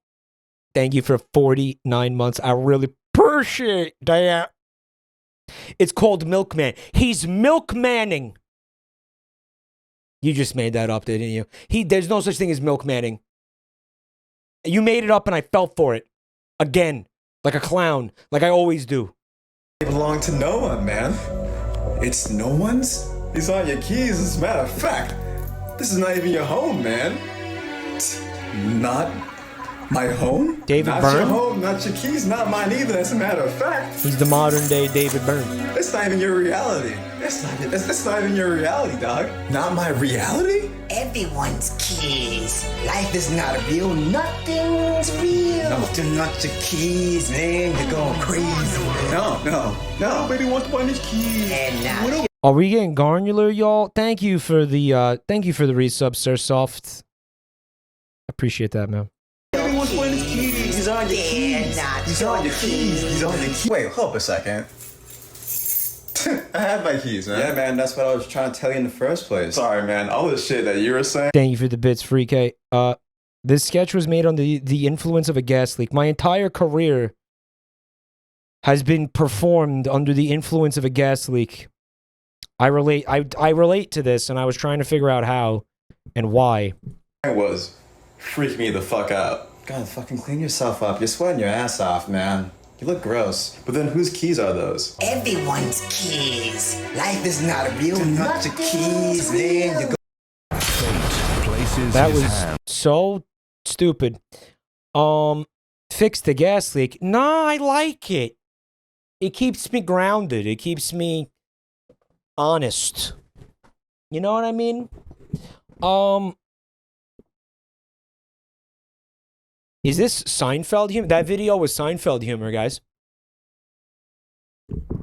Thank you for 49 months. I really appreciate that. It's called Milkman. He's milkmanning. You just made that up, didn't you? There's no such thing as milkmanning. You made it up and I fell for it. Again. Like a clown. Like I always do. They belong to no one, man. It's no one's? These aren't your keys, as a matter of fact. This is not even your home, man. Not my home? David Byrne? Not your home, not your keys, not mine either, as a matter of fact. He's the modern day David Byrne. That's not even your reality. That's not even your reality, dog. Not my reality? Everyone's keys. Life is not real. Nothing's real. No, they're not your keys, man. You're going crazy. No. Nobody wants one of these keys. And now Are we getting granular, y'all? Thank you for the resub, Sir Soft. Appreciate that, man. Nobody wants one of these keys. These aren't your keys. These aren't your keys. These aren't your keys. Wait, hold up a second. I have my keys, man. Yeah, man, that's what I was trying to tell you in the first place. Sorry, man. All the shit that you were saying. Thank you for the bits, Free K. This sketch was made under the influence of a gas leak. My entire career has been performed under the influence of a gas leak. I relate to this, and I was trying to figure out how and why. It was freak me the fuck out. God, fucking clean yourself up. You're sweating your ass off, man. You look gross. But then whose keys are those? Everyone's keys. Life is not real. Not your keys, man. You go. That was so stupid. Fix the gas leak. Nah, I like it. It keeps me grounded. It keeps me honest. You know what I mean? Is this Seinfeld humor? That video was Seinfeld humor, guys.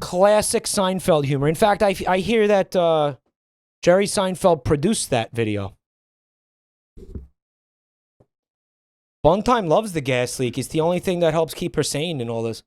Classic Seinfeld humor. In fact, I hear that Jerry Seinfeld produced that video. Buntime loves the gas leak. It's the only thing that helps keep her sane in all this.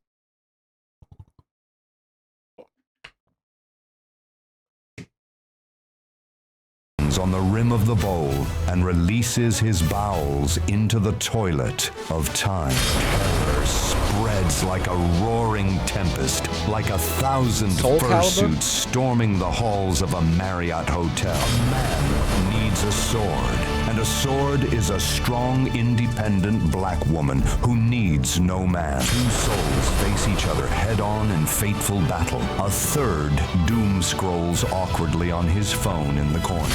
On the rim of the bowl and releases his bowels into the toilet of time. Terror spreads like a roaring tempest, like 1,000 fursuits storming the halls of a Marriott hotel. A man needs a sword, and a sword is a strong, independent black woman who needs no man. Two souls face each other head-on in fateful battle. A third doom scrolls awkwardly on his phone in the corner.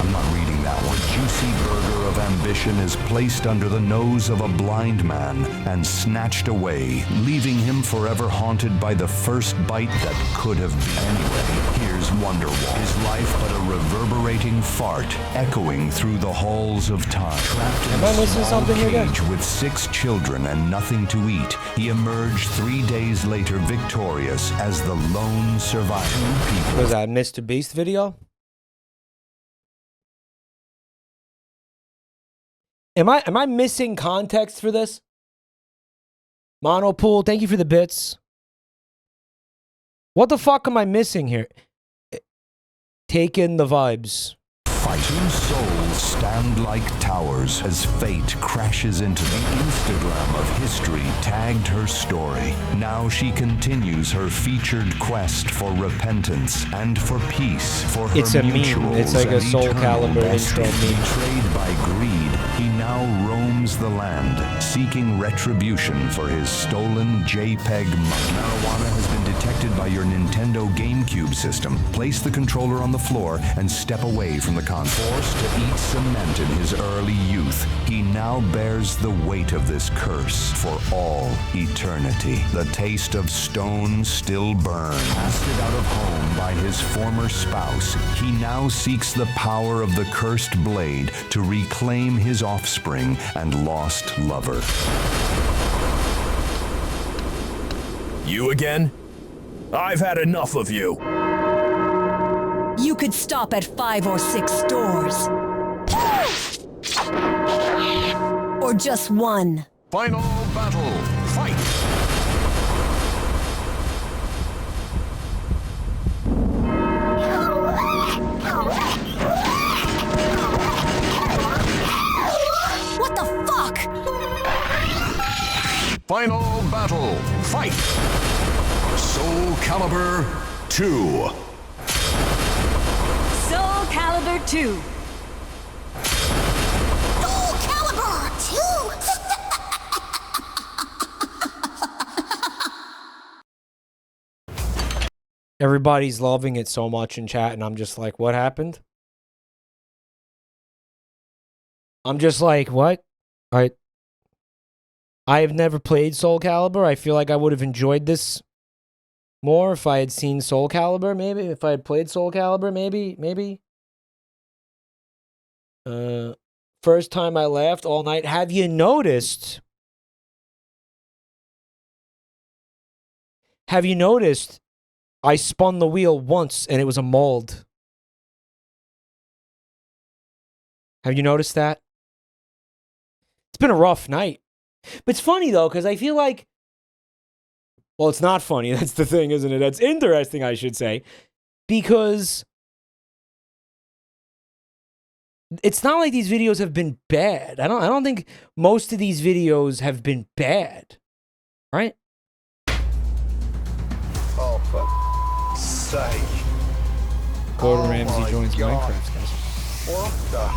I'm not reading that one. The juicy burger of ambition is placed under the nose of a blind man and snatched away, leaving him forever haunted by the first bite that could have been. Anyway, here's Wonderwall. His life but a reverberating fart, echoing through the halls of time. Trapped in a small cage with 6 children and nothing to eat, he emerged 3 days later victorious as the lone survivor. Was that a Mr. Beast video? Am I missing context for this? Monopool, thank you for the bits. What the fuck am I missing here? Take in the vibes. Two souls stand like towers as fate crashes into the Instagram of history tagged her story. Now she continues her featured quest for repentance and for peace, for her It's a meme. mutuals It's like a and Soul eternal Calibur intro destiny. meme. Betrayed by greed, he now roams the land, seeking retribution for his stolen JPEG money. Marijuana has been detected by your Nintendo GameCube system. Place the controller on the floor and step away from the console. Forced to eat cement in his early youth, he now bears the weight of this curse for all eternity. The taste of stone still burns. Casted out of home by his former spouse, he now seeks the power of the cursed blade to reclaim his offspring and lost lover. You again? I've had enough of you. You could stop at 5 or 6 stores. Or just one. Final battle. Fight! What the fuck? Final battle. Fight! Soul Calibur 2. Soul Calibur 2. Soul Calibur 2. Everybody's loving it so much in chat, and I'm just like, what happened? I'm just like, what? I have never played Soul Calibur. I feel like I would have enjoyed this more if I had seen Soul Calibur, maybe. If I had played Soul Calibur, maybe. First time I laughed all night. Have you noticed? I spun the wheel once and it was a mold. Have you noticed that? It's been a rough night. But it's funny though, because I feel like, well, it's not funny. That's the thing, isn't it? That's interesting, I should say. Because it's not like these videos have been bad. I don't think most of these videos have been bad. Right? Oh, for sake. Gordon Ramsay joins Minecraft, guys. What the?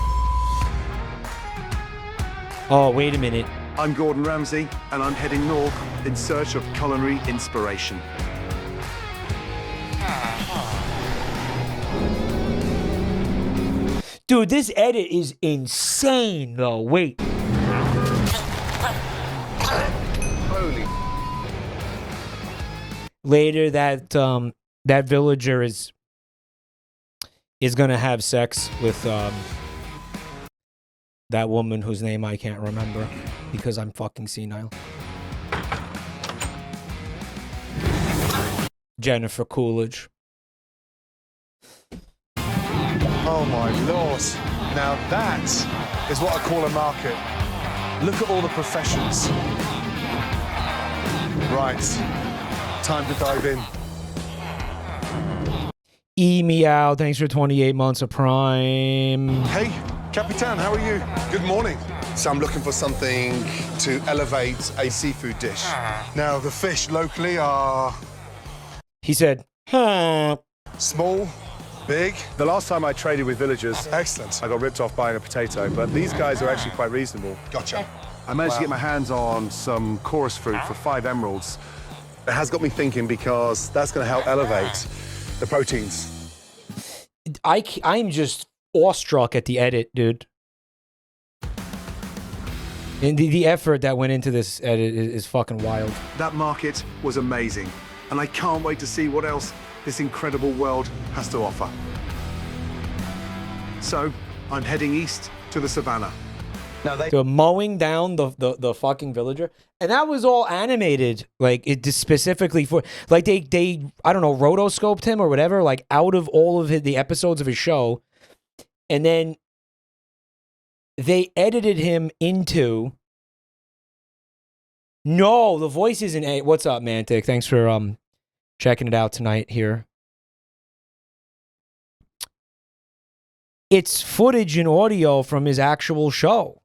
Oh, wait a minute. I'm Gordon Ramsay, and I'm heading north in search of culinary inspiration. Dude, this edit is insane, though. Wait. Holy. Later, that villager is gonna have sex with that woman whose name I can't remember because I'm fucking senile. Jennifer Coolidge. Oh my lord. Now that is what I call a market. Look at all the professions. Right. Time to dive in. Meow, thanks for 28 months of Prime. Hey, Capitan, how are you? Good morning. So I'm looking for something to elevate a seafood dish. Now, the fish locally are... He said, huh. Small, big. The last time I traded with villagers, excellent. I got ripped off buying a potato, but these guys are actually quite reasonable. Gotcha. I managed to get my hands on some chorus fruit for 5 emeralds. It has got me thinking because that's going to help elevate the proteins. I'm just awestruck at the edit, dude. And the effort that went into this edit is fucking wild. That market was amazing, and I can't wait to see what else this incredible world has to offer. So, I'm heading east to the savannah. Now they're mowing down the fucking villager, and that was all animated, like it just specifically for like they I don't know, rotoscoped him or whatever, like out of all of the episodes of his show, and then they edited him into. No, the voice isn't a. What's up, Mantic? Thanks for checking it out tonight here. It's footage and audio from his actual show.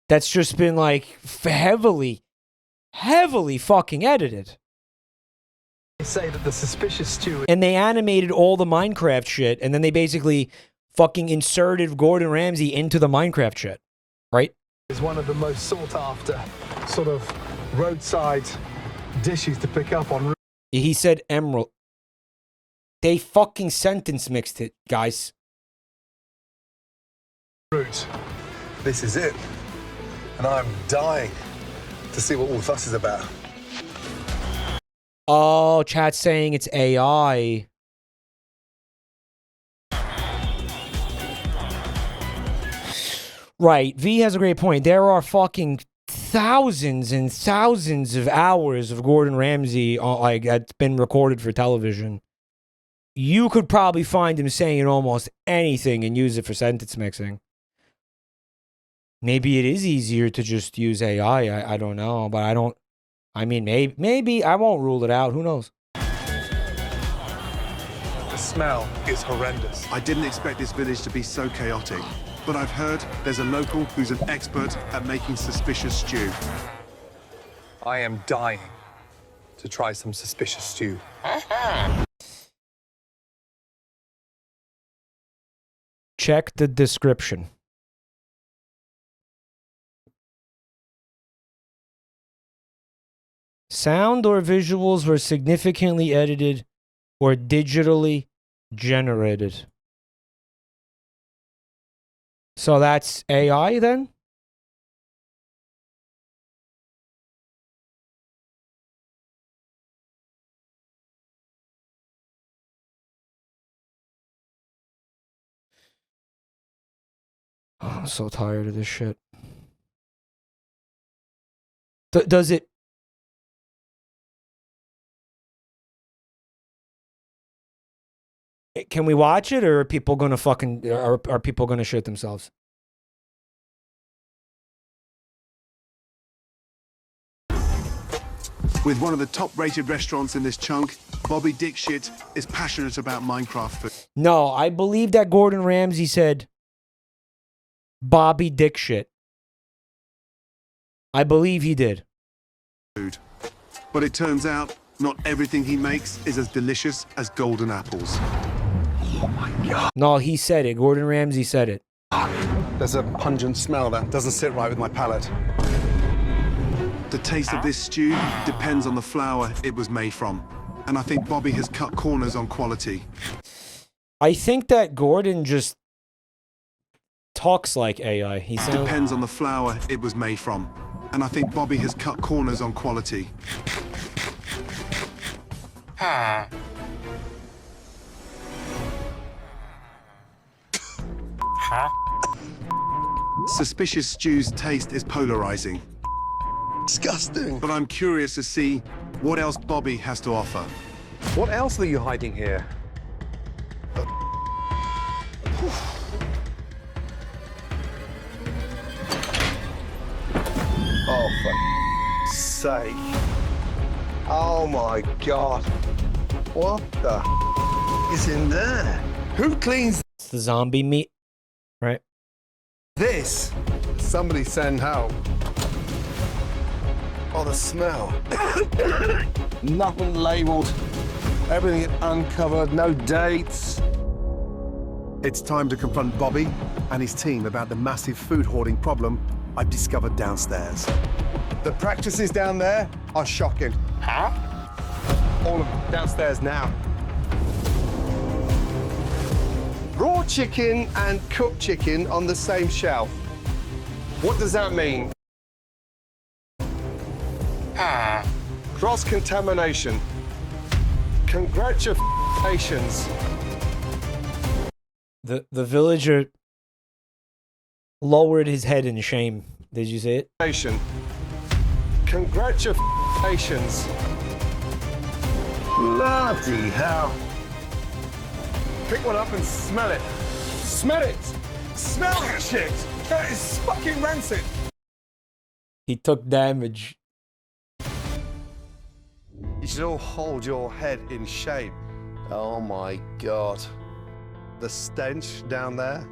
That's just been like heavily fucking edited. They say that the suspicious stew. And they animated all the Minecraft shit, and then they basically fucking inserted Gordon Ramsay into the Minecraft shit, right? Is one of the most sought after sort of roadside dishes to pick up on. He said emerald. They fucking sentence mixed it, guys. Root. This is it. And I'm dying to see what all the fuss is about. Oh, chat's saying it's AI. Right, V has a great point. There are fucking thousands and thousands of hours of Gordon Ramsay like that's been recorded for television. You could probably find him saying almost anything and use it for sentence mixing. Maybe it is easier to just use AI. I don't know, but I mean, maybe I won't rule it out. Who knows? The smell is horrendous. I didn't expect this village to be so chaotic, but I've heard there's a local who's an expert at making suspicious stew. I am dying to try some suspicious stew. Check the description. Sound or visuals were significantly edited or digitally generated. So that's AI then? Oh, I'm so tired of this shit. Does it... Can we watch it, or are people gonna fucking... Are people gonna shit themselves? With one of the top-rated restaurants in this chunk, Bobby Dickshit is passionate about Minecraft food. No, I believe that Gordon Ramsay said Bobby Dickshit. I believe he did. But it turns out not everything he makes is as delicious as golden apples. Oh my God. No, he said it. Gordon Ramsay said it. There's a pungent smell that doesn't sit right with my palate. The taste of this stew depends on the flour it was made from. And I think Bobby has cut corners on quality. I think that Gordon just talks like AI. He sounds... Depends on the flour it was made from. And I think Bobby has cut corners on quality. Suspicious stew's taste is polarizing. Disgusting. But I'm curious to see what else Bobby has to offer. What else are you hiding here? Oh, for sake. Oh my God. What the is in there? Who cleans It's the zombie meat, right? this? Somebody send help. Oh, the smell. Nothing labeled. Everything uncovered, no dates. It's time to confront Bobby and his team about the massive food hoarding problem I've discovered downstairs. The practices down there are shocking. Huh? All of them downstairs now. Raw chicken and cooked chicken on the same shelf. What does that mean? Cross-contamination. Congratulations. The villager lowered his head in shame. Did you see it? Congratulations. Bloody hell. Pick one up and smell it. Smell it! Smell that shit! That is fucking rancid! He took damage. You should all hold your head in shape. Oh my God. The stench down there,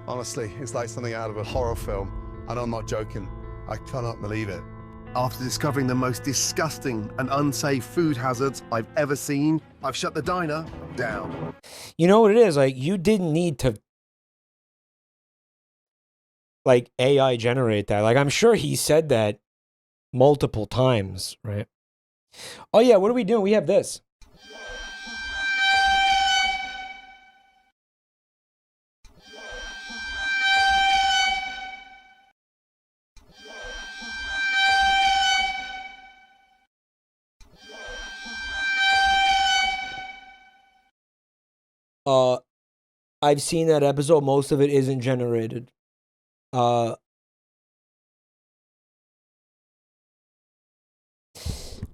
honestly, it's like something out of a horror film. And I'm not joking. I cannot believe it. After discovering the most disgusting and unsafe food hazards I've ever seen, I've shut the diner down. You know what it is? Like, you didn't need to, like, AI generate that. Like, I'm sure he said that multiple times, right? Oh, yeah, what are we doing? We have this. I've seen that episode. Most of it isn't generated. I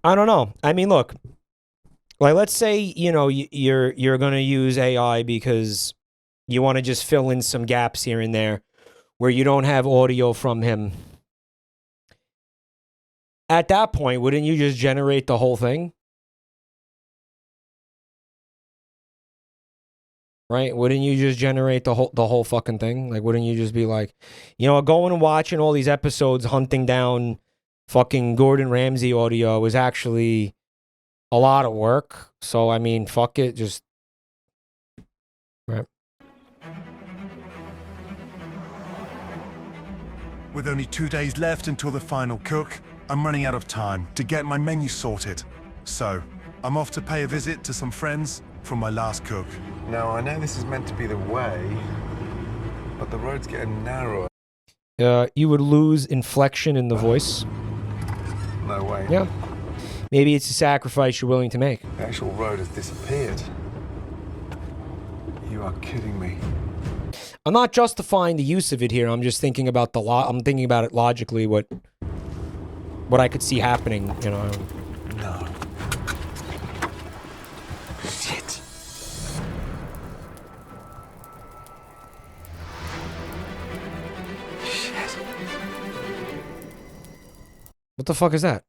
don't know. I mean, look, like, let's say, you know, you're going to use AI because you want to just fill in some gaps here and there where you don't have audio from him. At that point, wouldn't you just generate the whole thing? Right? Wouldn't you just generate the whole fucking thing? Like, wouldn't you just be like, you know, going and watching all these episodes, hunting down fucking Gordon Ramsay audio is actually a lot of work. So, I mean, fuck it. Just, right. With only 2 days left until the final cook, I'm running out of time to get my menu sorted. So, I'm off to pay a visit to some friends from my last cook. Now, I know this is meant to be the way, but the road's getting narrower. You would lose inflection in the voice. No way. Yeah. Maybe it's a sacrifice you're willing to make. The actual road has disappeared. You are kidding me. I'm not justifying the use of it here. I'm just thinking about I'm thinking about it logically. What I could see happening. You know. No. Shit. Shit. What the fuck is that?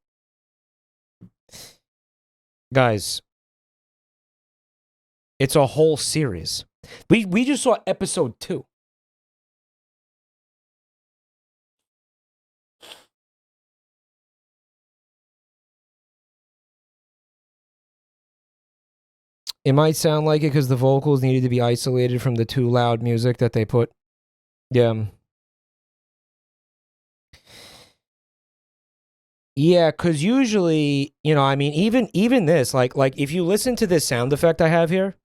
Guys, it's a whole series. We just saw episode 2. It might sound like it because the vocals needed to be isolated from the too loud music that they put. Yeah. Yeah, because usually, you know, I mean, even this, like if you listen to this sound effect I have here,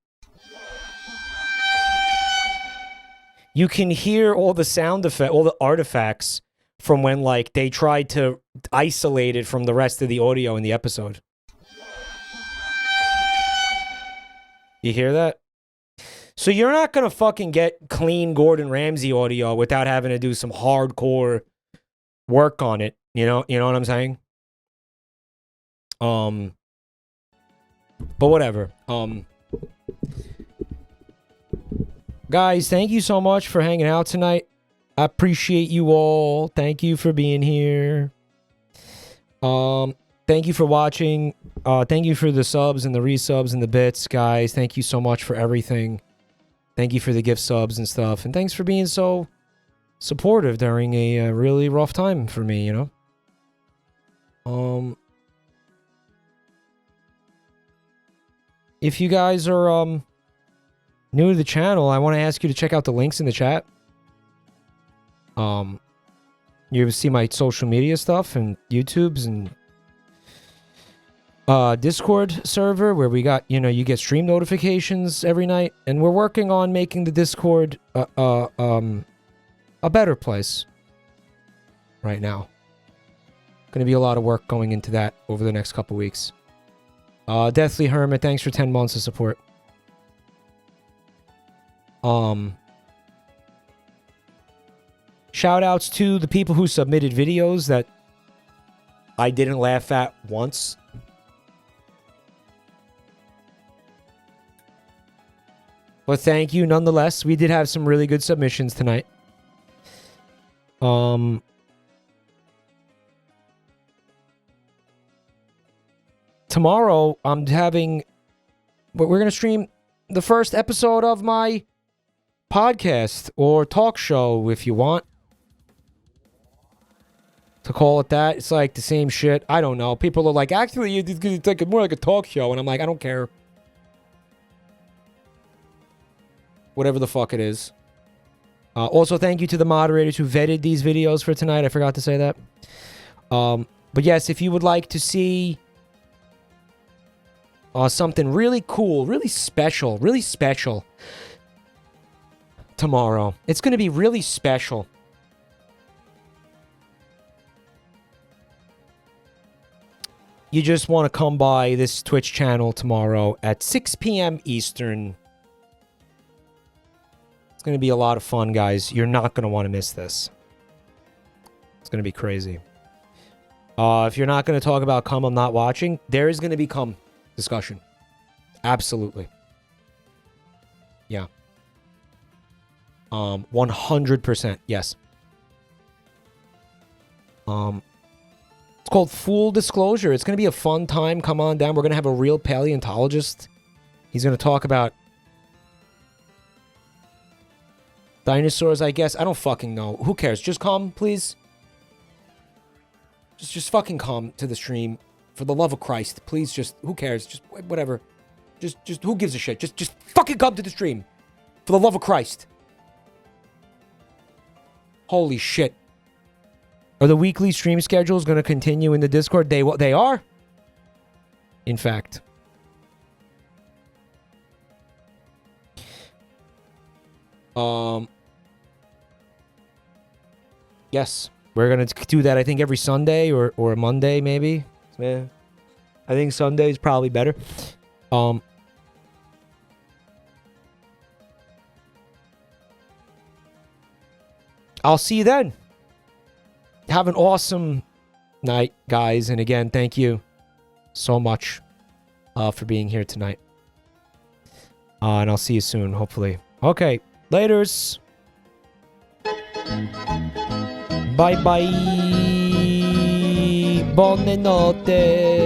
you can hear all the sound effect, all the artifacts from when, like, they tried to isolate it from the rest of the audio in the episode. You hear that? So you're not gonna fucking get clean Gordon Ramsay audio without having to do some hardcore work on it. You know what I'm saying? But whatever. Guys, thank you so much for hanging out tonight. I appreciate you all. Thank you for being here. Thank you for watching. Thank you for the subs and the resubs and the bits, guys. Thank you so much for everything. Thank you for the gift subs and stuff. And thanks for being so supportive during a really rough time for me, you know? If you guys are new to the channel, I want to ask you to check out the links in the chat. You see my social media stuff and YouTube's and Discord server where we got, you know, you get stream notifications every night, and we're working on making the Discord a better place right now. Gonna be a lot of work going into that over the next couple weeks. Deathly Hermit, thanks for 10 months of support. Shout outs to the people who submitted videos that I didn't laugh at once. But thank you nonetheless. We did have some really good submissions tonight. Tomorrow, we're going to stream the first episode of my podcast or talk show, if you want to call it that. It's like the same shit. I don't know. People are like, actually, it's like more like a talk show. And I'm like, I don't care. Whatever the fuck it is. Also, thank you to the moderators who vetted these videos for tonight. I forgot to say that. But yes, if you would like to see something really cool, really special tomorrow. It's going to be really special. You just want to come by this Twitch channel tomorrow at 6 p.m. Eastern. It's going to be a lot of fun, guys. You're not going to want to miss this. It's going to be crazy. If you're not going to talk about cum I'm not watching, there is going to be cum discussion. Absolutely. Yeah. 100%. Yes. It's called Full Disclosure. It's going to be a fun time. Come on down. We're going to have a real paleontologist. He's going to talk about dinosaurs, I guess. I don't fucking know. Who cares? Just come, please. Just fucking come to the stream. For the love of Christ. Please just, who cares? Just whatever. Just who gives a shit? Just fucking come to the stream. For the love of Christ. Holy shit. Are the weekly stream schedules going to continue in the Discord? They are. In fact. Yes. We're going to do that, I think, every Sunday or Monday, maybe. Yeah. I think Sunday is probably better. I'll see you then. Have an awesome night, guys. And again, thank you so much for being here tonight. And I'll see you soon, hopefully. Okay. Laters. Bye-bye. Buonanotte.